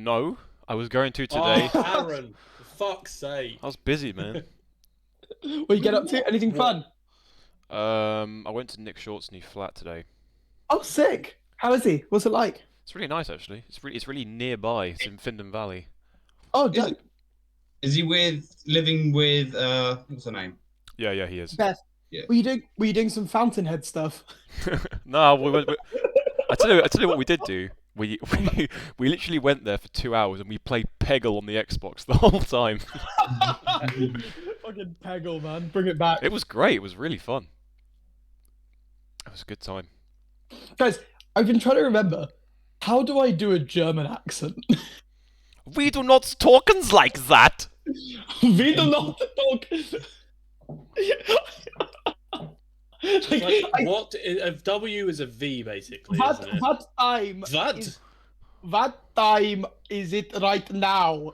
No, I was going to today. Oh, Aaron, for fuck's sake. I was busy, man. What you get up to? Anything fun? I went to Nick Short's new flat today. Oh, sick. How is he? What's it like? It's really nice, actually. It's really nearby. It's in Findon Valley. Oh, Is, dope. is he living with what's her name? Yeah, he is. Beth, Yeah. were you doing some Fountainhead stuff? No, I tell you what we did do. We literally went there for 2 hours and we played Peggle on the Xbox the whole time. Fucking Peggle, man. Bring it back. It was great. It was really fun. It was a good time. Guys, I've been trying to remember. How do I do a German accent? We do not talkens like that. We do not talk. What? A W is a V, basically, What isn't it? time? What? What time is it right now?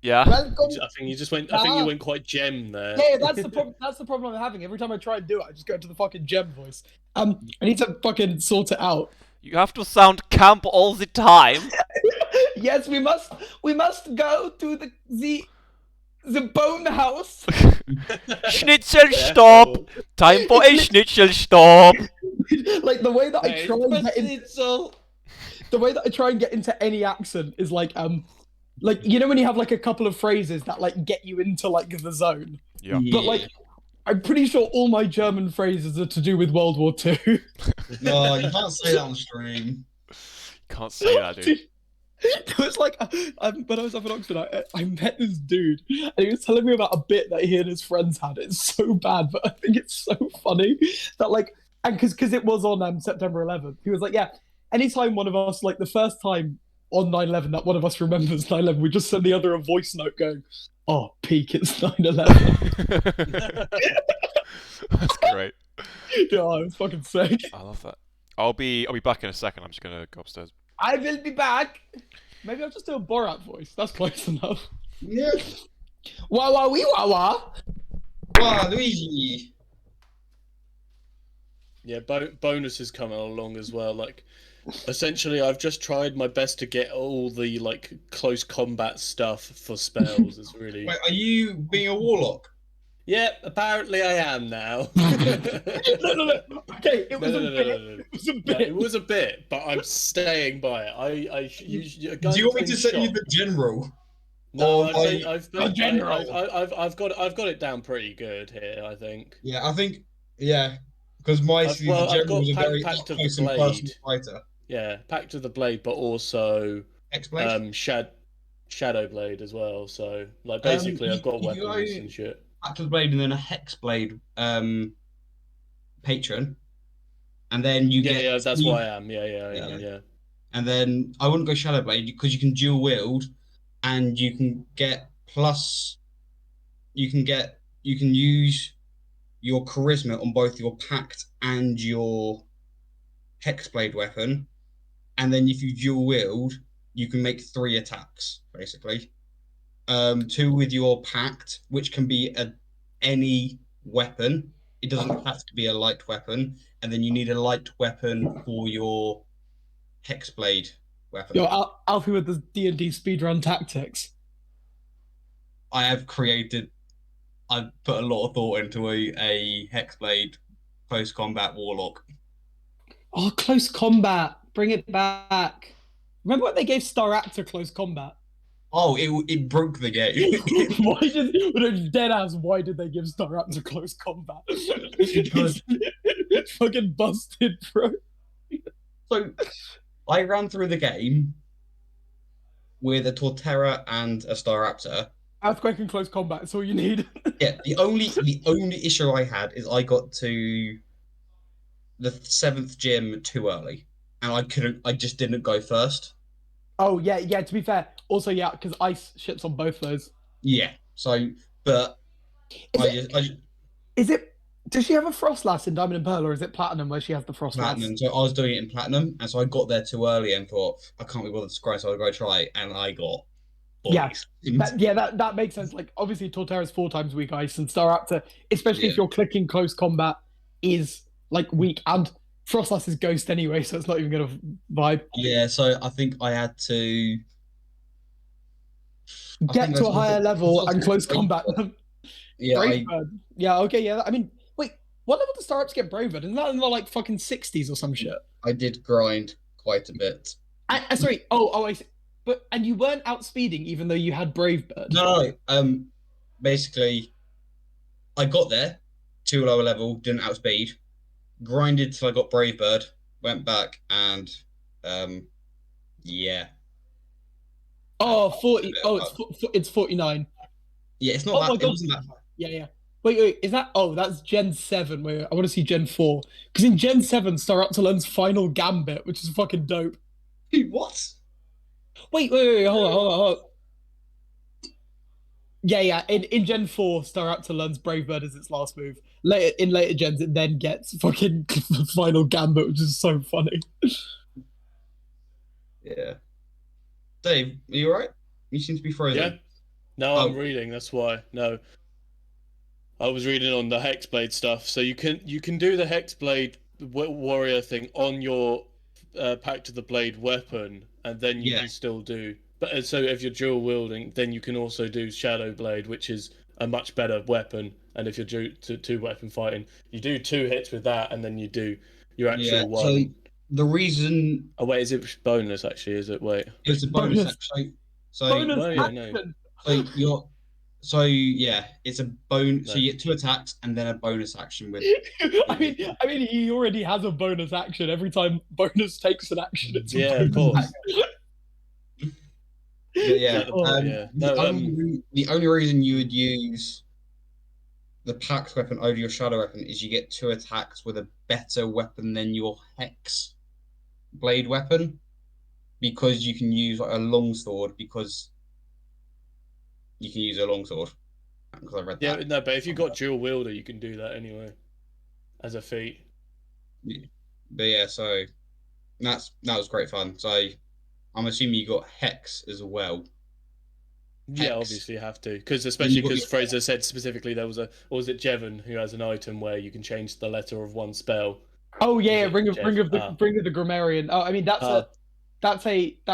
Yeah. Welcome. I think you just went. I think you went quite gem there. Yeah, that's the problem. That's the problem I'm having. Every time I try and do it, I just go into the fucking gem voice. I need to fucking sort it out. You have to sound camp all the time. Yes, we must. We must go to the bone house. Schnitzel stop. Time for a schnitzel stop. Like the way that I try and get in, Schnitzel. the way that I try and get into any accent is like you know when you have like a couple of phrases that like get you into like the zone. Yeah. But like I'm pretty sure all my German phrases are to do with World War II. No, you can't say that on stream. Can't say that, dude. It was like when I was up in Oxford, I met this dude, and he was telling me about a bit that he and his friends had. It's so bad, but I think it's so funny that like, and because it was on September 11th, he was like, yeah, anytime one of us, like the first time on 9/11 that one of us remembers 9/11, we just send the other a voice note going, "Oh, peak, it's 9/11." That's great. Yeah, I was fucking sick. I love that. I'll be back in a second. I'm just gonna go upstairs. I will be back. Maybe I'll just do a Borat voice. That's close enough. Yeah. Wah wah wee wah wah. Wow, Luigi. Yeah, bonuses coming along as well. Like, essentially, I've just tried my best to get all the like close combat stuff for spells. It's really. Wait, are you being a warlock? Yeah, apparently I am now. No. Okay, it was No, a no, no, bit. no, no. It was a No, bit. it was a bit, but I'm staying by it. Do you want me to send you the general? No, Or I've got it down pretty good here. I think. Yeah, I think because my I've general got was a very Pact up of the close and Blade. personal fighter. Yeah, Pact of the Blade, but also X-Blade. Shadow Blade as well. So like basically, I've got you weapons go- and shit. Pact of the Blade and then a Hexblade patron, and then you get Yeah, that's three- why I am. Yeah. And then I wouldn't go Shadowblade because you can dual wield, and you can get plus. You can use your charisma on both your Pact and your Hexblade weapon, and then if you dual wield, you can make 3 attacks basically. 2 with your Pact, which can be any weapon. It doesn't have to be a light weapon, and then you need a light weapon for your Hexblade weapon. Yo, Alfie with the D&D speedrun tactics. I've put a lot of thought into a Hexblade close combat warlock. Oh, close combat. Bring it back. Remember when they gave Star Actor close combat? Oh, it broke the game. Why why did they give Star Actor close combat? Because- It's fucking busted, bro. So I ran through the game with a Torterra and a Staraptor. Earthquake and close combat, that's all you need. Yeah, the only issue I had is I got to the 7th gym too early, and I just didn't go first. Oh, yeah, to be fair. Also, yeah, because ice ships on both those. Yeah, so but Is it? Does she have a Frost Lass in Diamond and Pearl, or is it Platinum where she has the Frost Platinum. Lass? So I was doing it in Platinum, and so I got there too early and thought I can't be bothered to grind, so I'll go try, and I got. Yeah, that makes sense. Like, obviously, Torterra's 4 times weak ice, and Star Raptor, especially if you're clicking close combat, is like weak. And Frostlass is Ghost anyway, so it's not even gonna vibe. Yeah, so I think I had to. I Get think to I a higher level and close combat. Yeah, Bravebird. Yeah, okay, yeah. I mean, wait, what level do startups get Bravebird? Isn't that in the like fucking 60s or some shit? I did grind quite a bit. Sorry. I see. But and you weren't outspeeding even though you had Bravebird. No, basically, I got there too lower level, didn't outspeed, grinded till I got Brave Bird, went back, and yeah. Oh, 40. Oh, Uh, it's 49. Yeah, it's not Oh that. my It god. wasn't that high. Yeah. Wait, is that? Oh, that's Gen 7. Wait, I want to see Gen 4. Because in Gen 7, Staraptor learns Final Gambit, which is fucking dope. What? Wait, hold on. Yeah. In Gen 4, Staraptor learns Brave Bird as its last move. In later gens, it then gets fucking Final Gambit, which is so funny. Yeah. Dave, are you alright? You seem to be frozen. Yeah. No, Oh. I'm reading. That's why. No, I was reading on the Hexblade stuff. So you can do the Hexblade warrior thing on your Pact of the Blade weapon, and then you Yeah. can still do. But so if you're dual wielding, then you can also do Shadow Blade, which is a much better weapon. And if you're two weapon fighting, you do 2 hits with that, and then you do your actual Yeah. one. So the reason Oh wait, is it bonus actually? Is it wait? it's a bonus Bonus. action. So Bonus well, yeah, no. action. so yeah, it's a bone. So No. you get 2 attacks and then a bonus action with. I mean, he already has a bonus action. Every time bonus takes an action, it's a Yeah, bonus of course. action. But yeah, Yeah. the only reason you would use the pact weapon over your shadow weapon is you get 2 attacks with a better weapon than your hex blade weapon, because you can use like a longsword because you can use a longsword. Because I read Yeah, that. no, but if you got dual wielder, you can do that anyway, as a feat. But yeah, so that was great fun. So I'm assuming you got hex as well. Yeah, Hex. obviously you have to, because Then especially you got because your- Fraser said specifically there was a, or was it Jevon who has an item where you can change the letter of one spell. Oh yeah, Is it Ring of Jeff? the Grammarian. Oh, I mean that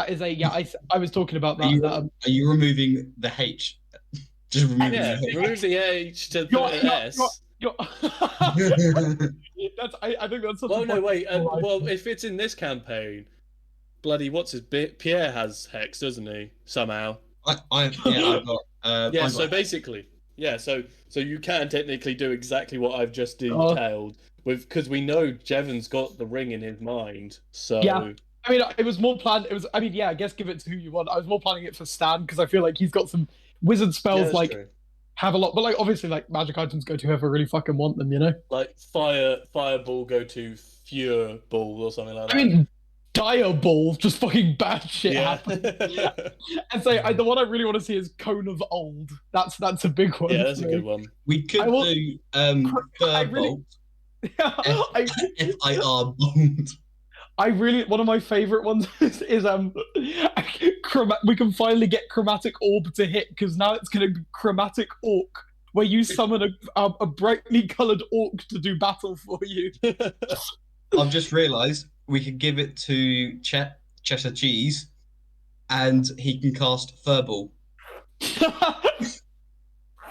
is a yeah. I was talking about that. Are you removing the H? Just removing Yeah, the remove the H to You're- put an S. That's I think that's such Well, a no, fucking wait. cool item. Well, if it's in this campaign, bloody what's his bit? Pierre has hex, doesn't he? Somehow. I've got. Yeah. I've So got, basically, yeah. So you can technically do exactly what I've just Oh. detailed with, because we know Jevon's got the ring in his mind. So Yeah. I mean, it was more planned. It was. I mean, yeah. I guess give it to who you want. I was more planning it for Stan because I feel like he's got some wizard yeah, spells that's like true. have a lot, but like obviously like magic items go to whoever really fucking want them. You know. Like fireball go to Fure Ball or something like that. I mean, Direball, just fucking bad shit yeah. happen. And so the one I really want to see is Cone of Old. That's a big one. Yeah, that's for a me. good one. we could I will- do I really- Firebolt, I, FIR bolt. I really one of my favorite ones is we can finally get Chromatic Orb to hit because now it's going to be Chromatic Orc, where you summon a brightly coloured orc to do battle for you. I've just realised we could give it to Cheshire Cheese, and he can cast Furball.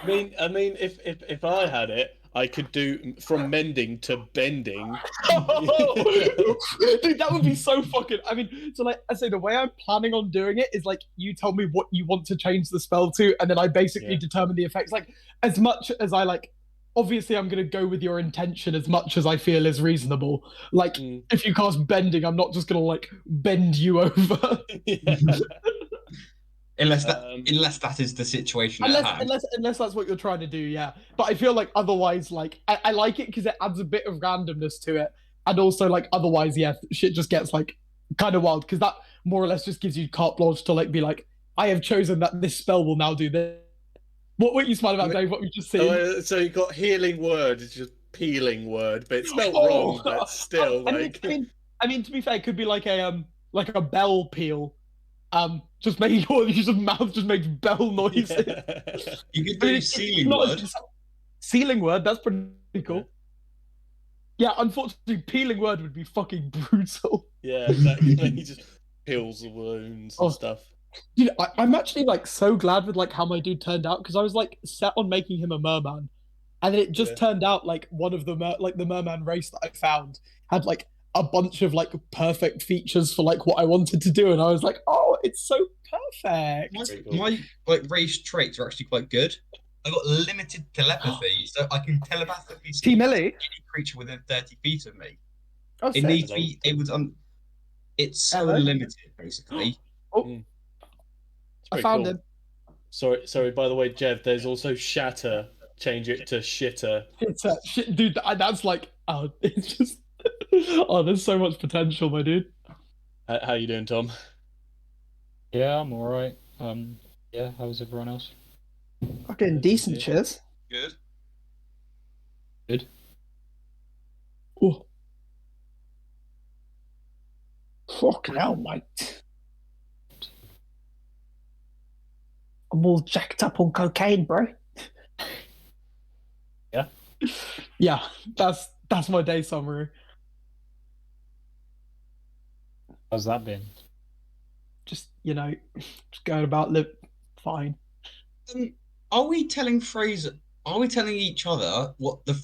I mean, if I had it, I could do from mending to bending. Dude, that would be so fucking. I mean, so like I say, the way I'm planning on doing it is like you tell me what you want to change the spell to, and then I basically Yeah. determine the effects. Like as much as I like. Obviously, I'm gonna go with your intention as much as I feel is reasonable. Like Mm. if you cast bending, I'm not just gonna like bend you over. Yeah. Unless that is the situation at hand. unless that's what you're trying to do, yeah. But I feel like otherwise, like I like it because it adds a bit of randomness to it, and also like otherwise, yeah, shit just gets like kind of wild because that more or less just gives you carte blanche to like be like, I have chosen that this spell will now do this. What were you smiling about, Dave? What we just seen? So you got healing word, it's just peeling word, but it's spelled Oh, wrong. But still, I like, mean, to be fair, it could be like a bell peel. Just making your mouth just makes bell noises. yeah. You could I mean, do it's Sealing not- Word. Sealing word, that's pretty cool. Yeah, unfortunately, peeling word would be fucking brutal. Yeah, exactly. He just peels the wounds and Oh. stuff. Dude, I'm actually like so glad with like how my dude turned out because I was like set on making him a merman, and then it just Yeah. turned out like one of the the merman race that I found had like a bunch of like perfect features for like what I wanted to do, and I was like, oh, it's so perfect. Pretty cool. My like race traits are actually quite good. I got limited telepathy, so I can telepathically speak Team to Ellie. any creature within 30 feet of me. Oh, It sick. needs to be able to. It's so Hello. limited, basically. Oh, It's I pretty found cool. him. Sorry. By the way, Jev, there's also shatter. Change it to shitter. It's shit, dude. That's like, oh, it's just, oh, there's so much potential, my dude. How you doing, Tom? Yeah, I'm alright. Yeah, how's everyone else? Fucking decent, cheers. Good. Good. Oh, fucking hell, mate. I'm all jacked up on cocaine, bro. Yeah? Yeah, that's my day summary. How's that been? Just just going about live fine. Are we telling Fraser? Are we telling each other what the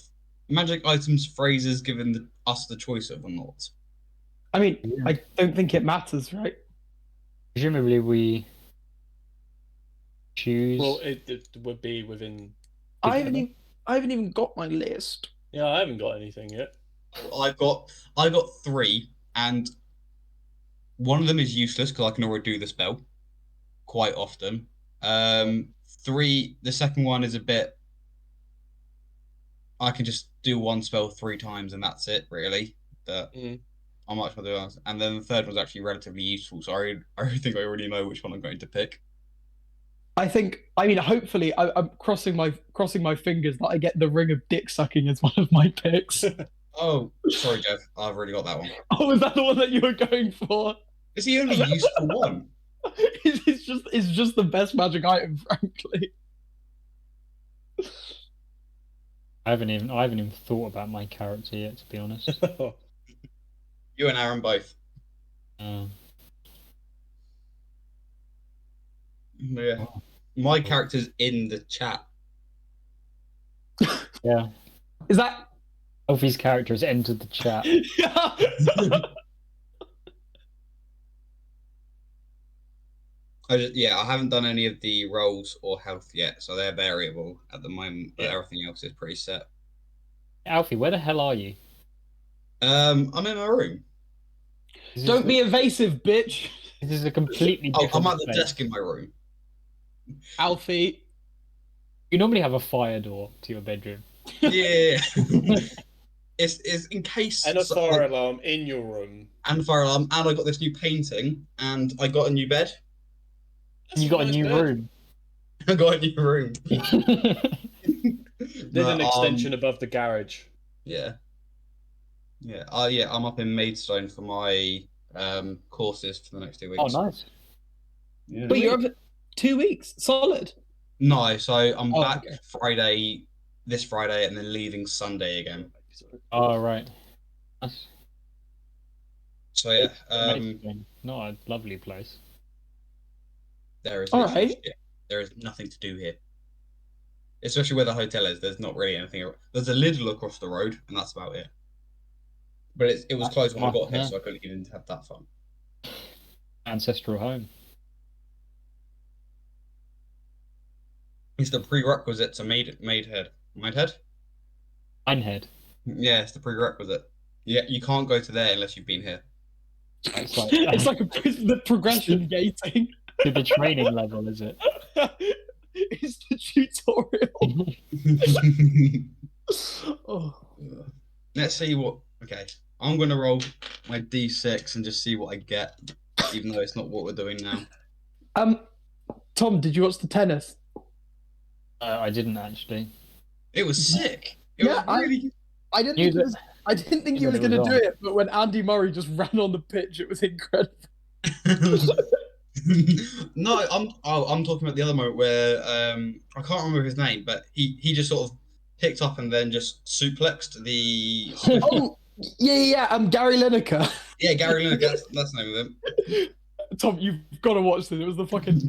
magic items Fraser's given us the choice of or not? I mean, Yeah. I don't think it matters, right? Presumably we choose. Well, it would be within. I haven't Together. even got my list. Yeah, I haven't got anything yet. I got 3, and one of them is useless because I can already do the spell quite often. 3, the second one is a bit. I can just do one spell 3 times and that's it, really. That I'm much more doing. And then the third one's actually relatively useful, so I think I already know which one I'm going to pick. I mean, hopefully, I'm crossing my fingers that I get the ring of dick sucking as one of my picks. Oh, sorry, Jeff. I've already got that one. Oh, is that the one that you were going for? It's the only useful one. It's just the best magic item, frankly. I haven't even thought about my character yet, to be honest. You and Aaron both. Yeah. My character's in the chat. Yeah. Is that? Elfie's character has entered the chat. I haven't done any of the rolls or health yet, so they're variable at the moment, but everything else is pretty set. Alfie, where the hell are you? I'm in my room. Don't be evasive, bitch. This is a completely Oh, different I'm at the space. desk in my room. Alfie. You normally have a fire door to your bedroom. Yeah. It's in case. And a fire alarm in your room. And a fire alarm, and I got this new painting, and I got a new bed. You got a new room. I got a new room. There's an extension above the garage. Yeah. Yeah. I'm up in Maidstone for my courses for the next 2 weeks. Oh, nice. Yeah. But you're up 2 weeks, solid. No, so I'm back okay. this Friday, and then leaving Sunday again. Oh, right. Nice. So yeah, Not a lovely place. there is All literally right. shit. There is nothing to do here, especially where the hotel is. There's not really anything. There's a Lidl across the road, and that's about it. But it was closed when I got here, so I couldn't even have that fun. Ancestral home. It's the prerequisite to Maidhead. Minehead. Yeah, it's the prerequisite. Yeah, you can't go to there unless you've been here. It's like, It's like the progression gating. to the training level, is it? It's the tutorial. Oh. Let's see what. Okay, I'm gonna roll my d6 and just see what I get, even though it's not what we're doing now. Tom, did you watch the tennis? I didn't actually. It was sick. It was really. I didn't think he was going to do it, but when Andy Murray just ran on the pitch, it was incredible. No, I'm talking about the other moment where I can't remember his name, but he just sort of picked up and then just suplexed the. Oh, yeah. Gary Lineker. Yeah, Gary Lineker. That's the name of him. Tom, you've got to watch this. It was the fucking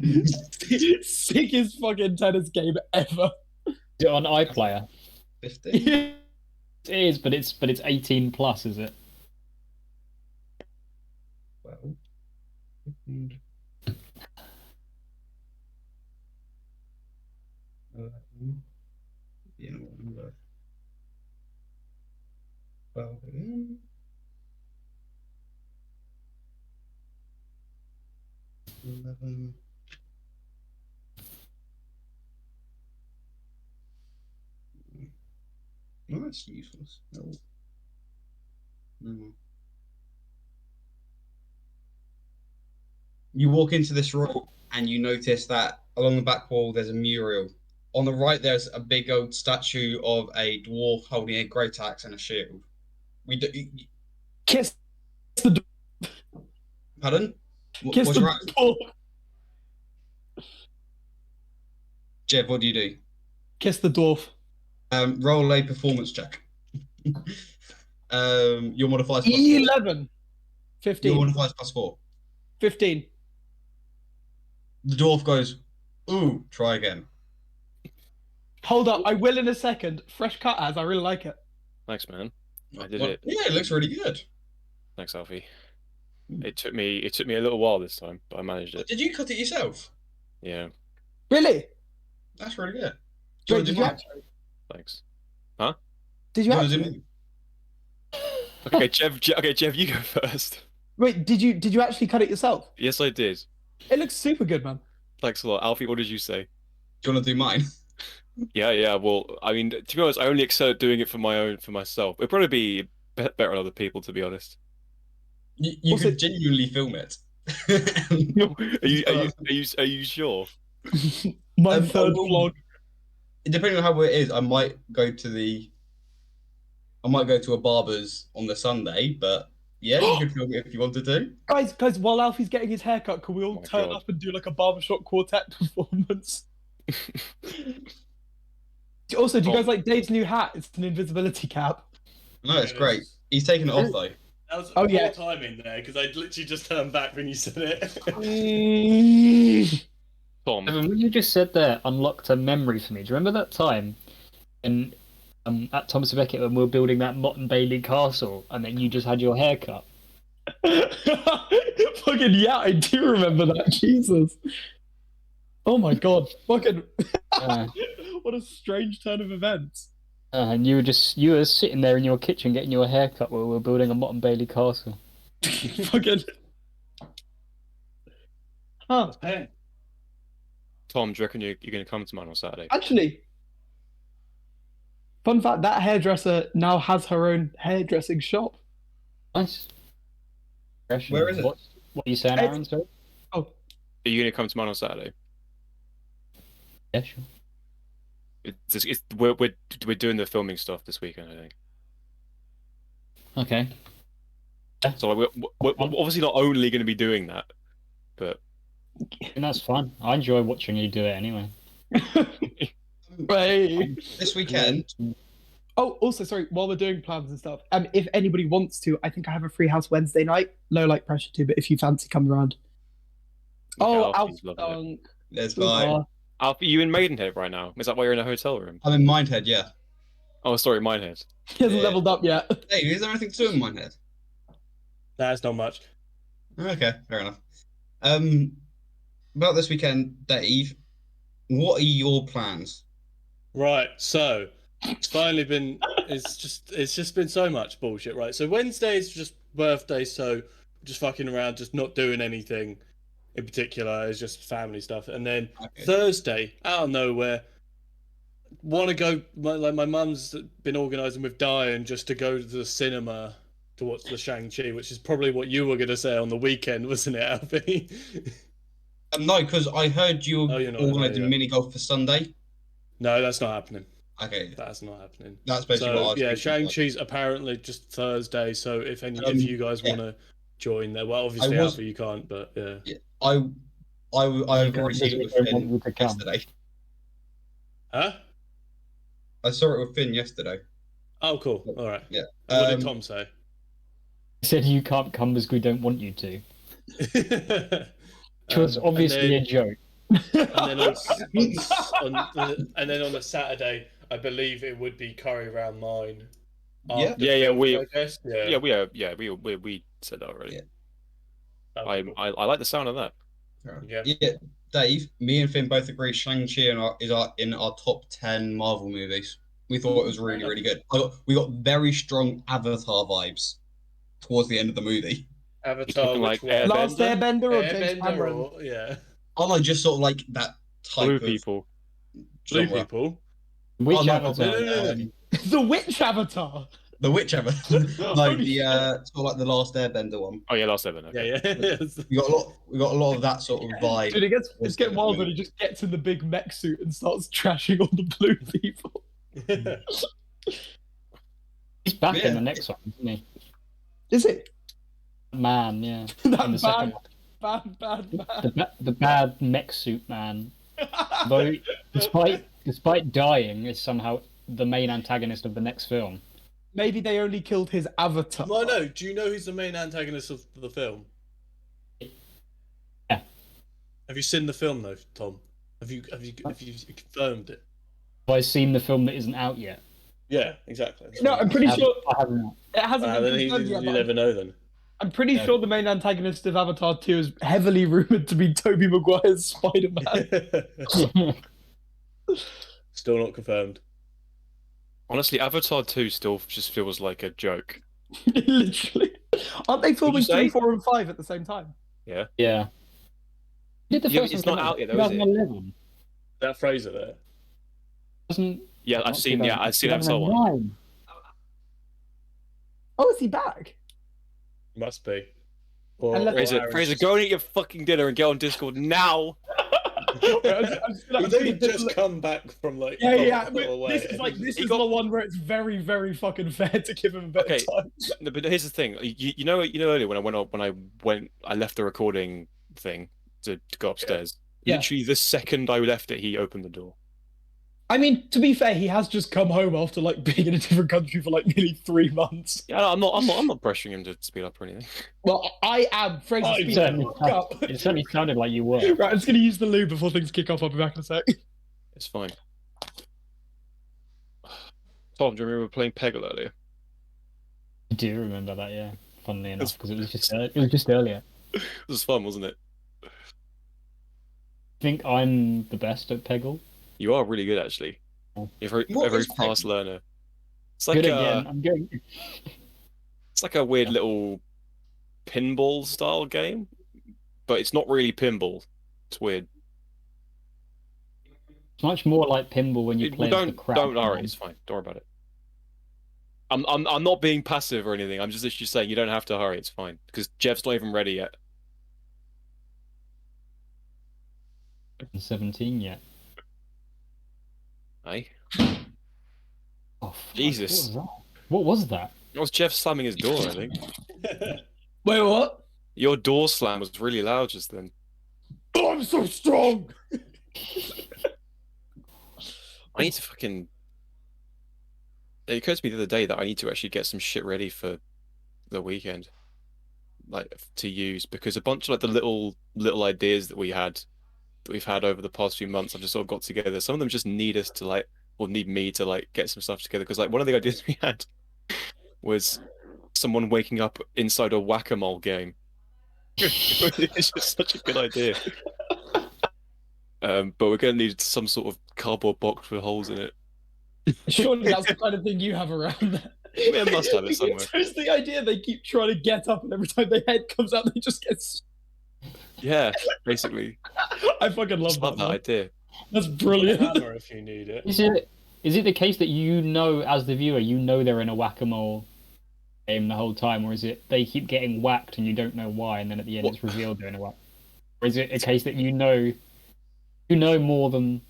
sickest fucking tennis game ever. Is it on iPlayer? 15. It is, but it's 18 plus, is it? Well, 15. 11. Yeah, what number? 12 again. 11. Oh, that's useless. No. No. You walk into this room and you notice that along the back wall there's a mural. On the right there's a big old statue of a dwarf holding a great axe and a shield. We do. Kiss the Pardon? kiss What's the your act? door. Jeff, what do you do? Kiss the dwarf. Roll a performance check. Your modifier is plus 4. 11. Your 15. modifier is plus 4. 15. The dwarf goes, ooh, try again. Hold up, I will in a second. Fresh cut as I really like it. Thanks, man. I did Well, it. Yeah, it looks really good. Thanks, Alfie. It took me a little while this time, but I managed it. Did you cut it yourself? Yeah. Really? That's really good. Do you Wait, want to did do you mine? actually? Thanks. Did Do you you want to do actually? mine? Okay, Jeff, you go first. Wait, did you actually cut it yourself? Yes, I did. It looks super good, man. Thanks a lot. Alfie, what did you say? Do you want to do mine? Yeah. Well, I mean, to be honest, I only excel at doing it for myself. It'd probably be better on other people, to be honest. You Also- could genuinely film it. Are you sure? My I third will- vlog. Depending on how it is, I might go to a barber's on the Sunday, but yeah, you could film it if you wanted to. Guys, while Alfie's getting his haircut, can we all Oh my turn God. up and do like a barbershop quartet performance? Also, do you guys like Dave's new hat? It's an invisibility cap. No, it's great. He's taking it off though. That was Oh, poor yeah. timing there because I literally just turned back when you said it. Tom, Evan, what you just said there unlocked a memory for me. Do you remember that time in at Thomas Beckett when we were building that Mott and Bailey castle and then you just had your hair cut? Fucking yeah, I do remember that. Jesus. Oh my god. Fucking Uh, what a strange turn of events. and you were sitting there in your kitchen getting your hair cut while we were building a Mott and Bailey castle. Fucking. Huh. Hey, Tom, do you reckon you're going to come to mine on Saturday? Actually, fun fact, that hairdresser now has her own hairdressing shop. Nice. Where is it? What are you saying, It's- Aaron? Sorry? Are you going to come to mine on Saturday? Yeah, sure. We're doing the filming stuff this weekend, I think. Okay. So like, we're obviously not only going to be doing that, but And that's fun. I enjoy watching you do it anyway. Right. This weekend, Oh, also, sorry, while we're doing plans and stuff, if anybody wants to, I think I have a free house Wednesday night. Low light pressure too, but if you fancy coming around. Oh, Alfie's Alf loving it. Dunk. there's fine. Alfie, you in Maidenhead right now? Is that why you're in a hotel room? I'm in Mindhead, yeah. Oh, sorry, Minehead. He hasn't Yeah. leveled up yet. Hey, is there anything to do in Mindhead? that's not much. Okay, fair enough. About this weekend, Dave, what are your plans? Right, so it's finally been it's just been so much bullshit, right? So Wednesday's just birthday, so just fucking around, just not doing anything in particular. It's just family stuff. And then Okay. Thursday, out of nowhere, want to go. My mum's been organising with Diane just to go to the cinema to watch the Shang-Chi, which is probably what you were going to say on the weekend, wasn't it, Alfie? No, because I heard you Oh, you're not organising there, yeah. mini golf for Sunday. No, that's not happening. Okay, That's not happening. that's basically what I So was yeah, thinking. Shang-Chi's apparently just Thursday. So if you guys yeah. want to join there, well, obviously was- Alfie you can't, but yeah. I've already don't seen it with want Finn you to come. yesterday. Huh? I saw it with Finn yesterday. Oh, cool. All right. Yeah. And what did Tom say? He said you can't come because we don't want you to. Which was obviously a joke. And then on a Saturday, I believe it would be curry round mine. Yeah. After Yeah, film, we- I guess. Yeah, we said that already. Yeah. Okay, cool. I like the sound of that. Yeah. Dave, me and Finn both agree Shang-Chi is in our top 10 Marvel movies. We thought it was really, really good. We got very strong Avatar vibes towards the end of the movie. Avatar, talking which like one? Last Airbender or James Airbender Cameron? or yeah. I like just sort of like that type Blue of people. Blue genre. people. Which Oh, no, Avatar? no. The Witch Avatar. The Witch Avatar. No, Holy the shit. sort of like the Last Airbender one. Oh yeah, last 7. Okay. Yeah. We got a lot of that sort of vibe. Dude, it's getting wild when he just gets in the big mech suit and starts trashing all the blue people. He's back Yeah. in the next one, isn't he? Is it? Man, yeah. That In the second bad, one. bad. The bad mech suit man. Though, despite dying, is somehow the main antagonist of the next film. Maybe they only killed his avatar. Well, no. Do you know who's the main antagonist of the film? Yeah. Have you seen the film though, Tom? Have you confirmed it? Have I seen the film that isn't out yet? Yeah, exactly. No, I'm pretty sure I haven't. it hasn't Then been you confirmed yet. but never know then. I'm pretty Yeah. sure the main antagonist of Avatar 2 is heavily rumored to be Tobey Maguire's Spider-Man. Still not confirmed. Honestly, Avatar 2 still just feels like a joke. Literally. Aren't they filming you say? 3, 4, and 5 at the same time? Yeah. Yeah. Did the Yeah, first it's one not come out yet, though, is it? 2011. That Fraser there. Wasn't Yeah, not I've seen 2000, Avatar 1. 2009. Oh, is he back? Must be. Or, Unless- Fraser, go and eat your fucking dinner and get on Discord now. I'm just gonna- I'm He gonna did do- just come back from like Yeah. a But away. this He is got- the one where it's very, very fucking fair to give him a bit Okay. of time. No, but here's the thing. You know earlier when I left the recording thing to go upstairs. Yeah. Literally the second I left it, he opened the door. I mean, to be fair, he has just come home after like being in a different country for like nearly 3 months. Yeah, I'm not pressuring him to speed up or anything. Well, I am. Fraser, Oh, speed certainly the fuck up. It certainly sounded like you were. Right, I'm just gonna use the loo before things kick off. I'll be back in a sec. It's fine. Tom, do you remember playing Peggle earlier? I do remember that, yeah. Funnily enough, because it was just earlier. It was fun, wasn't it? I think I'm the best at Peggle. You are really good, actually. You're a What very is fast Peggle? learner. It's like Good again. I'm going. it's like a weird little pinball style game, but it's not really pinball. It's weird. It's much more like pinball when you play as the crowd. Don't worry, it's fine. Don't worry about it. I'm not being passive or anything. I'm just literally saying you don't have to hurry. It's fine because Jeff's not even ready yet. 17 yet. Hey, Oh, fuck, Jesus. What was that? that was Jeff slamming his door. I think Wait, what? your door slam was really loud just then. Oh, I'm so strong. I need to fucking. It occurred to me the other day that I need to actually get some shit ready for the weekend, like to use, because a bunch of like the little ideas that we've had over the past few months, I've just sort of got together. Some of them just need us to like, or need me to like get some stuff together. Because like one of the ideas we had was someone waking up inside a whack-a-mole game. It's just such a good idea. But we're gonna need some sort of cardboard box with holes in it. Surely that's the kind of thing you have around there. We must have it somewhere. It's the idea they keep trying to get up, and every time their head comes out, they just get. Yeah, basically. I fucking love Just love that man. idea. That's brilliant. Hammer if you need it. Is it the case that you know, as the viewer, you know they're in a whack-a-mole game the whole time, or is it they keep getting whacked and you don't know why, and then at the end What? it's revealed they're in a whack? Or is it a case that you know more than?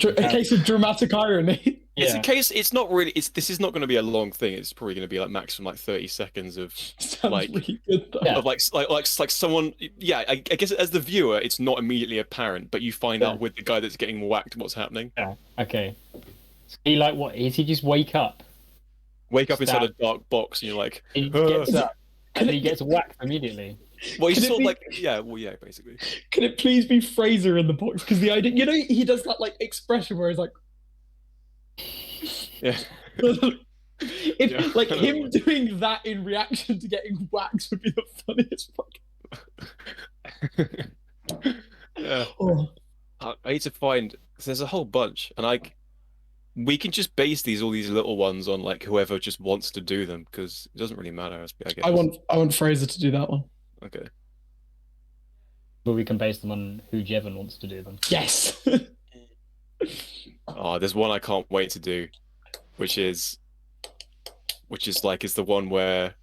A case of dramatic irony. It's Yeah. a case. It's not really. This is not going to be a long thing. It's probably going to be like maximum like 30 seconds of Sounds Like- really good though. Yeah. of like someone. Yeah, I guess as the viewer, it's not immediately apparent, but you find Yeah. out with the guy that's getting whacked what's happening. Yeah. Okay. He like what? Is he just wake up? Wake up inside a Stab. dark box and you're like, He "Ah." gets up and he gets whacked immediately. Well, he's Can it sort of be- like, yeah, well, yeah, basically. Can it please be Fraser in the box? Because the idea, he does that like expression where he's like, Yeah. if Yeah. like him doing that in reaction to getting waxed would be the funniest fucking. Yeah. Oh, I need to find, 'cause there's a whole bunch, and we can just base all these little ones on like whoever just wants to do them, because it doesn't really matter, I guess. I want Fraser to do that one. Okay. But we can base them on who Jevon wants to do them. Yes. Oh, there's one I can't wait to do, which is like is the one where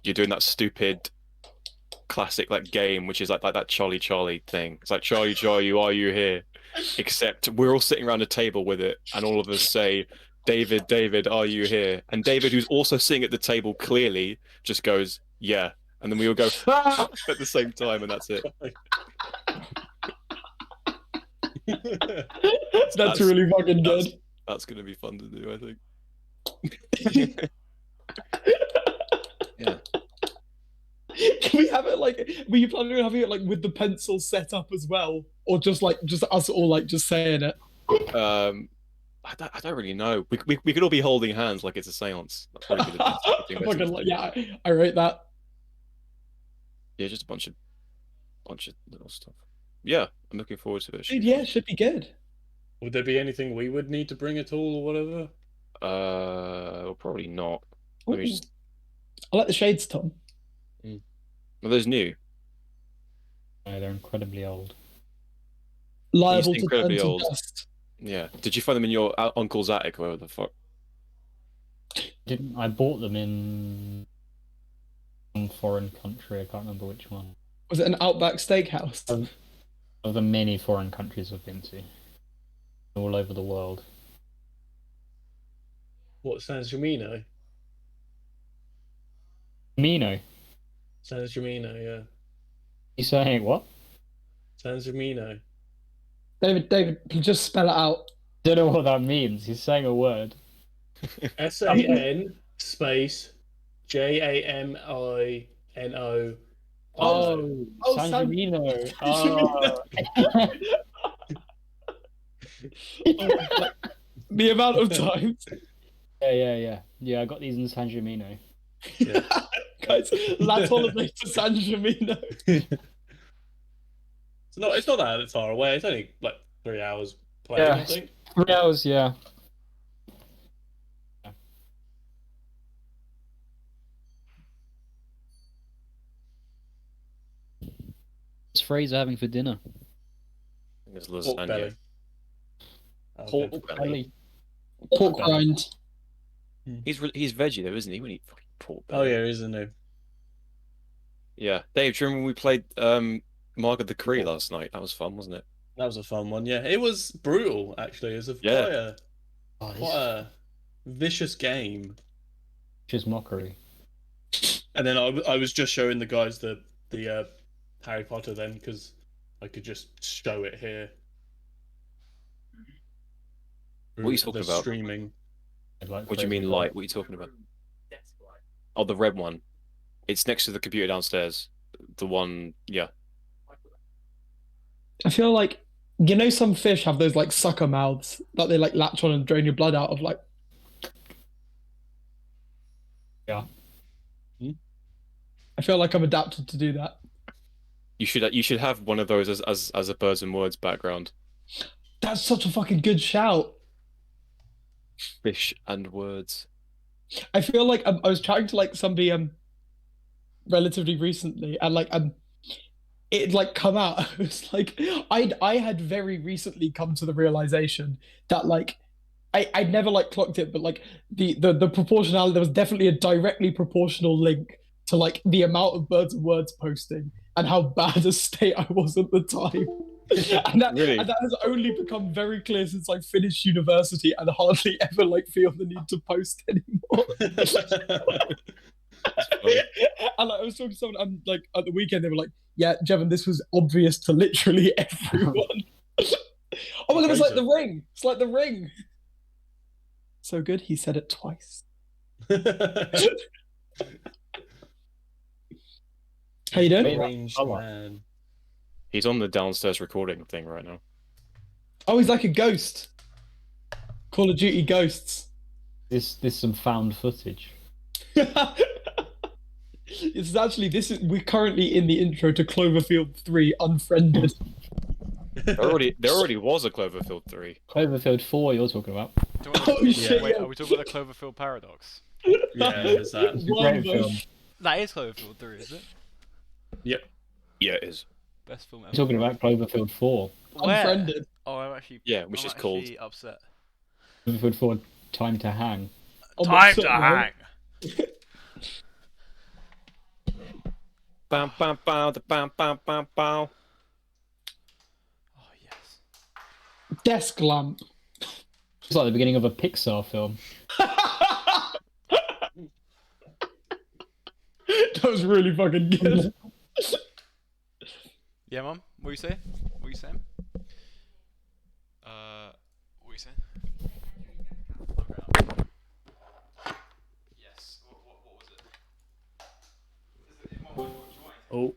you're doing that stupid classic like game, which is like that Charlie thing. It's like Charlie, are you here? Except we're all sitting around a table with it, and all of us say, David, are you here? And David, who's also sitting at the table, clearly just goes, yeah. And then we all go "Ah!" at the same time, and that's it. That's really fucking good. That's gonna be fun to do, I think. Yeah. Can we have it like? Were you planning on having it like with the pencil set up as well, or just us all like just saying it? I don't really know. We could all be holding hands like it's a séance. That'd probably be the best thing Fucking, to do. yeah, I rate that. Yeah, just a bunch of little stuff. Yeah, I'm looking forward to it. Dude, yeah, should be good. Would there be anything we would need to bring at all or whatever? Well, probably not. Let me Ooh. just. I like the shades, Tom. Well, there's new. No, they're incredibly old. Liable to turn incredibly to old. dust. Yeah. Did you find them in your uncle's attic, or whatever the fuck? Didn't I bought them in some foreign country? I can't remember which one. Was it an Outback Steakhouse? Of the many foreign countries I've been to, all over the world. What, San Gimino? Mino, San Gimino, yeah. you saying what? San Gimino. David, just spell it out. Don't know what that means. He's saying a word. SAN space JAMINO. Oh, San San- Gimino. Oh. The amount of times. Yeah, I got these in San Gimino. Yeah. Guys, last holiday to San Gimino. It's not that far away. It's only like 3 hours playing, Yeah. I think. 3 hours, yeah. What's Fraser having for dinner? There's Pork lasagna. belly. Oh, Pork good. belly. Pork rind. He's veggie though, isn't he? When he fucking pork Oh belly. yeah, isn't it? Yeah. Dave, do you remember when we played Margaret the Cree last night? That was fun, wasn't it? That was a fun one. Yeah, it was brutal actually. It was Yeah. Oh, quite a vicious game. just mockery. And then I was just showing the guys the Harry Potter then because I could just show it here. What are you through talking the about? Streaming. What do you mean light? What are you talking about? Oh, the red one. It's next to the computer downstairs. The one, yeah. I feel like some fish have those like sucker mouths that they like latch on and drain your blood out of. Like, Yeah. I feel like I'm adapted to do that. You should have one of those as a birds and words background. That's such a fucking good shout. Fish and words. I feel like I was chatting to like somebody relatively recently, and like it like come out. It was like I had very recently come to the realization that like I'd never like clocked it, but like the proportionality, there was definitely a directly proportional link to like the amount of birds and words posting and how bad a state I was at the time. and that has only become very clear since I finished university and hardly ever like feel the need to post anymore. And like, I was talking to someone like at the weekend, they were like, yeah, Jevon, this was obvious to literally everyone. Oh my god, it's like the ring. It's like the ring. so good, he said it twice. How you doing? Ranged man. He's on the downstairs recording thing right now. Oh, he's like a ghost. Call of Duty Ghosts. This some found footage. We're currently in the intro to Cloverfield 3 Unfriended. There already was a Cloverfield 3. Cloverfield 4 you're talking about. Oh shit! Wait, Yeah. are we talking about the Cloverfield paradox? Yeah, there's that. It's a great film. That is Cloverfield 3, is it? Yep. Yeah, it is. Best film ever. You're talking about Cloverfield 4. Where? Unfriended. Oh, I'm actually. Yeah, which I'm is called. actually upset. Cloverfield 4 Time to Hang. I'm Time upset, to man. hang. Bam, bam, bam, da, bam, bam, bam, bam. Oh yes. Desk lamp. It's like the beginning of a Pixar film. That was really fucking good. Yeah, Mum. What you say? What you saying? What you saying? Yes. What was it? Oh.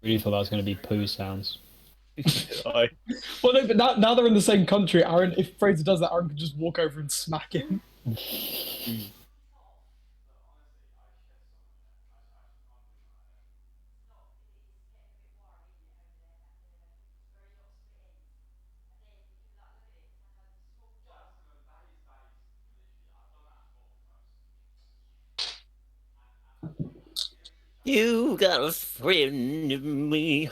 Really thought that was going to be poo sounds. Well, no, but now they're in the same country. Aaron, if Fraser does that, Aaron can just walk over and smack him. You got a friend in me.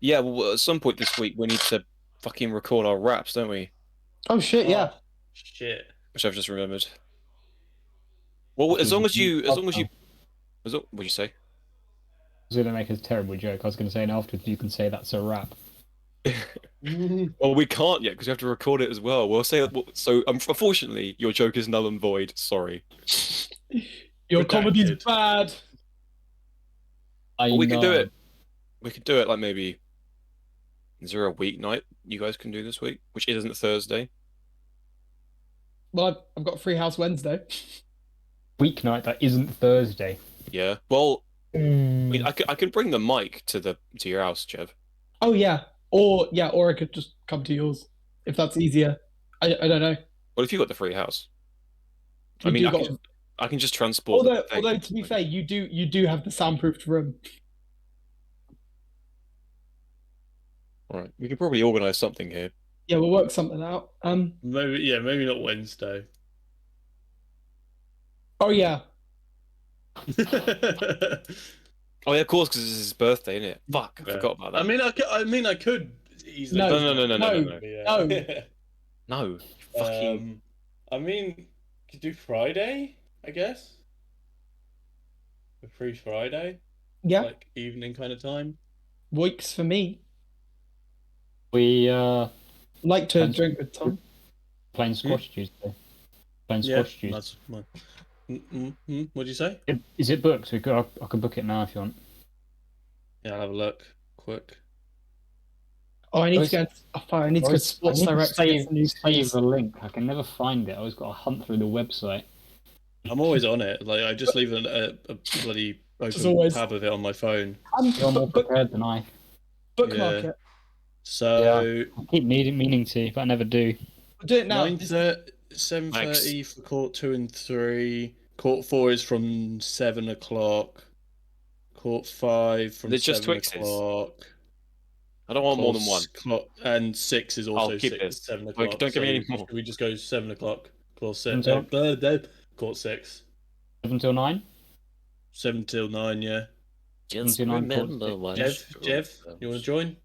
Yeah, well, at some point this week we need to fucking record our raps, don't we? Oh shit! Yeah. Oh, shit. Which I've just remembered. Well, as long as you, what'd you say? I was going to make a terrible joke. I was going to say, and afterwards you can say that's a wrap. Well, we can't yet because we have to record it as well. We'll say so. Unfortunately, your joke is null and void. Sorry. Your Redacted. comedy's bad. But we can do it. We could do it like maybe. Is there a weeknight you guys can do this week, which isn't Thursday? Well, I've got Free House Wednesday. Weeknight that isn't Thursday. Yeah. Well, I mean, I can bring the mic to your house, Jev. Oh yeah. Or I could just come to yours if that's easier. I don't know. Well, if you got the free house, I You mean, do I can just transport. although to be fair, you do have the soundproofed room. All right, we can probably organise something here. Yeah, we'll work something out. Maybe not Wednesday. Oh yeah. Oh yeah, of course, because it's his birthday, isn't it? Fuck, I Yeah. forgot about that. I mean, I could easily. No. No. Yeah. No, fucking. I mean, could do Friday, I guess. A free Friday, Yeah. like evening kind of time. Weeks for me. We Like to Depends. drink with Tom. playing squash Tuesday. Playing Yeah, squash Tuesday. that's fine. What'd you say? Is it booked? I can book it now if you want. Yeah, I'll have a look quick. Oh, I need to go. I need to go to Sports I need to Direct to get some new save skis. the link. I can never find it. I always got to hunt through the website. I'm always on it. Like I just leave a bloody Just open always. tab of it on my phone. You're more prepared than I. Bookmark Yeah. it. So I keep meaning to, but I never do. We'll do it now. 9:30, 7:30 for court 2 and 3. Court 4 is from 7 o'clock. Court 5 from They're just 7 Twixes. o'clock. I don't want more than one. And 6 is also I'll keep 6 this. 7 Like, o'clock. don't give me any So more. we just go 7 o'clock. Court 6. Until- Court 6. 7 till 9? 7 till 9, yeah. Just 29 remember courts. what Jev, you want to join?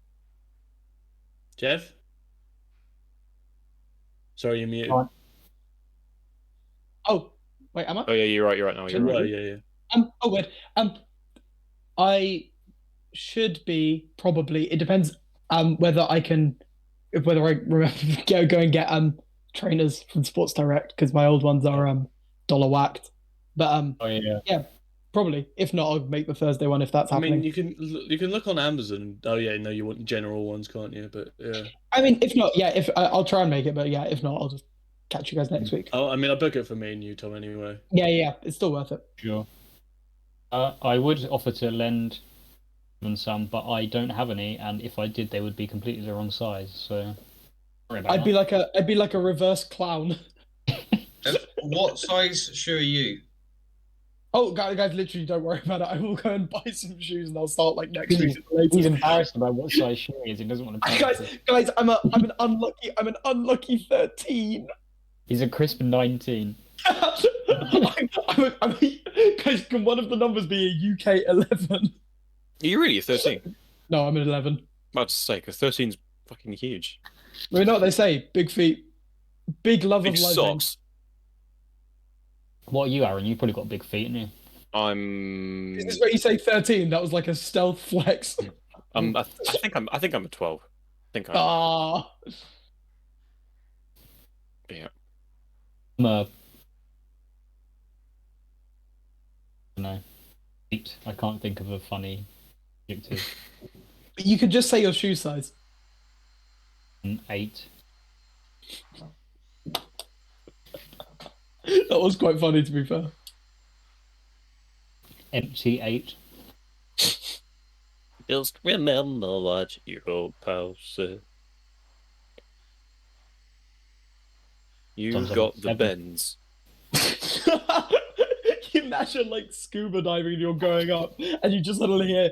Jev? Sorry, you're muted. Fine. Oh, wait, am I? Oh yeah, you're right. You're right now. You're Oh, right. yeah. Oh, wait. I should be probably. It depends. Whether I remember go and get trainers from Sports Direct because my old ones are dollar whacked. But Oh yeah. Probably. If not, I'll make the Thursday one if that's I happening. mean, you can look on Amazon. Oh yeah, no, you want general ones, can't you? But yeah. I mean, if not, yeah, if I'll try and make it, but yeah, if not, I'll just catch you guys next week. Oh, I mean, I'll book it for me and you, Tom, anyway. Yeah, it's still worth it. Sure. I would offer to lend them some, but I don't have any, and if I did, they would be completely the wrong size. So sorry about I'd be like a reverse clown. What size shoe are you? Oh, guys, literally don't worry about it. I will go and buy some shoes, and I'll start like next week. He's embarrassed about what size shoe he is. He doesn't want to. Guys, I'm an unlucky 13. He's a crisp 19. Guys, can one of the numbers be a UK 11? Are you really a 13? No, I'm an 11. About to say, because 13's fucking huge. You know what they say? Big feet, big love Big of life. socks. What are you, Aaron? You've probably got big feet, haven't you? I'm. Is this where you say 13? That was like a stealth flex. I think I'm a 12. I think I'm. Ah, Yeah. I'm a... No. 8. I can't think of a funny adjective. you could just say your shoe size. 8. That was quite funny, to be fair. Empty 8. Just remember what your old pal said. You Sounds like got a the 7. bends. You imagine like scuba diving and you're going up and you just suddenly hear.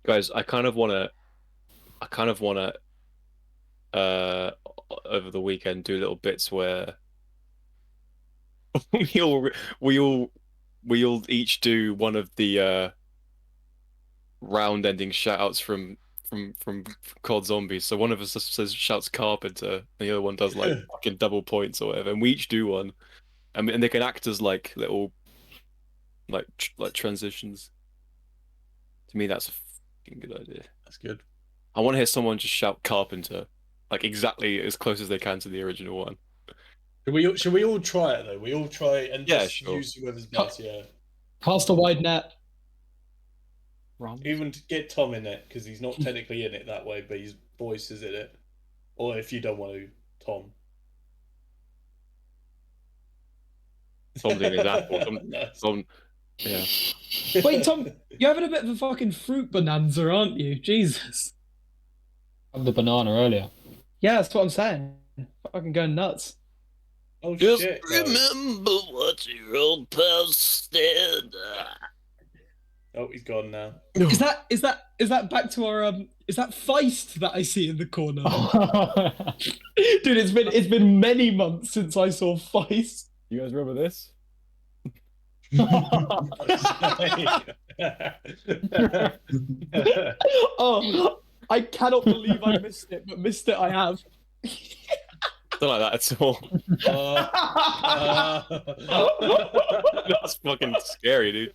Guys, I kind of wanna over the weekend do little bits where we all each do one of the round ending shout outs from COD Zombies. So one of us says shouts Carpenter, and the other one does like fucking double points or whatever, and we each do one. And they can act as like little like transitions. To me, that's a fucking good idea. That's good. I want to hear someone just shout Carpenter, like exactly as close as they can to the original one. Should we all try it though? We all try and Yeah, just sure. use whoever's best. Yeah. Cast a wide net. Even to get Tom in it because he's not technically in it that way, but his voice is in it. Or if you don't want to, Tom. Tom's in his apple. Nice. Tom, yeah. Wait, Tom, you're having a bit of a fucking fruit bonanza, aren't you? Jesus. I had the banana earlier. Yeah, that's what I'm saying. Fucking going nuts. Oh Just shit! guys. remember what your old pal said. Oh, he's gone now. Is that back to our is that Feist that I see in the corner? Dude, it's been many months since I saw Feist. You guys remember this? Oh, I cannot believe I missed it, but missed it I have. Don't like that at all. That's fucking scary, dude.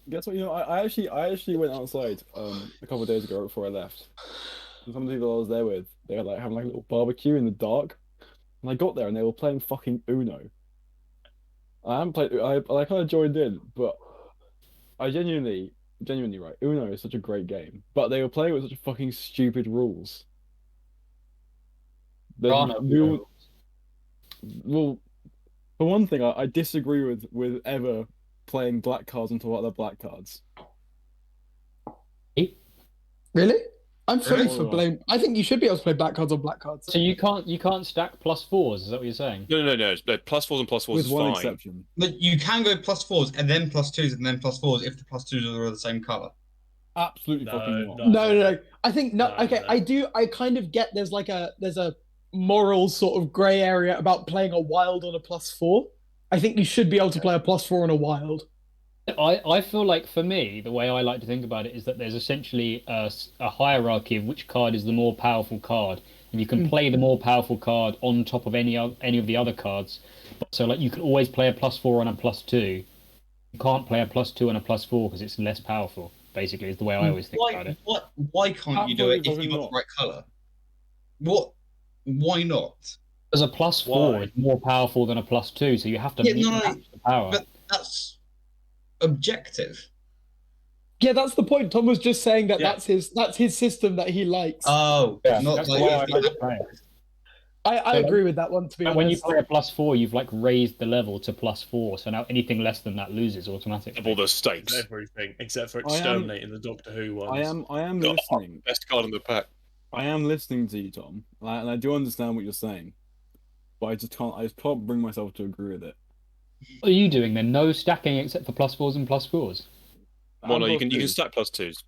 Guess what? You know, I actually went outside a couple of days ago before I left. And some of the people I was there with, they were like having like a little barbecue in the dark. And I got there and they were playing fucking Uno. I haven't played. I kind of joined in, but I genuinely right. Uno is such a great game, but they were playing with such fucking stupid rules. Rana, Well, for one thing, I disagree with ever playing black cards onto other black cards. Really? I'm fully Really? for blame. I think you should be able to play black cards on black cards. So you can't stack +4s, is that what you're saying? No. +4s and +4s With is one fine. exception. But you can go +4s and then +2s and then +4s if the +2s are the same color. Absolutely No, fucking not. no. No. I think no. No, Okay, no. I kind of get there's a moral sort of grey area about playing a wild on a +4. I think you should be able to play a +4 on a wild. I feel like for me, the way I like to think about it is that there's essentially a hierarchy of which card is the more powerful card, and you can play the more powerful card on top of any of the other cards. So like you can always play a +4 on a +2. You can't play a +2 and a +4 because it's less powerful. Basically, is the way I always think about it. Why can't you do it if Absolutely you've got not. the right color? What? Why not? Because a +4 Why? is more powerful than a +2, so you have to Yeah, no, match the power. but that's objective. Yeah, that's the point. Tom was just saying that Yeah. that's his system that he likes. Oh, Yeah, not that's like the way I if like you- to play it. I So, agree with that one, to be But when you honest. play a +4, you've like raised the level to +4, so now anything less than that loses automatically. Double the stakes. Everything except for I am- exterminating the Doctor Who ones. I am Got listening. best card in the pack. I am listening to you, Tom, and I do understand what you're saying, but I just can't bring myself to agree with it. What are you doing then? No stacking except for +4s and +4s. Well, no, And you can +2s. stack +2s.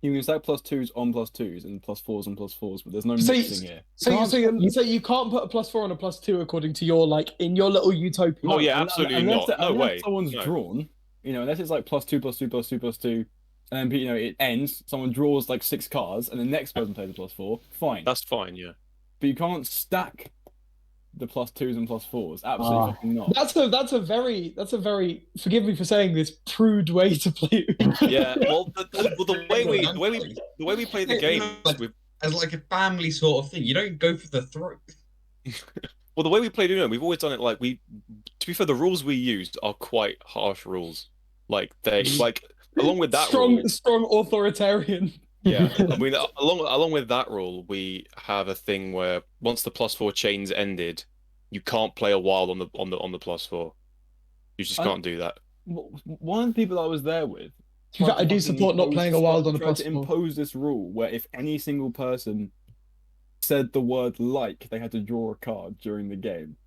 You can stack +2s on +2s and +4s on +4s, but there's no So you- mixing here. So Can't- you can't put a +4 on a +2 according to your in your little utopia. Oh, yeah, un- absolutely unless not. No unless way. someone's No. drawn, unless it's like +2, +2, +2, +2, and then it ends. Someone draws like 6 cards, and the next person plays a +4. Fine, That's fine, yeah. but you can't stack the +2s and +4s. Absolutely fucking not. That's a very forgive me for saying this, prude way to play. Yeah, well, the way we play the game, as like a family sort of thing. You don't go for the throat. well, the way we played Uno, we've always done it like to be fair, the rules we used are quite harsh rules. Like they along with that rule, strong authoritarian. yeah. I mean, along with that rule, we have a thing where once the +4 chain's ended, you can't play a wild on the +4. You just can't do that. One of the people I was there with, In fact, I do support not playing a wild on a tried to +4. impose this rule where if any single person said the word "like," they had to draw a card during the game.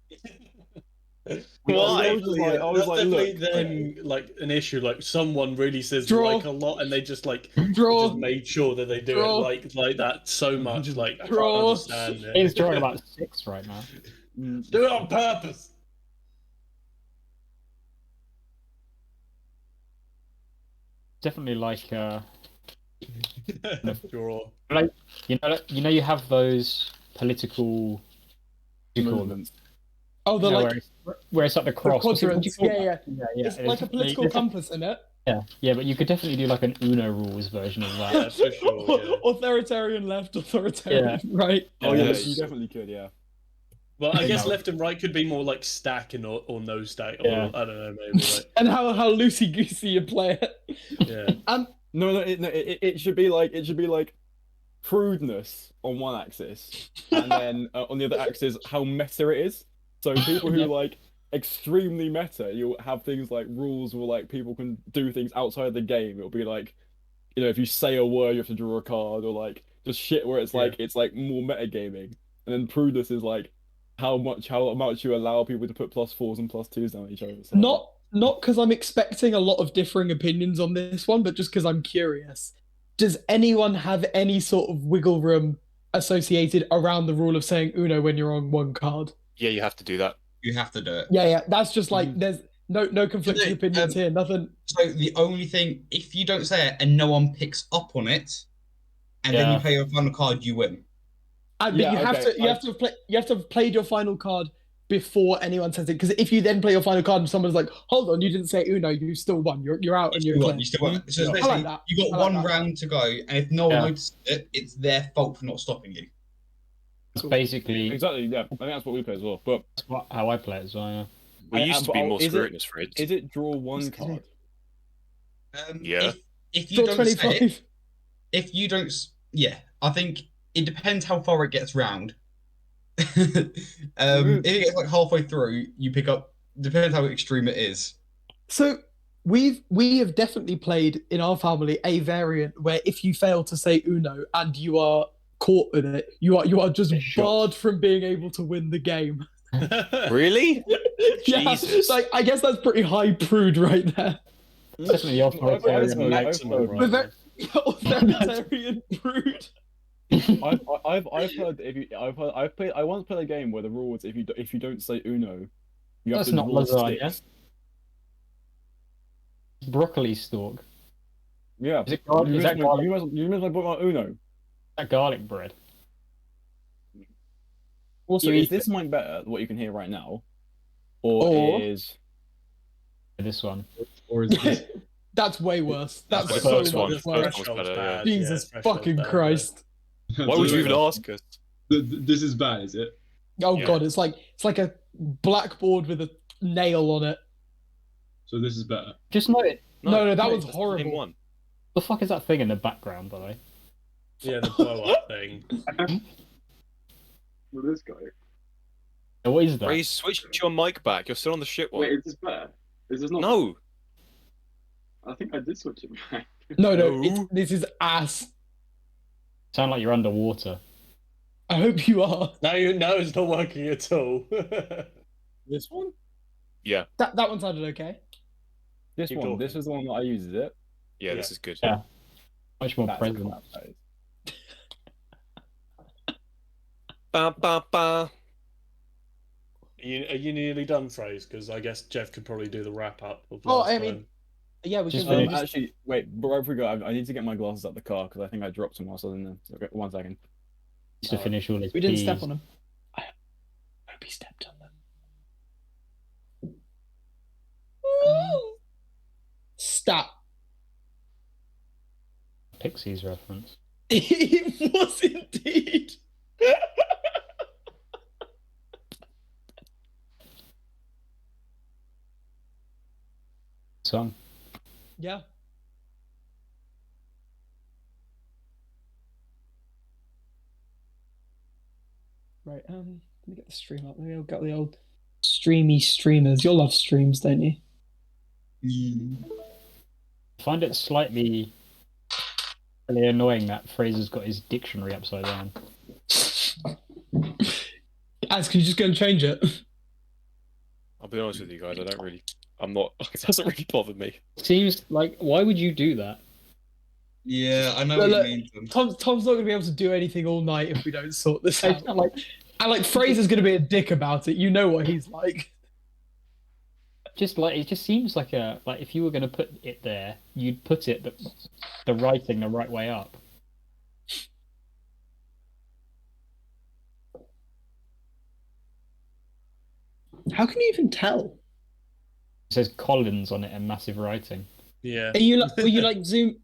Why? I was just like, That's look, definitely then like an issue. Like someone really says Draw. like a lot, and they just Draw. just made sure that they do Draw. it like that so much. Like I can't Draw. understand it. He's drawing about 6 right now. Do it on purpose. Definitely like Draw. you have those political what do you call them? movements. Oh, the where it's like the the cross. What do you quadrants. call Yeah, that? yeah. Yeah. It's like a political there's- compass in it. Yeah, but you could definitely do like an Uno rules version of that. Yeah, for sure. Yeah. Authoritarian left, authoritarian right. Oh Yeah, yes, you you definitely could. Yeah. Well, I guess No. left and right could be more like stacking or no stack, or Yeah. I don't know, maybe like And how loosey goosey you play it. yeah. No, it should be like prudeness on one axis, and then on the other axis, how meta it is. So people who like extremely meta, you'll have things like rules where like people can do things outside the game. It'll be like, if you say a word, you have to draw a card, or like just shit where it's like it's like more metagaming. And then prudence is like how much you allow people to put +4s and +2s on each other. So, Not because I'm expecting a lot of differing opinions on this one, but just because I'm curious. Does anyone have any sort of wiggle room associated around the rule of saying Uno when you're on one card? Yeah, you have to do that. You have to do it. Yeah. That's just like there's no conflicting opinions here. Nothing. So the only thing, if you don't say it and no one picks up on it, and then you play your final card, you win. But Yeah, you have okay, to you have to have played your final card before anyone says it. Because if you then play your final card and someone's like, "Hold on, you didn't say Uno, you still won. You're out and you're You clear." won. You still won. So it's I like basically, that. you got I like one that. round to go, and if no one notices it, it's their fault for not stopping you. It's basically exactly. Yeah, I think that's what we play as well. But how I play it as well. Yeah. We used to be more is it- scrutinous, Fred. is it draw one card? Yeah. If you Draw don't 25. say it, if you don't, yeah, I think it depends how far it gets round. If it gets like halfway through, you pick up. Depends how extreme it is. So we have definitely played in our family a variant where if you fail to say Uno and you are caught in it, you are just barred from being able to win the game. Really? Yeah, Jesus. like I guess that's pretty high prude right there. Definitely authoritarian. Maximum, But right? authoritarian prude. I've heard that if you I once played a game where the rule was if you don't say Uno, you have That's to not draw lasagna. sticks. Broccoli stalk. Yeah. Is it garlic? Is that garlic? You missed my point on Uno. That garlic bread. Also, You is eat this mic better, what you can hear right now? Or Or- is This one. Or is it? That's way worse. That's the so first one. much The worse. first one's better, yeah. Jesus Threshold's fucking bad, yeah. Christ. Why would you even ask us? This is bad, is it? Oh Yeah. god, it's like a blackboard with a nail on it. So this is better. Just note it. No, that mate, one's that's the same horrible. one. The fuck is that thing in the background, by the way? Yeah, the blow up thing. Well, this guy. What is that? Ray, switch your mic back. You're still on the shit one. Wait, is this better? Is this not? No. I think I did switch it back. No, No. this is ass. Sound like you're underwater. I hope you are. Now it's not working at all. This one? Yeah. That one sounded okay. This Keep one. talking. This is the one that I use, is it? Yeah, this is good. Yeah. Much more That's present. crap, that is. Ba, ba, ba. Are you nearly done, Phrase? Because I guess Jeff could probably do the wrap up of Oh, last I mean, time. yeah, we Just can finish. Actually, wait, before we go, I need to get my glasses out the car because I think I dropped them whilst I was in there. Okay, 1 second. To finish all his we didn't peas. step on him. I hope he stepped on them. Stop. Pixies reference. It was indeed. Song. Yeah. Right, let me get the stream up. Maybe I'll get the old streamy streamers. You'll love streams, don't you? I find it slightly really annoying that Fraser's got his dictionary upside down. As can you just go and change it? I'll be honest with you guys. I'm not. It doesn't really bother me. Seems like, why would you do that? Yeah, I know Look, what look, you mean. Tom. Tom's not going to be able to do anything all night if we don't sort this It's out. not like Fraser's going to be a dick about it. You know what he's like. it just seems like if you were going to put it there, you'd put it the writing the right way up. How can you even tell? It says Collins on it in massive writing. Yeah. Are you like? Were you like zoom?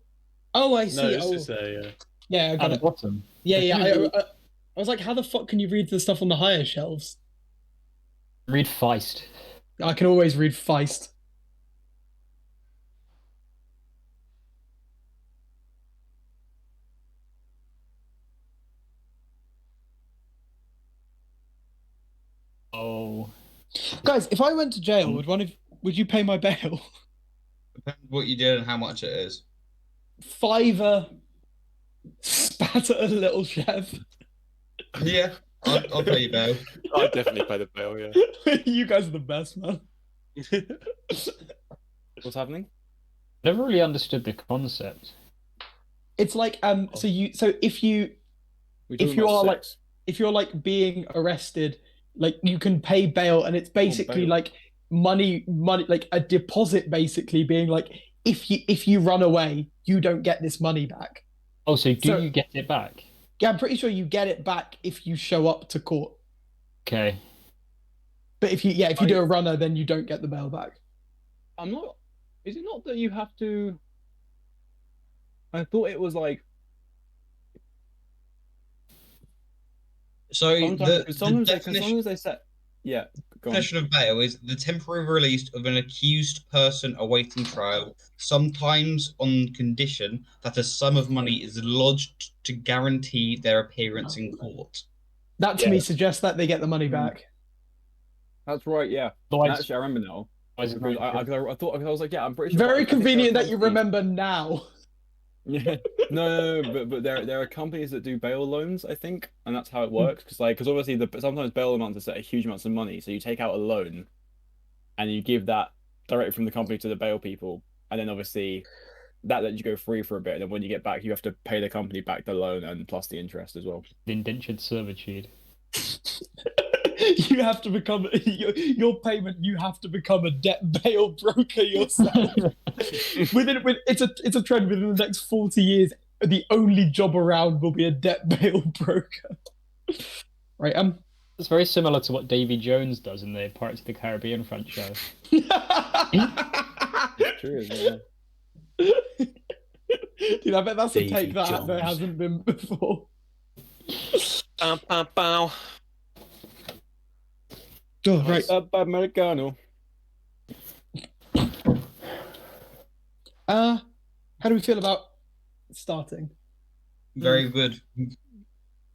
Oh, I see. No, it's Oh, just a. yeah, I At got the it. bottom. Yeah, yeah. I was like, how the fuck can you read the stuff on the higher shelves? Read Feist. I can always read Feist. Oh. Guys, if I went to jail, would you pay my bail? Depends what you did and how much it is. Fiver. Spat at a little chef. Yeah, I'll pay you bail. I'd definitely pay the bill. Yeah. You guys are the best, man. What's happening? Never really understood the concept. It's like so if you We're If talking you about are, like- sex. if you're like being arrested, like you can pay bail, and it's basically bail. like money, like a deposit, basically being like if you run away, you don't get this money back. Oh, so do So- you get it back? Yeah, I'm pretty sure you get it back if you show up to court. Okay. But if you do a runner, then you don't get the bail back. I'm not. Is it not that you have to? I thought it was like So sometimes, the sometimes they set. Yeah, go on. definition of bail is the temporary release of an accused person awaiting trial, sometimes on condition that a sum of money is lodged to guarantee their appearance in court. That to me suggests that they get the money back. That's right. Yeah. Otherwise, Actually, I remember now. otherwise it Because might- I thought I was like, yeah, I'm pretty sure. Very I think there are convenient that you companies- remember now. Yeah, no, but there are companies that do bail loans, I think, and that's how it works. Because obviously sometimes bail amounts are set at huge amounts of money, so you take out a loan, and you give that directly from the company to the bail people, and then obviously that lets you go free for a bit, and then when you get back, you have to pay the company back the loan and plus the interest as well. indentured servitude. You have to become your payment. You have to become a debt bail broker yourself. It's a trend within the next 40 years. The only job around will be a debt bail broker. Right. It's very similar to what Davy Jones does in the Pirates of the Caribbean franchise. It's true, yeah. Dude, I bet that's a Davy take that Jones. hasn't been before. Bow, bow, bow. Oh, right. Americano. How do we feel about starting? Very good.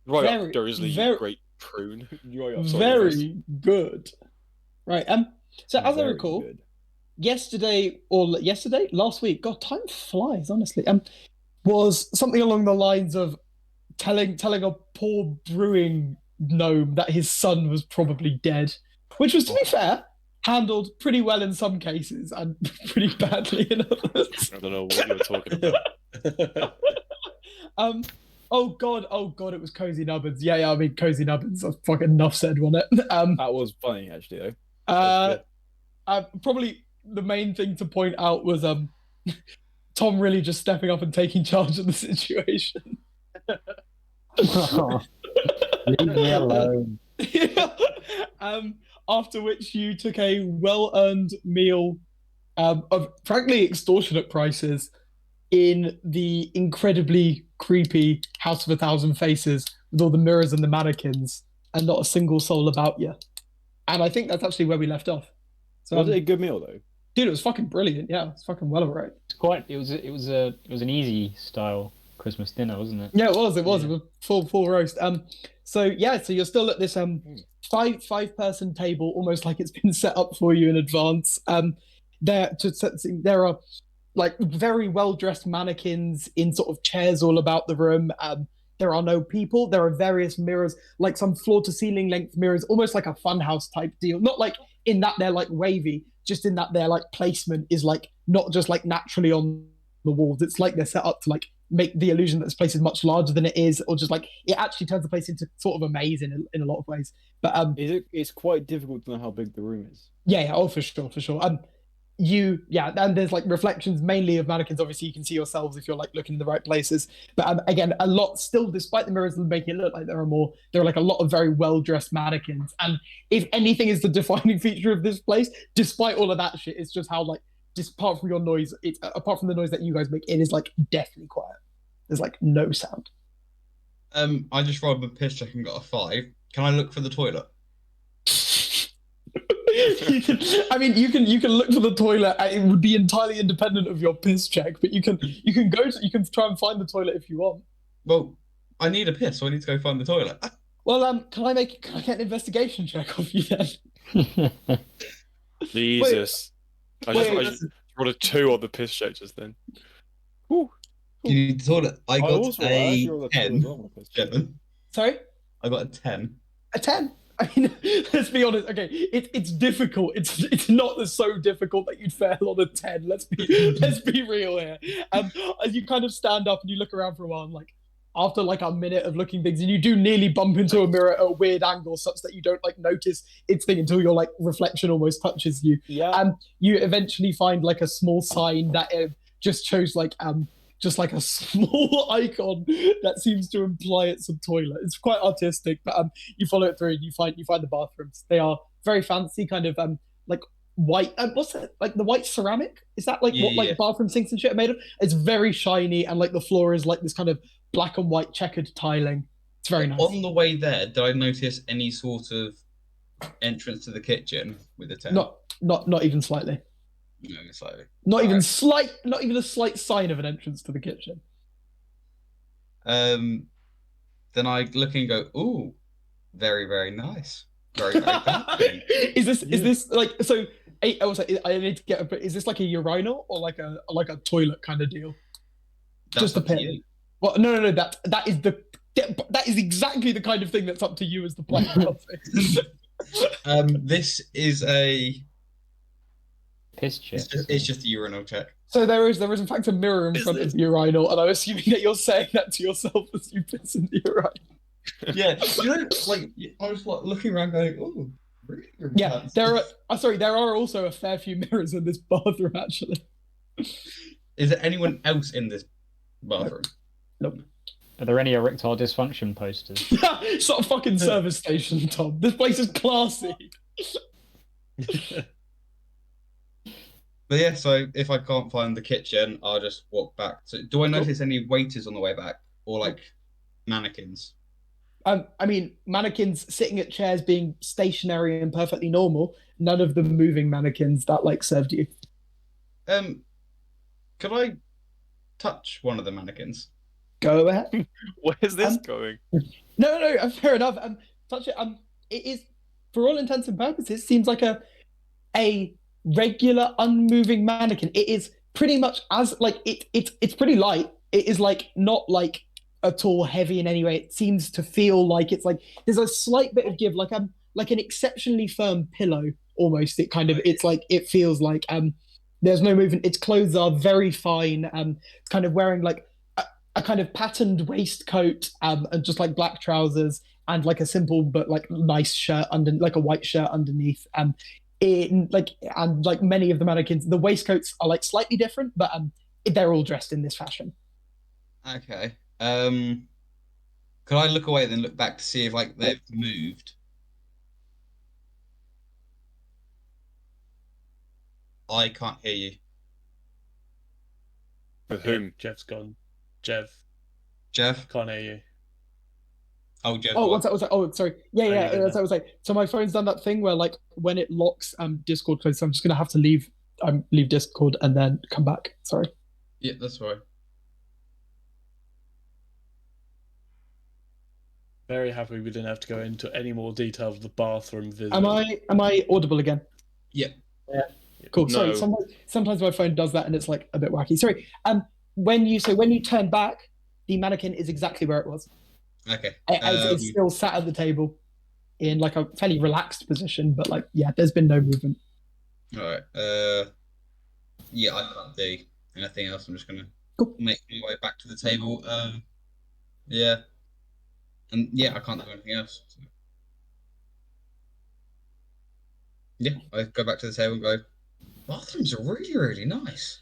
Right Very- up, Dursley, very- you great prune. Right up, sorry, guys. Very good. Right. So as I Very recall, good. last week, God, time flies, honestly. Was something along the lines of telling a poor brewing gnome that his son was probably dead, which was, to be fair, handled pretty well in some cases and pretty badly in others. I don't know what you're talking about. Oh god, it was Cozy Nubbins. Yeah, I mean Cozy Nubbins. That's fucking enough said, wasn't it? That was funny, actually, though. Probably the main thing to point out was Tom really just stepping up and taking charge of the situation. Leave me alone. After which you took a well-earned meal of frankly extortionate prices in the incredibly creepy House of a Thousand Faces with all the mirrors and the mannequins and not a single soul about you. And I think that's actually where we left off. So, Was it a good meal, though? dude, it was fucking brilliant. Yeah, it's fucking well alright. It was an easy style Christmas dinner, wasn't it? Yeah, it was. It was full roast. So you're still at this five person table, almost like it's been set up for you in advance. There are like very well dressed mannequins in sort of chairs all about the room. There are no people. There are various mirrors, like some floor to ceiling length mirrors, almost like a funhouse type deal. Not like in that they're like wavy, just in that their like placement is like not just like naturally on the walls. It's like they're set up to like make the illusion that this place is much larger than it is, or just like it actually turns the place into sort of a maze in a lot of ways. But It's quite difficult to know how big the room is. yeah, oh for sure. And there's like reflections mainly of mannequins. Obviously, you can see yourselves if you're like looking in the right places. But again, a lot still, despite the mirrors making it look like there are like a lot of very well dressed mannequins. And if anything is the defining feature of this place, despite all of that shit, it's just how like, just apart from your noise, apart from the noise that you guys make, it is like deathly quiet. There's like no sound. I just rolled a piss check and got a 5. Can I look for the toilet? You can look for the toilet. It would be entirely independent of your piss check, but you can try and find the toilet if you want. Well, I need a piss, so I need to go find the toilet. Well, can I get an investigation check off you then? Jesus. I just rolled a 2 on the piss check just then. Whew. You need the toilet. I got also a rolled a 2 10. as well. Gentlemen, Sorry, I got a 10. a 10. I mean, let's be honest. Okay, it's difficult. It's not so difficult that you'd fail on a 10. Let's be real here. As you kind of stand up and you look around for a while, and like after like a minute of looking things, and you do nearly bump into a mirror at a weird angle, such that you don't like notice its thing until your like reflection almost touches you. Yeah. You eventually find like a small sign that just shows like just like a small icon that seems to imply it's a toilet. It's quite artistic, but you follow it through and you find the bathrooms. They are very fancy, kind of like white. What's that? Like the white ceramic? Is that like what like bathroom sinks and shit are made of? It's very shiny, and like the floor is like this kind of black and white checkered tiling. It's very nice. On the way there, did I notice any sort of entrance to the kitchen with a 10? Not even slightly. No, slightly. Not even a slight sign of an entrance to the kitchen. Then I look and go, ooh, very, very nice. Very, very fancy. Is this like so? I need to get is this like a urinal or like a toilet kind of deal? That's Just a up to pit. you. Well, no. That is exactly the kind of thing that's up to you as the player. This is a Piss check. it's just a urinal check. So there is in fact a mirror in front of the urinal, and I'm assuming that you're saying that to yourself as you piss in the urinal. Yeah, like I was like looking around, going, "Oh, really?" Yeah, there are also a fair few mirrors in this bathroom. Actually, Is there anyone else in this bathroom? nope. Are there any erectile dysfunction posters? It's not a fucking service station, Tom. This place is classy. But yeah, so if I can't find the kitchen, I'll just walk back. So do I notice any waiters on the way back, or like mannequins? I mean, mannequins sitting at chairs being stationary and perfectly normal. None of them moving mannequins that like served you. Um, could I touch one of the mannequins? Go ahead. Where's this Um, going? No, fair enough. Touch it. It is, for all intents and purposes, seems like a regular unmoving mannequin. It is pretty much as like it's pretty light. It is like not like at all heavy in any way. It seems to feel like it's like there's a slight bit of give, like an exceptionally firm pillow almost. It kind of it's like it feels like there's no movement. Its clothes are very fine. It's kind of wearing like a kind of patterned waistcoat and just like black trousers and like a simple but like nice shirt under like a white shirt underneath. And like many of the mannequins, the waistcoats are like slightly different, but they're all dressed in this fashion. Okay. Could I look away then look back to see if like they've moved? I can't hear you. With Yeah, whom? Jeff's gone. Jeff, Jeff? can't hear you. Oh, Jeff. Oh, gone. what's that? Was that? Oh, sorry. Yeah, Oh, yeah. you did That's what I was like. So my phone's done that thing where like when it locks Discord closed, so I'm just gonna have to leave Discord and then come back. Sorry. Yeah, that's right. Very happy we didn't have to go into any more detail of the bathroom visit. Am I audible again? Yeah. Cool. Sorry. No. Sometimes my phone does that and it's like a bit wacky. Sorry. When you turn back, the mannequin is exactly where it was. Okay. It's still sat at the table in like a fairly relaxed position, but like yeah, there's been no movement. All right. Yeah, I can't do anything else. I'm just gonna Cool. make my way back to the table. Yeah. And yeah, I can't do anything else. So. Yeah, I go back to the table and go, bathrooms are really, really nice.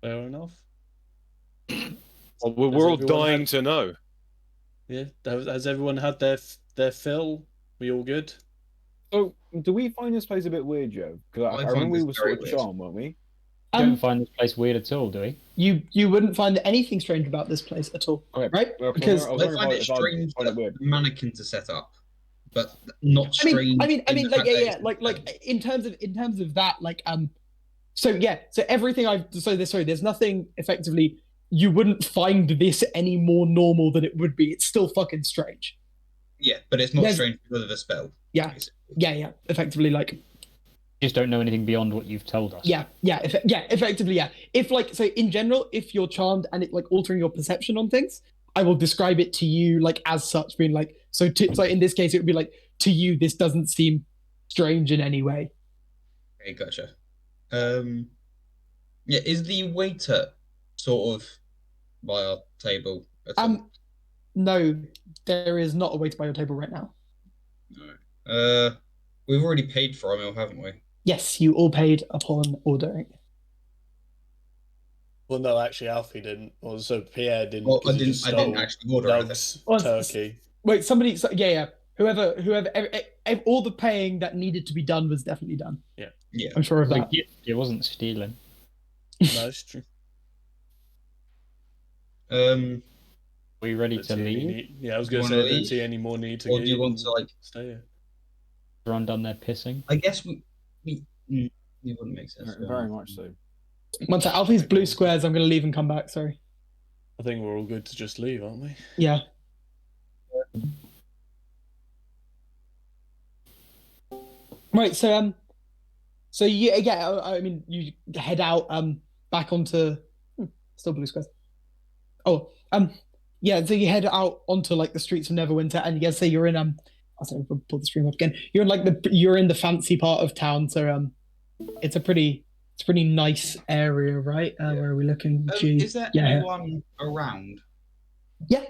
Fair enough. Well, we're Has all everyone dying had- to know. Yeah, has everyone had their fill? We all good? So, do we find this place a bit weird, Joe? Because I find remember we this were very sort of weird. charmed, weren't we? Don't find this place weird at all, do we? You wouldn't find anything strange about this place at all, Okay. right? Well, Because I was I wondering find it if I'd strange find it that weird. mannequins are set up, but not strange. I mean, in the like fact that yeah, it's like in terms of that, like so yeah, so everything there's nothing effectively. You wouldn't find this any more normal than it would be. It's still fucking strange. yeah, but it's not There's- strange because of the spell. Yeah, basically. yeah, effectively like. Just don't know anything beyond what you've told us. Yeah, effectively, yeah. If like so in general, if you're charmed and it like altering your perception on things, I will describe it to you like as such, being like so in this case it would be like to you this doesn't seem strange in any way. Okay, gotcha. Yeah, is the waiter sort of by our table at all? No, there is not a waiter by your table right now. No. We've already paid for our meal, haven't we? Yes, you all paid upon ordering. Well, no, actually, Alfie didn't. Or so Pierre didn't. Well, 'cause I he just didn't stole actually order anything. Doug's Well, turkey. Wait, yeah. Whoever, all the paying that needed to be done was definitely done. Yeah. I'm sure of It was a that. gift, it wasn't stealing. No, it's true. Um, Are we ready Don't to see any leave? need- Yeah, I was Do you going to say, wanna I don't leave? see any more need to or do you leave want to and like? stay here. Everyone done their pissing? I guess we it wouldn't make sense. Very much so. Once Alfie's blue squares, I'm going to leave and come back. Sorry. I think we're all good to just leave, aren't we? Yeah. Right. So yeah. I mean, you head out back onto still blue squares. Oh yeah. So you head out onto like the streets of Neverwinter, and yeah, so you're in I'll say pull the stream up again. You're in the fancy part of town, so it's a pretty nice area, right? Where are we looking? Is there anyone around? Yeah,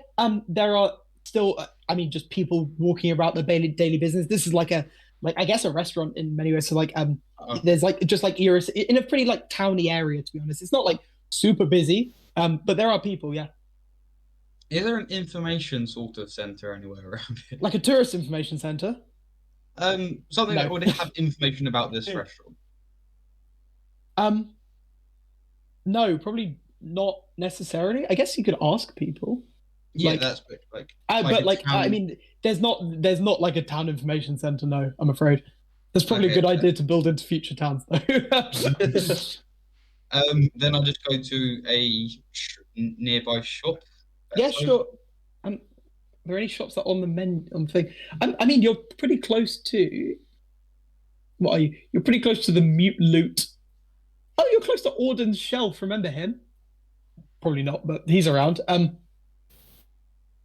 there are still, I mean, just people walking about their daily business. This is like I guess a restaurant in many ways. So like, there's like just like you're in a pretty like towny area. To be honest, it's not like super busy, but there are people. Yeah, Is there an information sort of center anywhere around here? like a tourist information center. Something No. that would have information about this restaurant. No, probably not necessarily. I guess you could ask people. Yeah, Like, that's like but a like, I town- mean, there's not like a town information center. No, I'm afraid. That's probably a Okay. good idea to build into future towns, though. Then I'll just go to a nearby shop. Yeah, sure. Are there any shops that are on the menu on the thing? I mean, you're pretty close to. What are you? You're pretty close to the Mute Loot. Oh, you're close to Auden's Shelf. Remember him? Probably not, but he's around.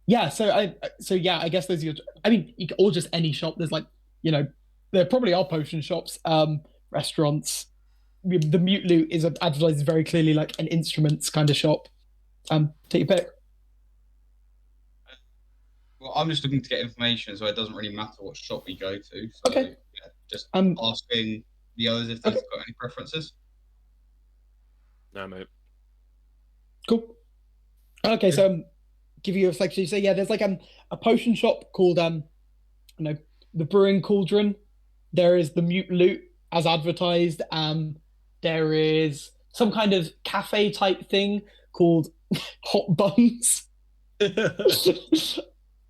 Yeah. So yeah, I guess there's your. I mean, or just any shop. There's like, there probably are potion shops, restaurants. The Mute Loot is advertised very clearly like an instruments kind of shop. Take your pick. Well, I'm just looking to get information, so it doesn't really matter what shop we go to. So, Okay. yeah, just Um, asking the others if they've okay. got any preferences. No, mate. Cool. Okay, so give you a section. So yeah, there's like a potion shop called the Brewing Cauldron. There is the Mute Loot as advertised. There is some kind of cafe type thing called Hot Buns.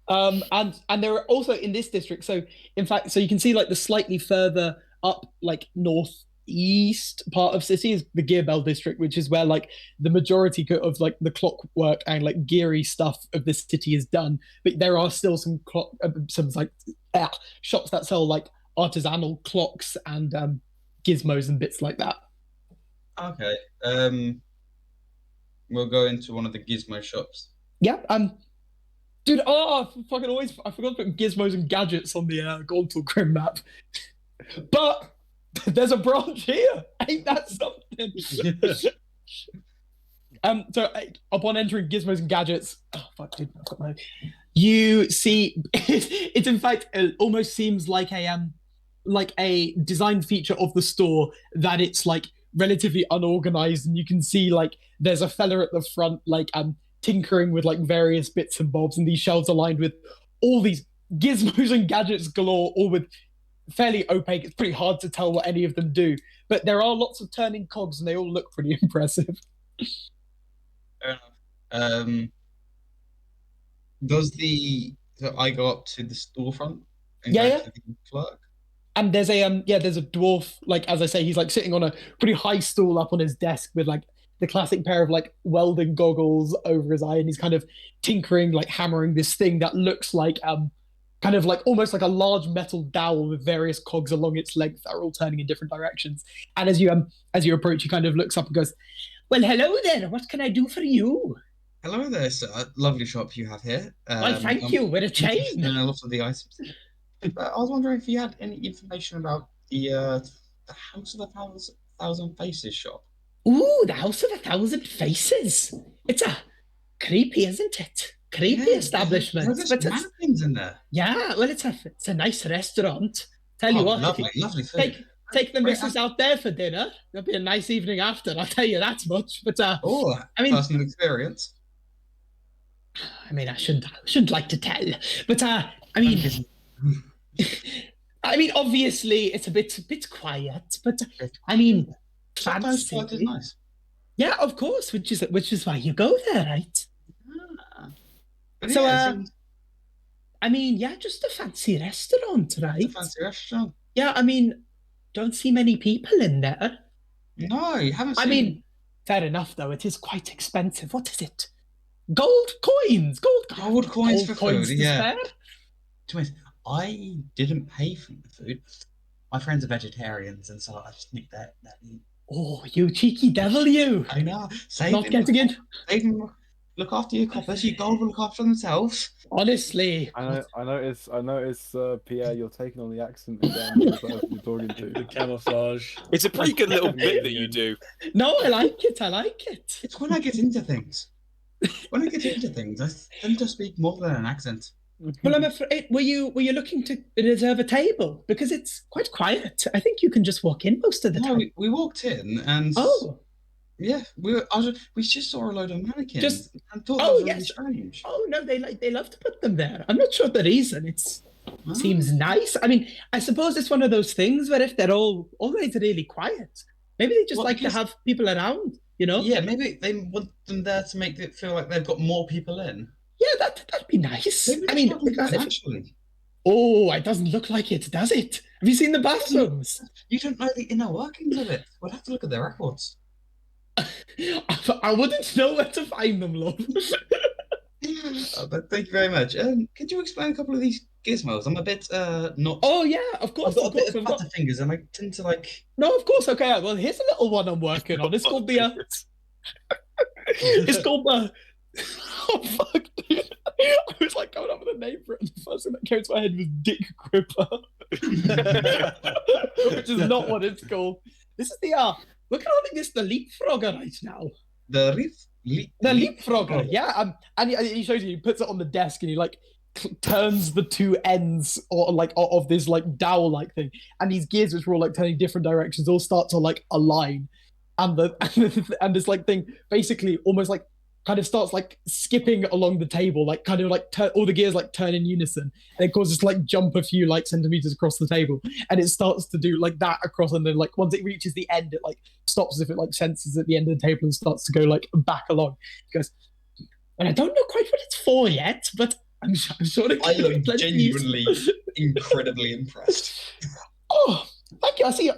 And there are also in this district. So in fact, so you can see like the slightly further up, like northeast part of city is the Gearbell district, which is where like the majority of like the clockwork and like geary stuff of the city is done. But there are still some shops that sell like artisanal clocks and gizmos and bits like that. Okay. We'll go into one of the gizmo shops. Yeah. Dude, I forgot to put gizmos and gadgets on the Gauntle Grim map. But there's a branch here. Ain't that something? So upon entering gizmos and gadgets, oh fuck, dude, I've got my. You see, it in fact it almost seems like a design feature of the store that it's like relatively unorganized, and you can see like there's a fella at the front like tinkering with like various bits and bobs, and these shelves are lined with all these gizmos and gadgets galore, all with fairly opaque. It's pretty hard to tell what any of them do, but there are lots of turning cogs, and they all look pretty impressive. Fair enough. So I go up to the storefront and Yeah, go yeah. to the clerk? And there's a dwarf, like as I say, he's like sitting on a pretty high stool up on his desk with like the classic pair of like welding goggles over his eye, and he's kind of tinkering, like hammering this thing that looks like kind of like almost like a large metal dowel with various cogs along its length that are all turning in different directions. And as you approach, he kind of looks up and goes, "Well, hello there. What can I do for you?" Hello there, sir. Lovely shop you have here. Well, thank you. We're a Interested chain. in a lot of the items. But I was wondering if you had any information about the House of a Thousand Faces shop. Ooh, the House of a Thousand Faces. It's a creepy, isn't it? Creepy establishment. There's But mannequins in there. yeah, well, it's a nice restaurant. Tell you what, if you lovely food. take the Great missus out there for dinner, it'll be a nice evening after. I'll tell you that much. But Oh, I mean, personal experience. I shouldn't like to tell. But I mean, obviously, it's a bit quiet. But I mean, Sometimes fancy. quiet is nice. Yeah, of course. Which is why you go there, right? But So, yeah, it seems I mean, yeah, just a fancy restaurant, right? it's a fancy restaurant. Yeah, I mean, don't see many people in there. No, you haven't I seen. mean, fair enough, though. It is quite expensive. What is it? Gold coins. Gold coins for food, to yeah. spare? To be honest, I didn't pay for the food. My friends are vegetarians, and so I just nicked that. Oh, you cheeky devil, you! I know. Save Not them, getting it. Save them. Look after your coppers. Your gold will look after themselves. Honestly. I notice, Pierre, you're taking on the accent again of the person you're talking The to. camouflage. It's a pretty good little bit that you do. No, I like it. I like it. It's when I get into things. When I get into things, I tend to speak more than an accent. Well, I'm afraid. Were you looking to reserve a table? Because it's quite quiet. I think you can just walk in most of the No, time. we walked in and Oh. yeah, we just saw a load of mannequins Just- and thought oh, that was really yes. strange. Oh no, they love to put them there. I'm not sure the reason. It's Seems nice. I mean, I suppose it's one of those things where if they're all always really quiet, maybe they just Well, like to because have people around, you know? yeah, maybe they want them there to make it feel like they've got more people in. Yeah, that'd be nice. Maybe I it's mean, not going to do it if, naturally. oh, it doesn't look like it, does it? Have you seen the bathrooms? You don't know the inner workings of it. We'll have to look at their records. I wouldn't know where to find them, love. But thank you very much. Could you explain a couple of these gizmos? I'm a bit not. Oh yeah, of I've course, got of a bit course. of butterfingers, and I tend to like. No, of course. Okay, well, here's a little one I'm working on. It's called the. It's called the. Oh fuck, dude! I was like coming up with a name for it, and the first thing that came to my head was Dick Gripper, which is not what it's called. This is the we're calling this the leapfrogger right now. The Leapfrogger, yeah. And he shows you, he puts it on the desk, and he like turns the two ends or like of this like dowel like thing, and these gears which were all like turning different directions all start to like align, and and this like thing basically almost like kind of starts like skipping along the table, like kind of like all the gears like turn in unison, and it causes to like jump a few like centimeters across the table, and it starts to do like that across, and then like once it reaches the end, it like stops as if it like senses at the end of the table and starts to go like back along. He goes, and I don't know quite what it's for yet, but I'm sure it I can look be plenty genuinely useful." incredibly impressed. Oh, thank you. I see.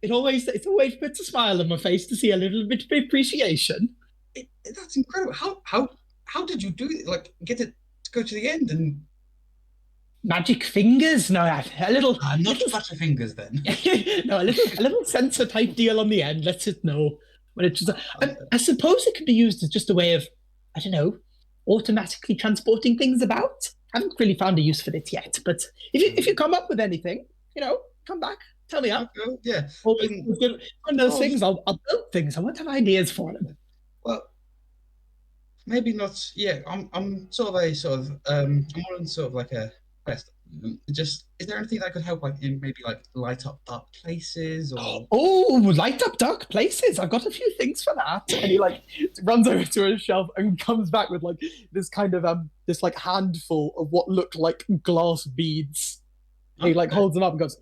It's always puts a smile on my face to see a little bit of appreciation. That's incredible. How did you do it? Like get it to go to the end and Magic fingers? No, a little. not little butterfingers then. no, a little sensor type deal on the end lets it know when it's just. I suppose it could be used as just a way of, I don't know, automatically transporting things about. I haven't really found a use for it yet, but if you come up with anything, come back, tell me up. Yeah. Always good. One of those things, I'll build things. I want to have ideas for them. Well, maybe not. Yeah, I'm sort of I'm on sort of like a quest. Just is there anything that could help, like in maybe like light up dark places or? Oh, light up dark places! I've got a few things for that. And he like runs over to a shelf and comes back with like this kind of this like handful of what look like glass beads. And he like holds them up and goes,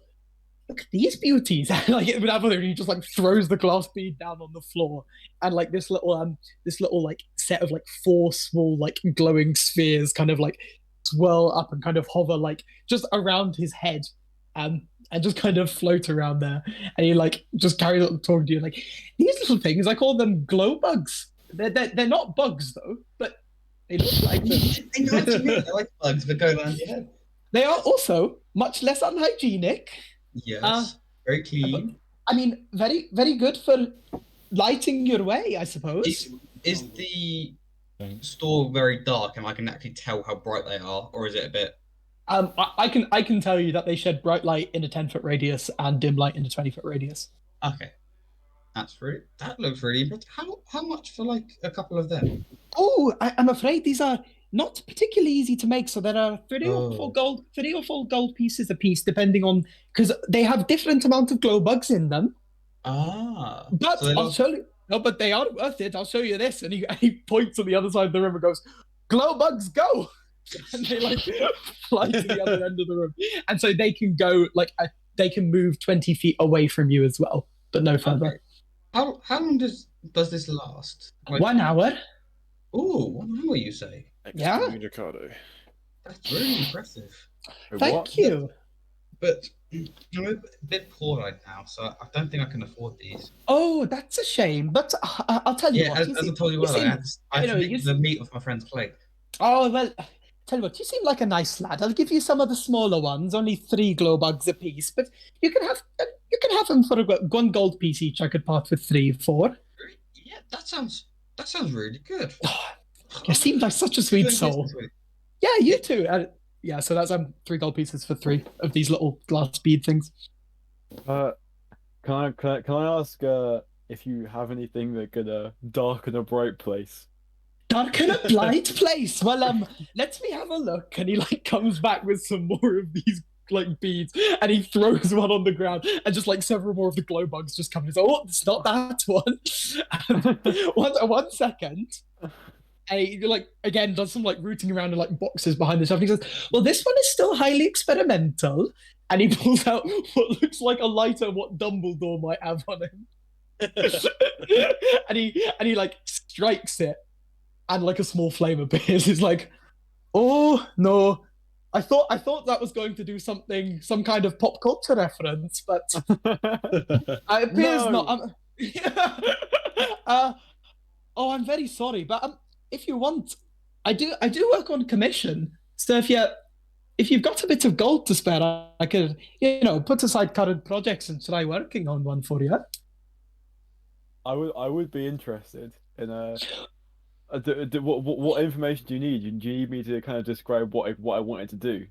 "Look at these beauties!" Like he just like throws the glass bead down on the floor, and like this little like set of like 4 small like glowing spheres kind of like swirl up and kind of hover like just around his head, and just kind of float around there. And he like just carries on talking to you like, "These little things, I call them glow bugs. They're not bugs though, but they look like them." They know what you mean. They're like bugs that go around your head. They are also much less unhygienic. Yes, very clean. I mean, very, very good for lighting your way, I suppose. Is the store very dark and I can actually tell how bright they are, or is it a bit? I can tell you that they shed bright light in a 10-foot radius and dim light in a 20-foot radius. Okay, that looks really impressive. How much for like a couple of them? Oh, I'm afraid these are not particularly easy to make. So there are 3 or 4 gold pieces a piece, depending on, because they have different amount of glow bugs in them. Ah, but so I'll show you. No, but they are worth it. I'll show you this, and he points on the other side of the room and goes, "Glow bugs, go!" And they like fly to the other end of the room, and so they can go like they can move 20 feet away from you as well, but no further. Okay. How long does this last? Like, 1 hour. Oh, 1 hour, you say? Yeah. Excommunicado. That's really impressive. Thank you. But I'm a bit poor right now, so I don't think I can afford these. Oh, that's a shame. But I'll tell you Yeah, what. as I told you earlier, I had to make the meat off my friend's plate. Oh, well, tell you what, you seem like a nice lad. I'll give you some of the smaller ones, only 3 glow bugs a piece, but you can have them for 1 gold piece each. I could part with 3 for. Yeah, that sounds really good. You seem like such a sweet soul. Yeah, you too. Yeah, so that's 3 gold pieces for 3 of these little glass bead things. Can I ask if you have anything that could darken a bright place? Darken a blight place. Well, let me have a look. And he like comes back with some more of these like beads, and he throws one on the ground, and just like several more of the glow bugs just come and say, "Oh, it's not that one." 1 second. And he like again does some like rooting around in like boxes behind the shelf. He says, "Well, this one is still highly experimental." And he pulls out what looks like a lighter, what Dumbledore might have on him. and he like strikes it, and like a small flame appears. He's like, "Oh no, I thought that was going to do something, some kind of pop culture reference, but it appears No. not." Oh, I'm very sorry, but if you want, I do work on commission. So if you've got a bit of gold to spare, I could put aside current projects and try working on one for you. I would be interested in what information do you need? Do you need me to kind of describe what I wanted to do?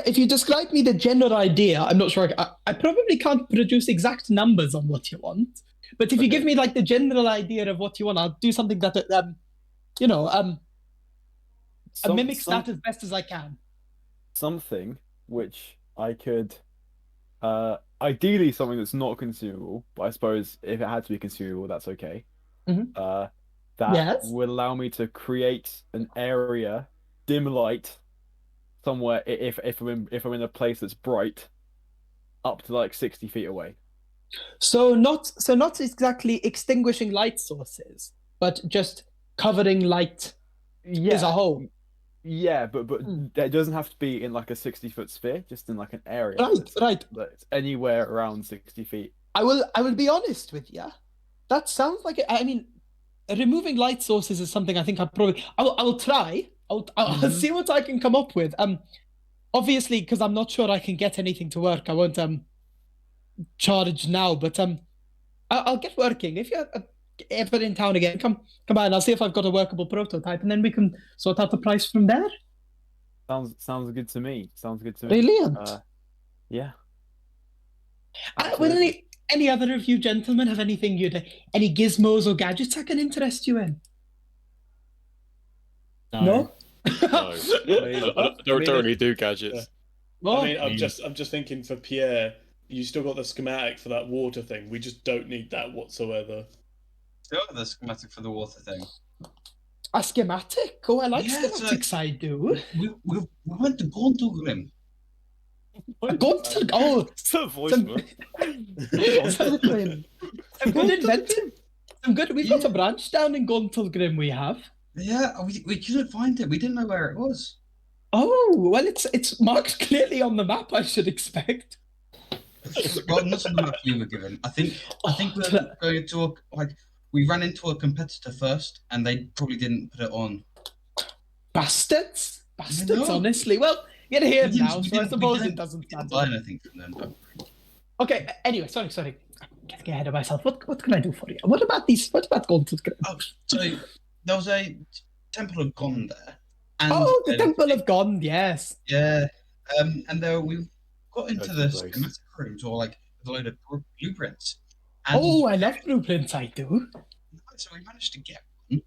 If you describe me the general idea, I'm not sure. I probably can't produce exact numbers on what you want, but if you give me like the general idea of what you want, I'll do something that mimics that as best as I can. Something which I could, ideally something that's not consumable, but I suppose if it had to be consumable, that's okay. Mhm. That Yes. would allow me to create an area, dim light, somewhere if I'm in a place that's bright, up to like 60 feet away. So not exactly extinguishing light sources, but just covering light as a whole. Yeah, but it doesn't have to be in like a 60-foot sphere, just in like an area. Right. That's anywhere around 60 feet. I will be honest with you. That sounds like I mean, removing light sources is something I think I will try. I'll see what I can come up with. Obviously, because I'm not sure I can get anything to work, I won't charge now. But I'll get working. If you're ever in town again, come by and I'll see if I've got a workable prototype, and then we can sort out the price from there. Sounds good to me. Sounds good to me. Brilliant. Yeah. Will any other of you gentlemen have any gizmos or gadgets I can interest you in? No? I don't really do gadgets. Well, I mean, I'm just thinking for Pierre, you still got the schematic for that water thing. We just don't need that whatsoever. Still have the schematic for the water thing. a schematic? Oh, I like Yeah, schematics, I do. We went to Gontulgrim. Some good invention. We've got a branch down in Gontulgrim, we have. Yeah, we couldn't find it. We didn't know where it was. Oh, well, it's marked clearly on the map, I should expect. Well, not on the map we were given. I think we're going to we ran into a competitor first, and they probably didn't put it on. Bastards, No. honestly. Well, you're here We now, didn't- so I we suppose didn't- it doesn't we didn't matter. buy anything from them. Okay, anyway, sorry. Getting ahead of myself. What can I do for you? What about these? What about Gontulgrim? Oh, so there was a Temple of Gon there. And, Oh, the Temple of Gond, yes. Yeah, and there we got into the That's nice. schematic rooms or like a load of blueprints. And Oh, I love blueprints, I do. so we managed to get one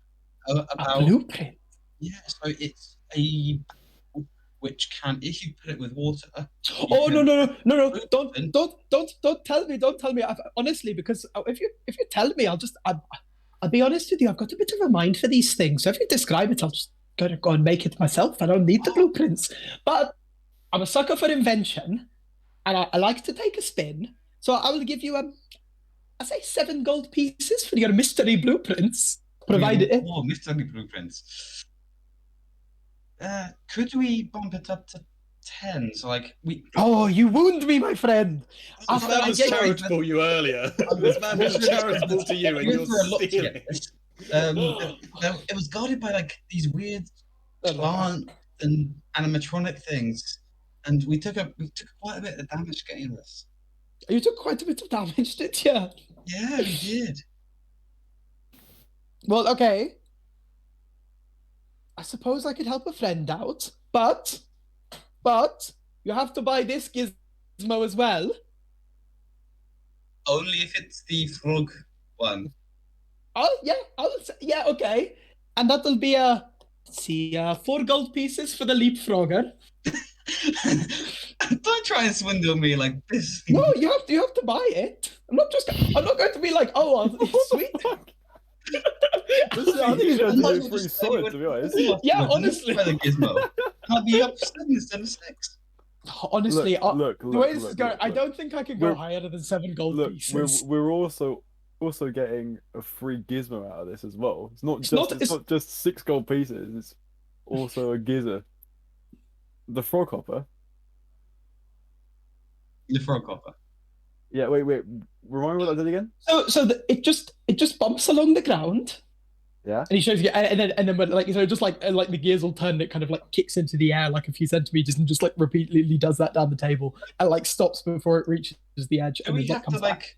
A about blueprint. yeah. So it's a which can, if you put it with water. Oh can- no! Don't tell me. Honestly, because if you tell me, I'll be honest with you. I've got a bit of a mind for these things. So if you describe it, I'll just go and make it myself. I don't need the blueprints. But I'm a sucker for invention, and I like to take a spin. So I will give you I say 7 gold pieces for your mystery blueprints, provided. Oh, mystery blueprints. Could we bump it up to 10? So like we. Oh, you wound me, my friend. This After man I was gave- charitable you earlier. This man was charitable to you, and We you're went through a lot to stealing. get this. It was guarded by like these weird plant and animatronic things, and we took quite a bit of damage getting this. You took quite a bit of damage, did you? Yeah, we did. Well, okay. I suppose I could help a friend out, but you have to buy this gizmo as well. Only if it's the frog one. Oh yeah, okay. And that'll be 4 gold pieces for the leapfrogger. Don't try and swindle me like this. No, you have to buy it. I'm not going to be like, oh, it's sweet. I think he's going to Might do as well pretty just say solid, what- to be honest. Yeah, Look, honestly. better Gizmo. Can't be up 7 instead of 6. Honestly, Look, the way this look, is going, I look. don't think I can go We're- higher than 7 gold Look, pieces. we're also getting a free gizmo out of this as well. It's not It's just not- it's it's- not just 6 gold pieces. It's also a gizzer. The frog hopper. The frog hopper. Yeah, wait. Remind me what that did again? It just bumps along the ground, Yeah. and he shows you, and then when, like, so just like the gears will turn, and it kind of like kicks into the air like a few centimeters, and just like repeatedly does that down the table, and like stops before it reaches the edge, Do and we then have comes to back. like?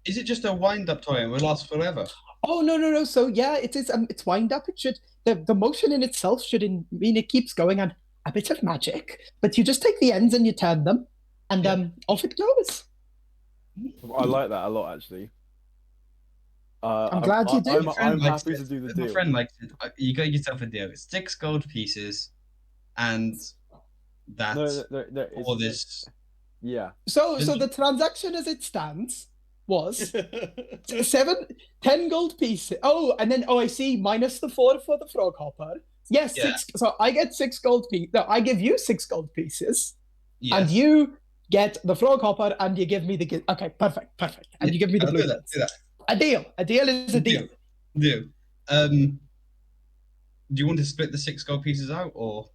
Is it just a wind-up toy and will last forever? Oh no! So yeah, it is. It's wind up. It should the motion in itself should mean it keeps going, and a bit of magic. But you just take the ends and you turn them, and off it goes. I like that a lot, actually. I'm glad you do. I'm happy to do the If my deal. friend likes it, you got yourself a deal. It's 6 gold pieces, and that's No, all this. Yeah. So the transaction as it stands was 10 gold pieces. Oh, and then I see minus the 4 for the frog hopper. Yes, Yeah. 6. So I get 6 gold pieces. No, I give you 6 gold pieces, Yes. and you get the frog hopper, and you give me the okay, perfect. And you give me the I'll blue do that. ones. Do that. A deal. A deal is a deal. Do. Do you want to split the 6 gold pieces out, or?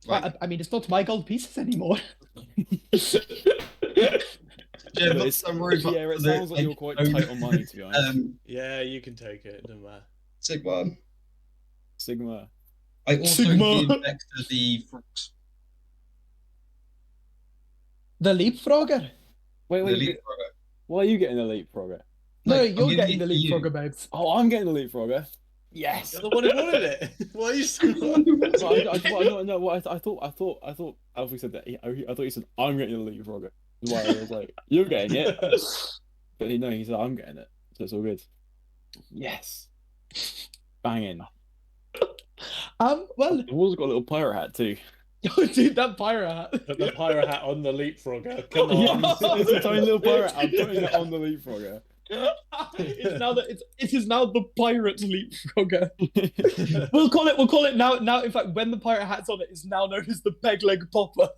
Well, I mean, it's not my gold pieces anymore. Yeah, Look, not some robot yeah, it for the, sounds like you're quite own- tight on money, to be honest. Yeah, you can take it. No matter. Sigma. Sigma. I also Sigma. give Dexter the frogs. The leapfrogger. Wait, The wait. leapfrogger. Why are you getting the leapfrogger? No, Like, I'm you're giving getting the it to you. leapfrogger, babes. Oh, I'm getting the leapfrogger. Yes. You're the one who wanted it. Why are you so? I thought Alfie said that. I thought he said I'm getting the leapfrogger. That's why I was like, you're getting it. But he said I'm getting it. So it's all good. Yes. Banging. Well, The wall's got a little pirate hat too. oh, dude, that pirate hat. Put the pirate hat on the leapfrogger. Come Yeah, on. it's a tiny little pirate. I'm putting it on the leapfrogger. It is now the pirate leapfrogger. We'll call it now. Now, in fact, when the pirate hat's on it, is now known as the peg leg popper.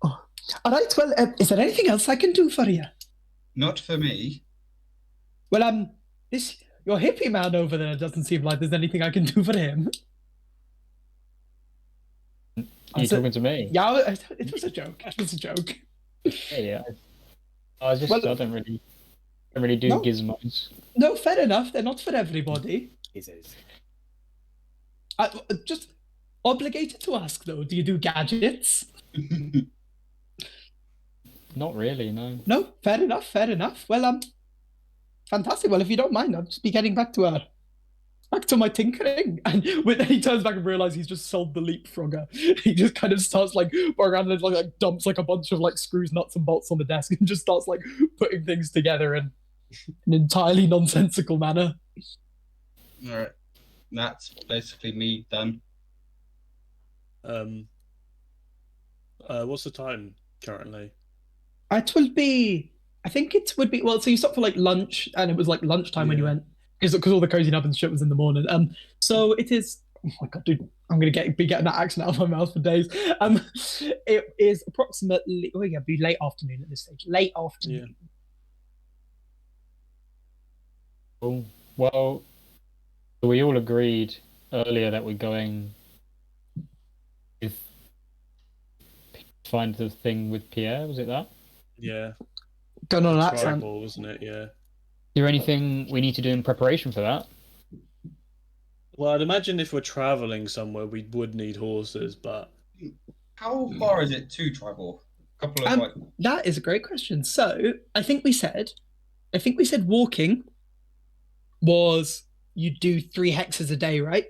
Oh. All right. Well, is there anything else I can do for you? Not for me. Well, your hippie man over there doesn't seem like there's anything I can do for him. Are you talking to me? Yeah, it was a joke. It was a joke. Yeah. I was just Well, I don't really do no. gizmos. No, fair enough. They're not for everybody. Is it? Just obligated to ask though. Do you do gadgets? Not really, no. No, fair enough. Fair enough. Well, fantastic. Well, if you don't mind, I'll just be getting back to my tinkering. And when he turns back and realizes he's just sold the leapfrogger, he just kind of starts like going around and like dumps like a bunch of like screws, nuts, and bolts on the desk and just starts like putting things together in an entirely nonsensical manner. All right. That's basically me done. What's the time currently? It will be. I think it would be. Well, so you stopped for like lunch, and it was like lunchtime when you Yeah. went because all the cozy nubbins shit was in the morning. So it is. Oh my god, dude! I'm gonna be getting that accent out of my mouth for days. It is approximately. Oh yeah, be late afternoon at this stage. Late afternoon. Cool. Well, we all agreed earlier that we're going with find the thing with Pierre. Was it that? Yeah. Going on an accent. Tribal, wasn't it? Yeah. Is there anything we need to do in preparation for that? Well, I'd imagine if we're traveling somewhere, we would need horses, but How far is it to travel? A couple of like. That is a great question. So I think we said walking was you do 3 hexes a day, right?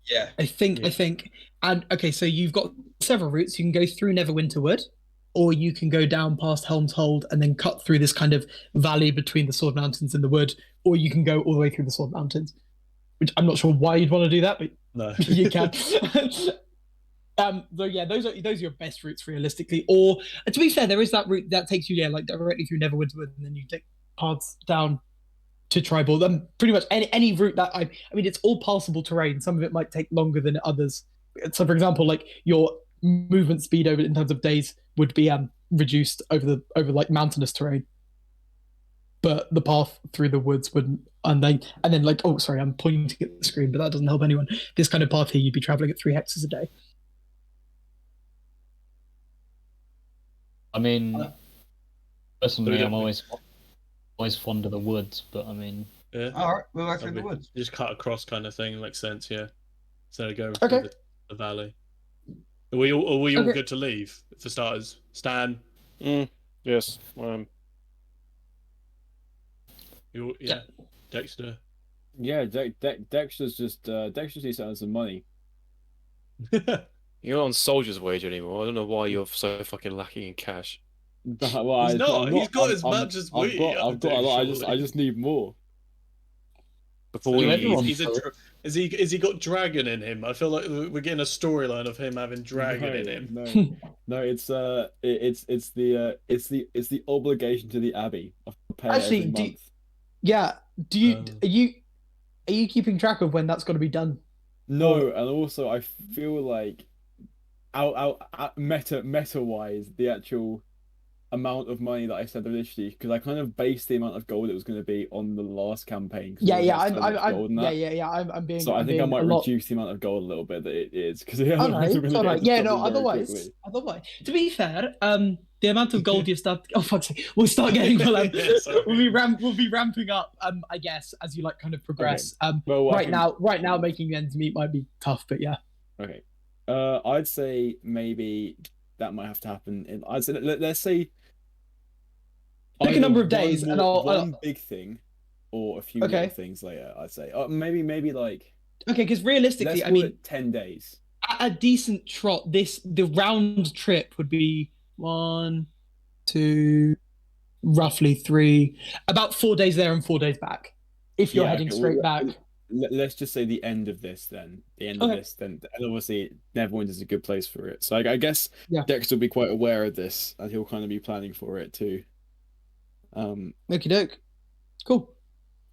Yeah. I think. And okay, so you've got several routes. You can go through Neverwinter Wood, or you can go down past Helm's Hold and then cut through this kind of valley between the Sword Mountains and the wood, or you can go all the way through the Sword Mountains. Which I'm not sure why you'd want to do that, but no. you can. So yeah, those are your best routes realistically. Or to be fair, there is that route that takes you like directly through Neverwinter, and then you take paths down to Tribal. Then pretty much any route that I mean, it's all passable terrain. Some of it might take longer than others. So for example, like your movement speed over in terms of days would be reduced over like mountainous terrain. But the path through the woods wouldn't, and then like, oh sorry, I'm pointing at the screen, but that doesn't help anyone. This kind of path here, you'd be traveling at 3 hexes a day. I mean, personally, I'm don't- always fond of the woods, but I mean, Yeah. All right, we'll go through the woods. Just cut across kind of thing makes sense. Yeah. Instead of going Okay. through the valley. Are we all Okay. good to leave for starters? Stan, Yes. yeah. Dexter. Yeah, Dexter's Dexter needs to earn some money. You're not on soldier's wage anymore. I don't know why you're so fucking lacking in cash. Well, He's not. He's got as much as I've we got, are I've got a lot. surely. I just need more. Before So we everyone- Is he got dragon in him? I feel like we're getting a storyline of him having dragon in him. No, it's the obligation to the abbey. I have to pay Actually, every do- month. Yeah. Do you are you keeping track of when that's got to be done? No, and also I feel like out meta wise, the actual amount of money that I said initially, because I kind of based the amount of gold it was going to be on the last campaign. 'Cause Yeah, there yeah. was so much gold in that. Yeah. I'm being. So I I'm think I being might a lot... reduce the amount of gold a little bit that it is, because All right, all right. Yeah, no. Otherwise, to be fair, the amount of gold you start. Oh fuck's sake, we'll start getting. Yeah, sorry. We'll be ramping up. I guess as you like kind of progress. Well, right now, making ends meet might be tough, but yeah. Okay. I'd say maybe that might have to happen. I'd say let's say Pick a either number of days, and one big thing, or a few Okay. little things later. I'd say maybe like Okay, because let's realistically, I call mean, it 10 days. a decent trot. The round trip would be 1, 2, roughly 3, about 4 days there and 4 days back. If you're Yeah, heading okay, straight well, back. Let's just say the end of this then. The end Okay. of this then, and obviously Neverwinter is a good place for it. So I guess Yeah. Dexter will be quite aware of this, and he'll kind of be planning for it too. Okie doke. Cool.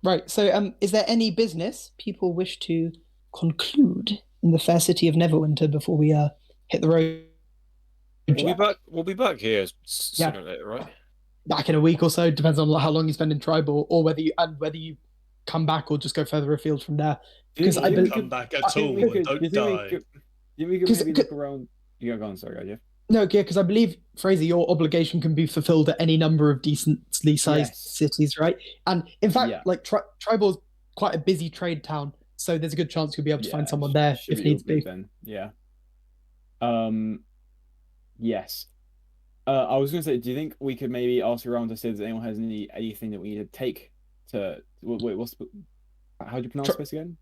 Right. So, is there any business people wish to conclude in the fair city of Neverwinter before we hit the road? We'll be back here Yeah. sooner or later, right? Back in a week or so. Depends on how long you spend in Tribal, or whether you come back or just go further afield from there. Because I Do you believe- Come back I at think all we and could- don't do you think we die. could- do we could 'Cause- maybe look around? Yeah, go on. Sorry, Jeff. No, yeah, because I believe, Fraser, your obligation can be fulfilled at any number of decently sized Yes. cities, right? And in fact, Yeah. like Tribal's quite a busy trade town, so there's a good chance you'll be able to find someone there should if be needs all good be. then. Yeah. Yes. I was gonna say, do you think we could maybe ask around to see if anyone has anything that we need to take to wait? How do you pronounce Tri- this again?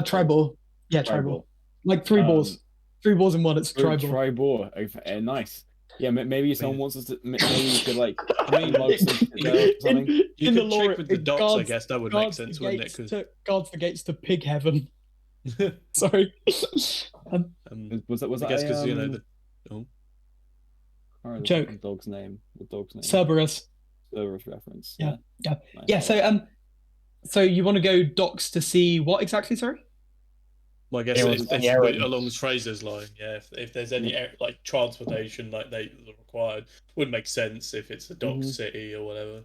Tribal. Yeah, tribal. Like 3 balls. 3 balls in one, it's tribal. Tribal. Nice. Yeah, maybe someone wants us to. Maybe we could like. I mean, lug some shit there or something. You in the could lore, check with the it docks, I guards- guess that would make guards the sense, wouldn't it? gates 'Cause- guards the gates to pig heaven. Sorry. Was that I guess because you know I the can't remember the Joke. fucking dog's name? The dog's name. Cerberus. Cerberus reference. Yeah. Nice. Yeah, so you want to go docks to see what exactly, sorry? Well, I guess Yeah, if, well, if, yeah, but along Fraser's line, yeah. If there's any like transportation like they are required, would make sense if it's a dock Mhm. city or whatever.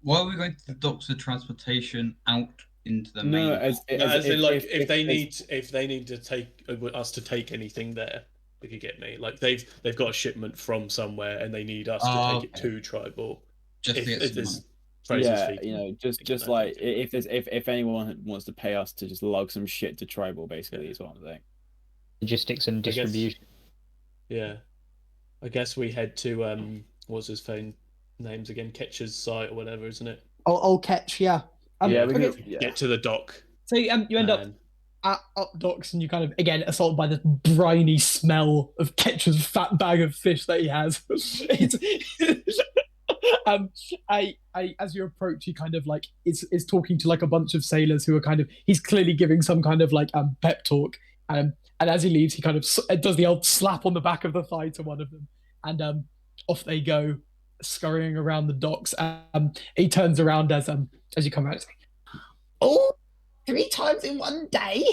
Why are we going to the docks for transportation out into the No, main? As in, like, if they need to take us to take anything there, if you get me, like they've got a shipment from somewhere and they need us to Oh, take it okay. to Tribal. Just to If, get if some there's money. Fraser's yeah, fee. you know, just that like thing. if anyone wants to pay us to just lug some shit to Tribal, basically, is what I'm saying. logistics and I guess- distribution. Yeah, I guess we head to what's his names again? Ketcher's site or whatever, isn't it? I'll catch, yeah. Yeah, we okay. could- yeah. Get to the dock. So you end up man. at up docks and you kind of again assaulted by this briny smell of Ketcher's fat bag of fish that he has. It's, as you approach, he kind of like is talking to like a bunch of sailors who are kind of he's clearly giving some kind of like pep talk And as he leaves, he kind of does the old slap on the back of the thigh to one of them, and off they go, scurrying around the docks. He turns around as you come out. It's like, oh, 3 times in one day.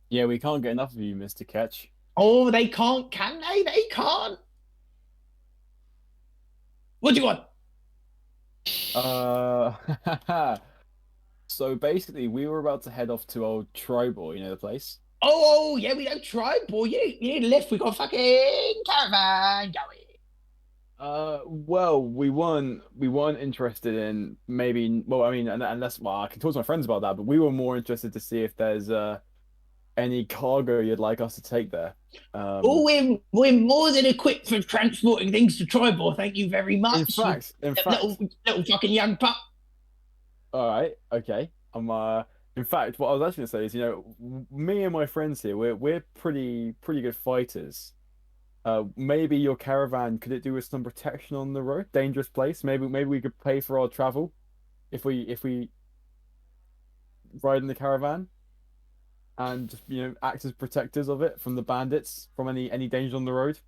Yeah, we can't get enough of you, Mr. Ketch. Oh, they can't, can they? They can't. What do you want? So basically, we were about to head off to old Tribor, you know the place? Oh, yeah, we don't try, boy. You need a lift. We got a fucking caravan going. Well, we weren't interested in maybe. Well, I mean, unless well, I can talk to my friends about that, but we were more interested to see if there's any cargo you'd like us to take there. Oh, we're more than equipped for transporting things to Tribor. Thank you very much. in fact, little fucking young pup. all right, okay. In fact, what I was actually gonna say is, me and my friends here, we're pretty good fighters. Maybe your caravan could it do with some protection on the road? Dangerous place. Maybe we could pay for our travel if we ride in the caravan and just act as protectors of it from the bandits from any danger on the road.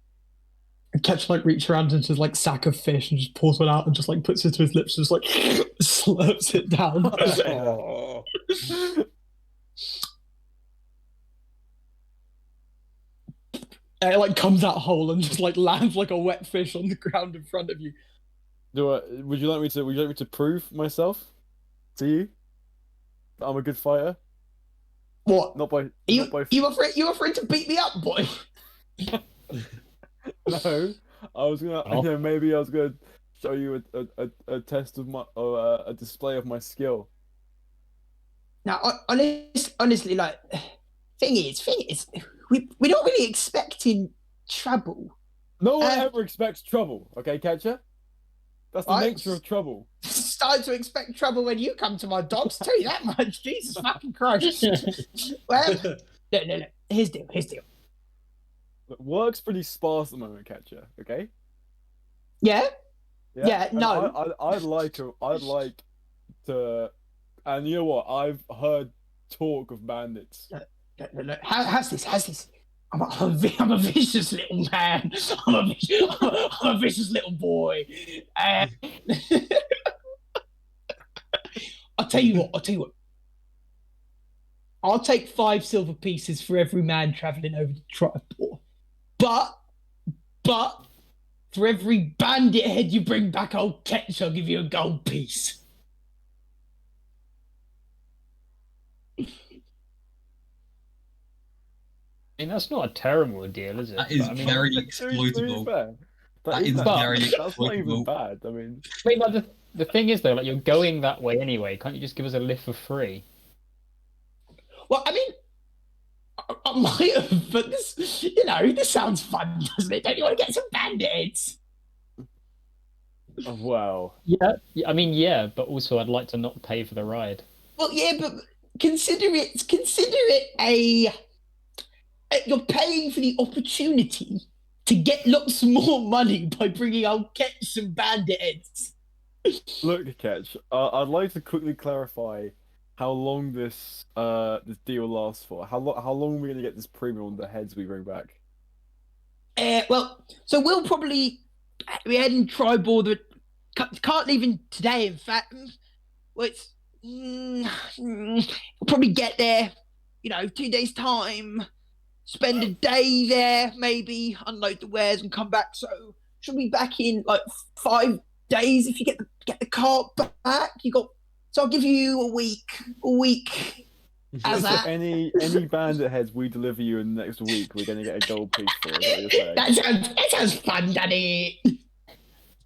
Ketch reaches around into his sack of fish and just pulls one out and just puts it to his lips and just slurps it down. Oh. And it comes out whole and just lands like a wet fish on the ground in front of you. Would you like me to prove myself to you that I'm a good fighter? What? Not by You not offering to beat me up, boy? No, I was gonna. Maybe I was gonna show you a test of my or a display of my skill. Now, honestly, thing is, we're not really expecting trouble. No one ever expects trouble, okay, Catcher? That's the nature of trouble. Starting to expect trouble when you come to my dogs. Tell you that much. Jesus fucking Christ. Well, no. Here's the deal. Look, work's pretty sparse at the moment, Catcher. Okay. Yeah. And No. I'd like to, and you know what? I've heard talk of bandits. Look. How's this? I'm a vicious little man. I'm a vicious little boy. I'll tell you what. I'll take 5 silver pieces for every man traveling over to Tribor. But for every bandit head you bring back, old Ketch, I'll give you a gold piece. I mean, that's not a terrible deal, is it? That is very exploitable. That is very That's not even exploitable. bad. I mean, the thing is though, you're going that way anyway. Can't you just give us a lift for free? Well, I mean, I might have, but this sounds fun, doesn't it? Don't you want to get some bandits? well, Yeah, but also I'd like to not pay for the ride. Well, yeah, but consider it you're paying for the opportunity to get lots more money by bringing old Ketch some bandit heads. look, Ketch. I'd like to quickly clarify how long this deal lasts for. How long are we gonna get this premium on the heads we bring back? Well, so we'll probably be heading Tribor. Can't leave in today. In fact, well, we'll probably get there. 2 days time. Spend a day there, maybe unload the wares and come back. So should be back in 5 days if you get the cart back. So I'll give you a week. As So that. any bandit heads we deliver you in the next week, we're gonna get a gold piece for. Is that what you're saying? That sounds fun, Daddy.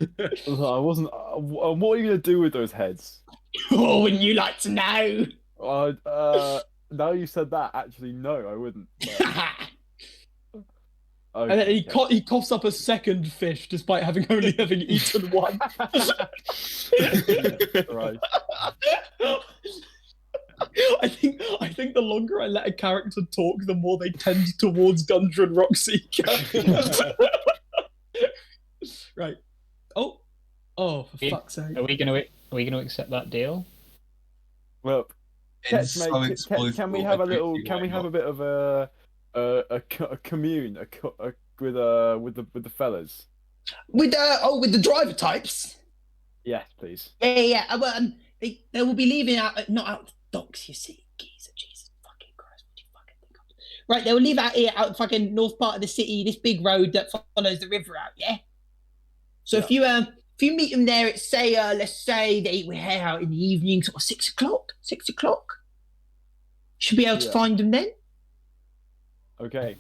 I wasn't. What are you gonna do with those heads? Oh, wouldn't you like to know? Now you said that, actually, no, I wouldn't. But... And then he coughs up a second fish, despite having eaten one. Right. I think the longer I let a character talk, the more they tend towards Dungeon Rock Seeker. Right. Oh, for fuck's sake! Are we gonna accept that deal? Well, It's Ketch, so mate, can we exploitable. have I a don't little? see Can why we have not. a bit of a commune with the fellas? With the driver types. Yes, please. Yeah. Well, they will be leaving out, not out the docks. You see, geezer, Jesus fucking Christ, what do you fucking think of? Right, they will leave out here, out fucking north part of the city, this big road that follows the river out. Yeah. So Yeah. if you meet them there at say let's say we're here out in the evening, sort of 6 o'clock. 6 o'clock. Should be able to Yeah. find them then. Okay.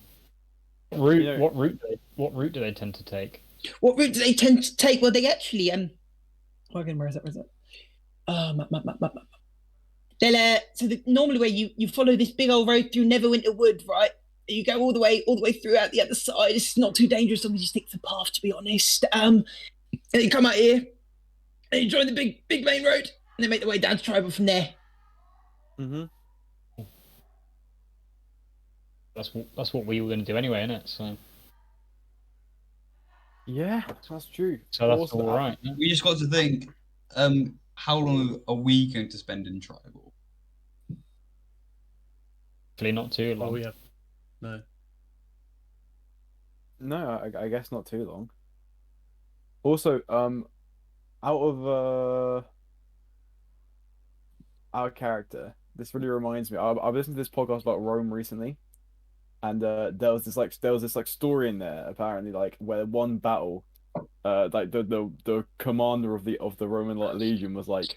Route. You know- What route do they tend to take? What route do they tend to take? Well, they actually where is it? Map. They'll normally where you follow this big old road through Neverwinter Wood, right? You go all the way through out the other side. It's not too dangerous as long as you stick to the path, to be honest. And you come out here, and you join the big main road, and they make their way down to Tribal from there. Mm-hmm. That's what we were going to do anyway, isn't it? So Yeah, that's true. that's Also, all right. Yeah? We just got to think, how long are we going to spend in tribal? Hopefully not too Well, long. we have no. No, I guess not too long. Also, out of our character, this really reminds me. I've listened to this podcast about Rome recently, and there was this story in there apparently like where one battle, like the commander of the Roman legion was like,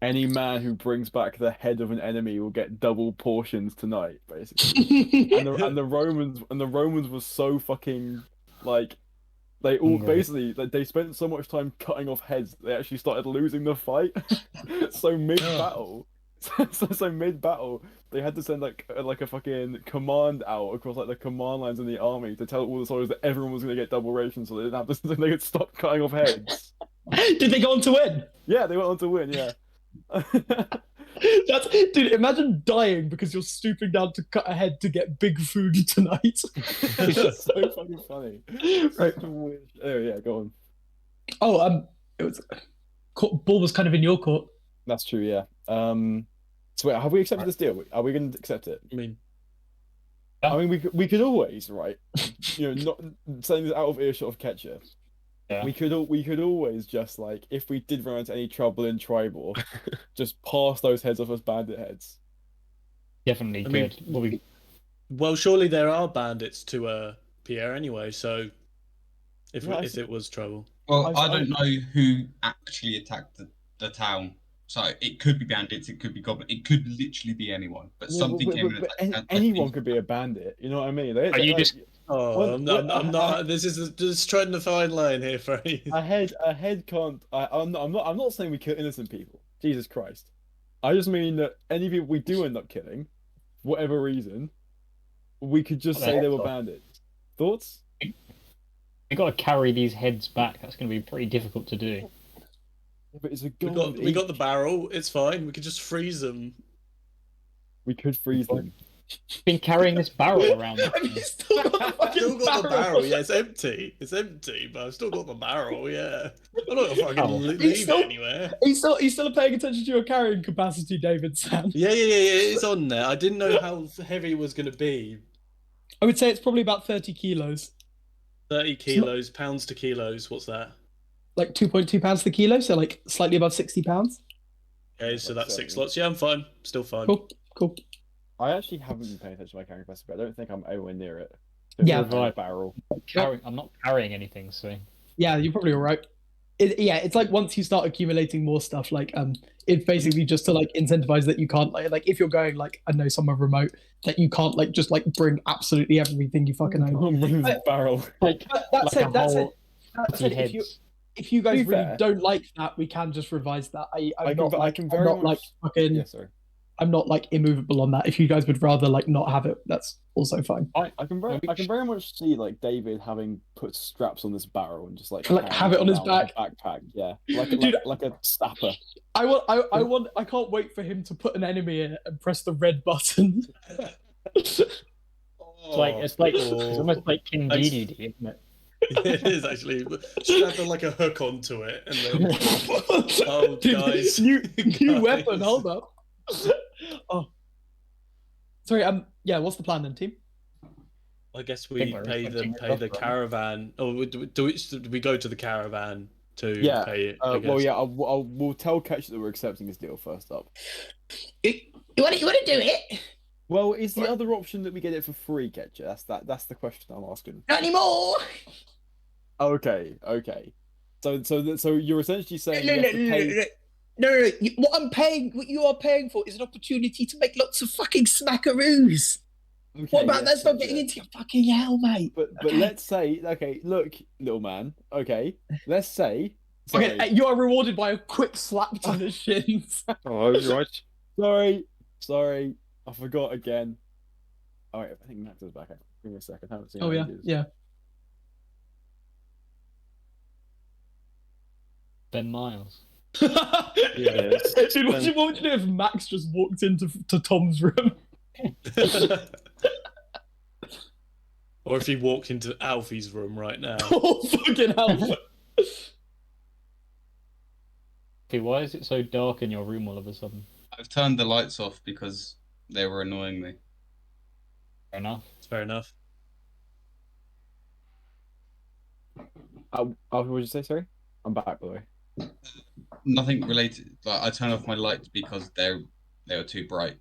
any man who brings back the head of an enemy will get double portions tonight, basically. and the Romans was so fucking like. They all Hungry. basically they spent so much time cutting off heads they actually started losing the fight. So mid battle, so mid battle they had to send like a fucking command out across like the command lines in the army to tell all the soldiers that everyone was gonna get double rations, so they didn't have to. So they could stop cutting off heads. Did they go on to win? Yeah, they went on to win. Yeah. Dude, imagine dying because you're stooping down to cut a head to get big food tonight. That's so fucking funny. Right. Oh yeah, go on. Oh, it was ball was kind of in your court. That's true. Yeah. So wait, have we accepted this deal? Are we going to accept it? I mean, I mean, we could always, right? Not saying this out of earshot of Ketcher. Yeah. We could always just like, if we did run into any trouble in tribal, just pass those heads off as bandit heads. Definitely I mean, good. well, surely there are bandits to Pierre anyway. So if it was trouble, Well, I don't know who actually attacked the town. So it could be bandits, it could be goblins, it could literally be anyone. But something came and attacked. Anyone could be a bandit. You know what I mean? Are you just? oh, I'm not. This is just treading a fine line here, Freddie. a head can't. I'm not saying we kill innocent people. Jesus Christ. I just mean that any people we do end up killing, for whatever reason, we could just say they were bandits. Thoughts? We got to carry these heads back. That's going to be pretty difficult to do. But it's a We got the barrel. It's fine. We could just freeze them. We could freeze them. Been carrying this barrel around. You still got the fucking Still got the barrel. Yeah, it's empty. It's empty, but I've still got the barrel. Yeah, I'm not gonna fucking leave it anywhere. He's still paying attention to your carrying capacity, David Sam. Yeah. It's on there. I didn't know how heavy it was gonna be. I would say it's probably about 30 kilos. 30 kilos, pounds to kilos. What's that? Like 2.2 pounds to the kilo, so like slightly above 60 pounds. Okay, so that's 6 lots. Yeah, I'm fine. Still fine. Cool. I actually haven't been paying attention to my carrying capacity, but I don't think I'm anywhere near it. Yeah. My barrel. I'm not carrying anything, so Yeah, you're probably all right. It's like once you start accumulating more stuff, like it's basically just to like incentivize that you can't like if you're going like I know somewhere remote that you can't like just like bring absolutely everything you fucking own. I'm bringing this barrel. like That said, heads. if you guys To be really fair- don't like that, we can just revise that. I can very much. Yeah, sorry. I'm not like immovable on that. If you guys would rather like not have it, that's also fine. I can very much see like David having put straps on this barrel and just like Have it on his like a backpack. Yeah, Dude, like a sapper. I can't wait for him to put an enemy in it and press the red button. It's almost like King Thanks. Dedede, isn't it? It is actually. Strap like a hook onto it, and then. Oh, Dude, guys. new Guys. weapon. Hold up. Oh, Sorry, yeah, what's the plan then, team? I guess think we we're pay the expecting it, caravan. Or do we go to the caravan to Yeah. pay it? I Well, guess. yeah. We'll tell Ketch that we're accepting this deal first up. You want to do it? Well, is the other option that we get it for free, Ketcher? That's the question I'm asking. Not anymore. Okay. So you're essentially saying No, you no, have to no, no, pay. no, no, no. What you are paying for is an opportunity to make lots of fucking smackaroos. Okay, What about yes, that's not Ketcher. getting into your fucking hell, mate? But Okay. let's say, okay, look, little man. Okay, let's say. Sorry, Okay, you are rewarded by a quick slap to the shins. Oh, you're right. sorry, I forgot again. All right, I think Max is back. Give me a second. I haven't seen. Oh yeah, ages. yeah. Ben Miles. Yes. Dude, what would you do if Max just walked into Tom's room? Or if he walked into Alfie's room right now. Oh fucking hell! Okay, why is it so dark in your room all of a sudden? I've turned the lights off because they were annoying me. Fair enough. It's fair enough. What would you say? Sorry, I'm back by the way. Nothing related. Like I turned off my lights because they were too bright.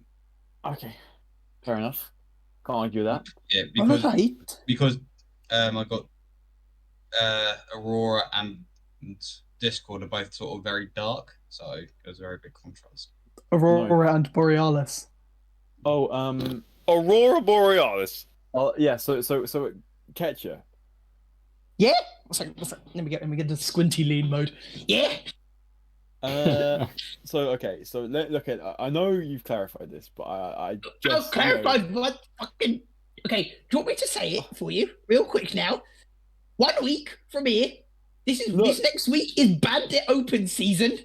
Okay, fair enough. Can't argue with that. Yeah, Alright. because I got Aurora and Discord are both sort of very dark, so it was a very big contrast. Aurora and Borealis. Oh, Aurora Borealis. yeah. So, Ketcher. Yeah. Sorry, let me get into squinty lean mode. Yeah. So okay, so look at. I know you've clarified this, but I I'll just clarify what fucking. Okay, do you want me to say it for you, real quick now? 1 week from here. This next week is Bandit Open season.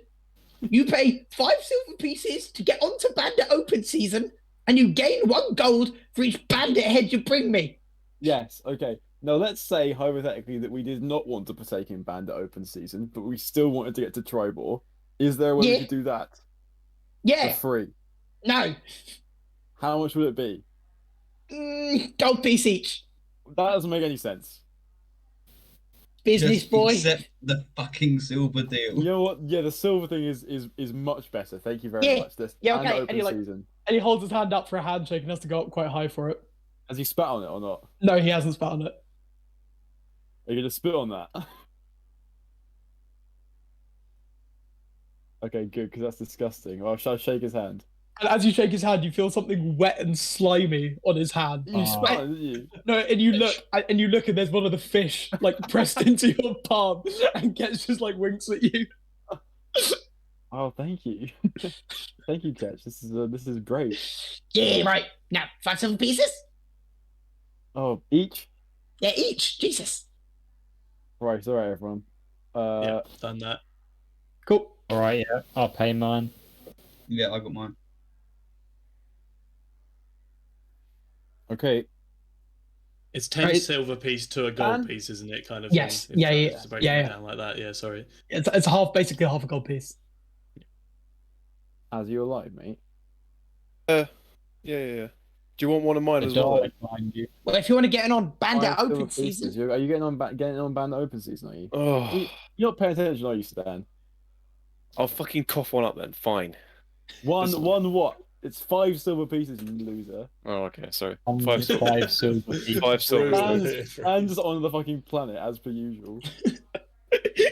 You pay 5 silver pieces to get onto Bandit Open season, and you gain 1 gold for each bandit head you bring me. Yes. Okay. Now let's say hypothetically that we did not want to partake in Bandit Open Season, but we still wanted to get to Tribor. Is there a way we Yeah. could do that Yeah. for free? No. How much would it be? Gold piece each. That doesn't make any sense. Business Just boy. accept the fucking silver deal. You know what? Yeah, the silver thing is much better. Thank you very Yeah. much. This Yeah, Bandit okay, Open and you're like- Season. And he holds his hand up for a handshake and has to go up quite high for it. Has he spat on it or not? No, he hasn't spat on it. Are you gonna spit on that? Okay, good, because that's disgusting. Well, shall I shake his hand? And as you shake his hand, you feel something wet and slimy on his hand. You spat on it, didn't you? No, and you look, and there's one of the fish like pressed into your palm, and Gets just like winks at you. Oh, thank you. Thank you, Ketch. This is great. Yeah, right. Now, 5 silver pieces? Oh, each? Yeah, each. Jesus. Right, all right, everyone. Yeah, done that. Cool. All right, yeah, I'll pay mine. Yeah, I got mine. Okay. It's 10 Right. silver piece to a gold And- piece, isn't it? Kind of Yes. thing. Yeah, yeah, Just break yeah, it yeah. down like that. Yeah, sorry. It's basically half a gold piece. As you alive, mate. Yeah. Do you want one of mine The as well? door behind you. Well, if you want to get in on Bandit 5 silver Open pieces. season. Are you getting on Bandit Open Season? Are you? Oh, You're not paying attention, are you, Stan? I'll fucking cough one up then. Fine. One what? It's 5 silver pieces, you loser. Oh, okay. Sorry. 5 5 silver. silver pieces. 5 silver. And just on the fucking planet as per usual.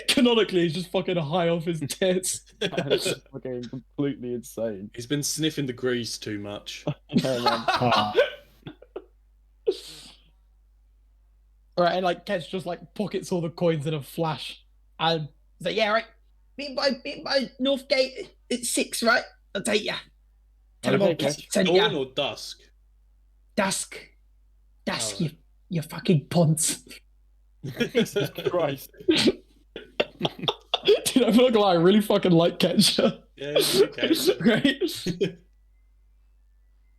Canonically, he's just fucking high off his tits. It's fucking completely insane. He's been sniffing the grease too much. Yeah, man. Ah, Alright, and like Ketch just like pockets all the coins in a flash. And He's like, yeah, right. Meet by Northgate at 6, right? I'll take ya. Tell him Okay, I'll Ketch. send Dawn ya. or dusk? Dusk. Alright. You fucking ponce. Jesus Christ. dude, I'm not gonna lie, I really fucking like Ketch. Yeah, okay. Right? Is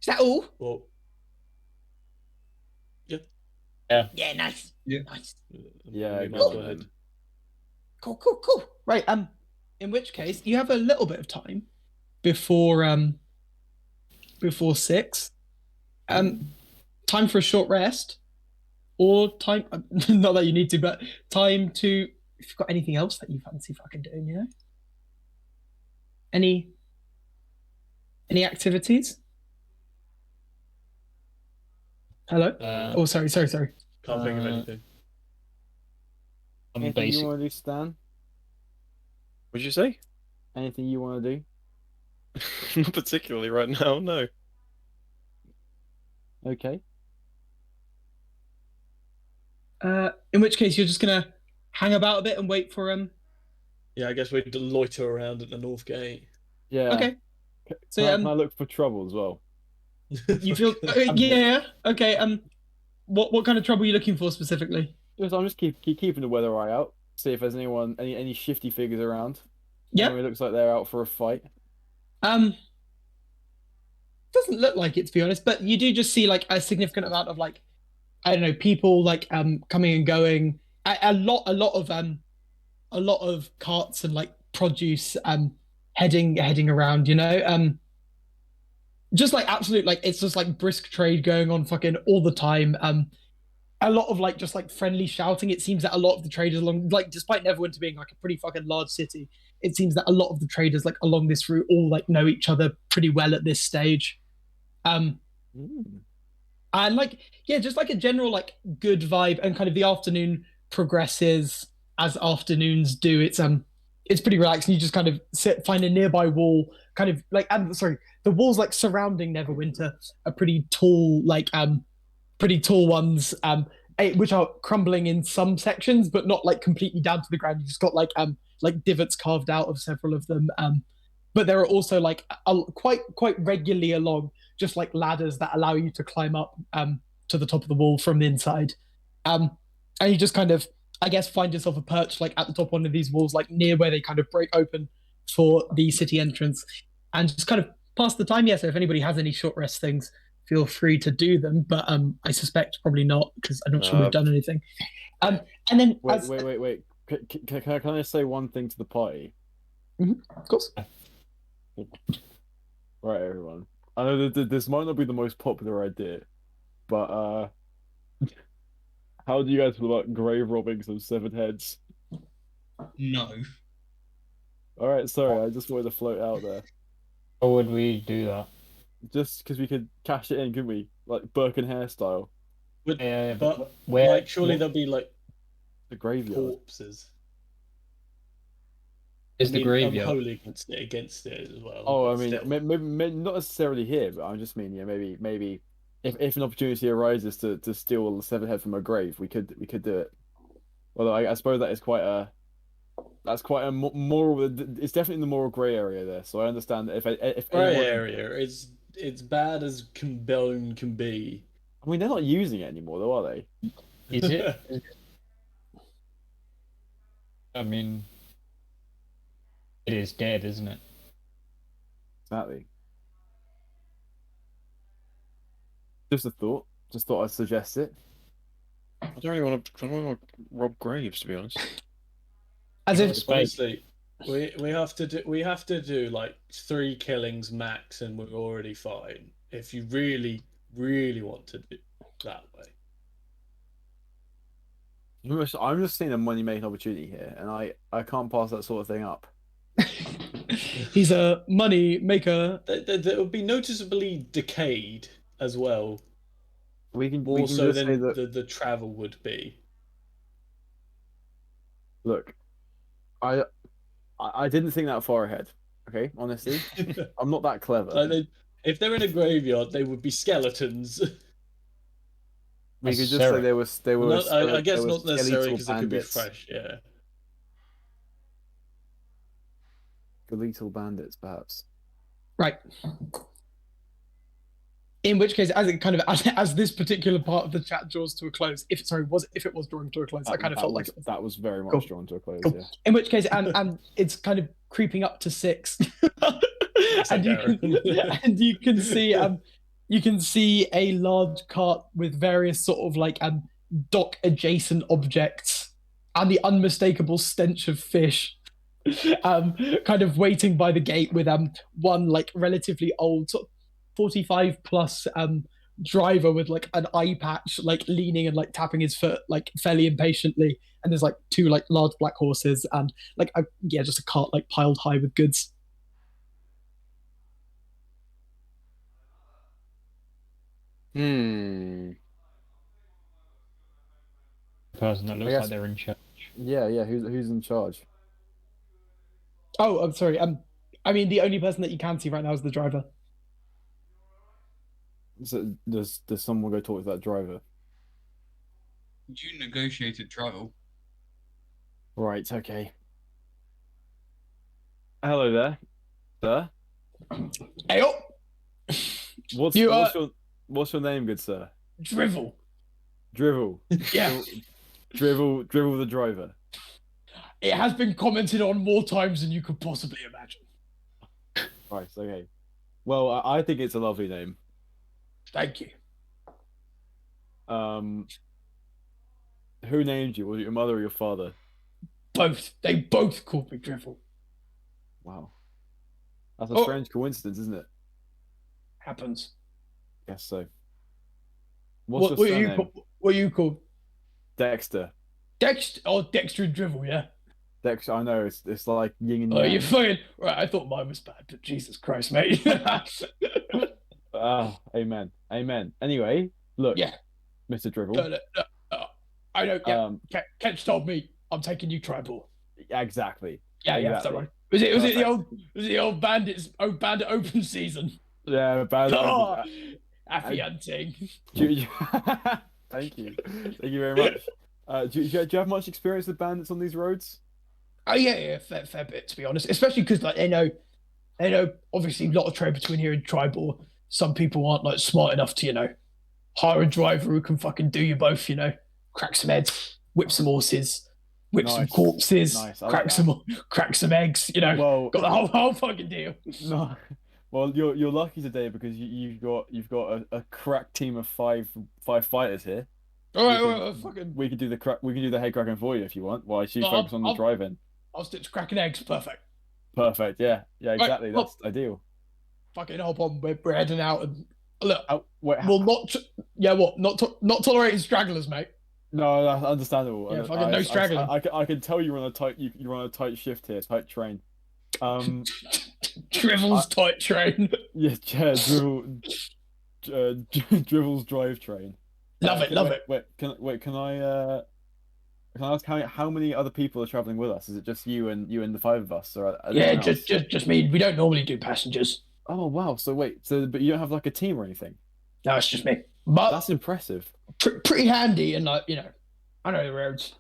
that all? Well, Yeah, nice. Yeah. Nice. Yeah, you might go go on ahead. then. Cool. Right, in which case you have a little bit of time before 6. Time for a short rest, or time not that you need to, but time to if you've got anything else that you fancy fucking doing, you know? Any activities? Hello? Oh, sorry. Can't think of anything. I'm Anything you basic. want to do, Stan? What'd you say? Anything you want to do? Not particularly right now, no. Okay. In which case you're just gonna hang about a bit and wait for Yeah, I guess we'd loiter around at the North Gate. Yeah. Okay. So Can I look for trouble as well? you feel yeah, okay. What kind of trouble are you looking for specifically? Just, I'm just keeping the weather eye out. See if there's any shifty figures around. Yeah. Anyone looks like they're out for a fight. Doesn't look like it, to be honest, but you do just see like a significant amount of like, I don't know, people like coming and going. A lot of carts and like produce heading around, you know. Just like absolute like it's just like brisk trade going on fucking all the time. A lot of like just like friendly shouting. It seems that a lot of the traders along like despite Neverwinter being like a pretty fucking large city, it seems that a lot of the traders like along this route all like know each other pretty well at this stage. And like yeah, just like a general like good vibe, and kind of the afternoon progresses as afternoons do. It's pretty relaxing. You just kind of find a nearby wall, kind of like the walls like surrounding Neverwinter are pretty tall ones, which are crumbling in some sections, but not like completely down to the ground. You just got like divots carved out of several of them. But there are also like quite regularly along just like ladders that allow you to climb up to the top of the wall from the inside. And you just kind of, I guess, find yourself a perch like at the top of one of these walls, like near where they kind of break open for the city entrance, and just kind of pass the time. Yeah, so if anybody has any short rest things, feel free to do them. But I suspect probably not, because I'm not sure we've done anything. And then wait. Can I say one thing to the party? Of course. Right, everyone. I know that this might not be the most popular idea, but how do you guys feel about grave robbing some severed heads? No. All right, sorry, I just wanted to float out there. How would we do that? Just because we could cash it in, couldn't we? Like Burke and hairstyle. Yeah, But where? like, surely there'll be like The graveyard. corpses. Is the graveyard? I'm wholly against it as well. Oh, I but mean, still. maybe not necessarily here, but I just mean, yeah, maybe if an opportunity arises to steal the severed head from a grave, we could do it. Although I suppose that is quite a moral. It's definitely in the moral grey area there. So I understand that if Grey anyone, area, it's bad as bone can be. I mean, they're not using it anymore, though, are they? Is it? I mean, it is dead, isn't it? Exactly. Just a thought. Just thought I'd suggest it. I don't really want to rob graves, to be honest. As if Honestly, we have to do like 3 killings max, and we're already fine. If you really want to do that way. I'm just seeing a money-making opportunity here, and I can't pass that sort of thing up. he's a money maker. That would be noticeably decayed as well. We can More so just say than that. the travel would be. Look, I didn't think that far ahead. Okay, honestly, I'm not that clever. Like if they're in a graveyard, they would be skeletons. We could just say there was I guess there not were necessarily because it could be bandits. fresh. Yeah. Skeletal bandits, perhaps. Right. In which case, as it kind of as this particular part of the chat draws to a close, if it was drawing to a close, I kind of felt like that was very much Cool. drawn to a close. Cool. Yeah. In which case, and it's kind of creeping up to 6, and you can see a large cart with various sort of like dock adjacent objects and the unmistakable stench of fish, kind of waiting by the gate with one like relatively old, sort of 45 plus driver with like an eye patch, like leaning and like tapping his foot like fairly impatiently. And there's like two like large black horses and like just a cart like piled high with goods. Hmm. Person that looks guess- like they're in charge. Yeah, yeah. Who's in charge? Oh, I'm sorry. I mean, the only person that you can see right now is the driver. So does someone go talk to that driver? You negotiated travel. Right. Okay. Hello there, sir. Hey, oh, What's You, what's your name, good sir? drivel. Drivel. Yeah, Drivel the driver. it has been commented on more times than you could possibly imagine. Right. Okay. Well, I think it's a lovely name. Thank you. Who named you? Was it your mother or your father? Both. They both called me drivel. Wow. That's a Oh. strange coincidence, isn't it? Happens. Guess so. What's your surname? What are you called? Dexter. Dexter. Oh, Dexter and drivel. Yeah. Dexter. I know it's like yin and Oh, yang. you fucking right. I thought mine was bad, but Jesus Christ, mate. Ah, amen. Amen. Anyway, look, Yeah. Mr. Drivel. No. I know. Yeah. Um, Ketch told me I'm taking you tribal. exactly. Yeah, yeah, that's Exactly. right. Was it Perfect. the old bandits? Oh, bandit open season. Yeah, bad. Oh, happy hunting. Thank you. Thank you very much. Do you have much experience with bandits on these roads? Oh yeah, fair bit to be honest. Especially because like they know obviously a lot of trade between here and tribal. Some people aren't like smart enough to hire a driver who can fucking do you both. Crack some heads, whip some horses, whip some Nice. corpses, Nice, I crack like some eggs. Well, Got the whole fucking deal. no. Well, you're lucky today because you've got a crack team of five fighters here. All right, We can- well, fucking. We can do the head cracking for you if you want. While she No, focus on the driving. I'll stitch cracking eggs. Perfect. Perfect. Yeah. Yeah. Exactly. well- That's ideal. Fucking hop on. We're heading out and look. Wait. Well, not tolerating stragglers, mate. No, that's understandable. Yeah, fucking no straggling. I can tell you're on a tight shift here, tight train. Drivel's tight train. Yeah, Drivel's drivetrain. Love it. Can I ask how many other people are traveling with us? Is it just you and the five of us, or are there Yeah, anyone else? just me. We don't normally do passengers. Oh wow! But you don't have like a team or anything? No, it's just me. But That's impressive. pretty handy, and I know the roads.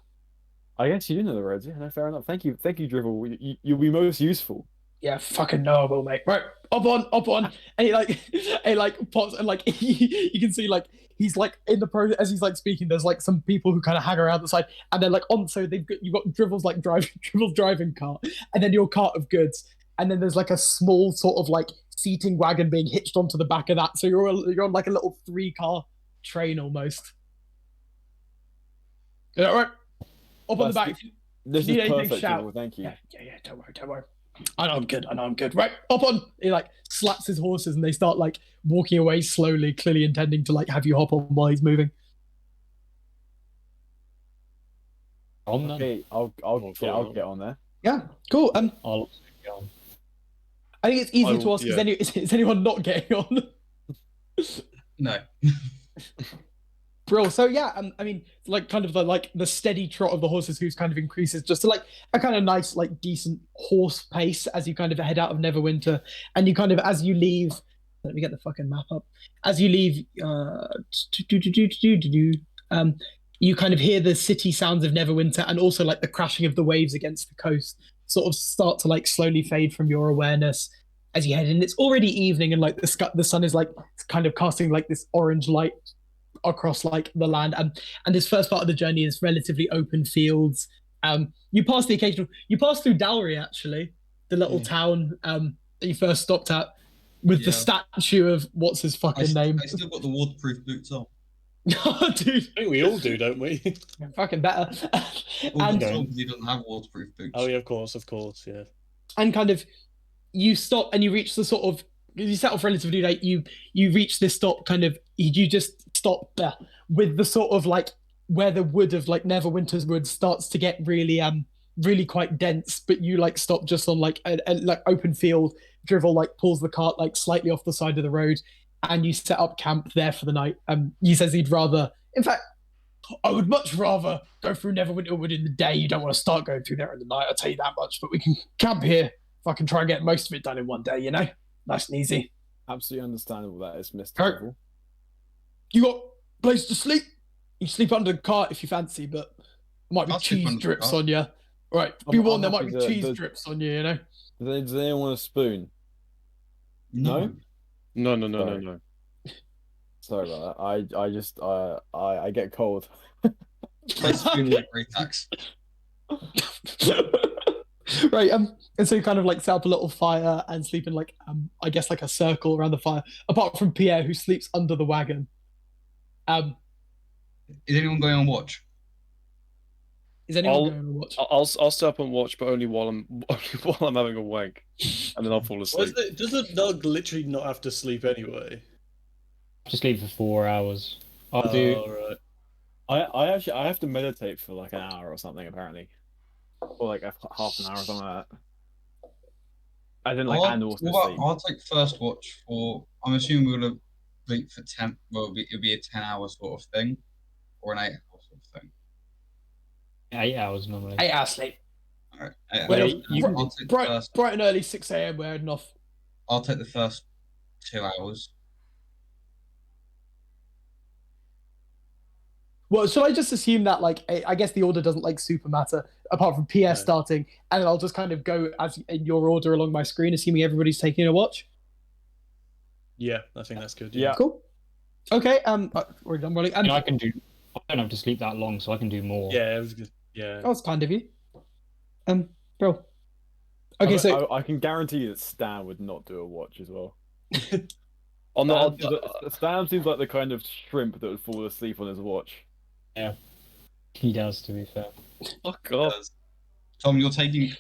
I guess you do know the roads. Yeah, no, fair enough. Thank you, Drivel. You'll be most useful. Yeah, fucking know I will, mate. Right, up on, and he pops, and like you can see like he's like in the process as he's like speaking. There's like some people who kind of hang around the side, and then like so you've got Drivel's like Drivel's driving cart, and then your cart of goods, and then there's like a small sort of like seating wagon being hitched onto the back of that. So you're on like a little 3-car train almost. Yeah, all right. Up on the back. This Need is anything, perfect, shout. Drivel. Thank you. Yeah. Don't worry. I know I'm good. Right, up on. He like slaps his horses and they start like walking away slowly, clearly intending to like have you hop on while he's moving. On then. Okay, I'll get on there. Yeah, cool. I'll also get on. I think it's easy I to will- ask. yeah. Is anyone not getting on? No. Brill. So yeah, I mean, like kind of the steady trot of the horses who's kind of increases just to like a kind of nice, like decent horse pace as you kind of head out of Neverwinter, and you kind of as you leave. Let me get the fucking map up. As you leave, you kind of hear the city sounds of Neverwinter, and also like the crashing of the waves against the coast sort of start to like slowly fade from your awareness as you head in. It's already evening, and like the sun is like kind of casting like this orange light across like the land, and this first part of the journey is relatively open fields. You pass through Dowry, actually, the little town that you first stopped at, with the statue of what's his fucking name. I still got the waterproof boots on. Dude, I think we all do, don't we? fucking better. All And the songs he doesn't have waterproof boots. Oh yeah, of course, yeah. and kind of you stop and you reach the sort of you set off relatively late. You reach this stop, kind of. You just stop there with the sort of like where the wood of like Neverwinter's wood starts to get really quite dense, but you like stop just on like a like open field. Drivel like pulls the cart like slightly off the side of the road, and you set up camp there for the night. He says he'd rather, in fact, I would much rather go through Neverwinter Wood in the day. You don't want to start going through there in the night, I'll tell you that much. But we can camp here if I can try and get most of it done in one day, you know? Nice and easy. Absolutely understandable that is Mr. Kurt. Devil. You got place to sleep? You sleep under the cart if you fancy, but there might be I'll sleep cheese under the drips cart. on you. Right, I'm- be warned, I'm there might happy be to- cheese the- drips on you, you know? Does anyone want a spoon? No. No, no, no, no, Sorry. no. Sorry about that. I just I get cold. Place spoon like great tax. Right, and so you kind of like set up a little fire and sleep in like I guess like a circle around the fire. Apart from Pierre, who sleeps under the wagon. Is anyone going on watch? Is anyone I'll- going to watch? I'll stay up and watch, but only while I'm having a wank, and then I'll fall asleep. Doesn't Doug literally not have to sleep anyway? Just leave for 4 hours. I'll Oh, do. right. I actually I have to meditate for like an hour or something apparently, or like half an hour or something like that. I didn't like and also sleep. I'll take first watch for. I'm assuming we're gonna sleep for 10. Well, it'll be a 10-hour sort of thing, or an 8-hour sort of thing. 8 hours normally. 8 hours sleep. All right. Well, I'll take the first. Bright and early, 6 a.m. We're heading off. I'll take the first 2 hours. Well, should I just assume that, like, I guess the order doesn't, like, super matter, apart from PS No. starting, and I'll just kind of go as in your order along my screen, assuming everybody's taking a watch? Yeah, I think that's good. Yeah. Cool. Okay, we're done rolling. I mean, I can do. I don't have to sleep that long, so I can do more. Yeah, it was good. Yeah. That was kind of you. Bro. Okay, so... I can guarantee you that Stan would not do a watch as well. On Stan seems like the kind of shrimp that would fall asleep on his watch. He does, to be fair. fuck off. Tom, you're taking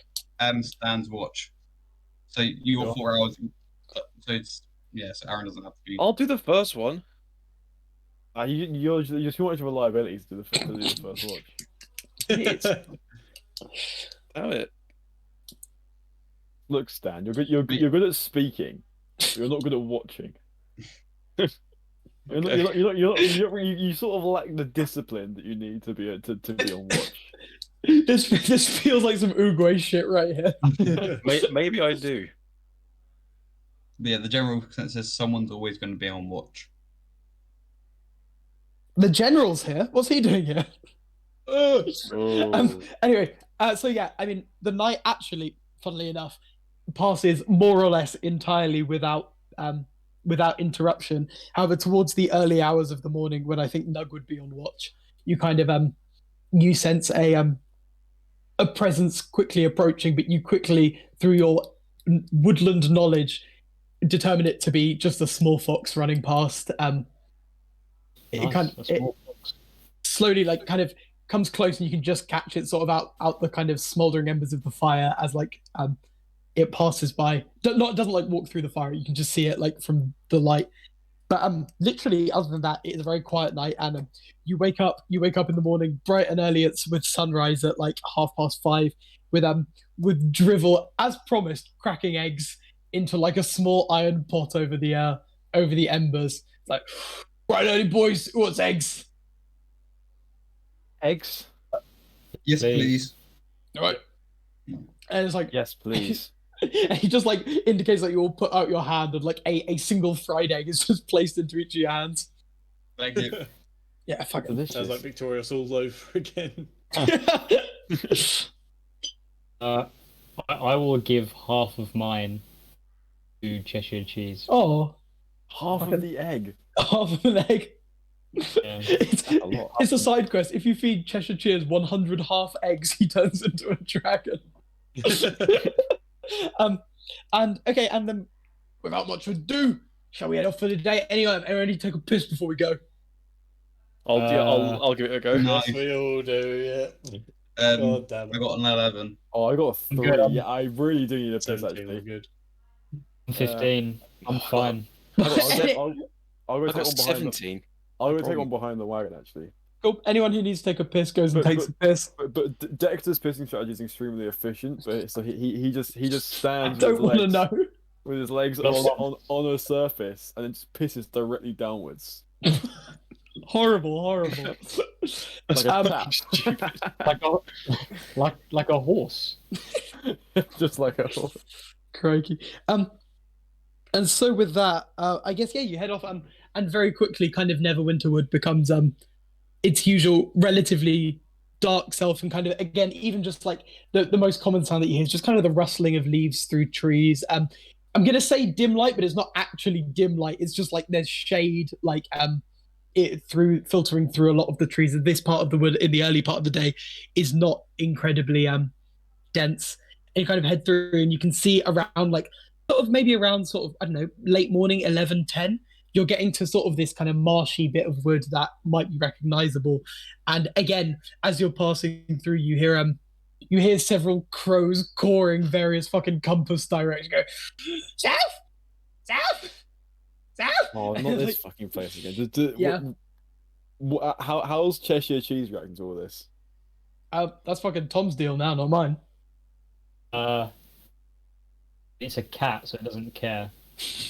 Stan's watch. So you got 4 hours. So it's so Aaron doesn't have to be. I'll do the first one. You're too much of a liability to do the first watch. Damn it. Look, Stan, you're good at speaking. But you're not good at watching. You sort of lack the discipline that you need to be on watch. This feels like some Uruguay shit right here. Maybe I do. But yeah, the general consensus is someone's always going to be on watch. The general's here. What's he doing here? Oh. Anyway, so yeah, I mean, the night actually, funnily enough, passes more or less entirely without interruption. However, towards the early hours of the morning, when I think Nug would be on watch, you kind of you sense a presence quickly approaching, but you quickly, through your woodland knowledge, determine it to be just a small fox running past. It slowly, like, kind of comes close, and you can just catch it sort of out the kind of smoldering embers of the fire as like it passes by. It doesn't like walk through the fire. You can just see it like from the light. But literally, other than that, it is a very quiet night, and you wake up in the morning bright and early. It's with sunrise at like 5:30, with Drivel, as promised, cracking eggs into like a small iron pot over the embers. It's like, right, early boys, who wants eggs? Eggs? Yes, Please. please. All right. And it's like, Yes, please. and he just like indicates that you all put out your hand, and like a single fried egg is just placed into each of your hands. Thank you. Yeah, fucking Delicious. Sounds like Victorious all over again. I will give half of mine to Cheshire Cheese. Oh, Half of the egg. half of an egg. Yeah. It's, A lot. it's a side quest. If you feed Cheshire Cheers 100 half eggs, he turns into a dragon. And okay, and then without much ado, shall we head off for the day? Anyone, everybody take a piss before we go. I'll give it a go. No. Yes, we all do, yeah. God damn I it. got an 11. Oh, I got a 3. Good. Yeah, I really do need a piss 17 actually. were good. I'm 15. I'm fine. I'll go take one I got behind 17. I'll go No take one problem. behind the wagon actually. Cool. Anyone who needs to take a piss goes and But- takes a piss. But Dexter's pissing strategy is extremely efficient. But so he just I stands don't want to know. with his legs on a surface and then just pisses directly downwards. Horrible. Like a tap. Like a horse. Just like a Crikey. And so with that, I guess you head off, and very quickly, kind of Neverwinterwood becomes its usual relatively dark self, and kind of again, even just like the most common sound that you hear is just kind of the rustling of leaves through trees. I'm gonna say dim light, but it's not actually dim light. It's just like there's shade, like it through filtering through a lot of the trees. And this part of the wood in the early part of the day is not incredibly dense. And you kind of head through, and you can see around like sort of maybe around sort of I don't know late morning 11:10. You're getting to sort of this kind of marshy bit of wood that might be recognizable. And again, as you're passing through, you hear several crows cawing various fucking compass directions. Go south. Oh, not this fucking place again. Yeah. How's Cheshire Cheese reacting to all this? That's fucking Tom's deal now, not mine. It's a cat, so it doesn't care.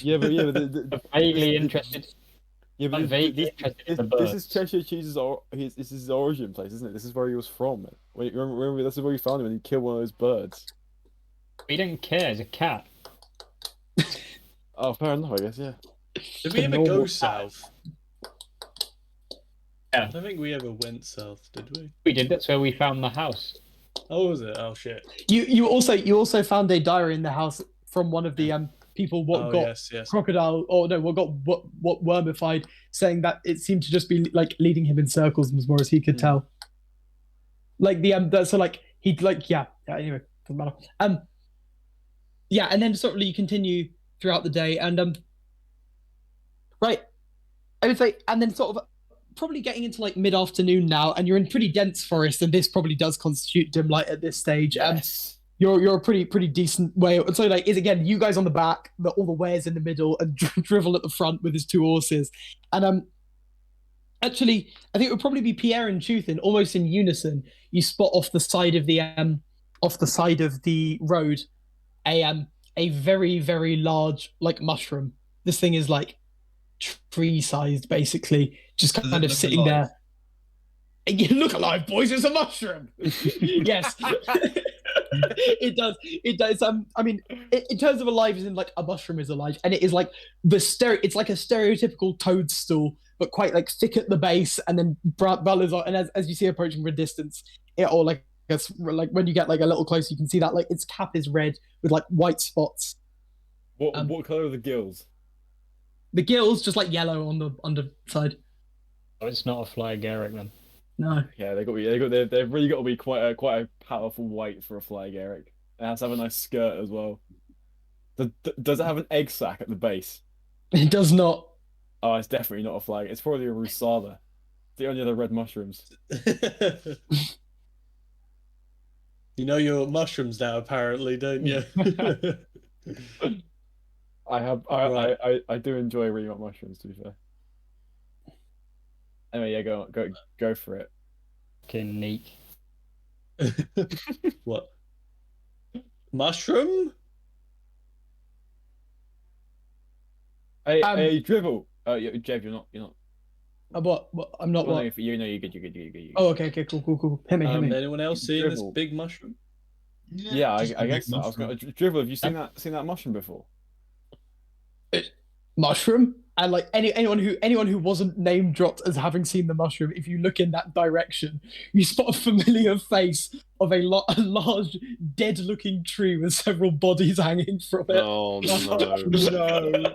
Yeah, but I'm vaguely interested. Yeah, but I'm vaguely interested in the this is birds. Cheshire Cheese's this is his origin place, isn't it? This is where he was from. Remember this is where you found him when he killed one of those birds. He don't care. It's a cat. Oh, fair enough, I guess. Yeah. Did we ever normal go cat. south? Yeah. I don't think we ever went south, did we? We did. That's where we found the house. Oh, was it? Oh shit. You also found a diary in the house from one of the people what got yes. crocodile or no what got what wormified, saying that it seemed to just be like leading him in circles as far as he could tell. Like so like he'd like anyway, doesn't matter. And then sort of you continue throughout the day, and right, I would say, and then sort of probably getting into like mid-afternoon now, and you're in pretty dense forest, and this probably does constitute dim light at this stage. Yes. You're a pretty decent way. So like is again you guys on the back, all the wares in the middle, and Drivel at the front with his two horses. And actually, I think it would probably be Pierre and Chuthin almost in unison. You spot off the side of the road a very very large like mushroom. This thing is like tree sized, basically, just Does it kind of look sitting alive? there. You look alive, boys. It's a mushroom. Yes. It does. I mean, in terms of alive, as in like a mushroom is alive, and it is like it's like a stereotypical toadstool, but quite like thick at the base, and then brothers are, and as you see approaching from a distance, it all like when you get like a little closer, you can see that like its cap is red with like white spots. What color are the gills? The gills just like yellow on the underside. Oh, it's not a Flygaric then. No. Yeah, they've really got to be quite a powerful weight for a Flygaric. It has to have a nice skirt as well. Does it have an egg sac at the base? It does not. Oh, it's definitely not a flag. It's probably a Rusala. The only other red mushrooms. You know your mushrooms now, apparently, don't you? I do enjoy reading about mushrooms, to be fair. Anyway, yeah, go for it. Fucking neat. What? Mushroom? Hey, Drivel. Jeff, you're not. What? I'm not. Well, What? no, you're good. You're good. Oh, okay, cool. Hit me. Anyone else seeing this Drivel. big mushroom? Yeah, just I a guess big so. I was mushroom. gonna Drivel. Have you seen that mushroom before? Mushroom, and like anyone who wasn't name dropped as having seen the mushroom, if you look in that direction, you spot a familiar face of a large dead-looking tree with several bodies hanging from it. Oh no. No.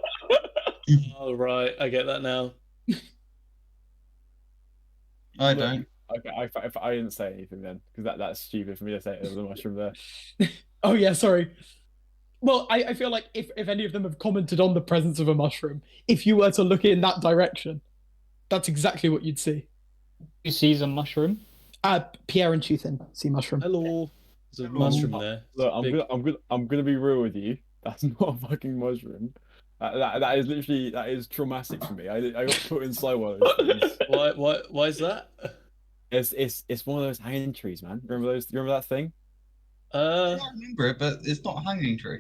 Oh, right. I get that now. I don't. Okay, I didn't say anything then, because that's stupid for me to say there was a mushroom there. Oh yeah, sorry. Well, I feel like if any of them have commented on the presence of a mushroom, if you were to look in that direction, that's exactly what you'd see. Who sees a mushroom? Pierre and Chuthin see mushroom. Hello. There's a mushroom there. Look, I'm gonna be real with you. That's not a fucking mushroom. That is literally traumatic for me. I got put inside one of those things. Why is that? It's one of those hanging trees, man. Remember those? You remember that thing? Uh, I remember it, but it's not a hanging tree.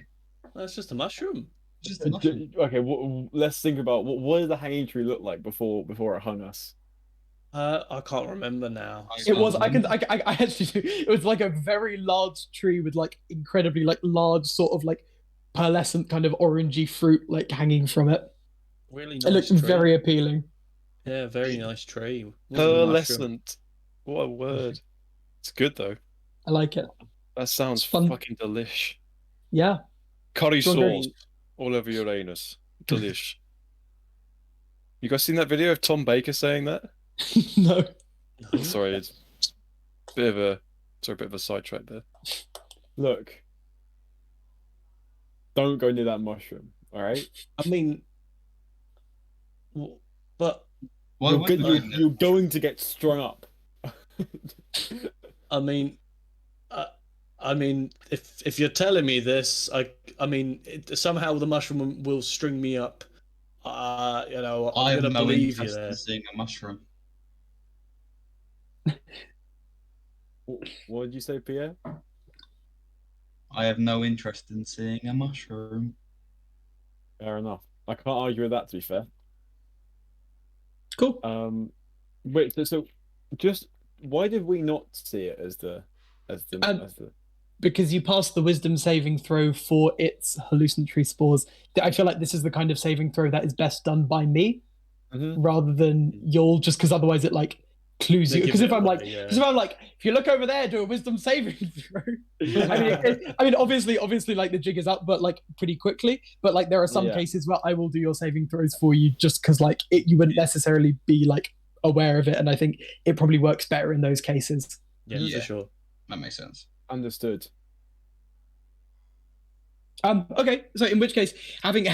that's just a mushroom. It's just a mushroom. Okay, let's think about what did the hanging tree look like before it hung us? I can't remember now. It was. I actually do. It was like a very large tree with like incredibly like large sort of like pearlescent kind of orangey fruit like hanging from it. Really nice. It looked tree. very appealing. Yeah, very nice tree. Wasn't a mushroom. Pearlescent. What a word. It's good though. I like it. That sounds It's fun. fucking delish. Yeah. Curry Strawberry. sauce all over your anus. Delish. You guys seen that video of Tom Baker saying that? No. Sorry, it's a bit of a sidetrack there. Look, don't go near that mushroom. All right. I mean, but Why You're, wouldn't good, you? you're going to get strung up. I mean, I mean, if you're telling me this, I mean, somehow the mushroom will string me up. You know, I I'm have gonna no believe you interest there. in seeing a mushroom. What did you say, Pierre? I have no interest in seeing a mushroom. Fair enough. I can't argue with that. To be fair. Cool. Wait. So, just why did we not see it as the Because you passed the wisdom saving throw for its hallucinatory spores. I feel like this is the kind of saving throw that is best done by me rather than you'll, just because otherwise it like clues They you. give Because it if I'm away, like, yeah. because if I'm like, if you look over there, do a wisdom saving throw. I mean, obviously, like the jig is up, but like pretty quickly. But like there are some Yeah. cases where I will do your saving throws for you just because like you wouldn't necessarily be like aware of it, and I think it probably works better in those cases. Yeah, Yeah. for sure. That makes sense. understood? Okay, so in which case, having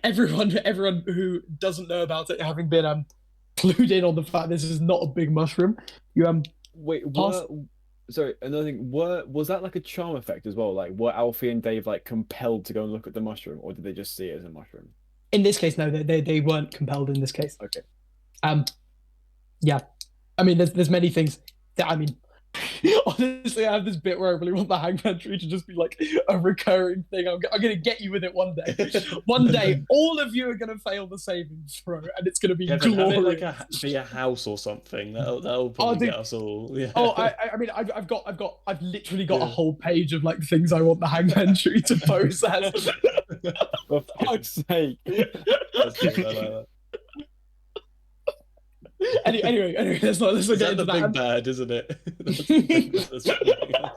everyone who doesn't know about it having been clued in on the fact this is not a big mushroom, you Wait. Pass- Sorry. Another thing. Was that like a charm effect as well? Like, were Alfie and Dave like compelled to go and look at the mushroom, or did they just see it as a mushroom? in this case, no, they weren't compelled in this case. Okay. Yeah, I mean, there's many things that I mean. Honestly, I have this bit where I really want the hangman tree to just be like a recurring thing. I'm gonna get you with it one day. One day, all of you are gonna fail the saving throw, and it's gonna be Yeah, then have glorious. it like be a house or something. That'll probably dude. get us all. Yeah. Oh, I mean, I've literally got a whole page of like things I want the hangman tree to pose as. For fuck's sake! That's good, I like that. Anyway, let's not Is get that into the that. big bad, isn't it? That's the big bad,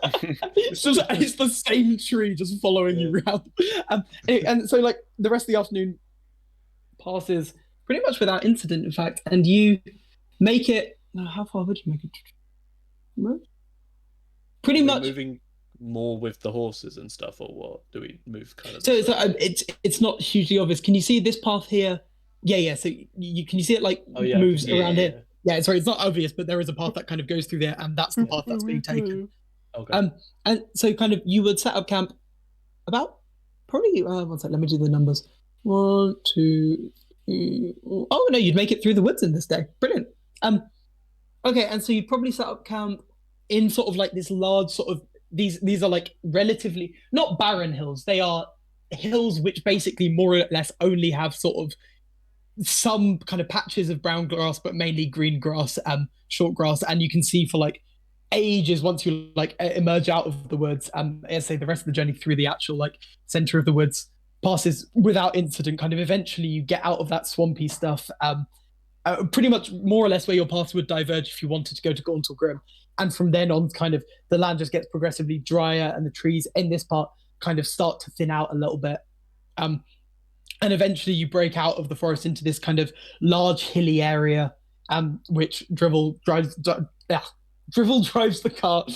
that's It's the same tree just following you around. And so like the rest of the afternoon passes pretty much without incident, in fact, and you make it. How far would you make it? Pretty much. moving more with the horses and stuff, or what? Do we move kind of? So it's not hugely obvious. Can you see this path here? Yeah. So you can you see it like moves around here? Yeah, sorry, it's not obvious, but there is a path that kind of goes through there, and that's the path that's being taken. Okay. And so kind of you would set up camp about probably one sec, let me do the numbers. 1, 2, 3. Oh no, you'd make it through the woods in this day. Brilliant. Okay, and so you'd probably set up camp in sort of like this large sort of these are like relatively not barren hills. They are hills which basically more or less only have sort of some kind of patches of brown grass, but mainly green grass, short grass, and you can see for like ages once you like emerge out of the woods. I say the rest of the journey through the actual like center of the woods passes without incident. Kind of eventually you get out of that swampy stuff. Pretty much more or less where your paths would diverge if you wanted to go to Gauntle Grim, and from then on, kind of the land just gets progressively drier, and the trees in this part kind of start to thin out a little bit. And eventually you break out of the forest into this kind of large hilly area, which Drivel drives the cart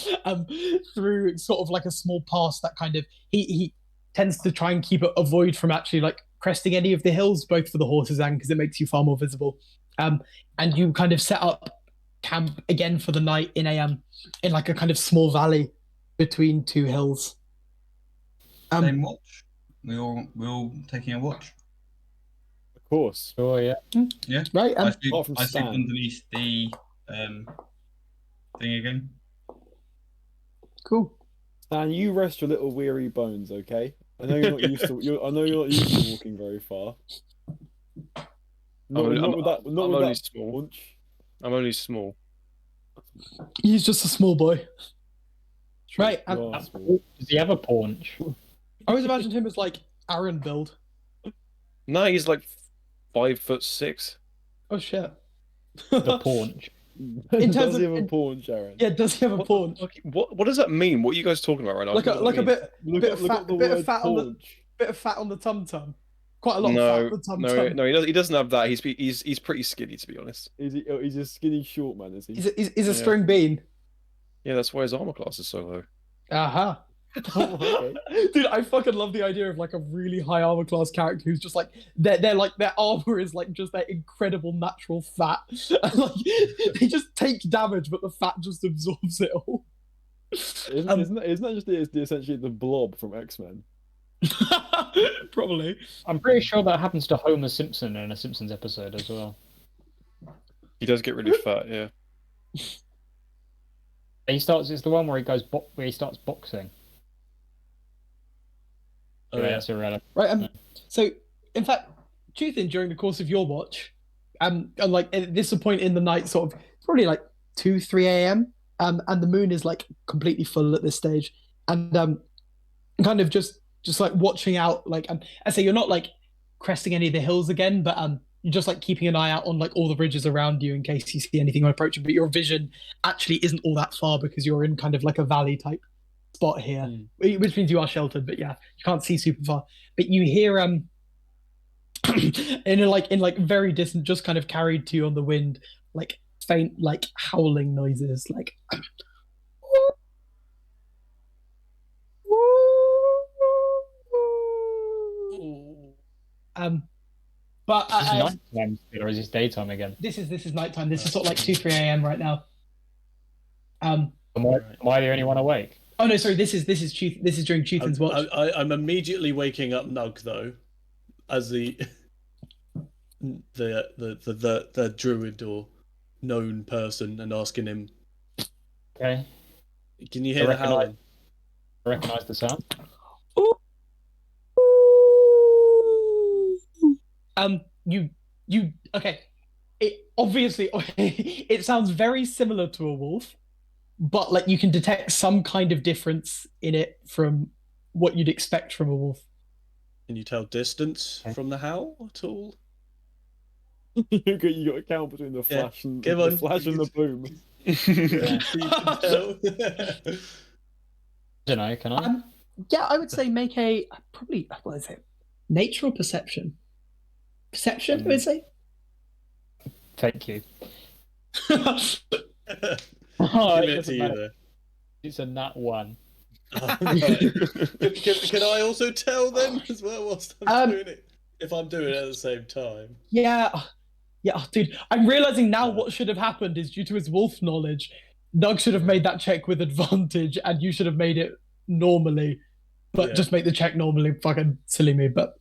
through sort of like a small pass that kind of he tends to try and keep it avoid from actually like cresting any of the hills, both for the horses and because it makes you far more visible. And you kind of set up camp again for the night in like a kind of small valley between two hills. Same watch. we all taking a watch. Of course. Oh yeah. Yeah. Right. I sleep. Apart from I sleep Stan. underneath the thing again. Cool. Stan, you rest your little weary bones, okay? I know you're not used to. I know you're not used to walking very far. Not, not with that. Not I'm with only that small. paunch. I'm only small. He's just a small boy. True, Right. you are small. Does he have a paunch? I always imagined him as like Aaron build. No, he's like 5'6". Oh shit. The paunch. In terms Does of- he have a paunch, Aaron? Yeah, does he have a What, paunch? what does that mean? What are you guys talking about right now? Like a I don't know what like a that means. bit Look up the bit of word fat on the paunch. bit of fat on the tum tum. Quite a lot of No, fat on the tum no, tum. no. He doesn't have that. He's pretty skinny, to be honest. Is he? Oh, he's a skinny short man, is he? He's a Yeah. string bean. Yeah, that's why his armor class is so low. Aha. Oh, okay. Dude, I fucking love the idea of like a really high armor class character who's just like they're like their armor is like just their incredible natural fat. And, like they just take damage, but the fat just absorbs it all. Isn't Um, that just essentially the Blob from X-Men? Probably. I'm pretty sure that happens to Homer Simpson in a Simpsons episode as well. He does get really fat, yeah. It's the one where he starts boxing. Oh Yeah, yeah. that's irrelevant. Right. So, in fact, Chuthin, during the course of your watch, and like at this point in the night, sort of probably like 2-3 a.m. And the moon is like completely full at this stage, and kind of just like watching out, like I say you're not like cresting any of the hills again, but you're just like keeping an eye out on like all the ridges around you in case you see anything approaching. But your vision actually isn't all that far because you're in kind of like a valley type spot here, which means you are sheltered. But yeah, you can't see super far. But you hear in very distant, just kind of carried to you on the wind, like faint like howling noises, like. But Is this nighttime still, or is this daytime again? this is nighttime. This is sort of like 2-3 a.m. right now. Am I the only one awake? Oh no, sorry. This is during Chuthin's watch. I'm immediately waking up Nug though, as the druid or known person, and asking him, Okay. "Can you hear the howling?" I recognise the sound. You okay? It obviously it sounds very similar to a wolf, but like you can detect some kind of difference in it from what you'd expect from a wolf. Can you tell distance from the howl at all? You got to count between the Yeah, flash and come the on. flash and the boom. You can tell. I don't know. Can I? Yeah, I would say make a probably what is it? Nature or perception? Perception, I would say. Thank you. Give it to you there. It's a nat 1. Can I also tell them as well whilst I'm doing it? If I'm doing it at the same time. Yeah, dude. I'm realizing now what should have happened is due to his wolf knowledge, Doug should have made that check with advantage, and you should have made it normally. But Yeah. just make the check normally. Fucking silly me. But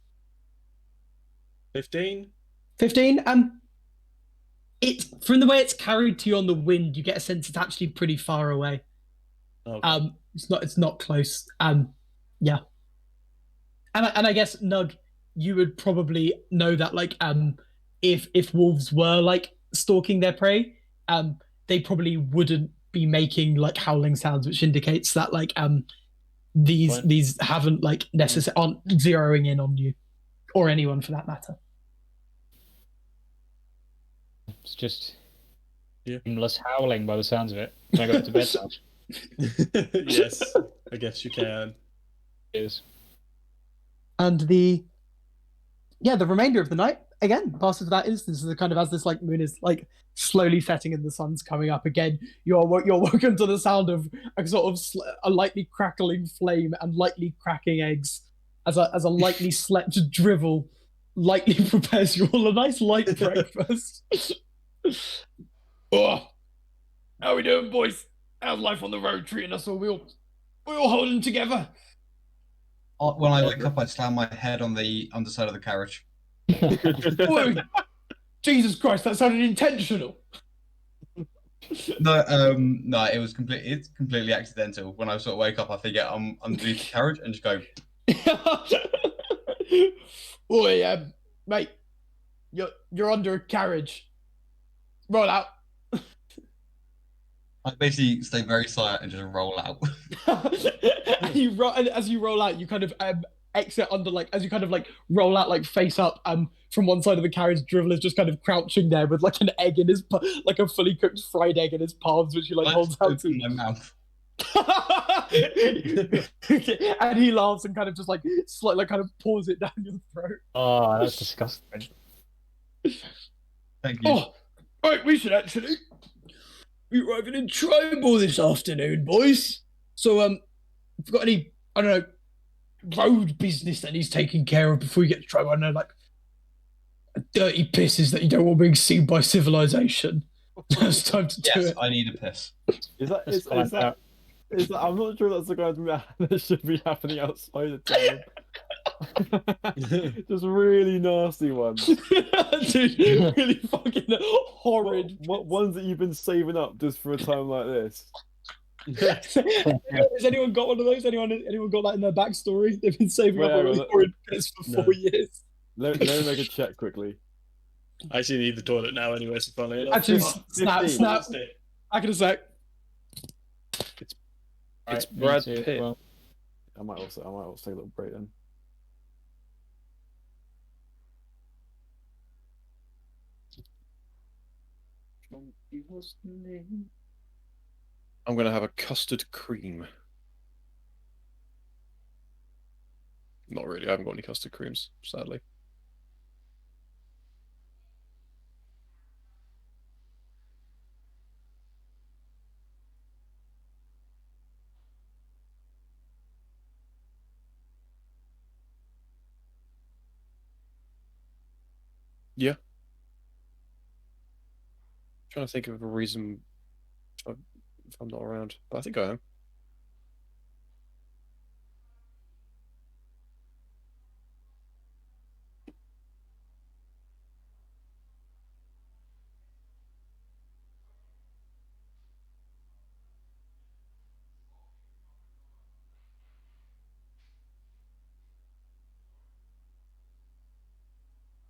15? 15. It's from the way it's carried to you on the wind, you get a sense it's actually pretty far away. Okay. It's not close. Yeah. And I guess Nug, you would probably know that like if wolves were like stalking their prey, they probably wouldn't be making like howling sounds, which indicates that like these haven't like necessarily aren't zeroing in on you or anyone for that matter. It's just Yeah. aimless howling by the sounds of it. Can I go to bed now? Yes, I guess you can. Cheers. And the remainder of the night again passes without instance. The kind of as this like moon is like slowly setting and the sun's coming up again, you're woken to the sound of a sort of a lightly crackling flame and lightly cracking eggs as a lightly slept drivel lightly prepares you all a nice light breakfast. Oh, how we doing, boys? How's life on the road treating us all? We all holding together? When I wake up, I slam my head on the underside of the carriage. Whoa, Jesus Christ, that sounded intentional. No, no, it's completely accidental. When I sort of wake up, I figure I'm underneath the carriage and just go. Oi, mate, you're under a carriage. Roll out. I basically stay very silent and just roll out. And as you roll out, you kind of exit under as you kind of roll out face up from one side of the carriage. Drivel is just kind of crouching there with an egg in his like a fully cooked fried egg in his palms, which he holds out to my mouth. And he laughs and kind of just slightly kind of pours it down your throat. Oh, that's disgusting. Thank you. Oh, right, we should actually be arriving in Tribal this afternoon, boys. So, if you've got any, I don't know, road business that he's taking care of before you get to Tribal, I don't know, dirty pisses that you don't want being seen by civilization. It's time to do it. I need a piss. Is that I'm not sure that's the kind of that should be happening outside the town. Just really nasty ones. Dude, really fucking horrid. What ones that you've been saving up just for a time like this? Has anyone got one of those? Anyone got that in their backstory? They've been saving up a really horrid piss for 4 years. Let me make a check quickly. I actually need the toilet now anyway, so funnily enough. Actually, snap. I can a sec. It's Brad Pitt. Well. I might also take a little break then. I'm gonna have a custard cream. Not really. I haven't got any custard creams, sadly. Yeah. Trying to think of a reason if I'm not around, but I think I am.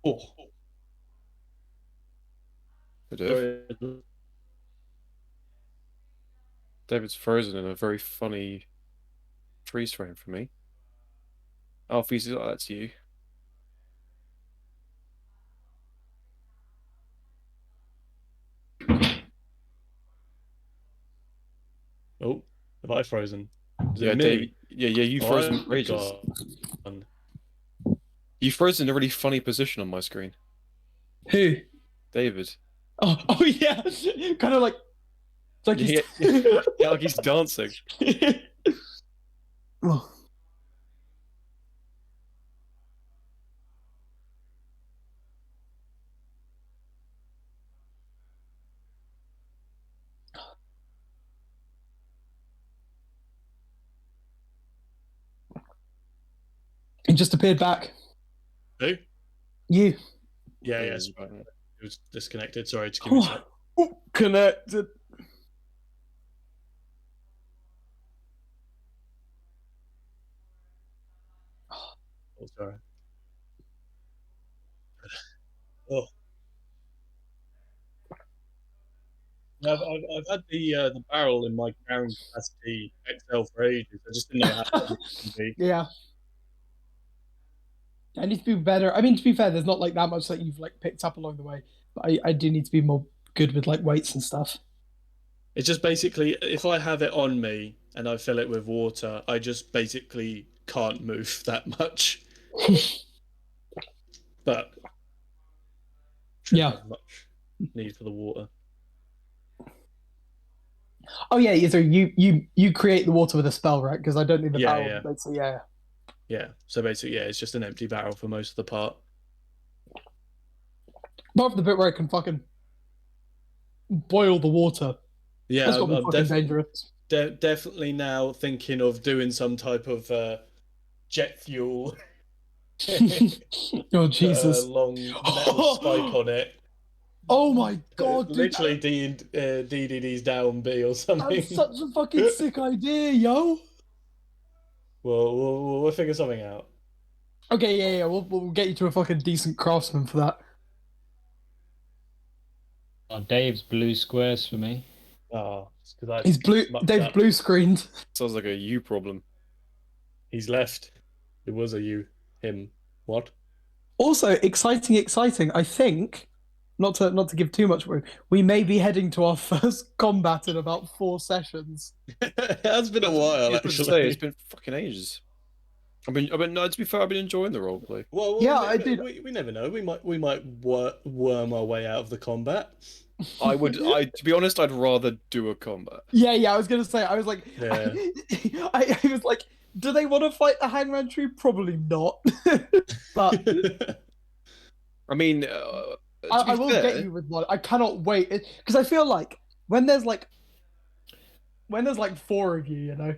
Oh. David's frozen in a very funny freeze frame for me. Alfie's like that's you. Oh, have I frozen? Yeah, David. Yeah, you frozen rages. You frozen in a really funny position on my screen. Who? David. Oh yeah, kind of like he's... yeah, like he's dancing. Oh. He just appeared back. Who? You. Yeah, yes. Right. It was disconnected. Sorry, just give me a sec. Connected. Oh, sorry. Oh. I've had the barrel in my carrying capacity XL for ages. I just didn't know how it can be. Yeah. I need to be better. I mean, to be fair, there's not that much that you've picked up along the way. But I do need to be more good with weights and stuff. It's just basically if I have it on me and I fill it with water, I just basically can't move that much. But yeah, have much need for the water. Oh yeah. So you create the water with a spell, right? Because I don't need the barrel. Yeah. Basically, yeah. Yeah. So basically, it's just an empty barrel for most of the part. Apart from the bit where I can fucking boil the water. Yeah, that's got to be fucking dangerous. Definitely now thinking of doing some type of jet fuel. Oh Jesus! Long metal spike on it. Oh my God, dude, Literally DDD's down B or something. that's such a fucking sick idea, yo. Well, we'll figure something out. Okay, yeah, we'll get you to a fucking decent craftsman for that. Oh, Dave's blue squares for me. Oh, it's because He's blue. mucked Dave's up. blue screened. Sounds like a you problem. He's left. It was a you. Him. What? Also, exciting! I think, not to give too much away, we may be heading to our first combat in about 4 sessions. It has been a while, actually. It's been fucking ages. No, to be fair, I've been enjoying the roleplay. Well, Yeah, I did. We never know. We might worm our way out of the combat. To be honest, I'd rather do a combat. Yeah, I was gonna say, I was like, Yeah. I was like, do they want to fight the Hangman Tree? Probably not. But I mean, I will get you with one. I cannot wait because I feel like when there's like 4 of you, you know,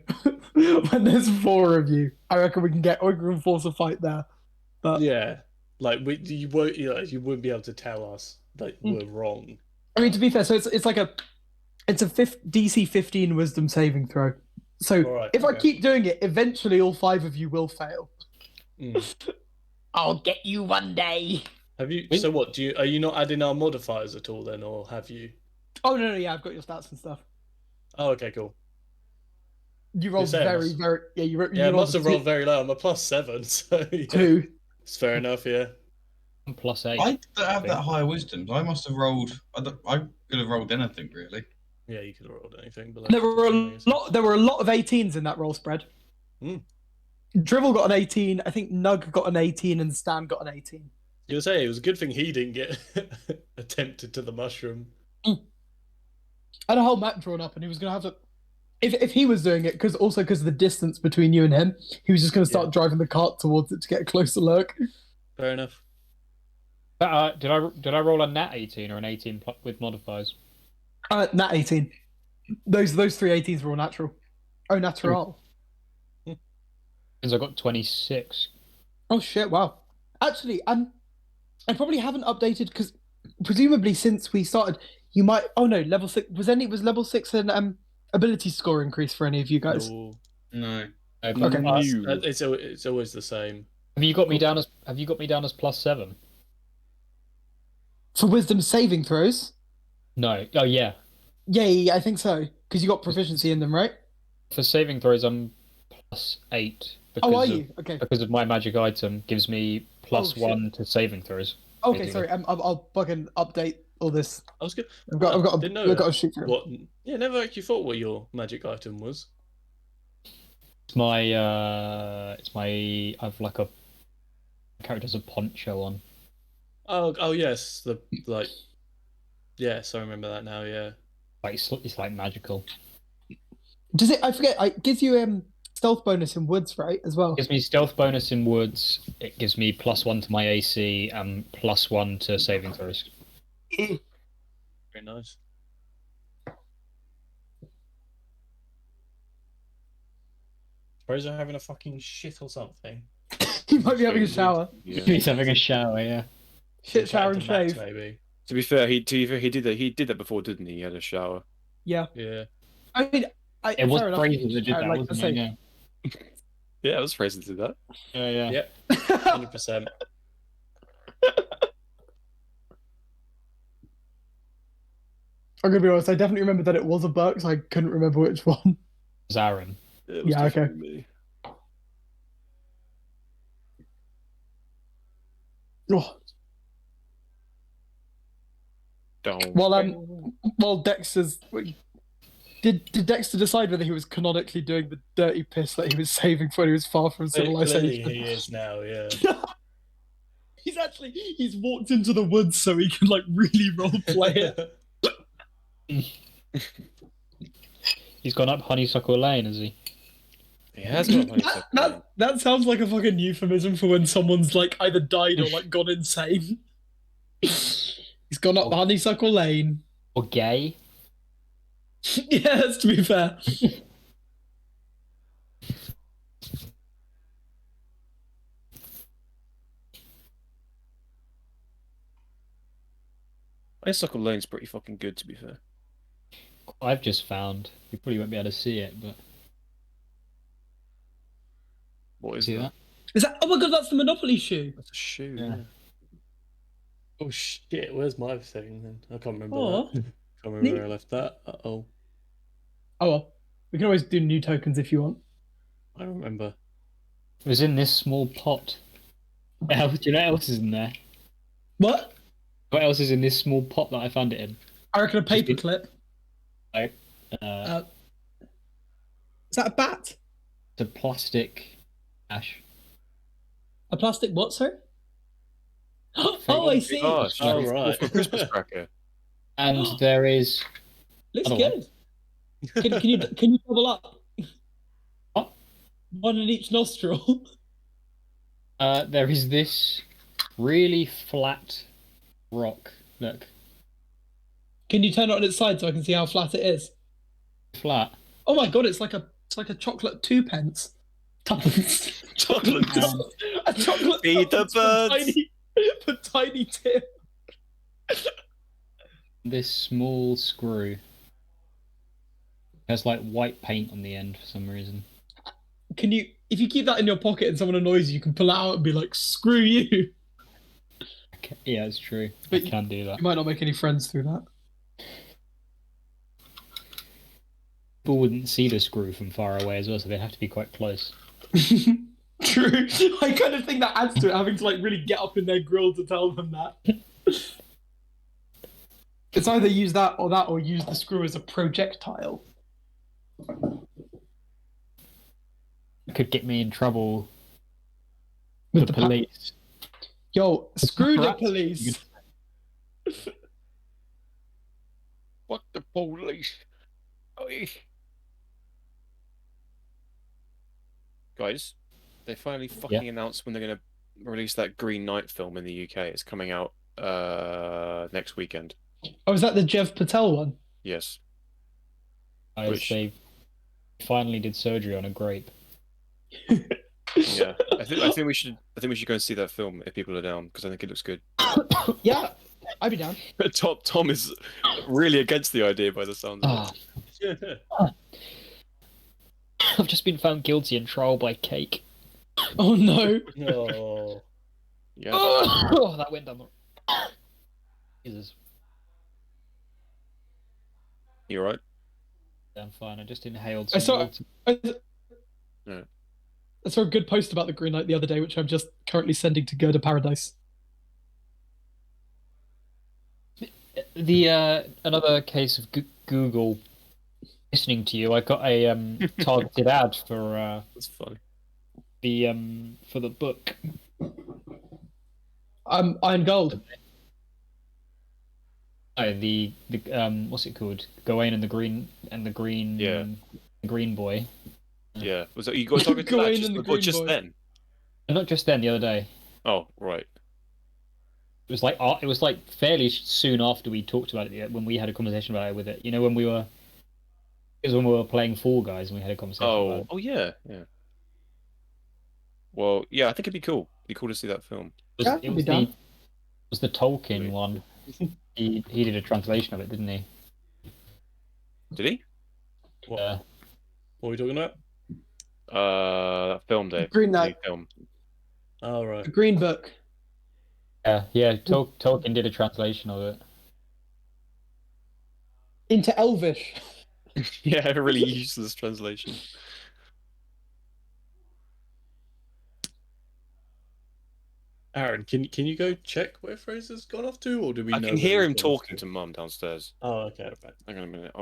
when there's 4 of you, I reckon we can force a fight there. But Yeah, like you wouldn't be able to tell us that we're wrong. I mean, to be fair, so it's a DC 15 Wisdom saving throw. So Alright, if I okay. keep doing it, eventually all 5 of you will fail. I'll get you one day. Have you? So what? Are you not adding our modifiers at all then, or have you? Oh no, yeah, I've got your stats and stuff. Oh, okay, cool. You rolled saying very, us. very. Yeah, you Yeah, I rolled must have rolled very low. I'm a +7, so yeah. 2. It's fair enough. Yeah. I'm +8. I don't have that high wisdom. I must have rolled. I could have rolled anything really. Yeah, you could have rolled anything, but There were a lot of 18s in that roll spread. Hmm. Drivel got an 18. I think Nug got an 18, and Stan got an 18. You were saying it was a good thing he didn't get attempted to the mushroom. I had a whole map drawn up, and he was gonna have to. If he was doing it, because of the distance between you and him, he was just gonna start driving the cart towards it to get a closer look. Fair enough. Did I roll a nat 18 or an 18 with modifiers? Nat 18. Those 3 18s were all natural. Oh, natural. Because I got 26. Oh shit! Wow. Actually, I probably haven't updated because presumably since we started, you might. Oh no, level 6 was level 6 an ability score increase for any of you guys? No. No. Okay. It's always the same. Have you got me down as +7? For wisdom saving throws? No. Oh yeah. Yeah, I think so. Because you got proficiency in them, right? For saving throws, I'm +8. Oh, are you? Okay. Because of my magic item gives me +1 to saving throws. Okay, basically. sorry. I'll fucking update all this. I was good. I've got didn't know a sheet through. What? Yeah, never actually thought what your magic item was. It's my I've like a character's a poncho on. Oh yes, yes, I remember that now. Yeah. Like it's like magical. Does it? I forget. It gives you stealth bonus in woods, right? As well. It gives me stealth bonus in woods. It gives me +1 to my AC and +1 to saving throws. Very nice. Suppose I'm having a fucking shit or something. You might be having a shower. Yeah. He's having a shower, yeah. Shit, shower, and Max, shave. maybe. To be fair, he did that before, didn't he? He had a shower. Yeah. Yeah. I mean, It was fair enough. Fraser that did that, Like I wasn't say, it? Yeah. Yeah, I was Fraser did that. Yeah. Yep. 100%. I'm gonna be honest. I definitely remember that it was a Burks. I couldn't remember which one. Zarin. It was Yeah, okay. definitely me. Oh. Don't. Well, Dexter's. Did Dexter decide whether he was canonically doing the dirty piss that he was saving for when he was far from Clearly civilization? he is now. Yeah. He's walked into the woods so he can like really role play it. He's gone up Honeysuckle Lane, has he? He has got honeysuckle. That sounds like a fucking euphemism for when someone's like either died or like gone insane. He's gone up Honeysuckle Lane. Or gay? Yes, to be fair. Honeysuckle Lane's pretty fucking good, to be fair. I've just found. You probably won't be able to see it, but What is see that? that? Is that? Oh my god, that's the Monopoly shoe. That's a shoe. Yeah. Yeah. Oh shit! Where's my thing then? I can't remember Oh. that. Can't remember where I left that. Oh, Oh well, we can always do new tokens if you want. I remember. It was in this small pot. Do you know what else is in there? What? What else is in this small pot that I found it in? I reckon a paperclip. No. Is that a bat? It's a plastic ash. A plastic what, sir? Oh, I see. Oh, Oh, right. for Christmas cracker. And there is Looks Another good. Can you double up? What? One in each nostril. there is this really flat rock. Look, Can you turn it on its side so I can see how flat it is? flat. Oh my god, it's like a chocolate 2p. Chocolate. A chocolate. Feed the tuppence birds. For tiny Tim. This small screw has like white paint on the end for some reason. Can you, if you keep that in your pocket and someone annoys you, you can pull it out and be like, "Screw you." Yeah, it's true. But I can do that. You might not make any friends through that. People wouldn't see the screw from far away as well, so they'd have to be quite close. True. I kind of think that adds to it, having to like really get up in their grill to tell them that. It's either use that, or use the screw as a projectile. It could get me in trouble With with the police. Yo, screw the Perhaps. police. Fuck the police. Guys, they finally fucking announced when they're going to release that Green Knight film in the UK. It's coming out next weekend. Oh, is that the Jev Patel one? Yes. Guys, Which- they finally did surgery on a grape. Yeah. I think we should go and see that film if people are down, because I think it looks good. Yeah, I'd be down. Tom is really against the idea by the sound of it. Ah, I've just been found guilty and trial by cake. Oh no. No. Yeah. Oh, that went down the... Jesus. You alright? I'm fine. I just inhaled I some saw. water. I saw a good post about the Green Knight the other day, which I'm just currently sending to Gerda Paradise. The another case of Google listening to you. I got a targeted ad for That's funny. the book. Iron Gold. Oh, the what's it called? Gawain and the Green Yeah. the Green Boy. Yeah. Was that you got talking to Gawain that just, and the or Green just Boy. then? Not just then, the other day. Oh, right. It was like fairly soon after we talked about it when we had a conversation about it with it. You know, when we were playing Fall Guys and we had a conversation about it. Oh yeah, yeah. Well, yeah, I think it'd be cool. It'd be cool to see that film. Yeah, It I'd was be down. it was the Tolkien Wait. one. He did a translation of it, didn't he? Did he? What? Yeah. What are we talking about? That film, Dave. Green New Knight. film. Oh, right. The Green Book. Yeah. Tolkien did a translation of it. Into Elvish. Yeah, a really useless translation. Aaron, can you go check where Fraser's gone off to, or do we I know can where hear he's him gone off talking to? to Mum downstairs. Oh, okay, right. Hang on a minute.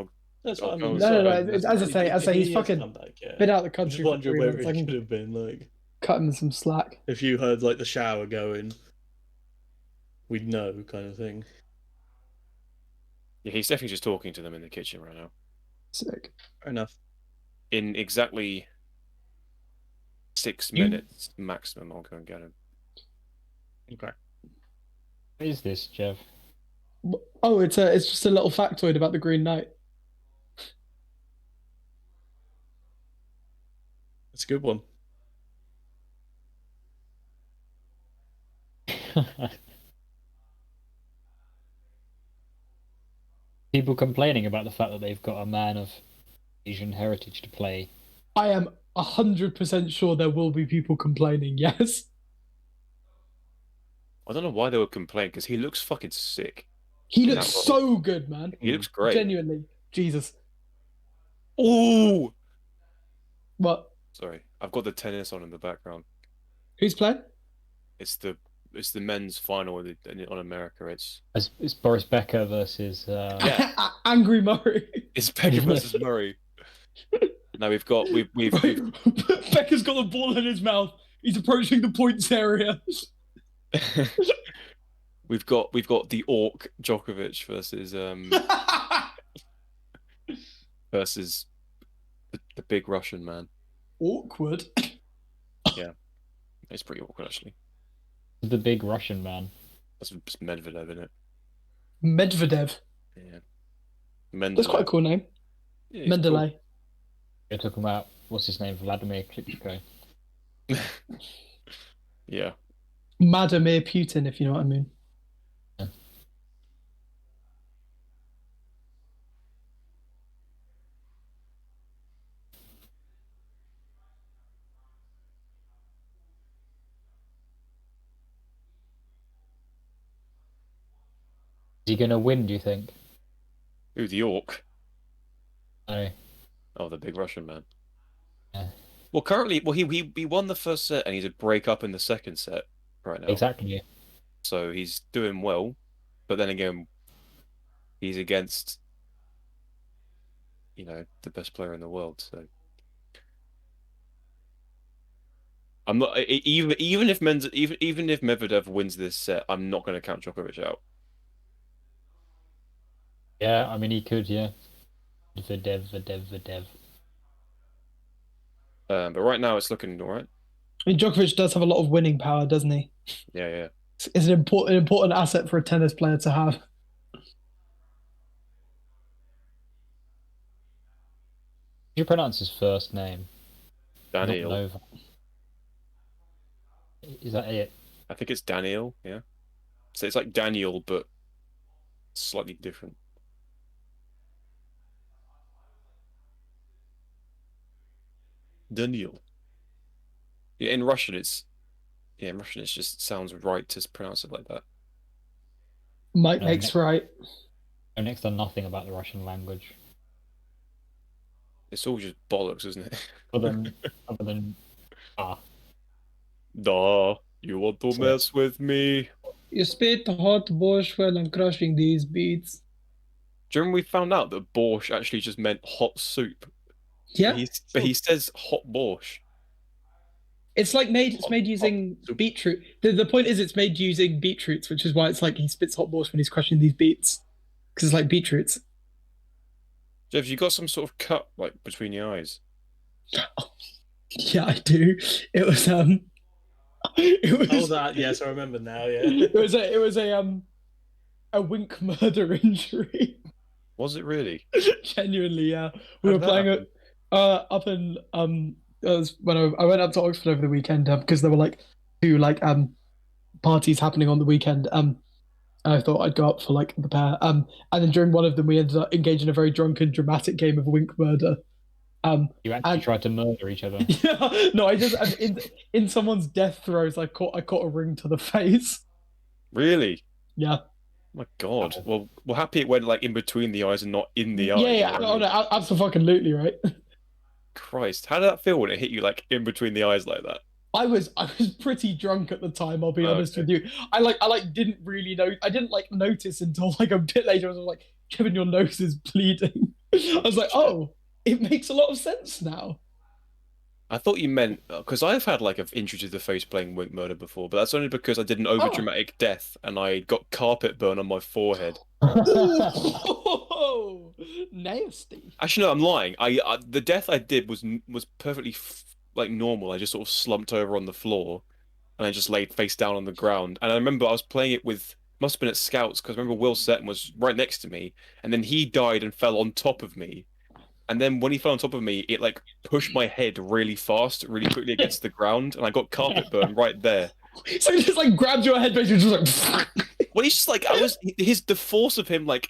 That's Oh, what I go mean. on. No, no, sorry. no, as I say, he's has fucking come back, been out of the I'm country just for wondering 3 where months. he I can could have been. Like, cut him some slack. if you heard like the shower going, we'd know, kind of thing. Yeah, he's definitely just talking to them in the kitchen right now. Sick. Fair enough. In exactly 6 You- minutes maximum, I'll go and get him. Okay. What is this, Jeff? Oh, it's just a little factoid about the Green Knight. That's a good one. People complaining about the fact that they've got a man of Asian heritage to play. I am 100% sure there will be people complaining. Yes, I don't know why they were complaining because he looks fucking sick. he In looks that role. so good, man. He looks great. Genuinely, Jesus. Oh, What? sorry, I've got the tennis on in the background. Who's playing? It's the men's final on America. It's Boris Becker versus. Yeah. Angry Murray. It's Becker versus Murray. Now we've Becker's got the ball in his mouth. He's approaching the points area. we've got the Orc Djokovic versus the big Russian man. Awkward. It's pretty awkward actually. The big Russian man. That's Medvedev, isn't it? Medvedev. Yeah. That's quite a cool name. Yeah, he's Mendeley. You're talking about what's his name, Vladimir Klitschko. cool. Yeah. Vladimir Putin, if you know what I mean. Yeah. Is he gonna win? Do you think? Who, the Orc? No. Oh, the big Russian man. Yeah. Well, currently, he won the first set and he's a break up in the second set right now. Exactly. So he's doing well, but then again, he's against, the best player in the world. So I'm not even if Medvedev wins this set, I'm not going to count Djokovic out. Yeah, I mean he could. Yeah. Vadev. But right now it's looking all right. I mean, Djokovic does have a lot of winning power, doesn't he? Yeah, yeah. It's an important asset for a tennis player to have. You pronounce his first name? Daniel. Not Nova. Is that it? I think it's Daniel. Yeah. So it's like Daniel, but slightly different. Daniel. Yeah, in Russian it just sounds right to pronounce it like that. Mike makes right. Next to nothing about the Russian language. It's all just bollocks, isn't it? Other than Duh, you want to mess with me? You spit hot borscht while I'm crushing these beats. Do you remember we found out that borscht actually just meant hot soup? Yeah, But he says hot borscht. it's made using beetroot. The point is it's made using beetroots, which is why it's like he spits hot borscht when he's crushing these beets, because it's like beetroots. Jeff, you got some sort of cut like between your eyes? Yeah, I do. It was it was Oh, that yes, I remember now. Yeah, it was a wink murder injury. Was it really? Genuinely, yeah. We How were did that playing happen? it up in it was when I went up to Oxford over the weekend because there were like two parties happening on the weekend. And I thought I'd go up for like the pair. And then during one of them we ended up engaging in a very drunken, dramatic game of wink murder. You actually tried to murder each other. Yeah, no, I just in someone's death throes I caught a ring to the face. Really? Yeah. My God. Well, we're happy it went like in between the eyes and not in the eyes. Yeah, you yeah. know what I mean? No, absolutely right. Christ, how did that feel when it hit you like in between the eyes like that? I was pretty drunk at the time. I'll be honest Okay. with you. I didn't really know. I didn't notice until like a bit later. I was like, Kevin, your nose is bleeding. I was like, oh, it makes a lot of sense now. I thought you meant because I've had like an injury to the face playing Wink Murder before, but that's only because I did an overdramatic death and I got carpet burn on my forehead. Oh, nasty. Actually, no, I'm lying. The death I did was perfectly like normal. I just sort of slumped over on the floor and I just laid face down on the ground. And I remember I was playing it with must have been at Scouts because I remember Will Seton was right next to me, and then he died and fell on top of me. And then when he fell on top of me, it like pushed my head really fast, really quickly against the ground, and I got carpet burn right there. So he just like grabbed your head, basically, just like. Well, he's just like the force of him like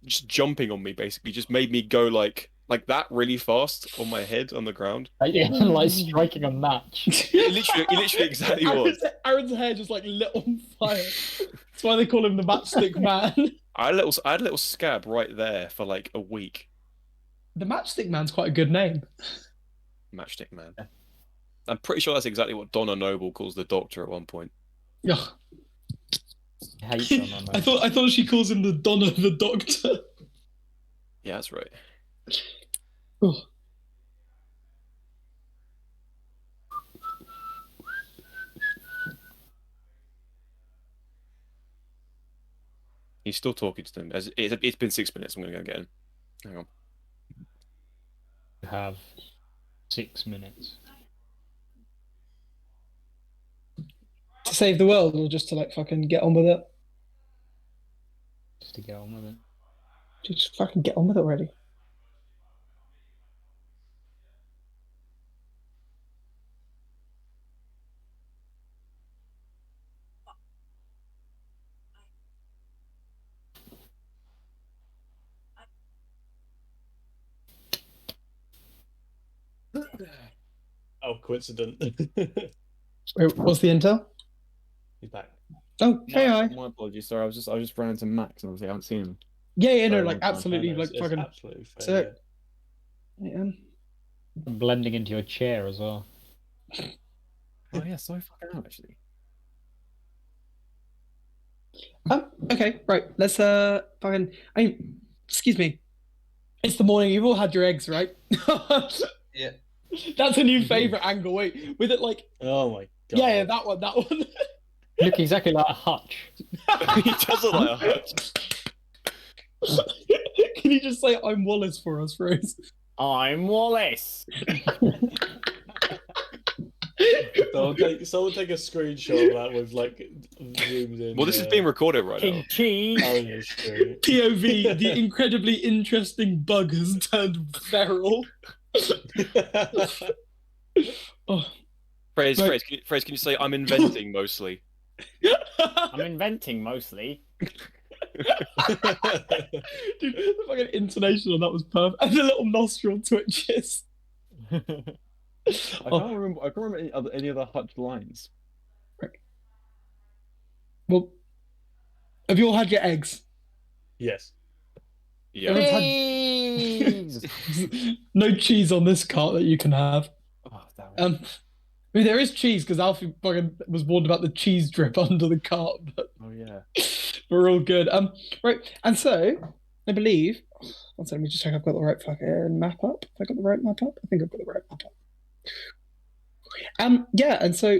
just jumping on me basically just made me go like that really fast on my head on the ground. Yeah, like striking a match. It literally exactly was. Aaron's hair just like lit on fire. That's why they call him the Matchstick Man. I had a little scab right there for like a week. The Matchstick Man's quite a good name. Matchstick Man. I'm pretty sure that's exactly what Donna Noble calls the Doctor at one point. Ugh. I hate Donna I thought she calls him the Donna the Doctor. Yeah, that's right. Oh. He's still talking to them. As it's been 6 minutes. I'm gonna go get him. Hang on. You have 6 minutes. To save the world or just to like fucking get on with it? Just to get on with it. Just fucking get on with it already. Oh, coincident. Wait, what's the intel? He's back. Oh, hey, hi. My apologies. Sorry, I just ran into Max and obviously I haven't seen him. Yeah, no, Very like long time. absolutely, like It's fucking. absolutely fair. So, Yeah. Blending into your chair as well. Oh yeah, so fucking out actually. Okay, right. Let's fucking. Excuse me. It's the morning. You've all had your eggs, right? Yeah. That's a new favorite angle. Wait, with it like. Oh my god. Yeah, that one. That one. Look exactly like a hutch. He does look like a hutch. Can you just say I'm Wallace for us, Rose? I'm Wallace. Someone take a screenshot of that with like zoomed in. Well, this is being recorded right now. King Cheese. Oh, yeah, true. POV, the incredibly interesting bug has turned feral. Oh, Phrase, Right. can you say I'm inventing mostly? I'm inventing mostly. dude, the fucking intonation on that was perfect. And the little nostril twitches. I can't remember any other Hutch lines. Well, have you all had your eggs? Yes. Yeah. Everyone's had- no cheese on this cart that you can have. Oh damn it. I mean, there is cheese because Alfie fucking was warned about the cheese drip under the cart, but Oh yeah. we're all good. Right, and so I believe. One second, let me just check I've got the right fucking map up. Have I got the right map up? I think I've got the right map up. Yeah, and so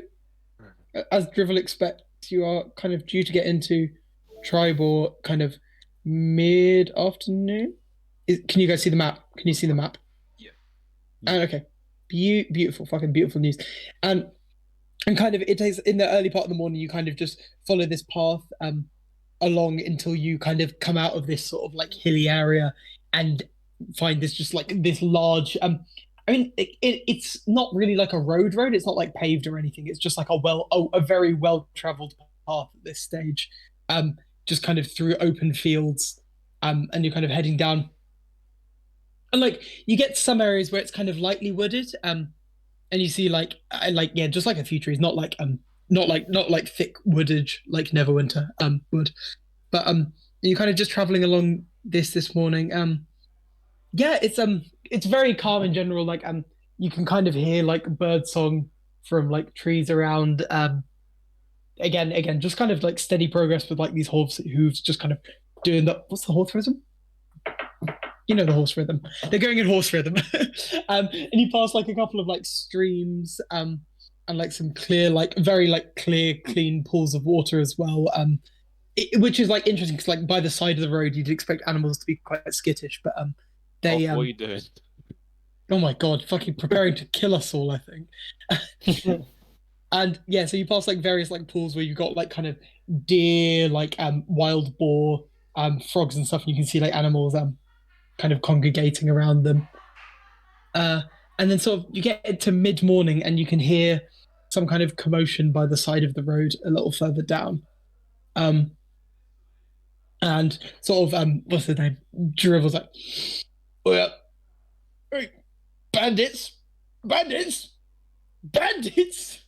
as Drivel expects, you are kind of due to get into Tribor kind of mid-afternoon. Can you guys see the map? Can you see the map? Yeah. Okay. Beautiful, fucking beautiful news. And kind of it takes in the early part of the morning, you kind of just follow this path along until you kind of come out of this sort of like hilly area and find this just like this large I mean it's not really like a road, it's not like paved or anything, it's just like a very well traveled path at this stage, just kind of through open fields, and you're kind of heading down, and like you get to some areas where it's kind of lightly wooded, and you see like yeah, just like a few trees, not like thick woodage like Neverwinter wood, but you're kind of just traveling along this morning. Yeah, it's very calm in general. Like you can kind of hear like bird song from like trees around. Again, just kind of like steady progress with like these hooves just kind of doing the what's the horse rhythm? You know the horse rhythm. They're going in horse rhythm. And you pass like a couple of like streams, and like some clear, like very like clear, clean pools of water as well. Which is like interesting because like by the side of the road you'd expect animals to be quite skittish, but they What are you doing? oh my god, fucking preparing to kill us all, I think. And yeah, so you pass like various like pools where you've got like kind of deer, like wild boar, frogs and stuff, and you can see like animals kind of congregating around them. And then sort of you get to mid-morning and you can hear some kind of commotion by the side of the road a little further down. and sort of what's his name? Dribbles like, well, hey, bandits, bandits, bandits.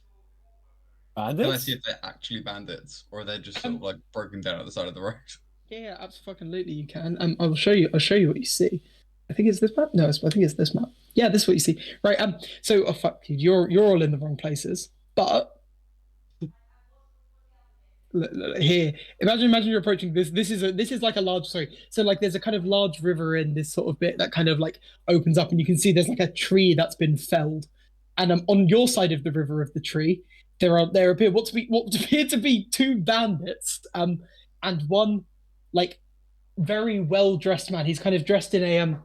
Can I Bandits? see if they're actually bandits or are they just sort of like broken down at the side of the road? Yeah, absolutely, you can. I'll show you. I'll show you what you see. I think it's this map. No, I think it's this map. Yeah, this is what you see. Right. So, oh fuck you. You're all in the wrong places. But here, imagine you're approaching this. This is like a large. Sorry. So like there's a kind of large river in this sort of bit that kind of like opens up, and you can see there's like a tree that's been felled, and on your side of the river of the tree, there appear what appear to be two bandits. And one like very well dressed man. He's kind of dressed in a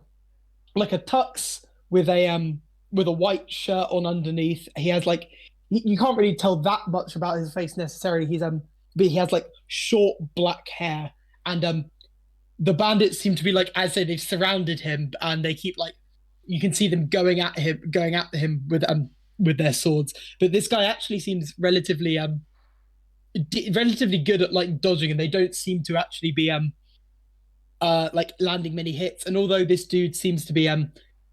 like a tux with a white shirt on underneath. He has like you can't really tell that much about his face necessarily. He's but he has like short black hair, and the bandits seem to be like as they've surrounded him, and they keep like you can see them going at him with their swords. But this guy actually seems relatively good at like dodging, and they don't seem to actually be like landing many hits. And although this dude seems to be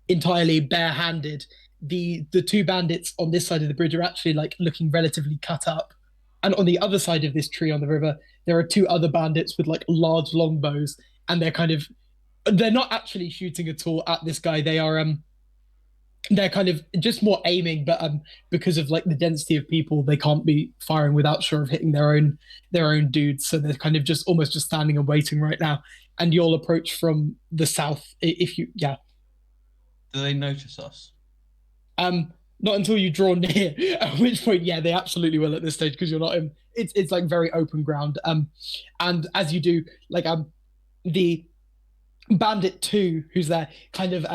entirely barehanded, the two bandits on this side of the bridge are actually like looking relatively cut up. And on the other side of this tree on the river, there are two other bandits with like large longbows, and they're not actually shooting at all at this guy. They're kind of just more aiming, but because of like the density of people, they can't be firing without sure of hitting their own dudes. So they're kind of just almost just standing and waiting right now. And you'll approach from the south if you Do they notice us? not until you draw near, at which point they absolutely will at this stage because you're not in it's like very open ground. And as you do, like the bandit 2 who's there kind of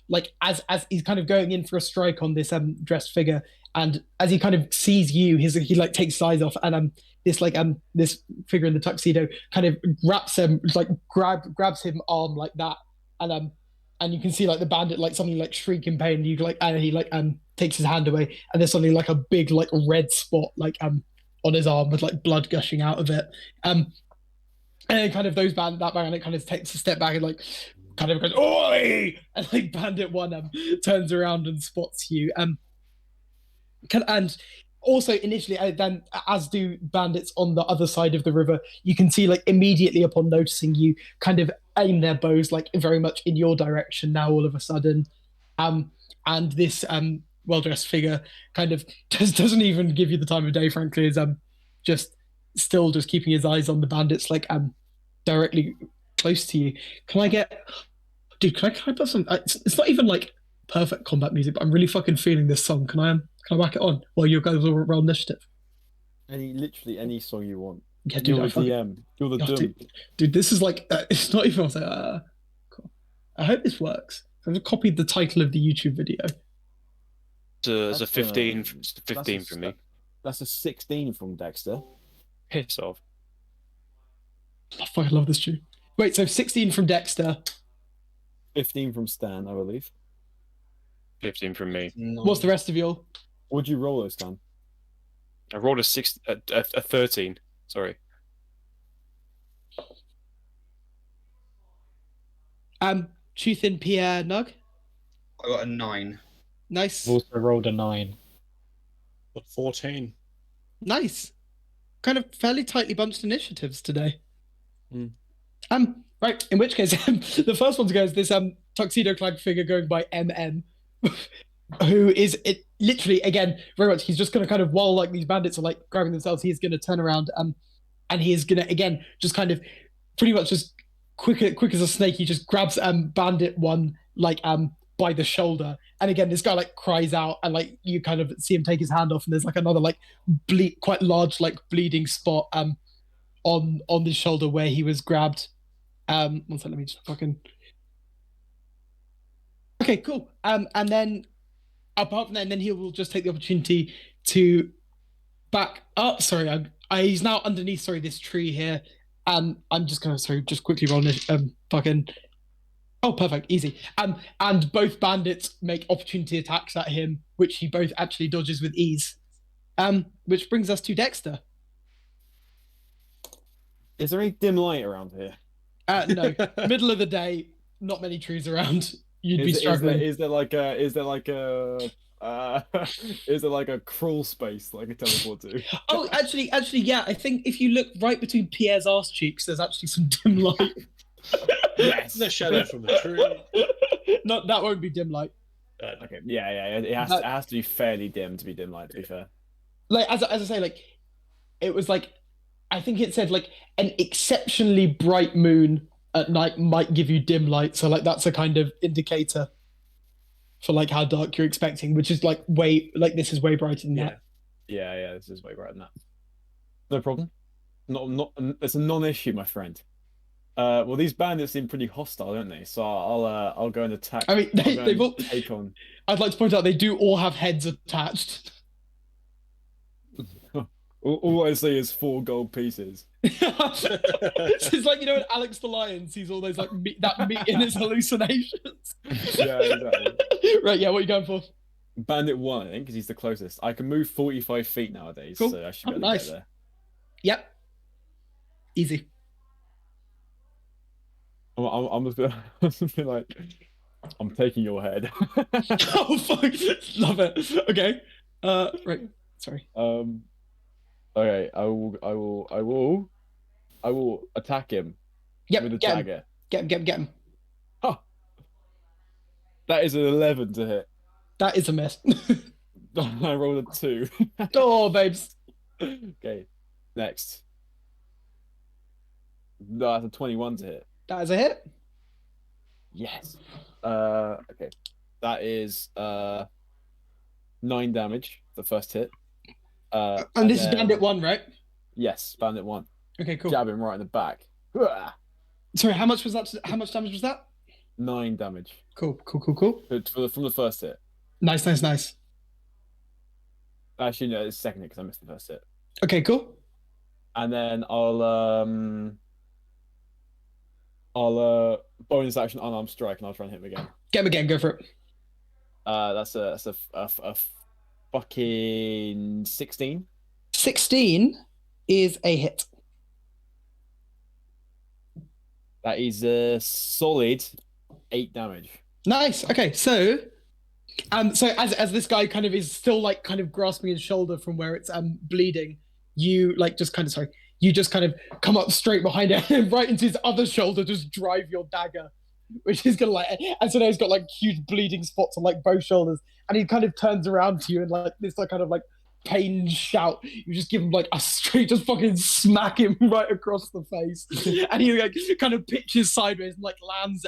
like as he's kind of going in for a strike on this dressed figure, and as he kind of sees you, he like takes his eyes off, and this figure in the tuxedo kind of grabs him arm like that, and you can see like the bandit like something like shriek in pain. You like and he like takes his hand away, and there's something like a big like red spot like on his arm with like blood gushing out of it. And then kind of that bandit kind of takes a step back and like kind of goes oi, and like bandit 1 turns around and spots you. And also initially, then as do bandits on the other side of the river, you can see like immediately upon noticing you, kind of aim their bows like very much in your direction now. All of a sudden, and this well-dressed figure kind of just doesn't even give you the time of day. Frankly, is just still just keeping his eyes on the bandits like directly close to you. Can I get, dude? Can I put some? It's not even like perfect combat music, but I'm really fucking feeling this song. Can I whack it on while you guys will roll initiative? Literally any song you want. Yeah, dude. You're the DM. You're the Doom. Dude, this is like it's not even. I was like, cool. I hope this works. I've just copied the title of the YouTube video. There's a 15 that's from me. That's a 16 from Dexter. Piss off. I fucking love this tune. Wait, so 16 from Dexter. 15 from Stan, I believe. 15 from me. What's the rest of y'all? What'd you roll those, Stan? I rolled a 13. Sorry. Chuthin Pierre Nug. I got a 9. Nice. I've also rolled a 9. Got 14. Nice. Kind of fairly tightly bunched initiatives today. Right, in which case, the first one to go is this tuxedo clad figure going by MM, who is literally, again, very much, he's just going to kind of, while like these bandits are like grabbing themselves, he's going to turn around and he is going to, again, just kind of pretty much just quick as a snake, he just grabs bandit 1 like by the shoulder, and again this guy like cries out, and like you kind of see him take his hand off, and there's like another like quite large like bleeding spot on his shoulder where he was grabbed. One second, let me just fucking. Okay, cool. And then apart from that, and then he will just take the opportunity to back up. Sorry, he's now underneath. Sorry, this tree here. I'm just gonna just quickly roll this. Fucking. Oh, perfect, easy. And both bandits make opportunity attacks at him, which he both actually dodges with ease. Which brings us to Dexter. Is there any dim light around here? No, middle of the day, not many trees around. You'd be Is struggling. there like a is there like a crawl space like a teleport to? Oh, actually, yeah. I think if you look right between Pierre's arse cheeks, there's actually some dim light. Yes. The shadow from the tree. Not that won't be dim light. Okay. Yeah. It has to be fairly dim to be dim light. To be fair. Like as I say, like it was like I think it said like an exceptionally bright moon at night might give you dim light. So like that's a kind of indicator for like how dark you're expecting, which is like this is way brighter than that. Yeah. This is way brighter than that. No problem. Not. It's a non-issue, my friend. Well, these bandits seem pretty hostile, don't they? So I'll go and attack. I mean, they've all. Take on. I'd like to point out they do all have heads attached. All I see is 4 gold pieces. It's like in Alex the Lion sees all those like meat in his hallucinations. Yeah, exactly. Right, yeah. What are you going for? Bandit 1, I think, because he's the closest. I can move 45 feet nowadays, Cool. so I should be able to Nice. get there. Yep. Easy. I'm just gonna be like, I'm taking your head. Oh fuck! Love it. Okay. Right. Sorry. Okay. I will attack him Yep. with a Get him. dagger. Get him. Huh. That is an 11 to hit. That is a miss. I rolled a 2. Oh, babes. Okay. Next. No, that's a 21 to hit. That is a hit. Yes. Okay. That is 9 damage, the first hit. And this is Bandit 1, right? Yes, Bandit 1. Okay, cool. Jab him right in the back. Hua! Sorry, how much was that? How much damage was that? 9 damage. Cool. From the first hit. Nice. Actually, no, it's the second hit because I missed the first hit. Okay, cool. And then I'll bonus action unarmed strike and I'll try and hit him again. Get him again. Go for it. That's a fucking 16. 16 is a hit. That is a solid 8 damage. Nice. Okay, so as this guy kind of is still like kind of grasping his shoulder from where it's bleeding, you just kind of come up straight behind it and right into his other shoulder, just drive your dagger, which is gonna and so now he's got like huge bleeding spots on like both shoulders, and he kind of turns around to you and like this like kind of like pain shout. You just give him like a straight, just fucking smack him right across the face, and he like kind of pitches sideways and like lands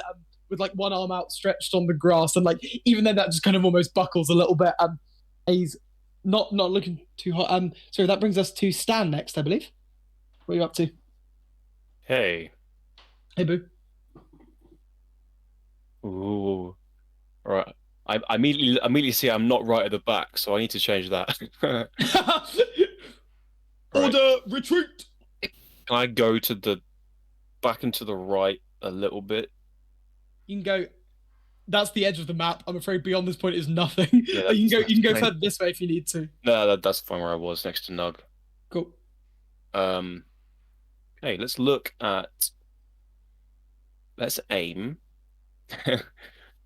with like one arm outstretched on the grass, and like even then that just kind of almost buckles a little bit. He's not looking too hot. So that brings us to Stan next, I believe. What are you up to? Hey. Hey, boo. Ooh. All right. I immediately see I'm not right at the back, so I need to change that. Order retreat. Can I go to the back and to the right a little bit? You can go. That's the edge of the map. I'm afraid beyond this point is nothing. Yeah, you can go fine. further this way if you need to. No, that's fine where I was next to Nug. Cool. Okay, let's look at. Let's aim.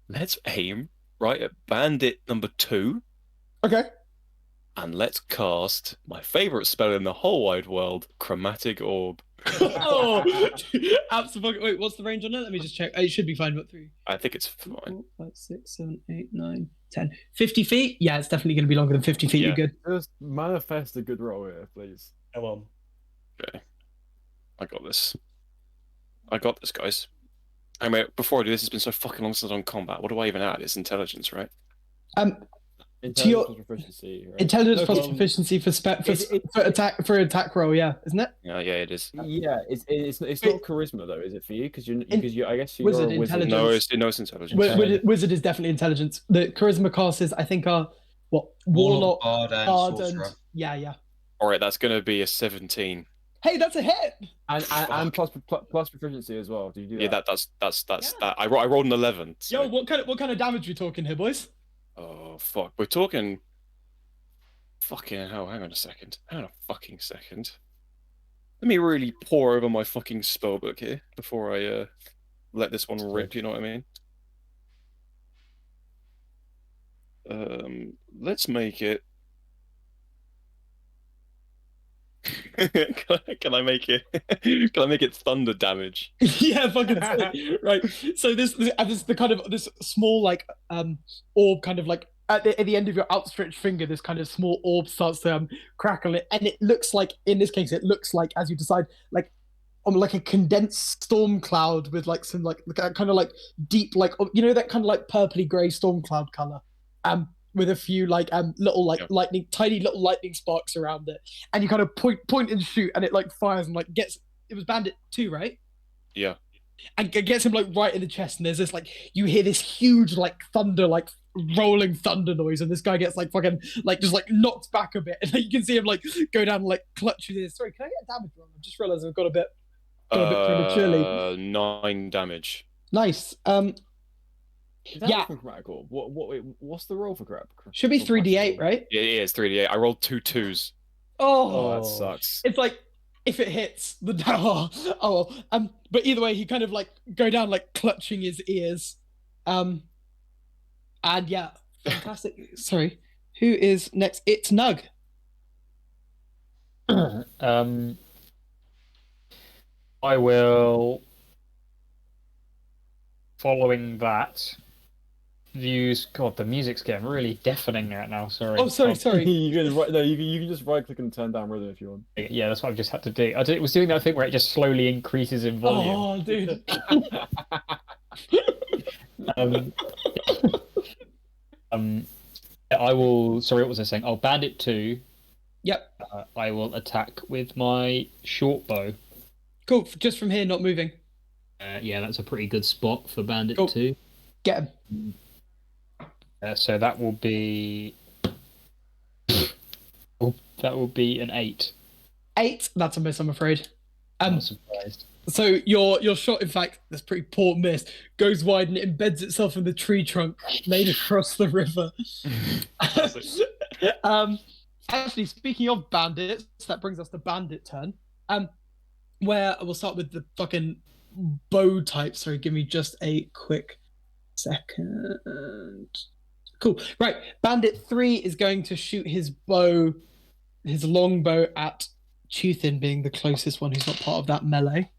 Let's aim right at bandit number 2. Okay. And let's cast my favorite spell in the whole wide world, Chromatic Orb. Oh, absolutely. Wait, what's the range on it? Let me just check. It should be fine. But 3, I think it's 4, fine. 5, 6, 7, 8, 9, 10, 50 feet. Yeah, it's definitely going to be longer than 50 feet. Yeah. You're good. Just manifest a good roll here, please. Come on. Okay. I got this, guys. I mean, before I do this, it's been so fucking long since I've done combat. What do I even add? It's intelligence, right? Intelligence plus proficiency, right? Intelligence No, plus but- proficiency for attack roll. Yeah, isn't it? Yeah, it is. Yeah, it's not charisma though, is it for you? Because you I guess you're Wizard a wizard. intelligence. No, it's intelligence. Wizard is definitely intelligence. The charisma classes, I think, are what warlock, Bard, and bard, sorcerer. and yeah. All right, that's gonna be a 17. Hey, that's a hit. And plus proficiency as well. Do you do that? Yeah, that's that. I rolled an 11. So. Yo, what kind of damage are we talking here, boys? Oh fuck, we're talking. Fucking hell! Hang on a fucking second. Let me really pour over my fucking spellbook here before I let this one rip. You know what I mean? Let's make it. Can I make it? Can I make it thunder damage? Yeah, fucking sick. Right. So this the kind of this small like orb kind of like at the end of your outstretched finger, this kind of small orb starts to crackle it, and it looks like in this case it looks like, as you decide, like a condensed storm cloud with like some like kind of like deep like that kind of like purpley grey storm cloud color. With a few like little like lightning, tiny little lightning sparks around it, and you kind of point and shoot, and it like fires and like gets. It was Bandit 2, right? Yeah. And it gets him like right in the chest, and there's this like you hear this huge like thunder, like rolling thunder noise, and this guy gets like fucking like just like knocked back a bit, and you can see him like go down and like clutch his. Sorry, can I get a damage roll? I just realized I've got a bit prematurely. 9 damage. Nice. Is that Yeah. Crackle? What's the roll for crap? Should be 3d8, right? Yeah, it's 3d8. I rolled 2 2s. Oh, that sucks. It's like if it hits the but either way, he kind of like go down like clutching his ears, and yeah, fantastic. Sorry, who is next? It's Nug. I will, following that, use. God, the music's getting really deafening right now. Sorry. Oh, sorry. you can just right click and turn down rhythm if you want. Yeah, that's what I've just had to do. It was doing that thing where it just slowly increases in volume. Oh, dude. I will. Sorry, what was I saying? Oh, Bandit 2. Yep. I will attack with my short bow. Cool. Just from here, not moving. Yeah, that's a pretty good spot for Bandit Cool. 2. Get him. So that will be. That will be an 8. 8. That's a miss, I'm afraid. I'm not surprised. So your shot, in fact, that's pretty poor miss, goes wide and it embeds itself in the tree trunk made across the river. Actually, speaking of bandits, that brings us to bandit turn. Where we'll start with the fucking bow type. Sorry, give me just a quick second. Cool. Right. Bandit 3 is going to shoot his bow, his longbow at Chuthin, being the closest one who's not part of that melee.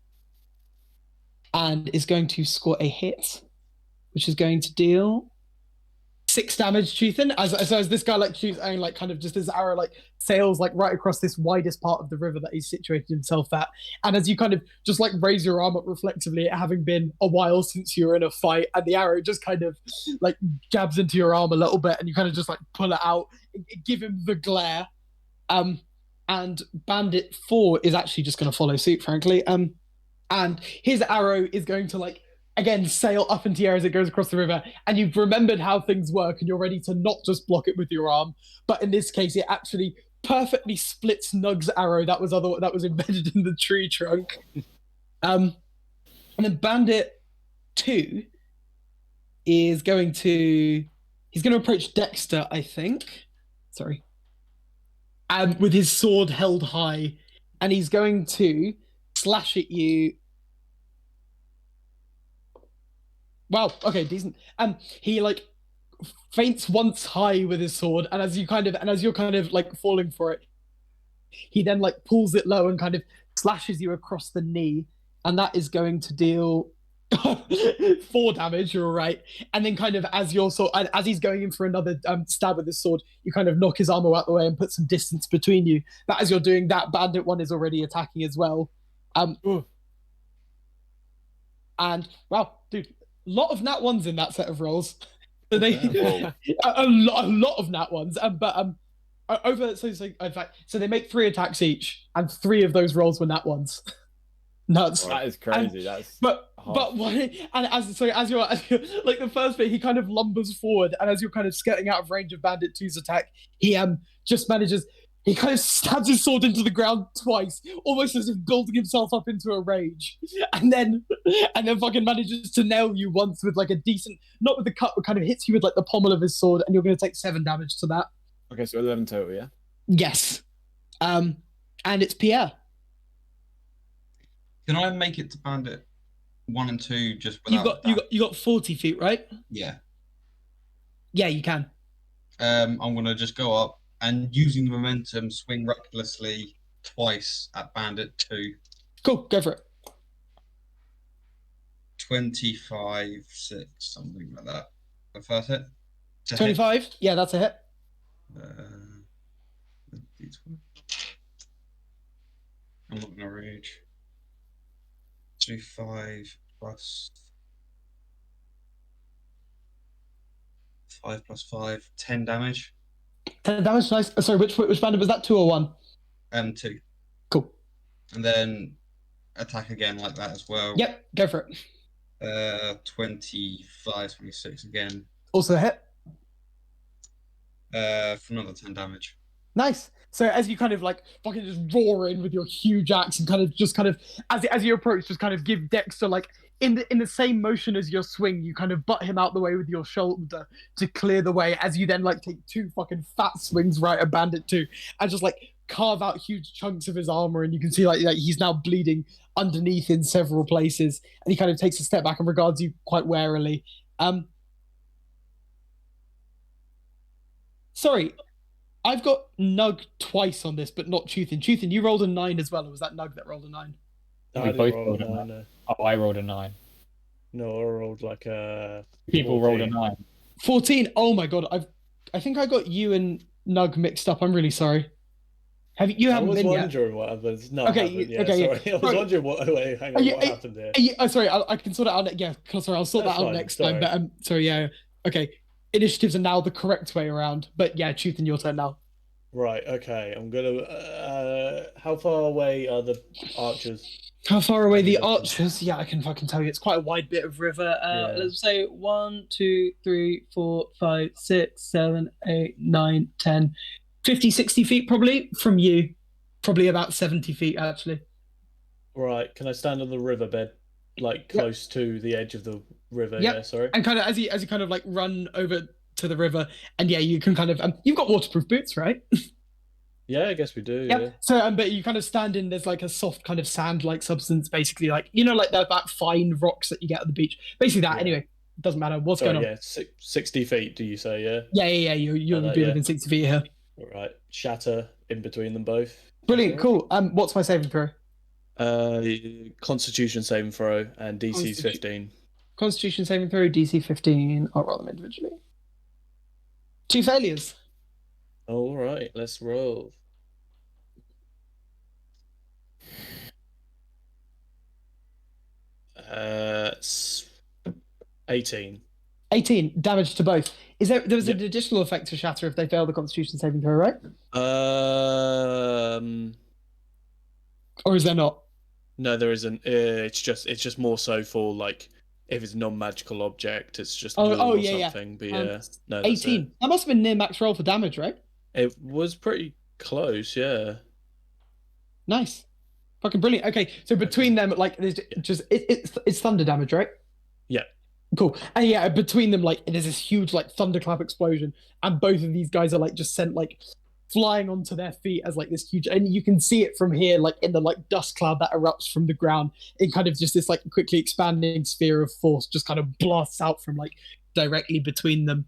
And is going to score a hit, which is going to deal 6 damage, Chuthin. As this guy like shoots and like kind of just this arrow like sails like right across this widest part of the river that he's situated himself at. And as you kind of just like raise your arm up reflexively, it having been a while since you were in a fight, and the arrow just kind of like jabs into your arm a little bit, and you kind of just like pull it out, give him the glare. And Bandit 4 is actually just going to follow suit, frankly. And his arrow is going to like again sail up into the air as it goes across the river, and you've remembered how things work and you're ready to not just block it with your arm, but in this case it actually perfectly splits Nug's arrow that was embedded in the tree trunk. And then Bandit 2 is going to approach Dexter, I think. Sorry. With his sword held high, and he's going to slash at you. Wow, okay, decent. He like feints once high with his sword, and as you're kind of like falling for it, he then like pulls it low and kind of slashes you across the knee, and that is going to deal 4 damage. You're right. And then kind of as he's going in for another stab with his sword, you kind of knock his armor out the way and put some distance between you. But as you're doing that, Bandit 1 is already attacking as well. And wow, dude, a lot of nat ones in that set of rolls. So they a lot of nat ones. So they make 3 attacks each, and 3 of those rolls were nat ones. Nuts. That is crazy. But as you're like the first bit, he kind of lumbers forward, and as you're kind of skirting out of range of Bandit 2's attack, he just manages. He kind of stabs his sword into the ground twice, almost as if building himself up into a rage, and then fucking manages to nail you once with like a decent, not with the cut, but kind of hits you with like the pommel of his sword, and you're going to take 7 damage to that. Okay, so 11 total, yeah. Yes, and it's Pierre. Can I make it to Bandit 1 and 2 just You without got you got 40 feet, right? Yeah. Yeah, you can. I'm gonna just go up and using the momentum, swing recklessly twice at Bandit 2. Cool, go for it. 25, 6, something like that. The first hit. To hit. 25. Yeah, that's a hit. I'm not gonna rage. 25 plus 5 plus 5, 10 damage. 10 damage, nice. Sorry, which bandit was that? 2 or 1? 2. Cool. And then attack again like that as well. Yep, go for it. 25, 26 again. Also a hit. For another 10 damage. Nice. So as you kind of like fucking just roar in with your huge axe and kind of as you approach, just kind of give Dexter like in the same motion as your swing, you kind of butt him out the way with your shoulder to clear the way as you then like take 2 fucking fat swings right at Bandit 2 and just like carve out huge chunks of his armor, and you can see like he's now bleeding underneath in several places, and he kind of takes a step back and regards you quite warily. Sorry, I've got Nug twice on this, but not Chuthin. Chuthin, you rolled a 9 as well, or was that Nug that rolled a 9? I We didn't both roll rolled a a 9. 9. No. Oh, I rolled a 9. No, I rolled like a. People rolled a 9. 14. Oh my god, I think I got you and Nug mixed up. I'm really sorry. You I haven't was been yet. wondering what happened. No, Okay, I haven't. Yeah, okay, sorry. I was Right. wondering what. Wait, hang on. Yeah, What happened here? Sorry, I can sort it out. Yeah, sorry, I'll sort That's that out fine, next time. sorry. But sorry, yeah, okay. Initiatives are now the correct way around. But yeah, Chuthin, your turn now. Right. Okay. I'm gonna. How far away are the archers? How far away the Okay. archers? Yeah, I can fucking tell you. It's quite a wide bit of river. Yeah. Let's say 1, 2, 3, 4, 5, 6, 7, 8, 9, 10, 50, 60 feet probably from you. Probably about 70 feet actually. Right. Can I stand on the riverbed, like close to the edge of the river? Yep. Yeah. Sorry. And kind of as you kind of like run over to the river, and yeah, you can kind of you've got waterproof boots, right? Yeah, I guess we do. Yep. Yeah. So, but you kind of stand in. There's like a soft kind of sand-like substance, basically, like like that fine rocks that you get at the beach. Basically, that. Yeah. Anyway, doesn't matter. What's Sorry, going on? yeah. 60 feet. Do you say? Yeah. Yeah. You'll that, be yeah. within 60 feet here. All right. Shatter in between them both. Brilliant. That's Cool. What's my saving throw? Constitution saving throw and DC's 15. Constitution saving throw, DC 15. I'll roll them individually. 2 failures. All right. Let's roll. 18. 18 damage to both. There was Yep. an additional effect to shatter if they fail the Constitution saving throw, right? Or is there not? No, there isn't. It's just more so for like if it's a non-magical object, it's just wool or something. But yeah, no, that's 18. it. That must have been near max roll for damage, right? It was pretty close, yeah. Nice. Fucking brilliant. Okay, so between them, like, there's just it's thunder damage, right? Yeah. Cool. And yeah, between them, like, there's this huge like thunderclap explosion, and both of these guys are like just sent like flying onto their feet as like this huge, and you can see it from here, like in the like dust cloud that erupts from the ground. It kind of just this like quickly expanding sphere of force just kind of blasts out from like directly between them,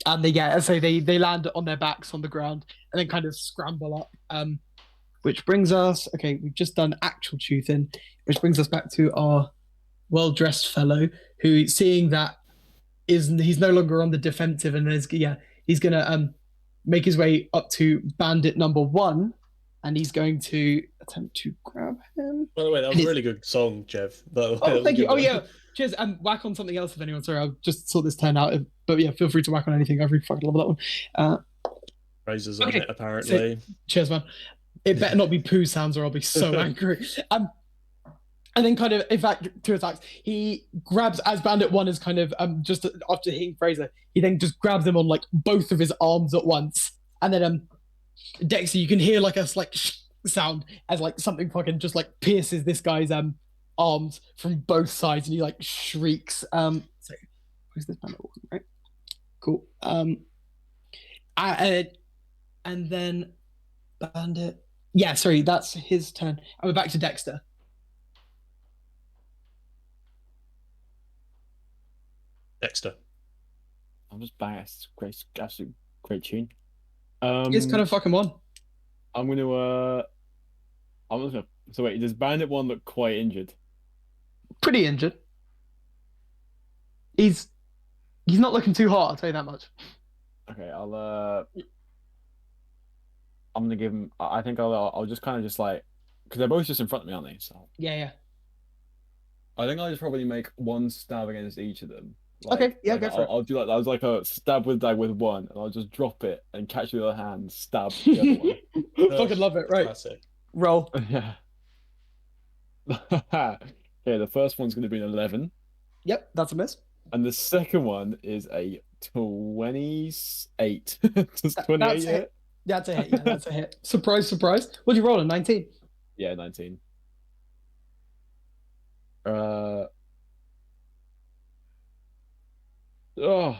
and they land on their backs on the ground and then kind of scramble up. Which brings us, okay, we've just done actual Chuthin, which brings us back to our well-dressed fellow who, seeing that he's no longer on the defensive, and he's gonna make his way up to bandit number 1, and he's going to attempt to grab him. By the way, that was a really good song, Jeff. Oh, thank you. Oh yeah, cheers. And whack on something else if anyone. Sorry, I'll just sort this turn out. But yeah, feel free to whack on anything. I really fucking love that one. Razors on okay, it, apparently. Cheers, man. It better not be poo sounds, or I'll be so angry. And then kind of, in fact, 2 attacks. He grabs, as Bandit 1 is kind of just after hitting Fraser, he then just grabs him on like both of his arms at once. And then Dexter, you can hear like a like sound as like something fucking just like pierces this guy's arms from both sides, and he like shrieks. So who's this Bandit 1, right? Cool. And then Bandit. Yeah, sorry, that's his turn. And we're back to Dexter. Dexter. I'm just bang. It's great, absolute great tune. It's kind of fucking one. I'm gonna. I'm just gonna. So wait, does Bandit One look quite injured? Pretty injured. He's not looking too hot, I'll tell you that much. Okay, I'm gonna give him. I think I'll just kind of just like, because they're both just in front of me, aren't they? So Yeah. I think I'll just probably make one stab against each of them. Okay, yeah, go for it. I'll do like, I was like a stab with dag with one, and I'll just drop it and catch with the other hand, stab the other one. Fucking love it, right? Classic. Roll. Yeah. Okay, the first one's gonna be an 11, Yep, that's a miss. and the second one is a 28. Does 28 That's a hit? hit. That's a hit. Yeah, that's a hit. Surprise, surprise. What'd you roll? A 19. Yeah, 19. Oh,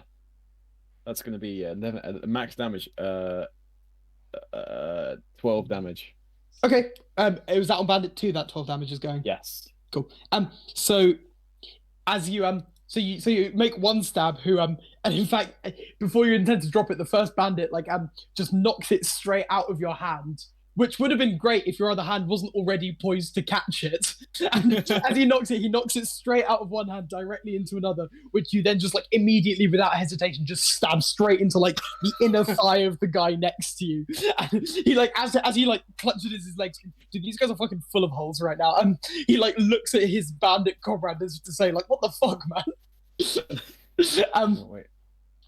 that's gonna be max damage. 12 damage. Okay. It was that on Bandit 2 that 12 damage is going. Yes. Cool. So as you so you make one stab and in fact before you intend to drop it, the first bandit just knocks it straight out of your hand, which would have been great if your other hand wasn't already poised to catch it. And as he knocks it straight out of one hand directly into another, which you then just immediately without hesitation just stab straight into the inner thigh of the guy next to you. And he as he clutches his legs, dude, these guys are fucking full of holes right now. And he looks at his bandit comrade as to say what the fuck, man. Wait.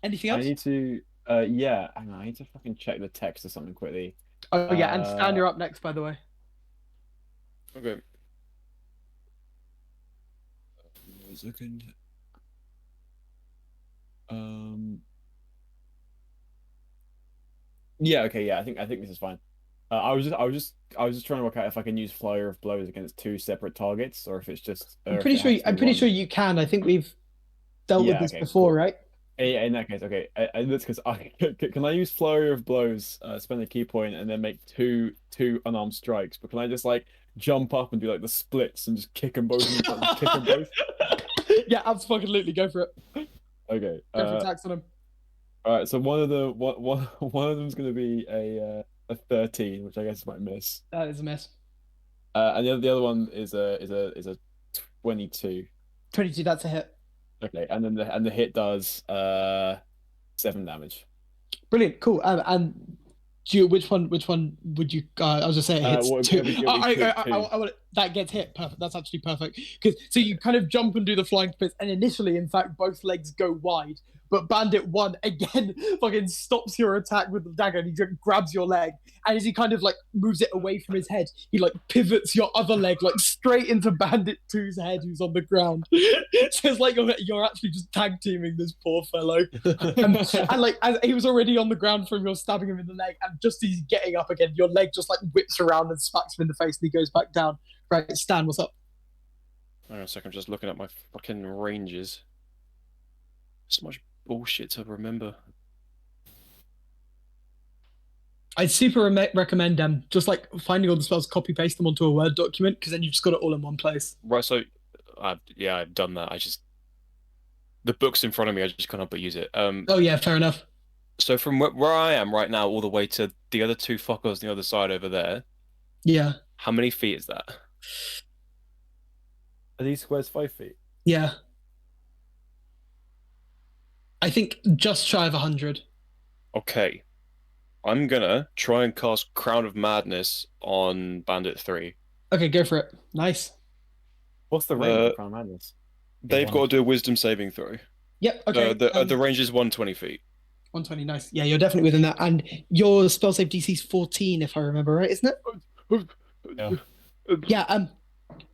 Anything else? I need to yeah, hang on, I need to fucking check the text or something quickly. Oh yeah, and Stan, you're up next, by the way. Okay. I was looking. Yeah. Okay. Yeah. I think this is fine. I was just trying to work out if I can use Flyer of Blows against two separate targets, or if it's just. I'm pretty sure you can. I think we've dealt with this before, cool. right? Yeah, in that case, okay. In this case, can I use Flurry of Blows, spend a key point, and then make two unarmed strikes? But can I just jump up and do the splits and just kick them both? Kick them both? Yeah, absolutely. Go for it. Okay. Go for attacks on them. All right. So one of them's going to be a 13, which I guess might miss. That is a miss. And the other one is a 22. 22. That's a hit. Okay, and then the hit does 7 damage. Brilliant, cool. And which one would you? I was just saying it hits two. That gets hit. Perfect. That's actually perfect. So you kind of jump and do the flying splits, and initially, in fact, both legs go wide. But Bandit 1 again fucking stops your attack with the dagger, and he grabs your leg. And as he kind of moves it away from his head, he pivots your other leg straight into Bandit 2's head, who's on the ground. So it's you're actually just tag teaming this poor fellow. And as he was already on the ground from your stabbing him in the leg, and just as he's getting up again, your leg just whips around and smacks him in the face, and he goes back down. Right, Stan, what's up? Hang on a second, I'm just looking at my fucking ranges. So much bullshit to remember. I'd super recommend just finding all the spells, copy paste them onto a Word document, because then you've just got it all in one place. Right, so I've done that. The book's in front of me. I just can't but use it. Oh yeah, fair enough. So from where I am right now, all the way to the other two fuckers on the other side over there. Yeah. How many feet is that? Are these squares 5 feet? Yeah. I think just shy of 100. Okay. I'm gonna try and cast Crown of Madness on Bandit 3. Okay, go for it. Nice. What's the range of Crown of Madness? They've got to do a wisdom saving throw. Yep, okay. The range is 120 feet. 120, nice. Yeah, you're definitely within that. And your spell save DC is 14, if I remember right, isn't it? Yeah. Yeah,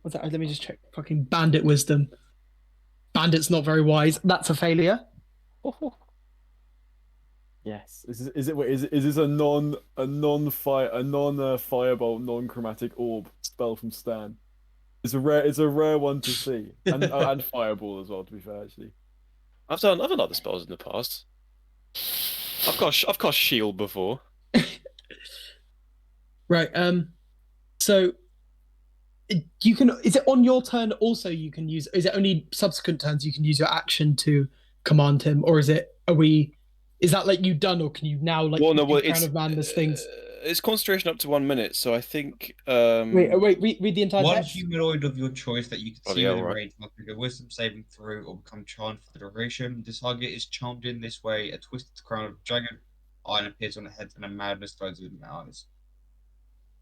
what's that? Let me just check. Fucking Bandit Wisdom. Bandit's not very wise. That's a failure. Yes. Is this a non-firebolt, non-chromatic orb spell from Stan? It's a rare one to see, and fireball as well. To be fair, actually, I've done other spells in the past. I've cast shield before. Right. So you can. Is it on your turn? Also, you can use. Is it only subsequent turns you can use your action to command him, or is that like you done, or can you now like Well, no, do well, Crown of Madness things? it's concentration up to 1 minute, so I think. Wait, read the entire One text. humanoid of your choice that you can Bloody see hell, within right. range must make a wisdom saving throw or become charmed for the duration. The target is charmed in this way. A twisted crown of jagged iron appears on the head and a madness glows within the eyes.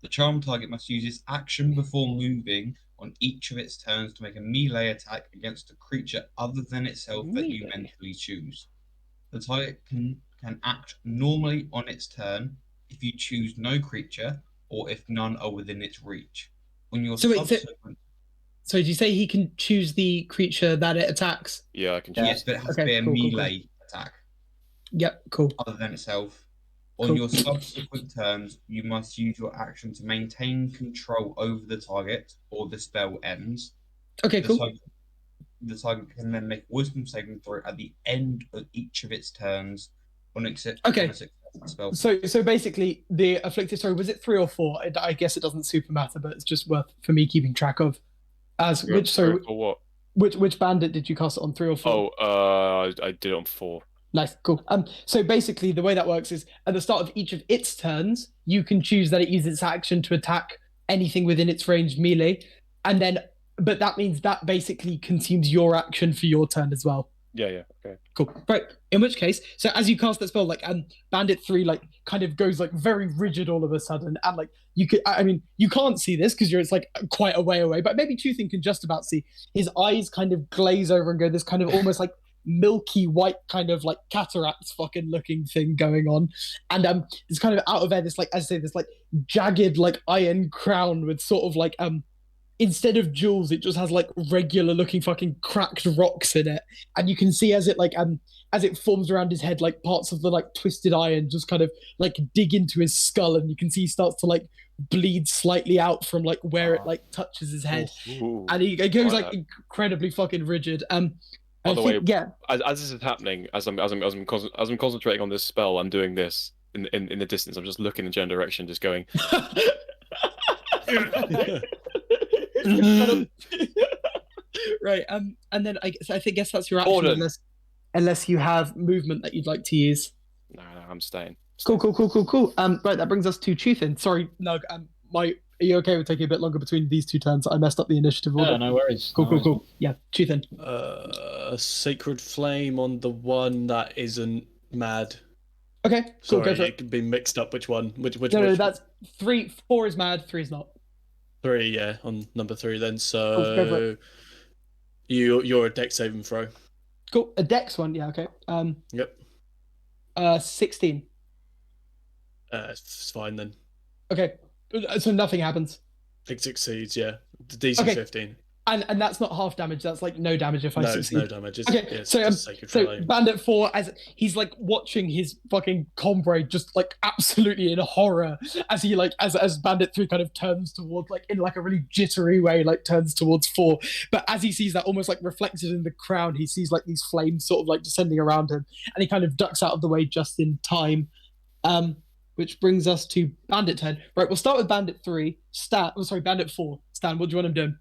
The charmed target must use its action before moving on each of its turns to make a melee attack against a creature other than itself that you Melee? mentally choose. The target can act normally on its turn if you choose no creature or if none are within its reach. On your So wait, subsequent, So did you say he can choose the creature that it attacks? Yeah, I can choose. yes, but it has to Okay, be a cool. melee attack Yep, cool. other than itself. On Cool. your subsequent turns, you must use your action to maintain control over the target, or the spell ends. Okay, The cool. target can then make a wisdom saving throw at the end of each of its turns on a Okay. successful spell. So basically, the afflicted. Sorry, was it 3 or 4? I guess it doesn't super matter, but it's just worth for me keeping track of. As You're which through so for what? which bandit did you cast it on, 3 or 4? I did it on 4. Nice, cool. So basically, the way that works is at the start of each of its turns, you can choose that it uses its action to attack anything within its range melee, and then, but that means that basically consumes your action for your turn as well. Yeah, okay. Cool. Right. In which case, so as you cast that spell, like Bandit 3 like kind of goes like very rigid all of a sudden, and like you could, I mean, you can't see this because it's like quite a way away, but maybe Toothin can just about see. His eyes kind of glaze over and go this kind of almost like milky white kind of like cataracts fucking looking thing going on, and it's kind of out of there this like, as I say, this like jagged like iron crown with sort of like instead of jewels, it just has like regular looking fucking cracked rocks in it. And you can see as it like as it forms around his head, like parts of the like twisted iron just kind of like dig into his skull, and you can see he starts to like bleed slightly out from like where it like touches his head. Ooh. And he goes like like that. incredibly fucking rigid. By I the think, way, yeah. As this is happening, as I'm concentrating on this spell, I'm doing this in the distance. I'm just looking in a general direction, just going. Right. And then I guess that's your action, Gordon. unless you have movement that you'd like to use. No, I'm staying. Cool. Right, that brings us to Chuthin. Sorry, Nug. Are you okay with taking a bit longer between these two turns? I messed up the initiative order. Yeah, no worries. Cool. Yeah, Chuthin. Sacred flame on the one that isn't mad. Okay, cool. Sorry, Go for it it. could be mixed up. Which one? Which? No, that's 3. 4 is mad. 3 is not. 3, yeah, on number 3 then. Cool, go for So it. you're a deck saving throw. Cool. A Dex one. Yeah. Okay. Yep. 16. It's fine then. Okay. So nothing happens. It succeeds, yeah. The DC Okay. 15. And that's not half damage. That's like no damage if I No, it's succeed. no damage. It's, Okay, it's so just sacred so flame. Bandit 4, as he's like watching his fucking comrade just like absolutely in horror as he like as Bandit 3 kind of turns towards like in like a really jittery way, like turns towards 4. But as he sees that almost like reflected in the crown, he sees like these flames sort of like descending around him, and he kind of ducks out of the way just in time. Which brings us to Bandit 10. Right, we'll start with Bandit 3. Bandit 4. Stan, what do you want him doing?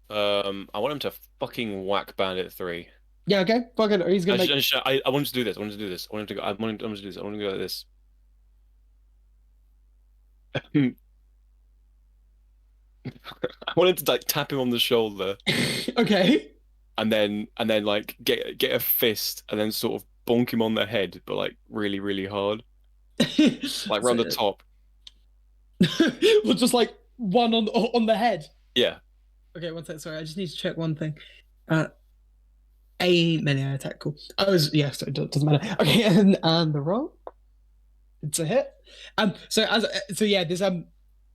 I want him to fucking whack Bandit 3. Yeah, okay. Fucking, he's gonna make. I want him to do this. I want him to do this. I want him to go. I want him to do this. I want him to go like this. I want him to like tap him on the shoulder, Okay. and then like get a fist, and then sort of bonk him on the head, but like really really hard, like round the top. Well, just like one on the head. Yeah. Okay, one second. Sorry, I just need to check one thing. A melee attack. Cool. So it doesn't matter. Okay, and the roll. It's a hit.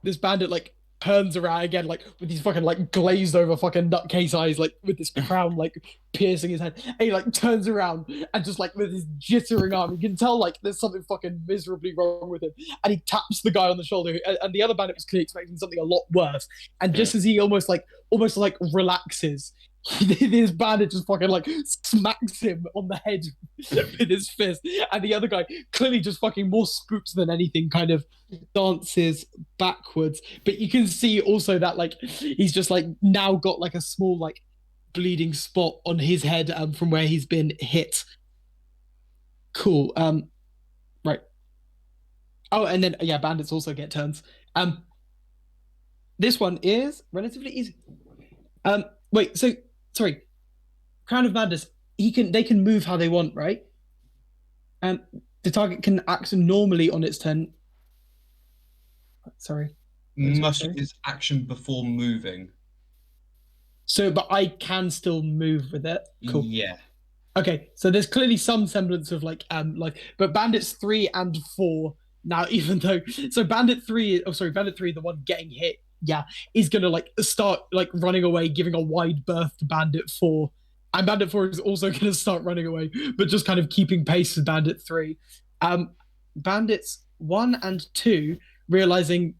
This bandit like turns around again, like with these fucking like glazed over fucking nutcase eyes, like with this crown like piercing his head. And he like turns around and just like with his jittering arm, you can tell like there's something fucking miserably wrong with him. And he taps the guy on the shoulder, and the other bandit was clearly expecting something a lot worse. And just as he almost like relaxes, this bandit just fucking like smacks him on the head with his fist, and the other guy, clearly just fucking more spooked than anything, kind of dances backwards. But you can see also that like he's just like now got like a small like bleeding spot on his head from where he's been hit. Cool. Right. Oh, and then yeah, bandits also get turns. This one is relatively easy. Wait. So sorry. Crown of Madness. They can move how they want, right? The target can act normally on its turn. Sorry. Must use action before moving. So, but I can still move with it. Cool. Yeah. Okay, so there's clearly some semblance of but Bandits 3 and 4 now, even though Bandit 3, the one getting hit, yeah, is gonna start running away, giving a wide berth to Bandit 4. And Bandit 4 is also gonna start running away, but just kind of keeping pace with Bandit 3. Bandits 1 and 2, realizing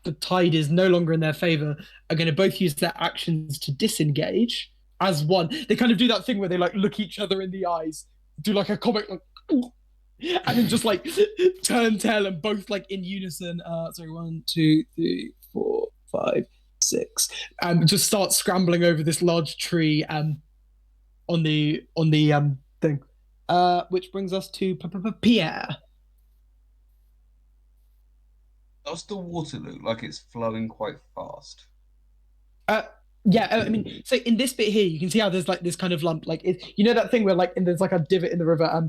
the tide is no longer in their favor, are going to both use their actions to disengage as one. They kind of do that thing where they look each other in the eyes, do a comic, and then just turn tail and both in unison. 1, 2, 3, 4, 5, 6, and just start scrambling over this large tree on the thing. Which brings us to Pierre. Does the water look like it's flowing quite fast? Yeah, I mean, so in this bit here, you can see how there's this kind of lump, that thing where and there's a divot in the river, a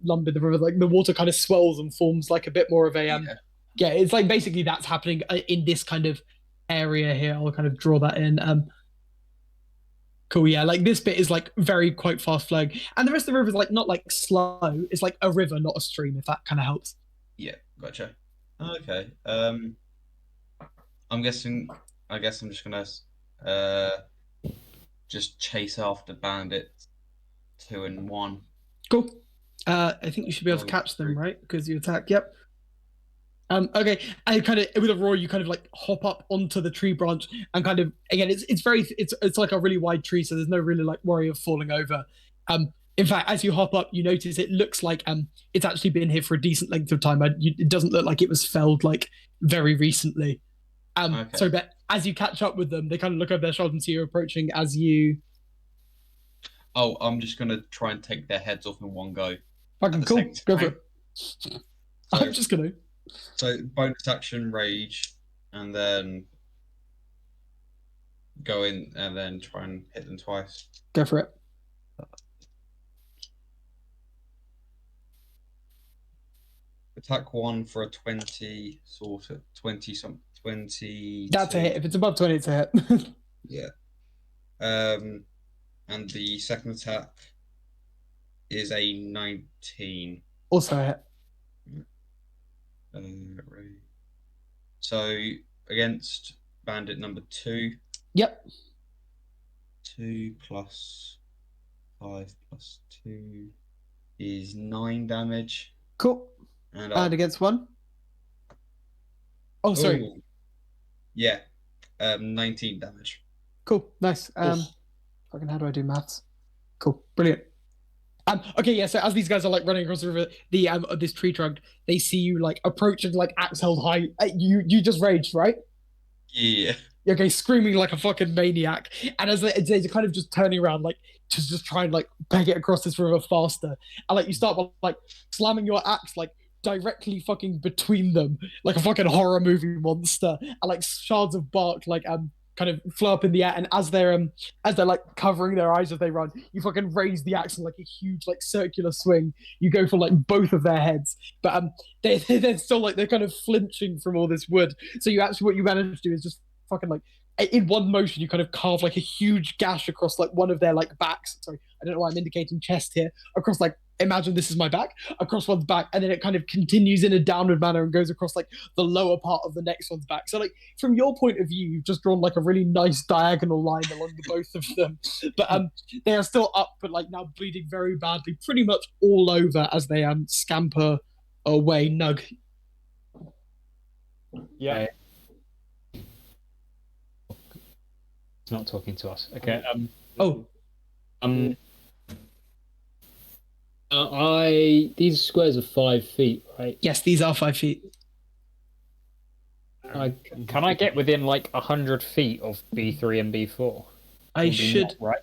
lump in the river, the water kind of swells and forms a bit more of a yeah, it's basically that's happening in this kind of area here. I'll kind of draw that in. Cool, yeah, this bit is very quite fast flowing, and the rest of the river is not slow. It's a river, not a stream. If that kind of helps. Yeah, gotcha. Okay. I guess I'm just gonna just chase after bandits 2 and 1. Cool. I think you should be able to catch them, right? Because you attack. Yep. Okay. And kind of with a roar, you kind of hop up onto the tree branch and kind of again, it's a really wide tree, so there's no really worry of falling over. In fact, as you hop up, you notice it looks like it's actually been here for a decent length of time. It doesn't look like it was felled very recently. Okay. So, but as you catch up with them, they kind of look over their shoulder and see you approaching as you. Oh, I'm just gonna try and take their heads off in one go. Fucking cool. Go for it. So, I'm just gonna. So bonus action rage, and then go in and then try and hit them twice. Go for it. Attack 1 for a 20, sort of 20. That's a hit. If it's above 20, it's a hit. Yeah. And the second attack is a 19. Also a hit. Right. So against bandit number 2. Yep. 2 plus 5 plus 2 is 9 damage. Cool. And against 1? Oh, sorry. Ooh. Yeah. 19 damage. Cool. Nice. Fucking how do I do maths? Cool. Brilliant. Okay, yeah, so as these guys are running across the river, this tree trunk, they see you approaching axe held high. You just raged, right? Yeah. Okay, screaming like a fucking maniac. And as they're kind of just turning around, to just try and peg it across this river faster. And you start by slamming your axe directly fucking between them, like a fucking horror movie monster. And shards of bark kind of flow up in the air, and as they're covering their eyes as they run, you fucking raise the axe in a huge circular swing. You go for both of their heads, but they're still they're kind of flinching from all this wood. So what you manage to do is just fucking in one motion you kind of carve a huge gash across one of their backs. Sorry, I don't know why I'm indicating chest here. Across imagine this is my back, across one's back, and then it kind of continues in a downward manner and goes across the lower part of the next one's back. So from your point of view, you've just drawn a really nice diagonal line along the both of them, but they are still up, but now bleeding very badly, pretty much all over as they scamper away. Nug. Yeah. It's not talking to us. Okay. These squares are 5 feet, right? Yes, these are 5 feet. Can I get within 100 feet of B3 and B4? I Probably should. not,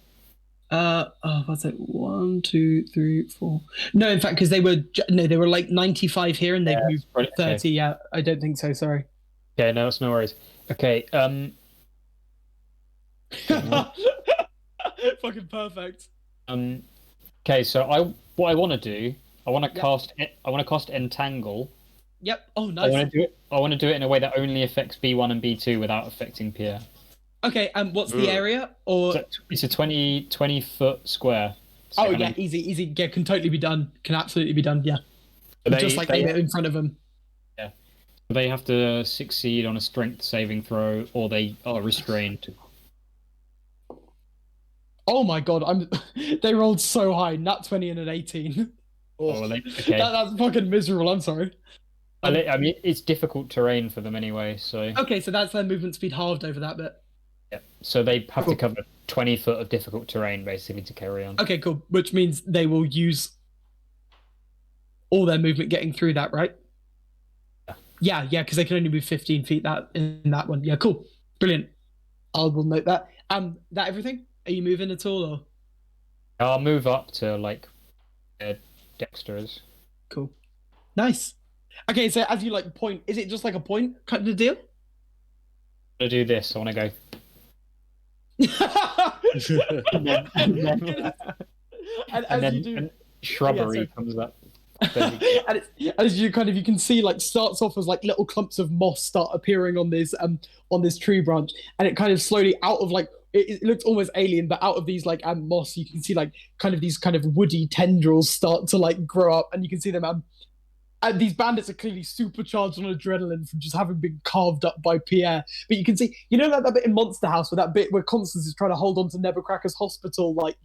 right? What's it? 1, 2, 3, 4. No, in fact, because they were like 95 here, and they've Yeah, moved right, 30. okay. Yeah, I don't think so. Sorry. Okay, no, it's no worries. Okay, Fucking perfect. okay. So what I want to do, I want to Yep. cast Entangle. Yep. Oh, I nice. want to do it. I want to do it in a way that only affects B1 and B2 without affecting Pierre. Okay. What's the area? Or So it's a 20 foot square. So oh yeah, easy. Yeah, can totally be done. Can absolutely be done. Yeah. Just like aim it in front of them. Yeah. They have to succeed on a strength saving throw, or they are restrained. Oh my god, they rolled so high, nat 20 and an 18. Oh, well, okay. That's fucking miserable. I'm sorry. I mean, it's difficult terrain for them anyway, so. Okay, so that's their movement speed halved over that bit. Yeah. So they have to cover 20 foot of difficult terrain basically to carry on. Okay, cool. Which means they will use all their movement getting through that, right? Yeah, because they can only move 15 feet in that one. Yeah, cool. Brilliant. I will note that. That everything? Are you moving at all, or? I'll move up to like Dexter's. Cool. Nice. Okay, so as you like point, is it just like a point kind of deal? I'm gonna do this. I want to go. and And as then you do, shrubbery yeah, comes up. and as you kind of you can see like starts off as like little clumps of moss start appearing on this tree branch, and it kind of slowly out of like it looks almost alien, but out of these like moss you can see like kind of these kind of woody tendrils start to like grow up, and you can see them and these bandits are clearly supercharged on adrenaline from just having been carved up by Pierre. But you can see, you know, like that bit in Monster House, where that bit where Constance is trying to hold on to Nebuchadnezzar's hospital, gurney,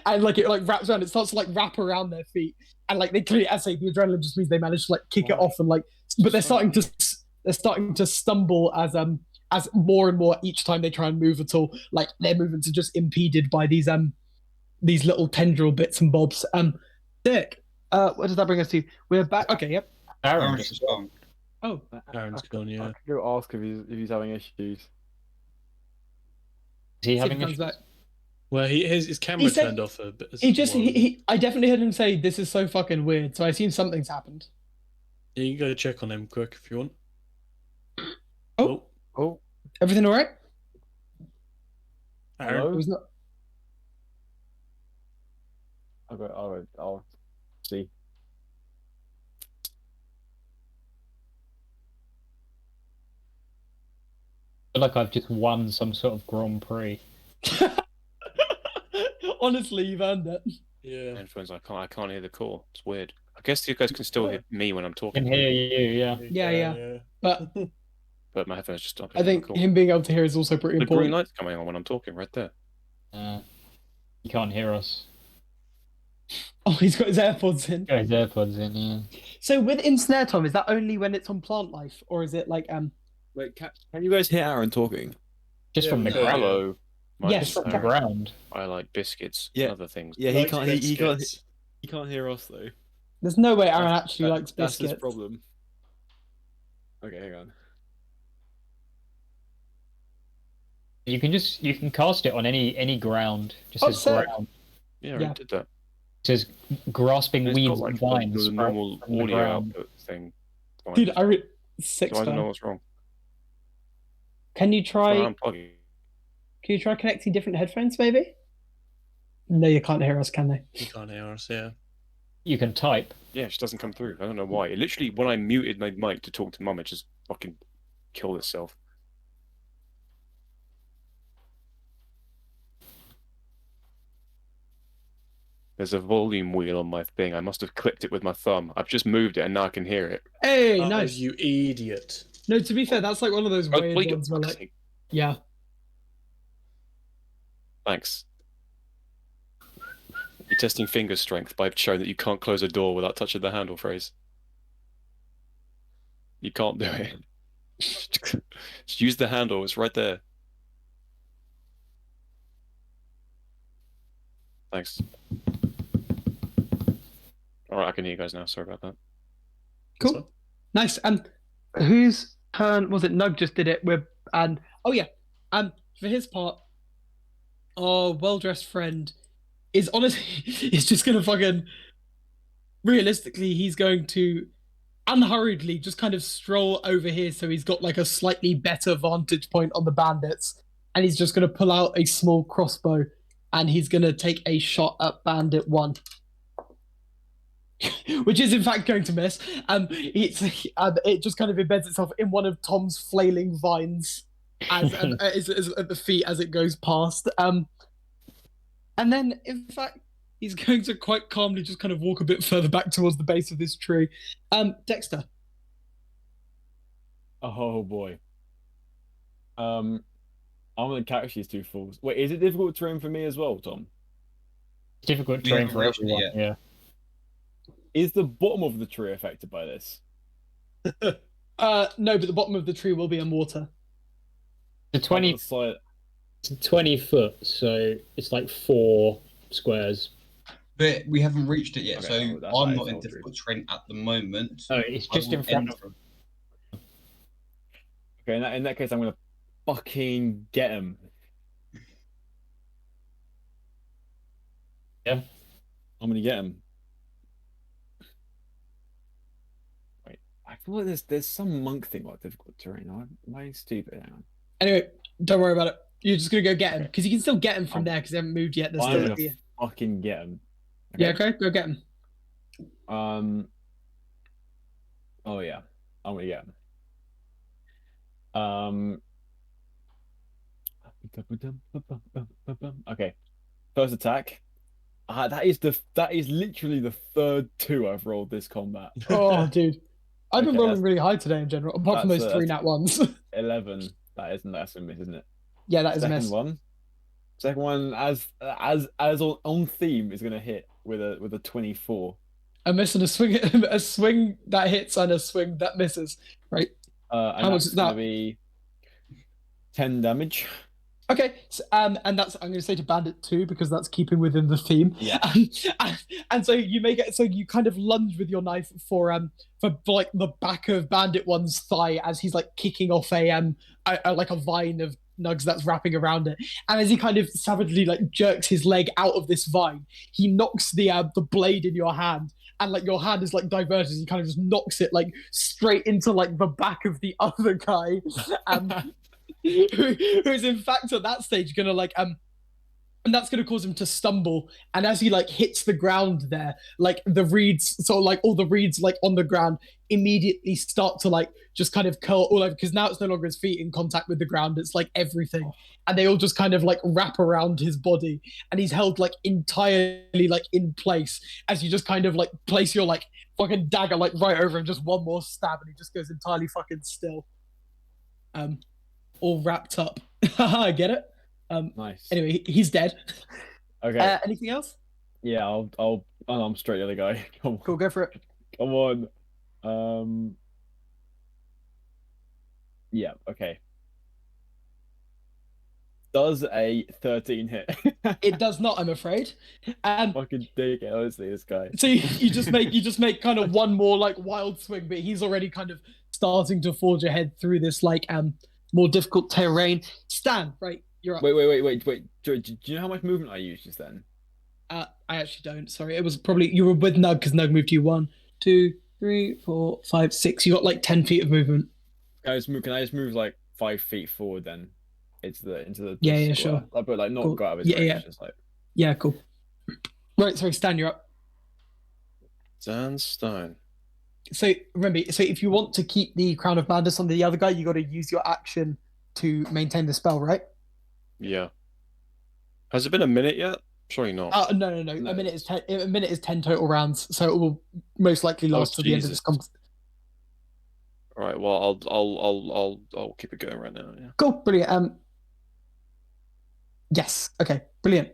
and like it like wraps around. It starts to like wrap around their feet, and like they clearly, I say, the adrenaline just means they manage to like kick it off and like. But they're starting to stumble as more and more each time they try and move at all. Like their movements are just impeded by these little tendril bits and bobs. Dick. What does that bring us to? We're back. Okay, yep. Aaron Orange is gone. Oh, Aaron's gone, I yeah. could go ask if he's having issues. Is he see if having he comes issues? back. Well, his camera He said- turned off a bit. I definitely heard him say this is so fucking weird. So I assume something's happened. You can go check on him quick if you want. Oh. Oh, Everything all right? Aaron. hello? It was not. Okay, all right, I'll see. I feel like I've just won some sort of Grand Prix. Honestly, you've earned it. Yeah. Headphones, I can't hear the call. It's weird. I guess you guys can still hear me when I'm I talking, can hear you, yeah. Yeah. But but my headphones just stop. I think him being able to hear is also pretty the green important. light's coming on when I'm talking right there. You can't hear us. Oh, he's got his AirPods in. Got his AirPods in, yeah. So with Ensnare Time, is that only when it's on Plant Life, or is it like Wait, can you guys hear Aaron talking? Just from the Yeah. ground. Hello. My Yes. name's Just from the Aaron. ground. I like biscuits Yeah. and other things. Yeah, he Likes can't. He can't. biscuits. He can't hear us though. There's no way Aaron actually likes That's biscuits. his problem. Okay, hang on. You can cast it on any ground. Just Oh, says sick. ground. Yeah, I Yeah. already did that. It says grasping It's weeds got like and vines the normal from the audio ground. output thing. Dude, six. So I don't know fan. what's wrong. Can you So try? I'm unplugging. Can you try connecting different headphones, maybe? No, you can't hear us, can they? He can't hear us, yeah. You can type. Yeah, it just doesn't come through. I don't know why. It literally, when I muted my mic to talk to Mum, it just fucking killed itself. There's a volume wheel on my thing. I must have clicked it with my thumb. I've just moved it and now I can hear it. Hey, Oh, nice. you idiot. No, to be fair, that's like one of those Oh, weird wait, ones where fuck's like, sake. yeah. Thanks. You're testing finger strength by showing that you can't close a door without touching the handle phrase. You can't do it. Just use the handle, it's right there. Thanks. Alright, I can hear you guys now. Sorry about that. Cool. Nice. And whose turn was it? Nug just did it with, and oh yeah, For his part, our well-dressed friend is honestly is just gonna fucking realistically, he's going to unhurriedly just kind of stroll over here so he's got like a slightly better vantage point on the bandits. And he's just gonna pull out a small crossbow and he's gonna take a shot at Bandit 1. Which is in fact going to miss. It just kind of embeds itself in one of Tom's flailing vines as is at the feet as it goes past. And then, in fact, he's going to quite calmly just kind of walk a bit further back towards the base of this tree. Dexter. Oh boy. I'm gonna catch these two fools. Wait, is it difficult terrain for me as well, Tom? It's difficult We terrain haven't for reached it everyone. yet. Yeah. Is the bottom of the tree affected by this? No, but the bottom of the tree will be in water. The 20, Side... 20 foot, so it's like 4 squares. But we haven't reached it yet, Okay, so that I'm is not in not true. difficult terrain at the moment. Oh, it's I just will in front enter. of. Okay, in that case, I'm gonna fucking get him. Yeah. I'm gonna get him. Wait, I feel like there's some monk thing about difficult terrain. Am I stupid? Hang on. Anyway, don't worry about it. You're just gonna go get him because you can still get him from Um, there because they haven't moved yet. They're I'm still gonna at the... fucking get him. Yeah, okay, go get him. Oh yeah, I'm gonna get him. Okay. First attack. That is literally the third 2 I've rolled this combat. Oh, dude. I've been Okay, rolling that's- really high today in general, apart from that's, those 3 nat ones. 11. That's a miss, isn't it? Yeah, that is a Second miss. one. Second one, as on theme, is gonna hit with a 24. A miss and a swing, a swing that hits and a swing that misses. Right. And How much that's is gonna that? be 10 damage. Okay, so, and that's I'm going to say to Bandit 2 because that's keeping within the theme. Yeah. And so you make it so you kind of lunge with your knife for like the back of Bandit 1's thigh as he's like kicking off a like a vine of nugs that's wrapping around it. And as he kind of savagely like jerks his leg out of this vine, he knocks the blade in your hand. And like your hand is like diverted, he kind of just knocks it like straight into like the back of the other guy. Who's in fact at that stage gonna like and that's gonna cause him to stumble. And as he like hits the ground there, like the reeds, so like all the reeds like on the ground immediately start to like just kind of curl all over because now it's no longer his feet in contact with the ground, it's like everything. And they all just kind of like wrap around his body, and he's held like entirely like in place as you just kind of like place your like fucking dagger like right over him, just one more stab, and he just goes entirely fucking still. All wrapped up. I get it. Nice. Anyway, he's dead. Okay. Anything else? Yeah, I'm straight the other guy. Come on. Cool, go for it. Come on. Yeah, okay. Does a 13 hit? It does not, I'm afraid. Fucking dick, honestly, this guy. So you just make kind of one more like wild swing, but he's already kind of starting to forge ahead through this like more difficult terrain. Stan, right, you're up. Wait. Do you know how much movement I used just then? I actually don't. Sorry, it was probably you were with Nug because Nug moved you 1, 2, 3, 4, 5, 6. You got like 10 feet of movement. Can I just move like 5 feet forward then? Into the Yeah, square? sure. But like not Cool. go out of his Yeah, range, yeah. just like Yeah, cool. Right, sorry, Stan, you're up. Sandstone. So remember, so if you want to keep the Crown of Madness on the other guy, you got to use your action to maintain the spell, right? Yeah. Has it been a minute yet? Surely not. No. No. A minute is 10. A minute is 10 total rounds, so it will most likely last till the end of this Jesus. combat. All right. Well, I'll keep it going right now. Yeah. Cool, brilliant. Yes, okay, brilliant.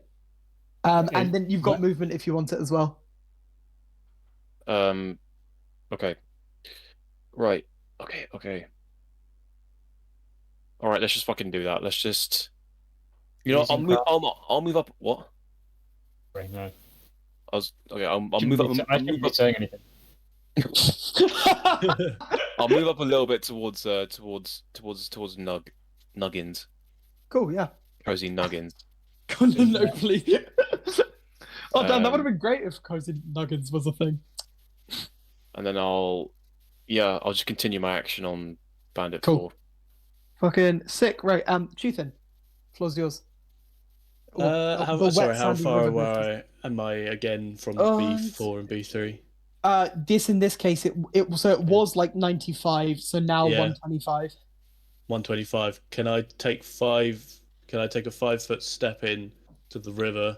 Okay. And then you've got movement if you want it as well. Okay. Right. Okay. All right. Let's just fucking do that. Let's just. You know, Using I'll move up. What? Sorry, no. I was okay. I'll move up. I shouldn't be saying anything. I'll move up a little bit towards Nuggins. Cool, yeah. Cozy nuggins. No, please. Oh, damn, that would have Um, been great if Cozy Nuggets was a thing. And then I'll just continue my action on Bandit Cool. 4. Fucking sick. Right, Chuthin, floor's yours. Sorry, how sandy far river away am I again from B4 and B3? In this case, it was like 95, so now Yeah. 125. 125. Can I take a 5-foot step in to the river?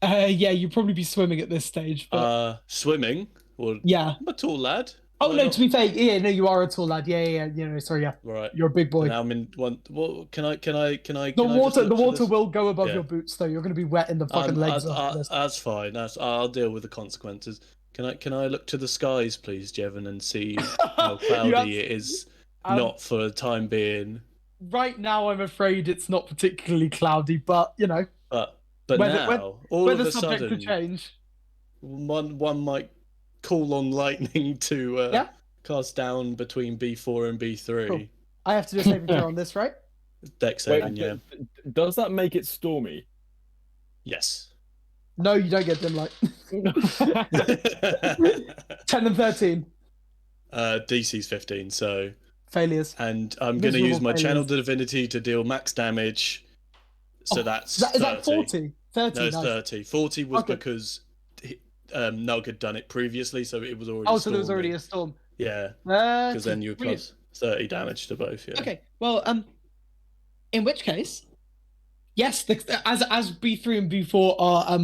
Yeah, you'd probably be swimming at this stage, but Swimming? Or yeah. I'm a tall lad. Oh Why no, not? to be fair, yeah, no, you are a tall lad. Yeah. No, sorry, yeah. Right. You're a big boy. Now I'm in one. Well, can I? The just look water to this? will go above Yeah. your boots, though. You're going to be wet in the fucking legs after this. That's fine. I'll deal with the consequences. Can I look to the skies, please, Jevon, and see how cloudy it is? Not for the time being. Right now, I'm afraid it's not particularly cloudy, but you know. But Whether- now, all of a subject to sudden, change. one might call on lightning to Yeah. cast down between B4 and B3. Cool. I have to do a saving throw on this, right? Dex Wait, saving, yeah. does that make it stormy? Yes. No, you don't get dim light. 10 and 13 DC's 15, so. failures. And I'm going to Miserable use my channel failures. divinity to deal max damage. So that's Is that 30. 40? 30. No, it's nice. 30. 40 was Okay. because Nug had done it previously, so it was already. Oh, so there was storming. already a storm. Yeah, because then you Brilliant. plus 30 damage to both. Yeah. Okay, well, in which case, yes, as B3 and B4 are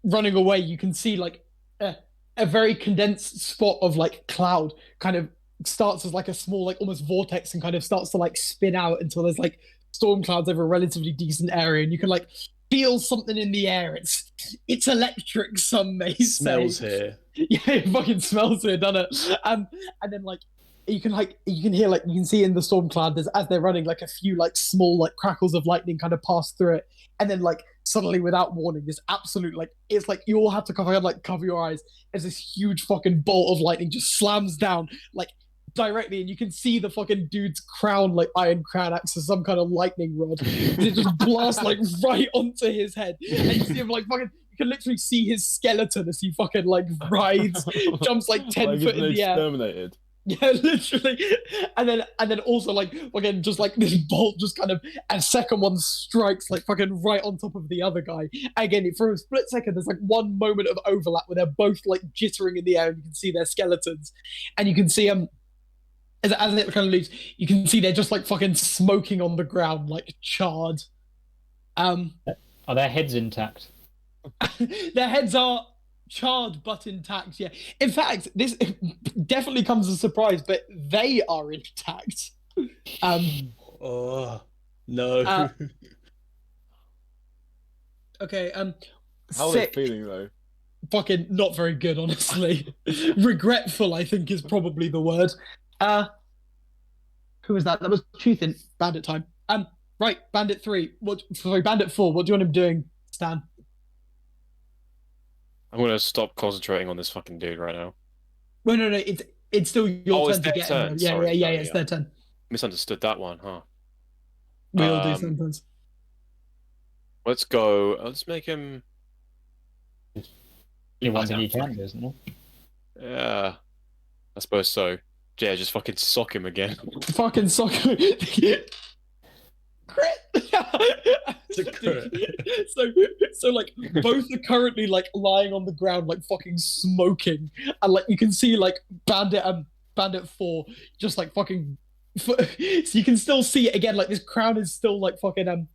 running away, you can see like a very condensed spot of like cloud kind of starts as like a small like almost vortex and kind of starts to like spin out until there's like storm clouds over a relatively decent area, and you can like feel something in the air. It's electric, some may Smells say. here. Yeah, it fucking smells here, doesn't it? And then you can hear like you can see in the storm cloud as they're running like a few like small like crackles of lightning kind of pass through it, and then like suddenly without warning this absolute like it's like you all have to cover your eyes as this huge fucking bolt of lightning just slams down like directly, and you can see the fucking dude's crown like iron crown acts as some kind of lightning rod. It just blasts like right onto his head, and you see him like fucking. You can literally see his skeleton as he fucking like writhes, jumps like 10 Like foot he's been in the air. exterminated. Yeah, literally. And then also like again just like this bolt just kind of and second one strikes like fucking right on top of the other guy. Again, for a split second, there's like one moment of overlap where they're both like jittering in the air and you can see their skeletons. And you can see as it kind of leaves, you can see they're just like fucking smoking on the ground, like charred. Are their heads intact? Their heads are charred but intact, yeah. In fact, this definitely comes as a surprise, but they are intact. Oh no. Okay, How are they feeling though? fucking not very good, honestly. Regretful, I think, is probably the word. Who was that? That was Truth in Bandit time. Right, Bandit 3. Bandit 4. What do you want him doing, Stan? I'm gonna stop concentrating on this fucking dude right now. No, it's still your it's turn to their get turn. him. Yeah, Sorry, yeah, sorry, it's yeah. their turn. Misunderstood that one, huh? We all do sometimes. Let's go. Let's make him. Only one thing you can do, isn't there? Yeah, I suppose so. Yeah, just fucking sock him again. Fucking soccer. Crit. So like both are currently like lying on the ground like fucking smoking, and like you can see like Bandit 4 just like fucking so you can still see it again, like this crown is still like fucking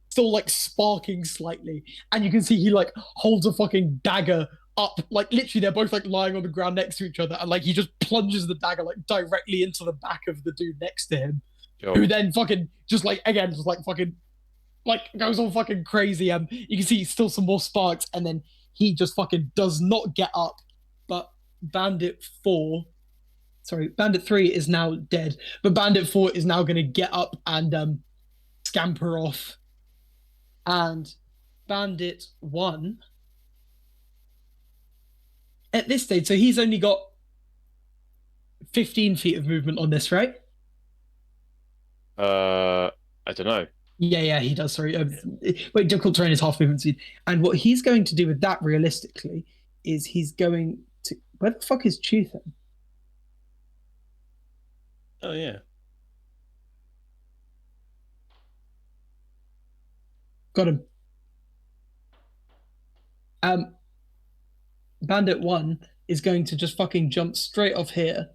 still like sparking slightly, and you can see he like holds a fucking dagger up, like literally they're both like lying on the ground next to each other, and like he just plunges the dagger like directly into the back of the dude next to him. Yo, Who then fucking just like again just like fucking like goes all fucking crazy. You can see still some more sparks, and then he just fucking does not get up. But Bandit 3 is now dead. But Bandit 4 is now gonna get up and scamper off. And Bandit 1 at this stage, so he's only got 15 feet of movement on this, right? I don't know. Yeah, he does. Sorry. Wait, difficult terrain is half movement speed. And what he's going to do with that realistically is he's going to. Where the fuck is Chew then? Oh yeah. Got him. Bandit 1 is going to just fucking jump straight off here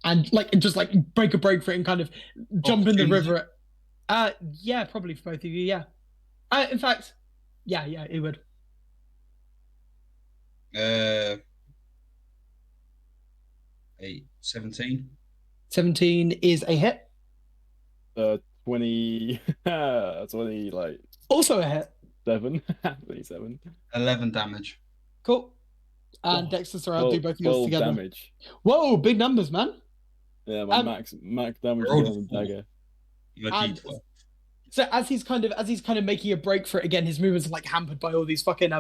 and just break a break for it and kind of jump in the river. Yeah, probably for both of you, yeah. In fact, yeah, it would. 17. 17 is a hit. 20, 20, like Also a hit. 27. 11 damage. Cool. And Dexter, sorry, I'll do both of yours 12 together. damage. Whoa, big numbers, man. Yeah, my max damage rolled on the dagger. And so as he's kind of making a break for it again, his movements are like hampered by all these fucking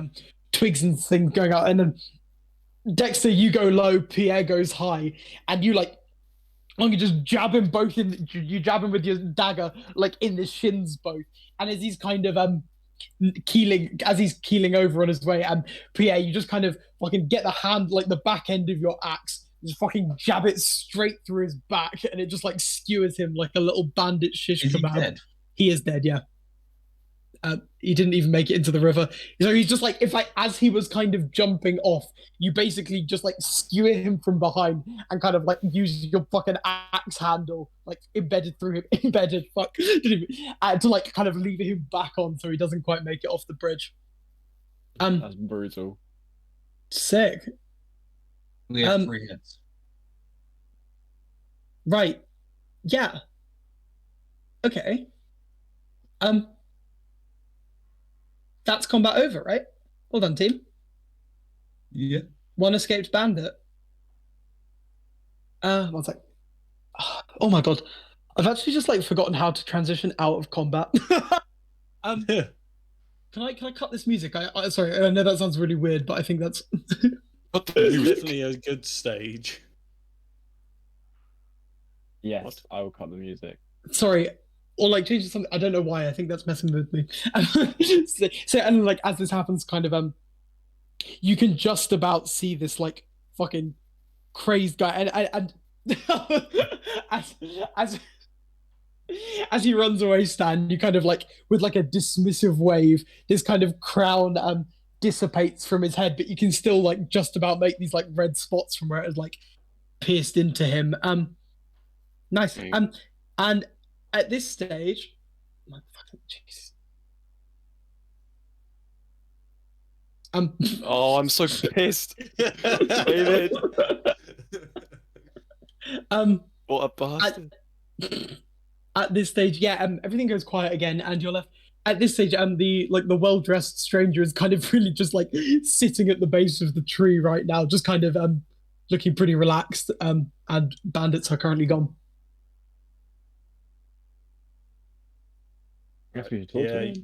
twigs and things going out. And then Dexter, you go low, Pierre goes high, and you just jab him both you jab him with your dagger like in the shins both. And as he's kind of keeling over on his way, and Pierre, you just kind of fucking get the hand, like the back end of your axe, just fucking jab it straight through his back, and it just like skewers him like a little bandit shish kebab. He dead? He is dead, yeah. He didn't even make it into the river. So he's just like, as he was kind of jumping off, you basically just like skewer him from behind and kind of like use your fucking axe handle, like embedded through him, to like kind of leave him back on so he doesn't quite make it off the bridge. That's brutal. Sick. We have 3 hits. Right. Yeah. Okay. That's combat over, right? Well done, team. Yeah. 1 escaped bandit. 1 sec. Oh my god. I've actually just like forgotten how to transition out of combat. Can I cut this music? I sorry, I know that sounds really weird, but I think that's It's definitely a good stage. Yes, I will cut the music. sorry. Or like change to something. I don't know why. I think that's messing with me. So and like as this happens, kind of you can just about see this like fucking crazed guy, and as he runs away, Stan, you kind of like with like a dismissive wave, this kind of crown dissipates from his head, but you can still like just about make these like red spots from where it has like pierced into him. Nice. And at this stage, my fucking jeez. Oh, I'm so pissed. David. What a bastard. At this stage, yeah, everything goes quiet again, and you're left. At this stage, the well-dressed stranger is kind of really just like sitting at the base of the tree right now, just kind of looking pretty relaxed. And bandits are currently gone.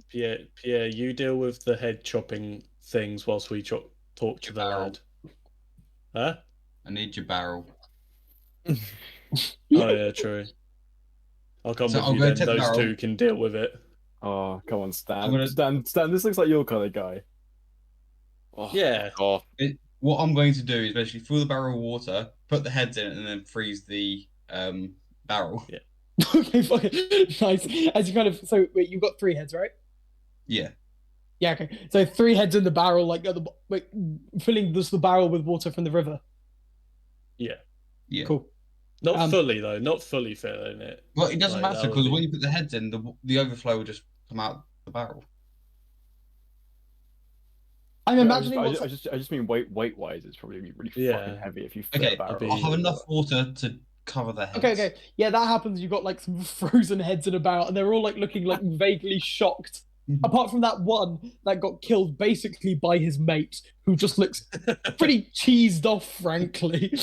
Pierre, you deal with the head chopping things whilst we talk to the lad. Huh? I need your barrel. Oh yeah, true. I'll come with you then. Those two can deal with it. Oh, come on, Stan. Stan, this looks like your kind of guy. Oh, yeah. Oh. What I'm going to do is basically fill the barrel of water, put the heads in it, and then freeze the barrel. Yeah. Okay, fucking nice. As you kind of wait, you've got 3 heads, right? Yeah. Yeah. Okay. So 3 heads in the barrel, like filling the barrel with water from the river. Yeah. Yeah. Cool. Not fully though. Not fully filling it. Well, it doesn't matter because when you put the heads in, the overflow will just come out the barrel. I'm imagining. I just mean weight wise, it's probably really fucking heavy if you fill a barrel. I'll have enough water to cover their heads. Okay. Yeah, that happens. You've got like some frozen heads in a barrel, and they're all like looking like vaguely shocked. Apart from that one that got killed basically by his mate, who just looks pretty cheesed off, frankly.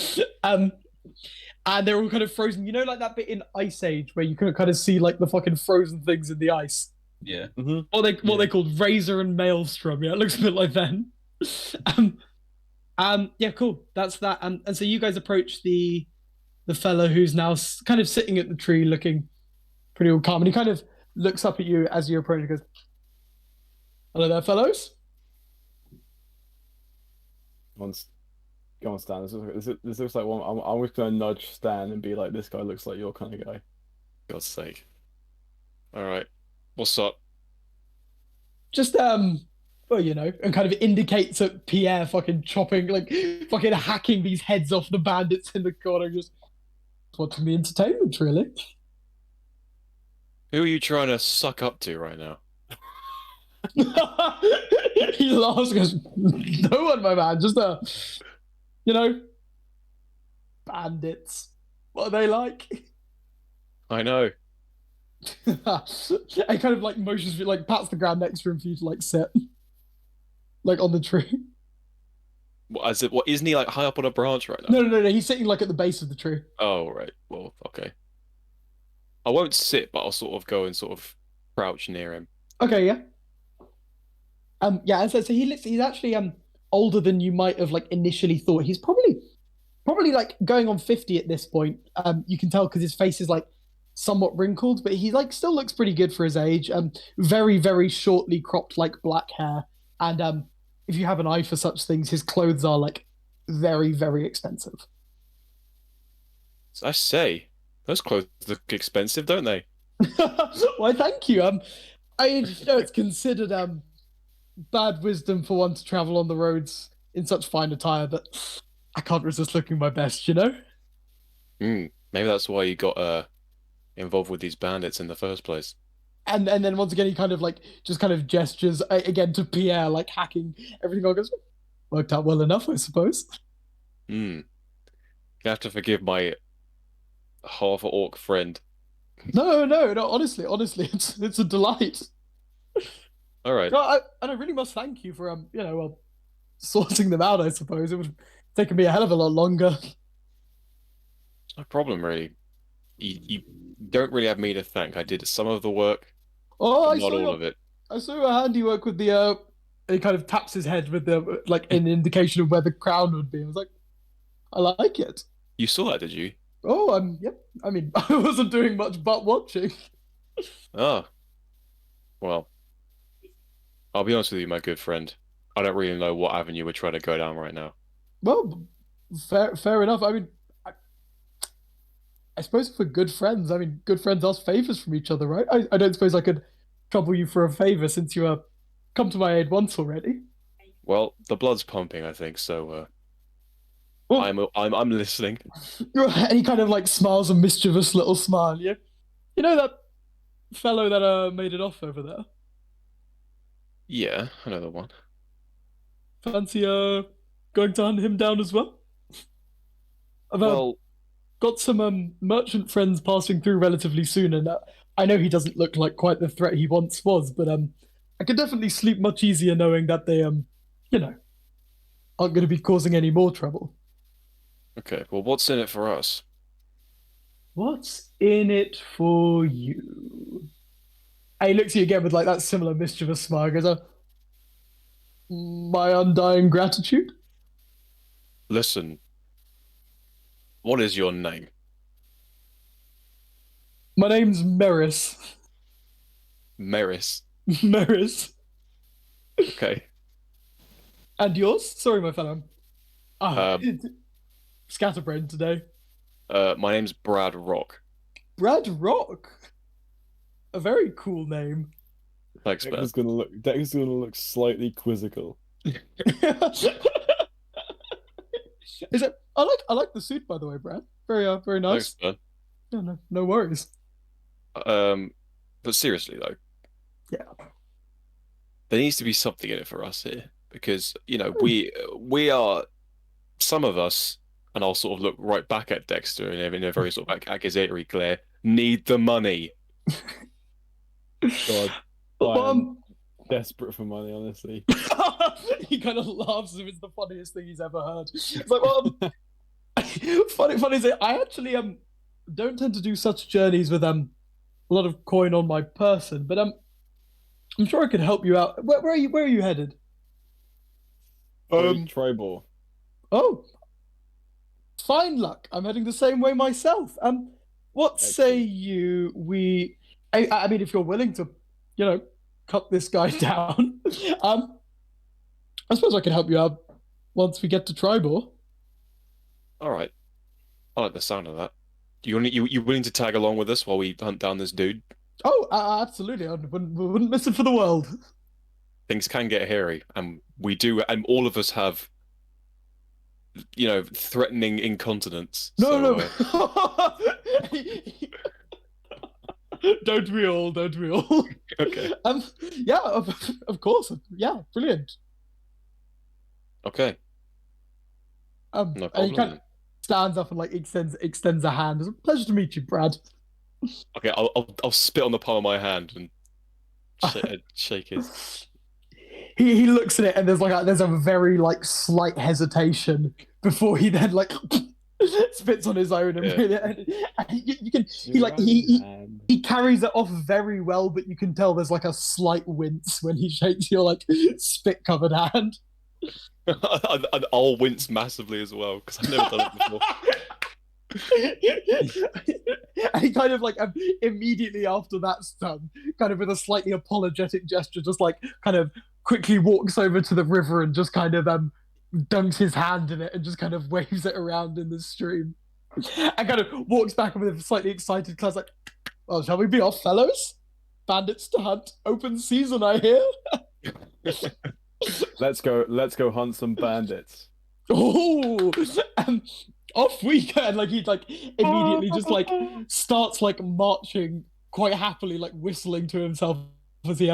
And they're all kind of frozen. You know, like that bit in Ice Age where you can kind of see like the fucking frozen things in the ice. Yeah. Mm-hmm. What they called Razor and Maelstrom. Yeah, it looks a bit like them. Yeah, cool. That's that. And so you guys approach the fellow who's now kind of sitting at the tree, looking pretty all calm, and he kind of looks up at you as you approach and goes, "Hello there, fellows." Go on, Stan. This looks like one. I'm just gonna nudge Stan and be like, "This guy looks like your kind of guy." God's sake. All right. What's up? Just well, you know, and kind of indicates at Pierre fucking chopping, like fucking hacking these heads off the bandits in the corner. Just watching the entertainment, really. Who are you trying to suck up to right now? He laughs and goes, "No one, my man, just you know, bandits. What are they like?" I know. And kind of like motions for you, like pats the ground next to him for you to like sit. Like on the tree. What isn't he like high up on a branch right now? No. He's sitting like at the base of the tree. Oh, right. Well, okay. I won't sit, but I'll sort of go and sort of crouch near him. Okay, yeah. Yeah, and so he's actually older than you might have like initially thought. He's probably like going on 50 at this point. You can tell because his face is like somewhat wrinkled, but he like still looks pretty good for his age. Very, very shortly cropped like black hair. And if you have an eye for such things, his clothes are like very, very expensive. So I say, those clothes look expensive, don't they? Why, thank you. I know it's considered bad wisdom for one to travel on the roads in such fine attire, but I can't resist looking my best, you know? Maybe that's why you got involved with these bandits in the first place. And then once again, he kind of like just kind of gestures again to Pierre, like hacking everything on. Goes, "Worked out well enough, I suppose." You have to forgive my half orc friend. No. Honestly, it's a delight. All right. No, and I really must thank you for you know, well, sorting them out. I suppose it would have taken me a hell of a lot longer. No problem, really. You don't really have me to thank. I did some of the work, Oh, but not all of it. I saw your handiwork with the he kind of taps his head with the like an indication of where the crown would be. I was like, I like it. You saw that, did you? Oh, yep. I mean, I wasn't doing much but watching. Ah. Well, I'll be honest with you, my good friend. I don't really know what avenue we're trying to go down right now. Well, fair enough. I mean, I suppose if we're good friends, I mean, good friends ask favors from each other, right? I don't suppose I could trouble you for a favor since you come to my aid once already. Well, the blood's pumping, I think, so Well, I'm listening. and he kind of like smiles a mischievous little smile. You know that fellow that made it off over there? Yeah, another one. Fancy going to hunt him down as well? I've Well, got some merchant friends passing through relatively soon, and I know he doesn't look like quite the threat he once was, but I could definitely sleep much easier knowing that they you know, aren't going to be causing any more trouble. okay. Well, what's in it for us? What's in it for you? And he looks at you again with like that similar mischievous smile. Goes, "My undying gratitude." Listen, what is your name? My name's Meris. Meris. Meris. Okay. And yours? Sorry, my fellow. Um, Scatterbrain today. My name's Brad Rock. Brad Rock. A very cool name. Thanks, man. Dexter's gonna look slightly quizzical. Is it? I like the suit, by the way, Brad. Very nice. Thanks, man. Yeah, no worries. But seriously though, Yeah. there needs to be something in it for us here because you know we are some of us, and I'll sort of look right back at Dexter in a very sort of like accusatory glare. Need the money. God, I am desperate for money, honestly. He kind of laughs as if it's the funniest thing he's ever heard. It's like, well, funny is that I actually don't tend to do such journeys with a lot of coin on my person, but I'm sure I could help you out. Where are you headed? Tribal. Oh, fine luck. I'm heading the same way myself. What say Excellent. you we I mean, if you're willing to, cut this guy down, I suppose I can help you out once we get to Tribor. All right. I like the sound of that. You willing to tag along with us while we hunt down this dude? Oh, absolutely. I wouldn't miss it for the world. Things can get hairy, and we do, and all of us have, threatening incontinence. No, so, no. Don't we all? Don't we all? Okay. Yeah, of course. Yeah, brilliant. Okay. No And he problem. kind of stands up and like extends a hand. It's a pleasure to meet you, Brad. Okay, I'll spit on the palm of my hand and shake his. He looks at it and there's a very like slight hesitation before he then like spits on his own and, Yeah. really, and you can he carries it off very well, but you can tell there's like a slight wince when he shakes your like spit covered hand. And I'll wince massively as well because I've never done it before. And he kind of like immediately after that's done, kind of with a slightly apologetic gesture, just like kind of quickly walks over to the river and just kind of dunks his hand in it and just kind of waves it around in the stream, and kind of walks back with a slightly excited class like, "Well, shall we be off, fellows? Bandits to hunt. Open season, I hear." Let's go hunt some bandits. Oh, off we go. And like he like immediately just like starts like marching quite happily, like whistling to himself as he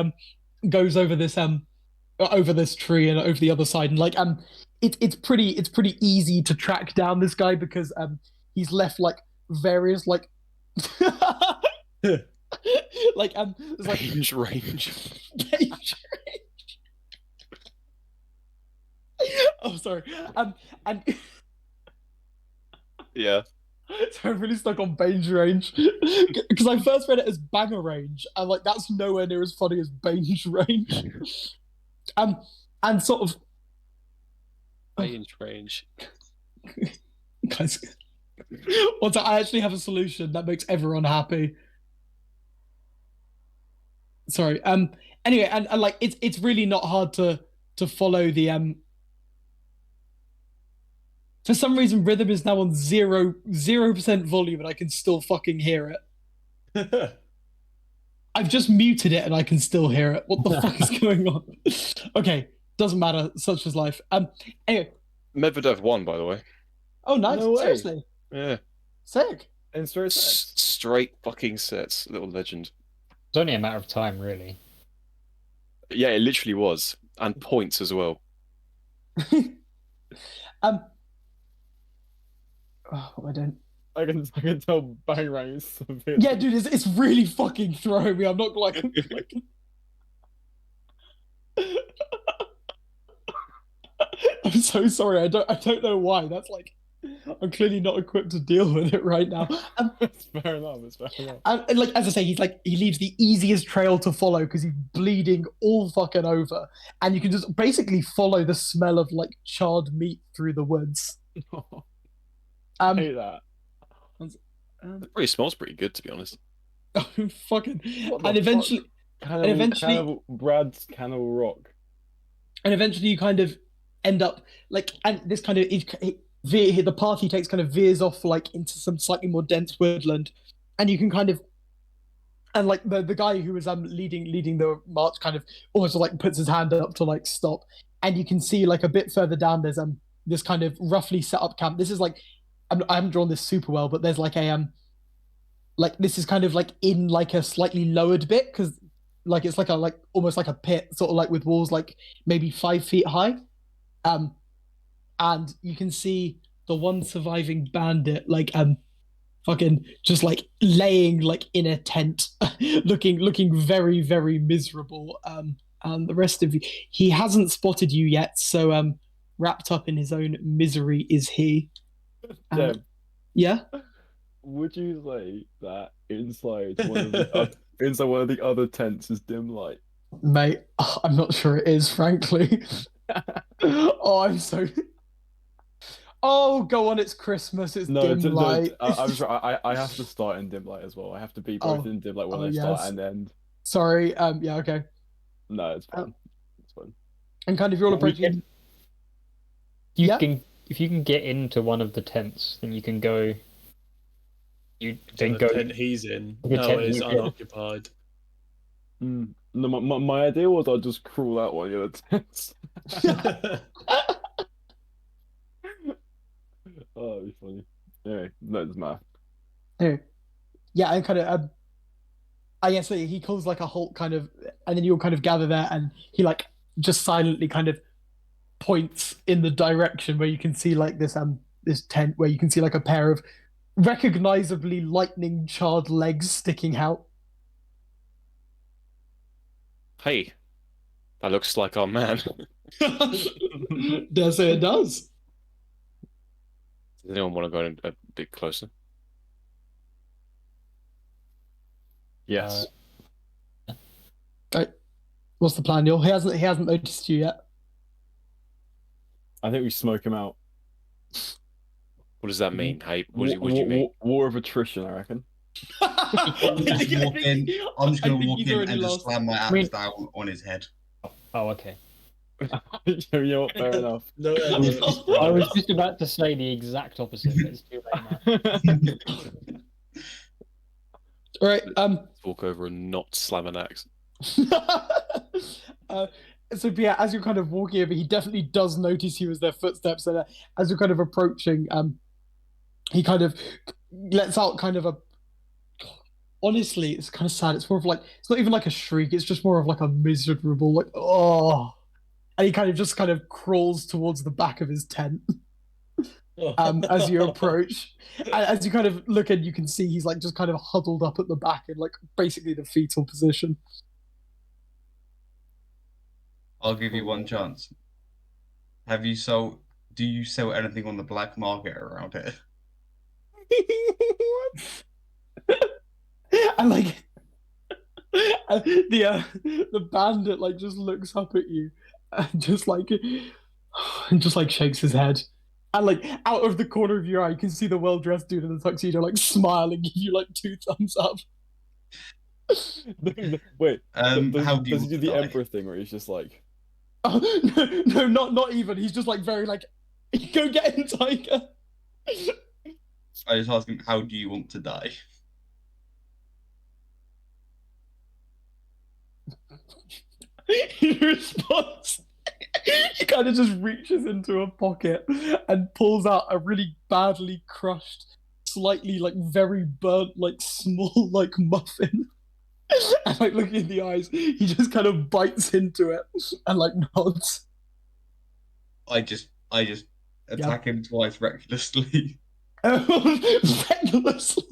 goes over this tree and over the other side. And like it's pretty easy to track down this guy because he's left like various like like there's like Range. Oh, sorry. And Yeah. so I'm really stuck on Bange range because I first read it as banger range, and like that's nowhere near as funny as Bange range. And sort of Range. guys, once I actually have a solution that makes everyone happy. Sorry. Anyway, and like it's really not hard to follow the For some reason, rhythm is now on 0% volume, and I can still fucking hear it. I've just muted it, and I can still hear it. What the fuck is going on? Okay, doesn't matter. Such is life. Anyway. Medvedev won, by the way. Oh, nice. No way. Seriously. Yeah. Sick. And straight Straight fucking sets, little legend. It's only a matter of time, really. Yeah, it literally was, and points as well. Oh, what am I doing? I can tell Bang Rang is severe. Yeah, dude, it's really fucking throwing me. I'm not like. I'm so sorry. I don't know why. That's like, I'm clearly not equipped to deal with it right now. It's fair enough. It's fair enough. And like as I say, he leaves the easiest trail to follow because he's bleeding all fucking over, and you can just basically follow the smell of like charred meat through the woods. I hate that. It really smells pretty good, to be honest. Fucking, What the and eventually, Brad's Cannibal Rock. and eventually you kind of end up like, and this kind of the path he takes kind of veers off like into some slightly more dense woodland, and you can kind of, and like the guy who was leading the march kind of almost like puts his hand up to like stop, and you can see like a bit further down there's this kind of roughly set up camp. This is like, I haven't drawn this super well, but there's like a like this is kind of like in like a slightly lowered bit because like it's like almost like a pit, sort of like with walls like maybe 5 feet high, and you can see the one surviving bandit like fucking just like laying like in a tent, looking very very miserable, and the rest of you, he hasn't spotted you yet, so wrapped up in his own misery is he. Deb, Yeah. would you say that inside one of the other tents is dim light? Mate, I'm not sure it is, frankly. Oh, I'm so. Oh, go on! It's Christmas. It's No, dim light. I have to start in dim light as well. I have to be both Oh. in dim light when Oh, I start yes. and end. Sorry. Yeah. Okay. No, it's fine. It's fine. And kind of you're all approaching. You Yeah. can, if you can get into one of the tents, then you can go. You So then the go. tent he's in The now tent is he's in. unoccupied. No, my idea was I'd just crawl out one of the tents. Oh, that'd be funny. Anyway, no, it doesn't matter. Anyway, yeah, and kind of. I guess he calls like a halt, kind of, and then you'll kind of gather there, and he like just silently kind of points in the direction where you can see like this tent where you can see like a pair of recognizably lightning charred legs sticking out. Hey, that looks like our man. Dare say it does. Does anyone want to go in a bit closer? Yes. Right. What's the plan, Neil? He hasn't noticed you yet. I think we smoke him out. What does that mean? Hey, what do you mean? War of attrition, I reckon. I'm just gonna walk in and just lost. slam my axe down on his head. Oh, okay. You know what? Fair enough. No, I was just about to say the exact opposite, but it's too late now. All right. Walk over and not slam an axe. So yeah, as you're kind of walking over, he definitely does notice you as their footsteps, and as you're kind of approaching, he kind of lets out kind of a. Honestly, it's kind of sad. It's more of like it's not even like a shriek. It's just more of like a miserable like oh, and he kind of crawls towards the back of his tent. As you approach, and as you kind of look and you can see he's like just kind of huddled up at the back in like basically the fetal position. I'll give you one chance. Do you sell anything on the black market around here? And like the bandit like just looks up at you and just like shakes his head. And like out of the corner of your eye, you can see the well-dressed dude in the tuxedo like smiling, give you like 2 thumbs up. Wait, How do you does he want do to the die? emperor thing where he's just like, Oh, no, not even. He's just like very like, go get him, Tiger. I just ask him, how do you want to die? He responds. He kind of just reaches into a pocket and pulls out a really badly crushed, slightly like very burnt, like small like muffin. And like looking in the eyes, he just kind of bites into it and like nods. I just attack him twice recklessly. Recklessly.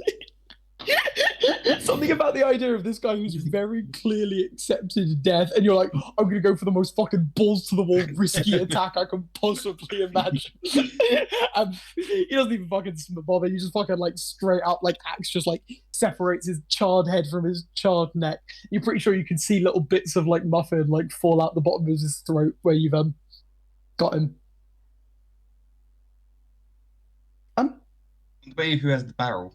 Something about the idea of this guy who's very clearly accepted death, and you're like, I'm gonna go for the most fucking balls to the wall, risky attack I can possibly imagine. And he doesn't even fucking bother. You just fucking like straight out like axe just like separates his charred head from his charred neck. You're pretty sure you can see little bits of like muffin like fall out the bottom of his throat where you've got him. I'm debating who has the barrel.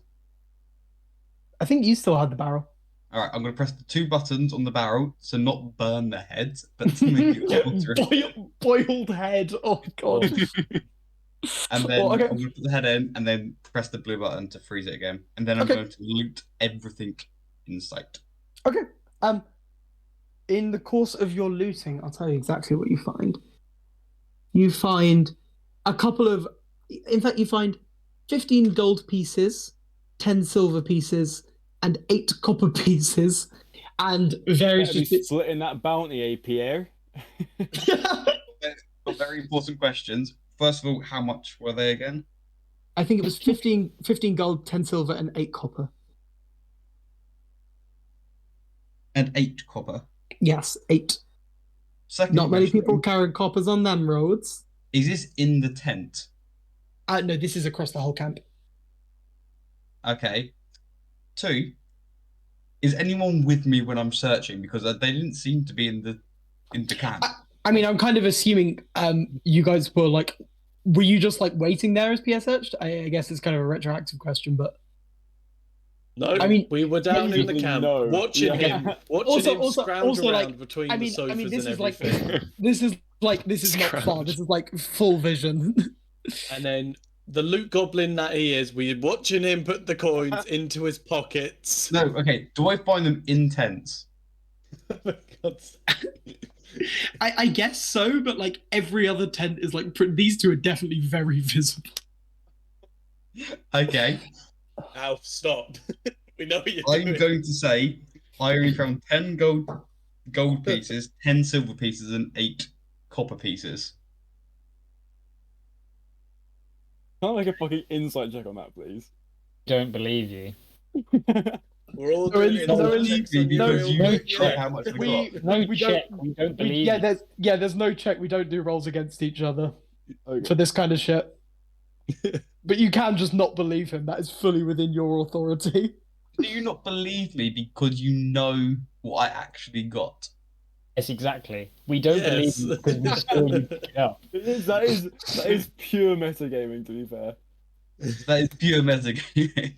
I think you still had the barrel. All right, I'm going to press the 2 buttons on the barrel to not burn the head, but to make it watery. Boiled head. Oh god. And then Well, okay. I'm going to put the head in and then press the blue button to freeze it again. And then I'm Okay. going to loot everything in sight. Okay. In the course of your looting, I'll tell you exactly what you find. You find a couple of, in fact, you find 15 gold pieces, 10 silver pieces, and 8 copper pieces, and various better be just bits. splitting that bounty, Pierre? Got very important questions. First of all, how much were they again? I think it was 15 gold, 10 silver, and 8 copper. And 8 copper. Yes, 8. Second Not many question, people carrying coppers on them roads. Is this in the tent? No, this is across the whole camp. Okay. 2, is anyone with me when I'm searching? Because they didn't seem to be in the camp. I mean, I'm kind of assuming you guys were like were you just like waiting there as PS etched? I guess it's kind of a retroactive question, but No, I mean, we were down in the technically, camp no. watching Yeah. him, scrounge around like, between I the mean, sofas this and is like everything. this is not far. Scrounge. This is like full vision. And then the loot goblin that he is, we're watching him put the coins into his pockets. No, okay. Do I find them intense? Oh my God. I guess so, but like every other tent is like these two are definitely very visible. Okay. Alf, stop. We know what you're I'm doing. going to say I only found 10 gold pieces, 10 silver pieces, and 8 copper pieces. Can I make a fucking insight check on that, please? Don't believe you. We're all There doing is- it. there Alex, is- and no- you're you all- no know check. how much we We- got. No we check. don't- We don't believe you. There's no check. We don't do rolls against each other Okay. for this kind of shit. But you can just not believe him. That is fully within your authority. Do you not believe me because you know what I actually got? Yes, exactly. We don't believe Yes. you because we saw you pick it up. That is pure metagaming, to be fair. That is pure metagaming.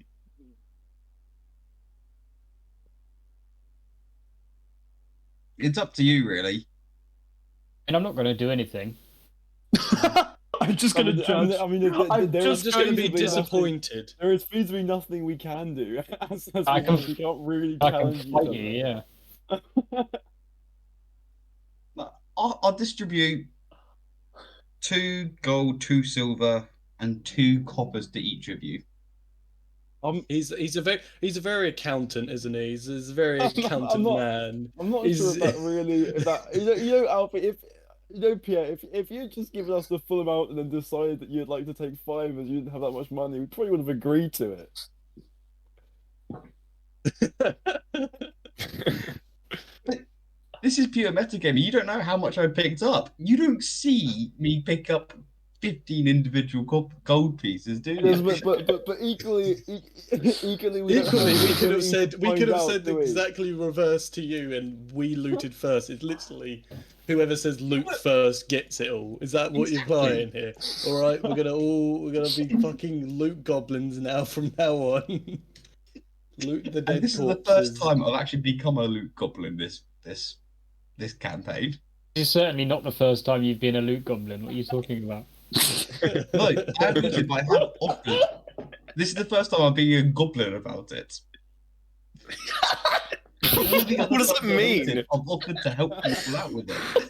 It's up to you, really. And I'm not going to do anything. I'm just gonna judge. I'm just going to be feasibly disappointed. There is feasibly nothing we can do. As I can- we can't really I can challenge each fight other. you, yeah. I'll distribute 2 gold, 2 silver, and 2 coppers to each of you. He's a very accountant, isn't he? He's a very accountant man. I'm not He's- sure if that really, if that, Alfie, Pierre, if you'd just given us the full amount and then decided that you'd like to take 5 as you didn't have that much money, we probably would have agreed to it. This is pure metagaming. You don't know how much I picked up. You don't see me pick up 15 individual gold pieces, do you? Yes, but equally, we don't Equally, we have could have to said find out, do we? exactly reverse to you, and we looted first. It's literally whoever says loot first gets it all. Is that what you're implying here? All right, we're gonna be fucking loot goblins now from now on. Loot the dead And this is the corpses. first time I've actually become a loot goblin this campaign. This is certainly not the first time you've been a loot goblin. What are you talking about? No, I have looted, but I have offered. This is the first time I'm being a goblin about it. What does that mean? I've offered to help people out with it.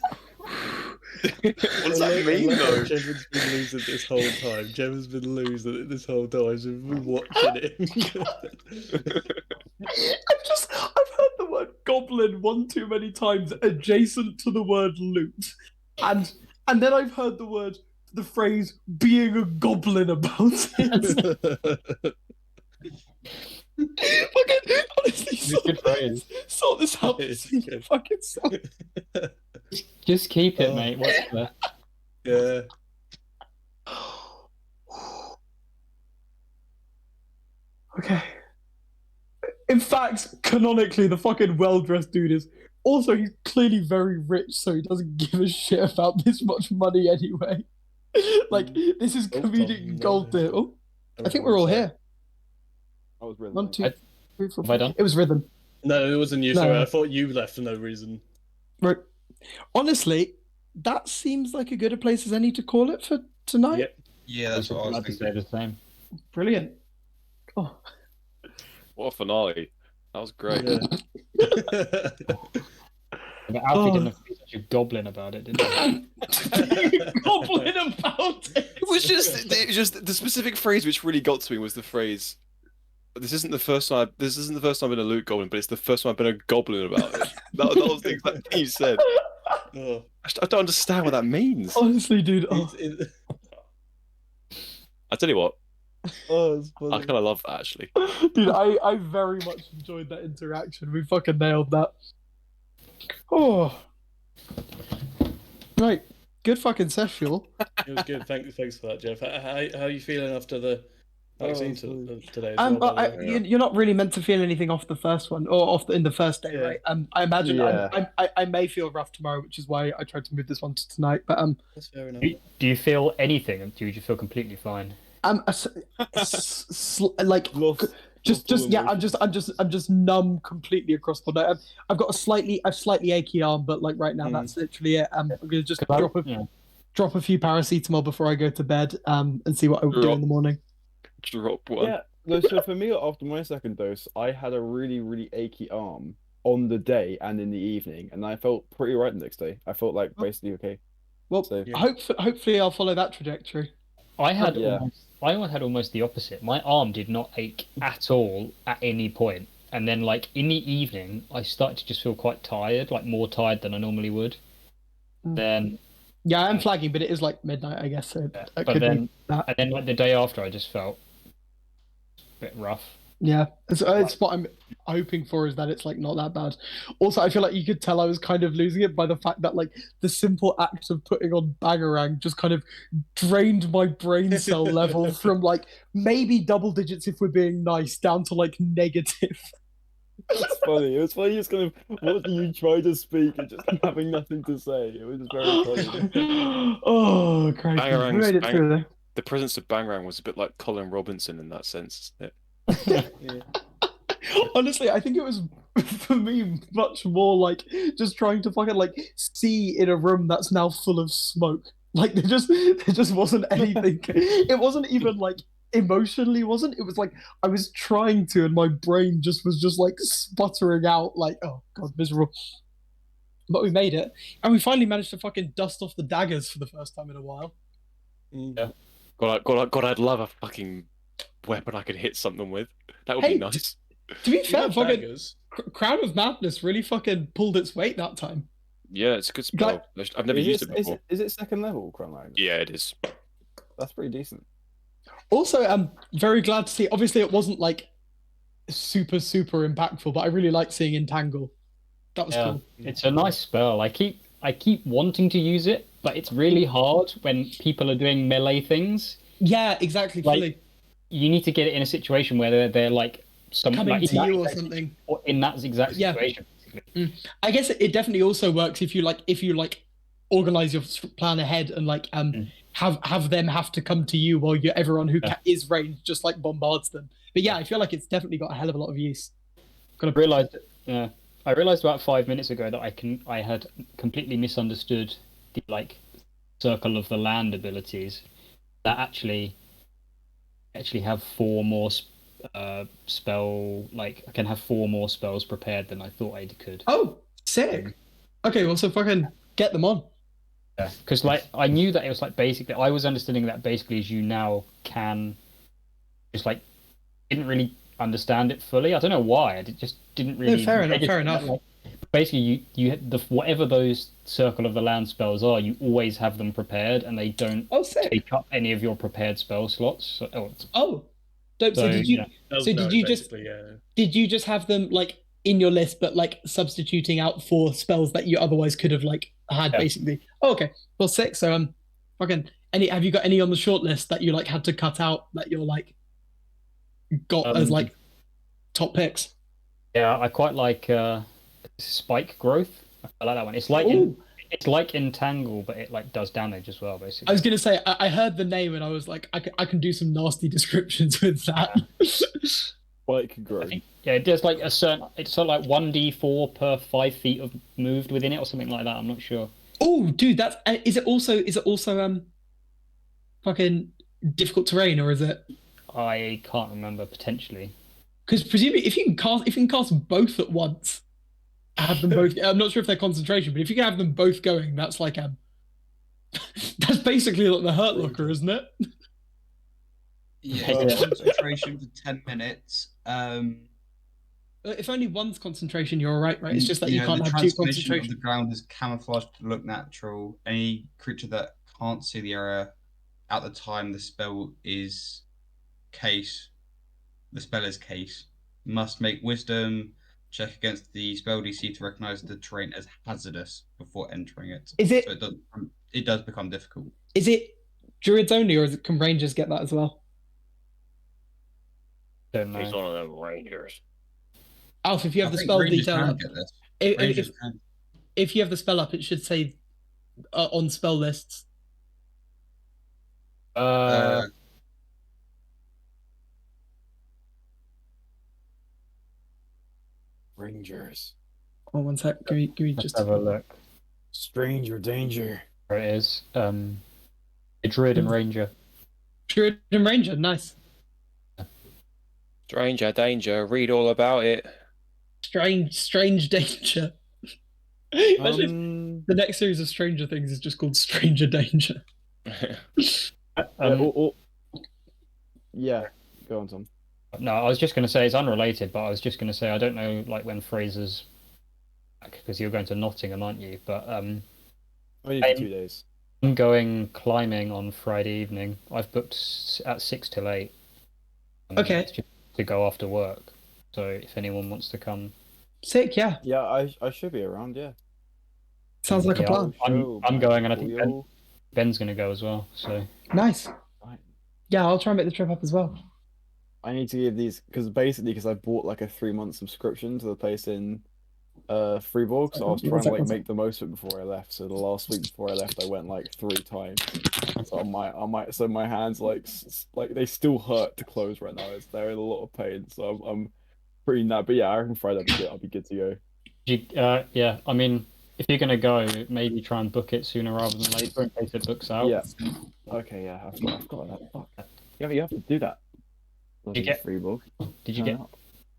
What does that mean, though? Jevon's been losing this whole time. Jevon's been losing it this whole time. So we've been watching him. I've heard the word goblin one too many times adjacent to the word loot. And then I've heard the phrase being a goblin about it. Fucking honestly, Good phrase. sort this out. It's See good. fucking self. Just keep it, Oh. mate. What's the... Yeah. Okay. In fact, canonically, the fucking well-dressed dude is also he's clearly very rich, so he doesn't give a shit about this much money anyway. Like this is Oh, comedic no. gold there. Oh, I think we're all here. I was really 1, 2, I- 3, 4. Have I done? It was rhythm. No, it wasn't you. No. Sorry, I thought you left for no reason. Right. Honestly, that seems like a good a place as any to call it for tonight. Yep. Yeah, I that's was what I was about to say thinking. the same. Brilliant. Oh. What a finale. That was great. Yeah. But Alfie Oh. didn't feel such a goblin about it, did he? Goblin about it. It was just the specific phrase which really got to me was the phrase. This isn't the first time. This isn't the first time I've been a loot goblin, but it's the first time I've been a goblin about it. That was the exact thing you said. Oh, I don't understand what that means. Honestly, dude. Oh. I tell you what, Oh, it's I funny. kind of love that actually. Dude, I very much enjoyed that interaction. We fucking nailed that. Oh. Right. Good fucking session. It was good. Thanks for that, Jeff. How are you feeling after the vaccine sorry. today as well. But By the way. you're not really meant to feel anything off the first one or in the first day, Yeah. right? I imagine Yeah. I may feel rough tomorrow, which is why I tried to move this one to tonight. But That's fair enough. Do you feel anything? Do you feel completely fine? Like Lost just all yeah, emotion. I'm just numb completely across the body. I've got a slightly achy arm, but like right now that's literally it. I'm gonna just drop a few paracetamol before I go to bed, and see what I would do in the morning. Drop one. Yeah, no, so for me, after my second dose, I had a really, really achy arm on the day and in the evening, and I felt pretty right the next day. I felt like basically okay. Well, So hopefully I'll follow that trajectory. I had Yeah. I had almost the opposite. My arm did not ache at all at any point, and then like in the evening, I started to just feel quite tired, like more tired than I normally would. Then Yeah, I'm flagging, but it is like midnight, I guess. So it but could then be that. and then like the day after, I just felt a bit rough. Yeah, it's what I'm hoping for is that it's like not that bad. Also, I feel like you could tell I was kind of losing it by the fact that like the simple act of putting on Bangarang just kind of drained my brain cell level from like maybe double digits if we're being nice down to like negative. it's funny. It was funny just kind of watching you try to speak and just having nothing to say. It was just very funny. Oh, Christ. We Bangarang's- made it through there. The presence of Bangarang was a bit like Colin Robinson in that sense, isn't it? Honestly, I think it was for me much more like just trying to fucking like see in a room that's now full of smoke. Like there just wasn't anything. It wasn't even like emotionally wasn't. It was like I was trying to, and my brain just was just like sputtering out like, oh god, miserable. But we made it, and we finally managed to fucking dust off the daggers for the first time in a while. Yeah. God, I'd love a fucking weapon I could hit something with. That would Hey, be nice. To be You fair, have fucking daggers. Crown of Madness really fucking pulled its weight that time. Yeah, it's a good spell. I've never used it before. Is it second level, Crown Magnus? Yeah, it is. That's pretty decent. Also, I'm very glad to see. Obviously, it wasn't like super impactful, but I really liked seeing Entangle. That was cool. It's a nice spell. I keep wanting to use it, but it's really hard when people are doing melee things. Yeah, exactly. Like, Fully you need to get it in a situation where they're like coming like, to you or something. or in that exact Yeah. situation. Basically. I guess it definitely also works if you organize your plan ahead and like have them have to come to you while everyone who is ranged just like bombards them. But yeah, I feel like it's definitely got a hell of a lot of use. I realized about 5 minutes ago that I had completely misunderstood the like Circle of the Land abilities that actually have 4 more spell, like I can have 4 more spells prepared than I thought I could. Oh, sick. Okay, well, so fucking get them on. Yeah, because like I knew that it was like basically I was understanding that basically as you now can just like didn't really understand it fully. I don't know why. I just didn't really. No, fair enough. Like, basically, you whatever those Circle of the Land spells are, you always have them prepared, and they don't take up any of your prepared spell slots. So, dope. So did you? Yeah. So did you just? Yeah. Did you just have them like in your list, but like substituting out for spells that you otherwise could have like had, basically? Oh, okay. Well, sick. So fucking have you got any on the short list that you like had to cut out that you're like got as like top picks? Yeah, I quite like Spike Growth. I like that one. It's like it's like Entangle, but it like does damage as well, basically. I was gonna say I heard the name and I was like I can do some nasty descriptions with that. Spike Growth. Yeah, it does like a certain. It's sort of like 1d4 per 5 feet of moved within it, or something like that. I'm not sure. Oh, dude, that's is it also fucking difficult terrain, or is it? I can't remember. Potentially. Because presumably, if you can cast both at once, have them both. I'm not sure if they're concentration, but if you can have them both going, that's like that's basically like the Hurt Locker, isn't it? Yeah, concentration for 10 minutes. If only one's concentration, you're all right, right? It's just that you can't the have two transmission of concentration. the ground is camouflaged to look natural. Any creature that can't see the area at the time the spell is case, must make wisdom check against the spell DC to recognize the terrain as hazardous before entering it. Is it? So it does become difficult. Is it druids only, or can rangers get that as well? Don't He's know. one of them rangers. Alf, if you have I the think spell Rangers detail can up, get this. if, Rangers if, can. if you have the spell up, it should say on spell lists. Uh, Rangers. Oh, one sec. Give me let's just. have a look. Stranger danger. There it is. A druid and ranger. Druid and Ranger, nice. Stranger danger. Read all about it. Strange danger. Actually, the next series of Stranger Things is just called Stranger Danger. Yeah, go on, Tom. No, I was just going to say it's unrelated, but I was just going to say I don't know like when Fraser's back because you're going to Nottingham, aren't you? But Only for 2 days. I'm going climbing on Friday evening. I've booked at 6 till 8. Okay. It's just to go after work. So if anyone wants to come, Sick, yeah. Yeah, I should be around. Yeah. Sounds like a yeah, plan. I'm going, and I think Julio. Ben's going to go as well. So Nice. Right. Yeah, I'll try and make the trip up as well. I need to give these because I bought like a 3-month subscription to the place in Freeborg, so I was trying to like make the most of it before I left. So the last week before I left, I went like 3 times. So so my hands like they still hurt to close right now. They're in a lot of pain. So I'm pretty nut. But yeah, I reckon Friday I'll be good to go. yeah, I mean, if you're going to go, maybe try and book it sooner rather than later in case it books out. Yeah. Okay. Yeah. I've got that. Fuck. You have to do that. You get Freeborg. Did you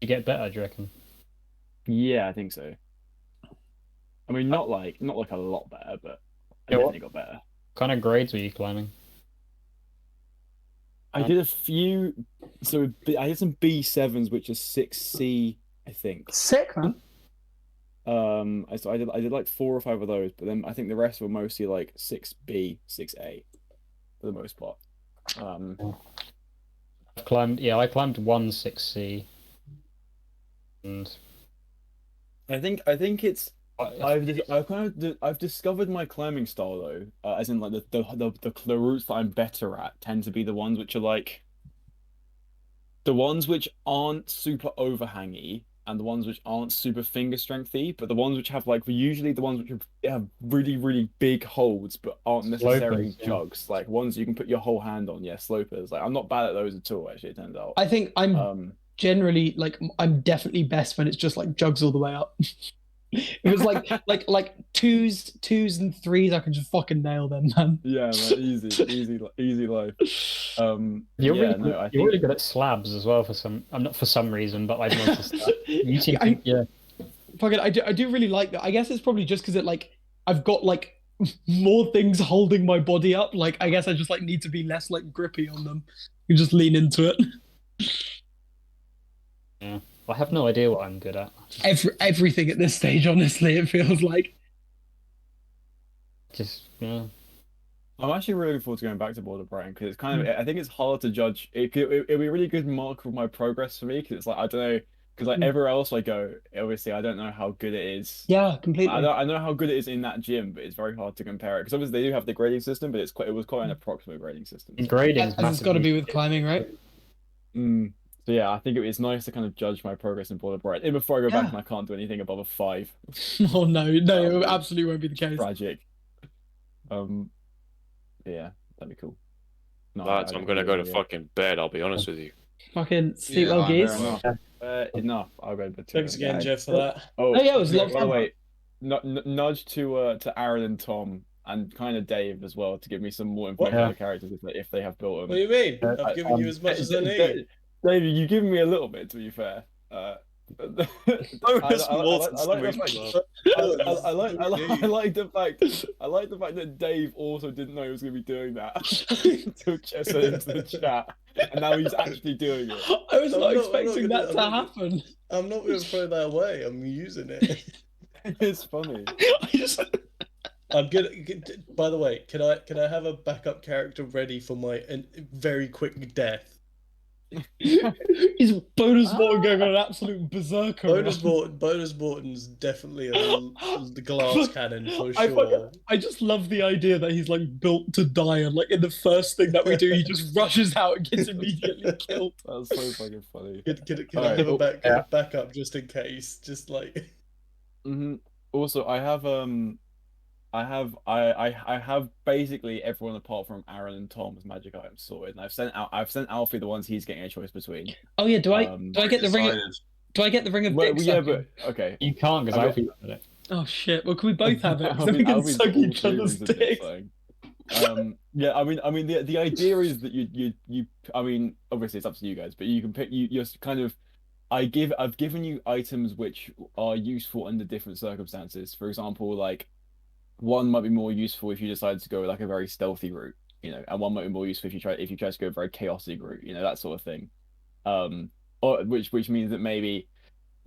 get better? Do you reckon? Yeah, I think so. I mean, not like a lot better, but I Yeah, definitely got better. What kind of grades were you climbing? I did a few. So I did some B7s, which is 6C, I think. Sick, man. So I did like 4 or 5 of those, but then I think the rest were mostly like 6B, 6A, for the most part. I climbed 1 6C, and I think it's I've discovered my climbing style though, as in like the routes that I'm better at tend to be the ones which are like the ones which aren't super overhangy and the ones which aren't super finger strengthy, but the ones which have like usually the ones which have really really big holds but aren't necessarily Slopers, yeah. jugs, like ones you can put your whole hand on. Yeah, slopers. Like I'm not bad at those at all. Actually, it turns out. I think I'm generally I'm definitely best when it's just like jugs all the way up. It was like twos and threes. I can just fucking nail them, man. Yeah, man, easy life. you're yeah, really no, good, I you're think really good at slabs as well. I'm not for some reason, but I've noticed that. You seem yeah. Fucking, I do really like that. I guess it's probably just because it like I've got like more things holding my body up. Like I guess I just like need to be less like grippy on them. You just lean into it. Yeah, I have no idea what I'm good at. Everything at this stage, honestly, it feels like. Just yeah. I'm actually really looking forward to going back to Border Brighton because it's kind of I think it's hard to judge. It'll be a really good marker of my progress for me because it's like I don't know because like everywhere else I go, obviously I don't know how good it is. Yeah, completely. I know how good it is in that gym, but it's very hard to compare it because obviously they do have the grading system, but it was quite an approximate grading system. So. Grading is As it's got to be with climbing, right? So yeah, I think it's nice to kind of judge my progress in Border Bright. Even before I go back and I can't do anything above a 5. Oh no, it absolutely won't be the case. Tragic. Yeah, that'd be cool. No, Lads, I'm gonna go to fucking bed. I'll be honest with you. Fucking sleep well, fair geese. enough. Enough. I'll go to bed too. Thanks again, Jeff, for that. Oh yeah, it was a lot of by the fun. way, nudge to Aaron and Tom and kind of Dave as well to give me some more information on the characters if they have built them. What do you mean? I've given you as much as I need. David, you've given me a little bit to be fair. I like the fact that Dave also didn't know he was going to be doing that until Jess said into the chat, and now he's actually doing it. I was not expecting that to happen. I'm not going to throw that away. I'm using it. It's funny. I'm good. By the way, can I have a backup character ready for my very quick death? Is bonus Morton going on an absolute berserker? Bonus Morton's definitely the glass cannon for I sure. I just love the idea that he's like built to die, and like in the first thing that we do, he just rushes out and gets immediately killed. That's so fucking funny. Can I Alright, have a yeah. backup just in case? Just like Also, I have basically everyone apart from Aaron and Tom's magic items sorted, and I've sent Alfie the ones he's getting a choice between. Oh yeah, do I get the ring? Decided. Do I get the ring of Well, dick yeah, sucking? but okay. You can't because I mean- Alfie got it. Oh shit! Well, can we both have it? So Alfie- we can Alfie's suck got all each three other's rings of dick dicks. sucking. Yeah, I mean, the idea is that you. I mean, obviously it's up to you guys, but you can pick. You're kind of. I've given you items which are useful under different circumstances. For example, like one might be more useful if you decide to go like a very stealthy route, and one might be more useful if you try to go a very chaotic route, that sort of thing. Or which means that maybe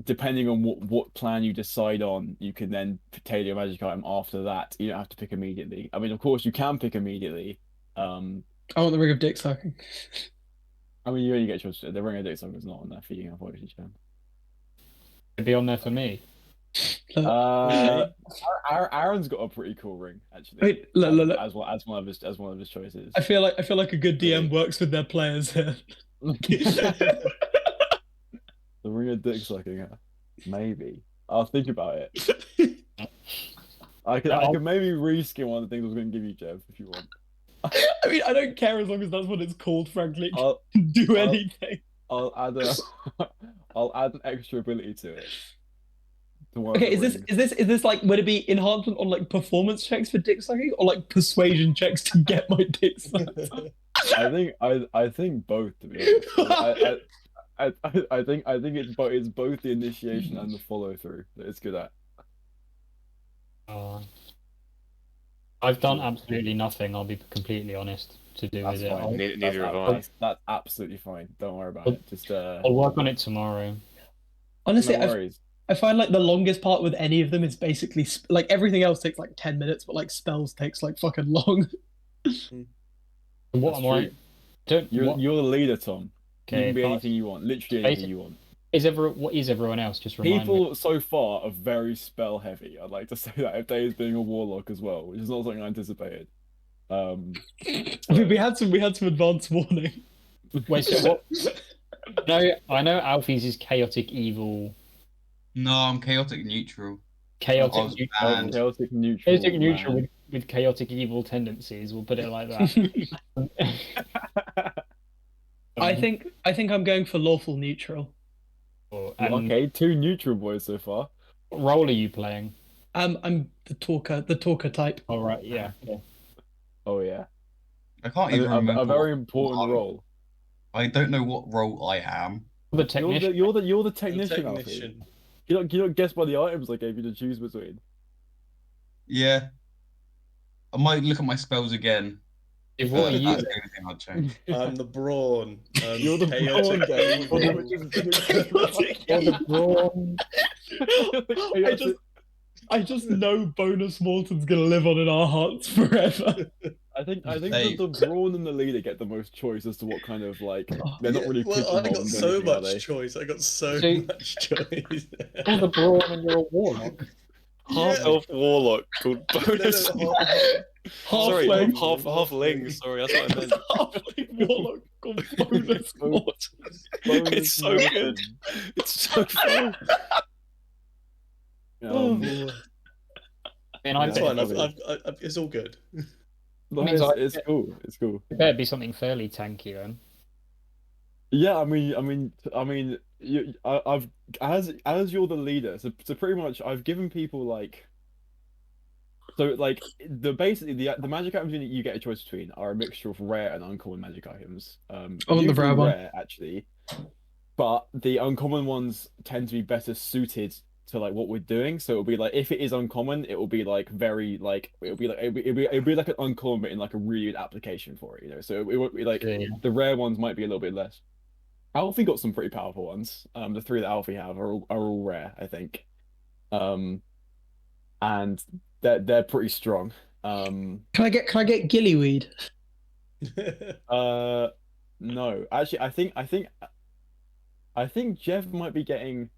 depending on what plan you decide on, you can then tailor your magic item after that. You don't have to pick immediately. I mean, of course, you can pick immediately. Um, I want the ring of dick sucking. I mean, you only get your the ring of dick sucking is not on there for you, unfortunately, Chan. It'd be on there for me. Aaron's got a pretty cool ring actually. Wait, look. As one of his choices. I feel like a good DM works with their players here. The ring of dick sucking, maybe. I'll think about it. I can maybe reskin one of the things I was going to give you, Jeff, if you want. I mean, I don't care as long as that's what it's called. Frankly, I'll do anything. add I'll add an extra ability to it. Okay, is this like, would it be enhancement on like performance checks for dick sucking, or like persuasion checks to get my dick sucked? I think both, to be honest. I think it's both the initiation and the follow through that it's good at. I've done absolutely nothing. I'll be completely honest to do That's with fine. it. Neither have I. That's absolutely fine. Don't worry about it. Just I'll work on it tomorrow. Honestly, no worries. I find like the longest part with any of them is basically like everything else takes like 10 minutes, but like spells takes like fucking long. What That's am I? true. You're the leader, Tom. You Okay, can be but anything you want. Literally anything you want. what is everyone else? Just remind me. People so far are very spell heavy. I'd like to say that if Dave's being a warlock as well, which is not something I anticipated. I mean, we had some advance warning. Wait, so what? No, I know Alfie's is chaotic evil. No, I'm chaotic neutral. Chaotic I was neutral. banned. Chaotic neutral. Chaotic neutral man. with chaotic evil tendencies. We'll put it like that. I think I'm going for lawful neutral. And Okay, 2 neutral boys so far. what role are you playing? I'm the talker type. All right, yeah. Oh yeah, I can't even remember. a very what important role. I don't know what role I am. The technician. You're the technician, Alfie. technician. You don't guess by the items I gave you to choose between. Yeah. I might look at my spells again. What are you? That's the only thing I'd change. I'm the brawn. You're the brawn guy. Or the brawn. I just know bonus Morton's gonna live on in our hearts forever. I think Hey. the brawn and the leader get the most choice as to what kind of like they're not really. Well, I got pigeonholed so anything, are they? much choice. I got so See- much choice. You're the brawn and you're a warlock. Half elf warlock called bonus. Sorry, Halfling. halfling. Sorry, that's what I meant. Halfling warlock called bonus Morton. It's so good. It's so fun. And I'm It's fine. Yeah. It's all good. No, means it's cool. It's cool. it better be something fairly tanky then. Yeah, I mean, I've as you're the leader, so pretty much I've given people like, so like basically the magic items you get a choice between are a mixture of rare and uncommon magic items. I want the Usually rare one. rare actually, but the uncommon ones tend to be better suited to like what we're doing. So it'll be like if it is uncommon, it will be like very like it'll be like an uncommon but in like a really good application for it. So it won't be like Yeah. the rare ones might be a little bit less. Alfie got some pretty powerful ones. The 3 that Alfie have are all rare, I think. And they're pretty strong. Can I get gillyweed? No, actually, I think Jeff might be getting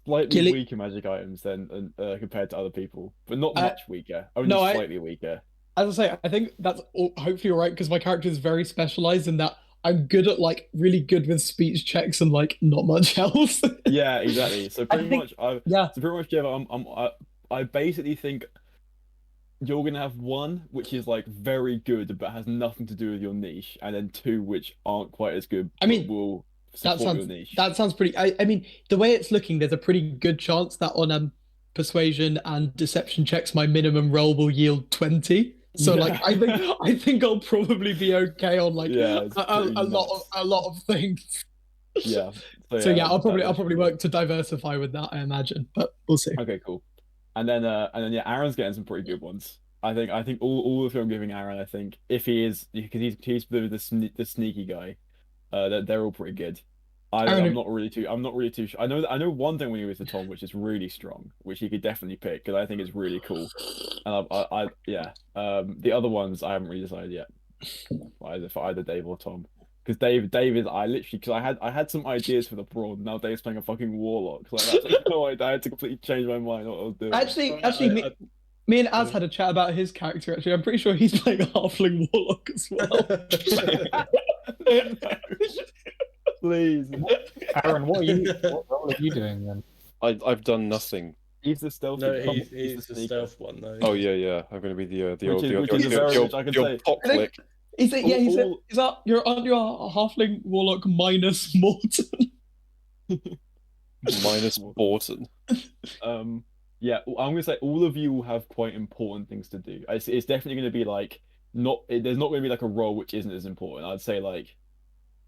slightly Gilly, weaker magic items than compared to other people, but not uh, much weaker, only no, slightly weaker. as I say, I think that's hopefully all right because my character is very specialized in that I'm good at like really good with speech checks and like not much else. Yeah, exactly. So I pretty think, much, I yeah, so pretty much, Jeff, I basically think you're gonna have one which is like very good but has nothing to do with your niche, and then two which aren't quite as good I but mean, will that support your sounds niche. that sounds pretty. I mean, the way it's looking, there's a pretty good chance that on persuasion and deception checks, my minimum roll will yield 20. So like, Yeah. I think I'll probably be okay on like Yeah, it's pretty nuts. a lot of things. Yeah. So So yeah, yeah, I'll that should probably be good. work to diversify with that, I imagine, but we'll see. Okay, cool. And then yeah, Aaron's getting some pretty good ones. I think all of who I'm giving Aaron, I think if he is because he's the sneaky guy, that they're all pretty good. I'm Aaron, not really too sure. I know one thing when he was the Tom, which is really strong, which he could definitely pick because I think it's really cool. And yeah. The other ones I haven't really decided yet, for either Dave or Tom. Because Dave is I literally because I had some ideas for the brawn. Now Dave's playing a fucking warlock. So that's like, no idea. I had to completely change my mind what I was doing. actually, me and Az had a chat about his character. Actually, I'm pretty sure he's playing a halfling warlock as well. Please. Aaron, what role are you doing then? I've done nothing. He's the stealthy No, guy. he's the sneaker. stealth one though. Oh yeah. I'm gonna be the Which is a very which I can say. pop I think- flick He said, yeah, he said, All- is that aren't you a halfling warlock minus Morton? minus Borton. Yeah, I'm gonna say all of you will have quite important things to do. It's definitely gonna be like there's not gonna be like a role which isn't as important. I'd say like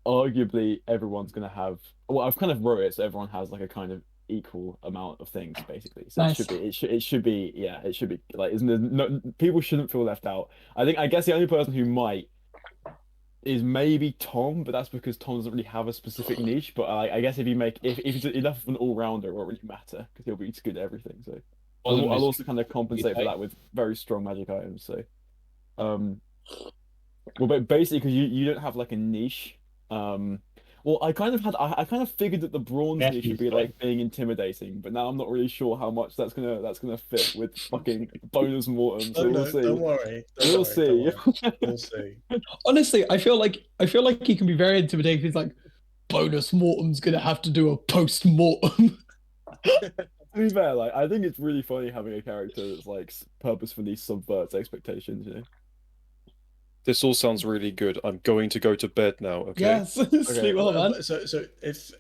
arguably everyone's gonna have. Well, I've kind of wrote it so everyone has like a kind of equal amount of things basically. So Nice. it should be yeah it should be like isn't there no people shouldn't feel left out. I guess the only person who might is maybe Tom, but that's because Tom doesn't really have a specific niche. But I guess if he's enough of an all rounder, it won't really matter because he'll be good at everything. So I'll also kind of compensate for that with very strong magic items. So well, but basically because you don't have like a niche. Well, I kind of figured that the bronze Yeah, niche should be like being intimidating, but now I'm not really sure how much that's gonna fit with fucking bonus mortem. So we'll see. Don't worry. We'll see. We'll see. Honestly, I feel like he can be very intimidating. He's like, bonus mortem's gonna have to do a post mortem. To be fair, like I think it's really funny having a character that's like purposefully subverts expectations. You know. This all sounds really good. I'm going to go to bed now. Okay. Yes, sleep well, man. So if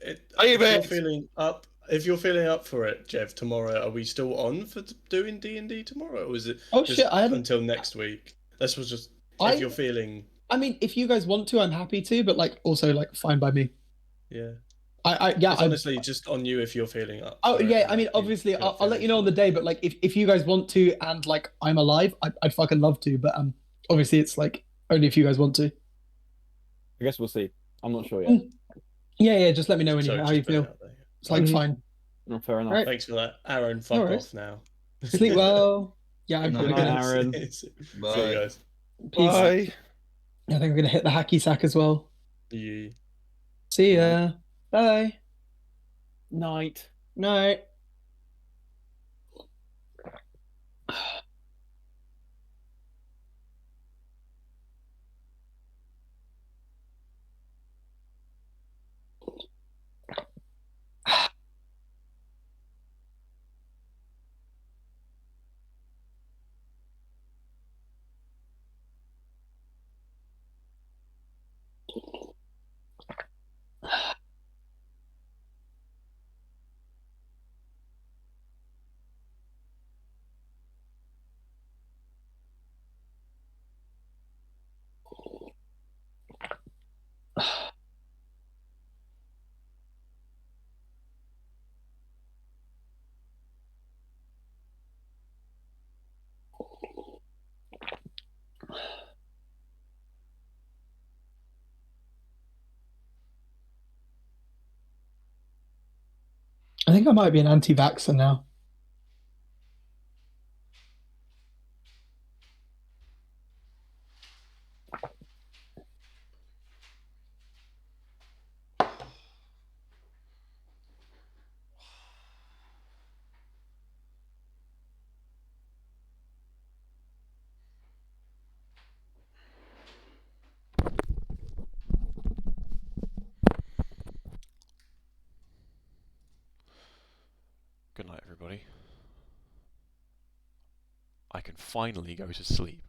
Hey, you're mate. feeling up, if you're feeling up for it, Jeff, tomorrow, are we still on for doing D&D tomorrow, or is it Oh just shit, I haven't. until next week? This was just I- if you're feeling, I mean, if you guys want to, I'm happy to, but like also like fine by me. yeah. Yeah, It's honestly just on you if you're feeling up. Oh for it yeah, and I mean, if you- obviously, you're not I'll let you feeling know on the day. But like, if you guys want to, and like I'm alive, I'd fucking love to. But obviously, it's like only if you guys want to. I guess we'll see. I'm not sure yet. Mm. Yeah. Just let me know when So how you just put it feel. out there. It's like fine. No, fair enough. Alright. Thanks for that, Aaron. Fuck worries. off now. Sleep well. Yeah, I'm Good probably night, gonna. Aaron. See you Bye. guys. Peace. Bye. I think I'm gonna hit the hacky sack as well. Yeah. See ya. Bye. Night. Night. I think I might be an anti-vaxxer now. everybody. I can finally go to sleep.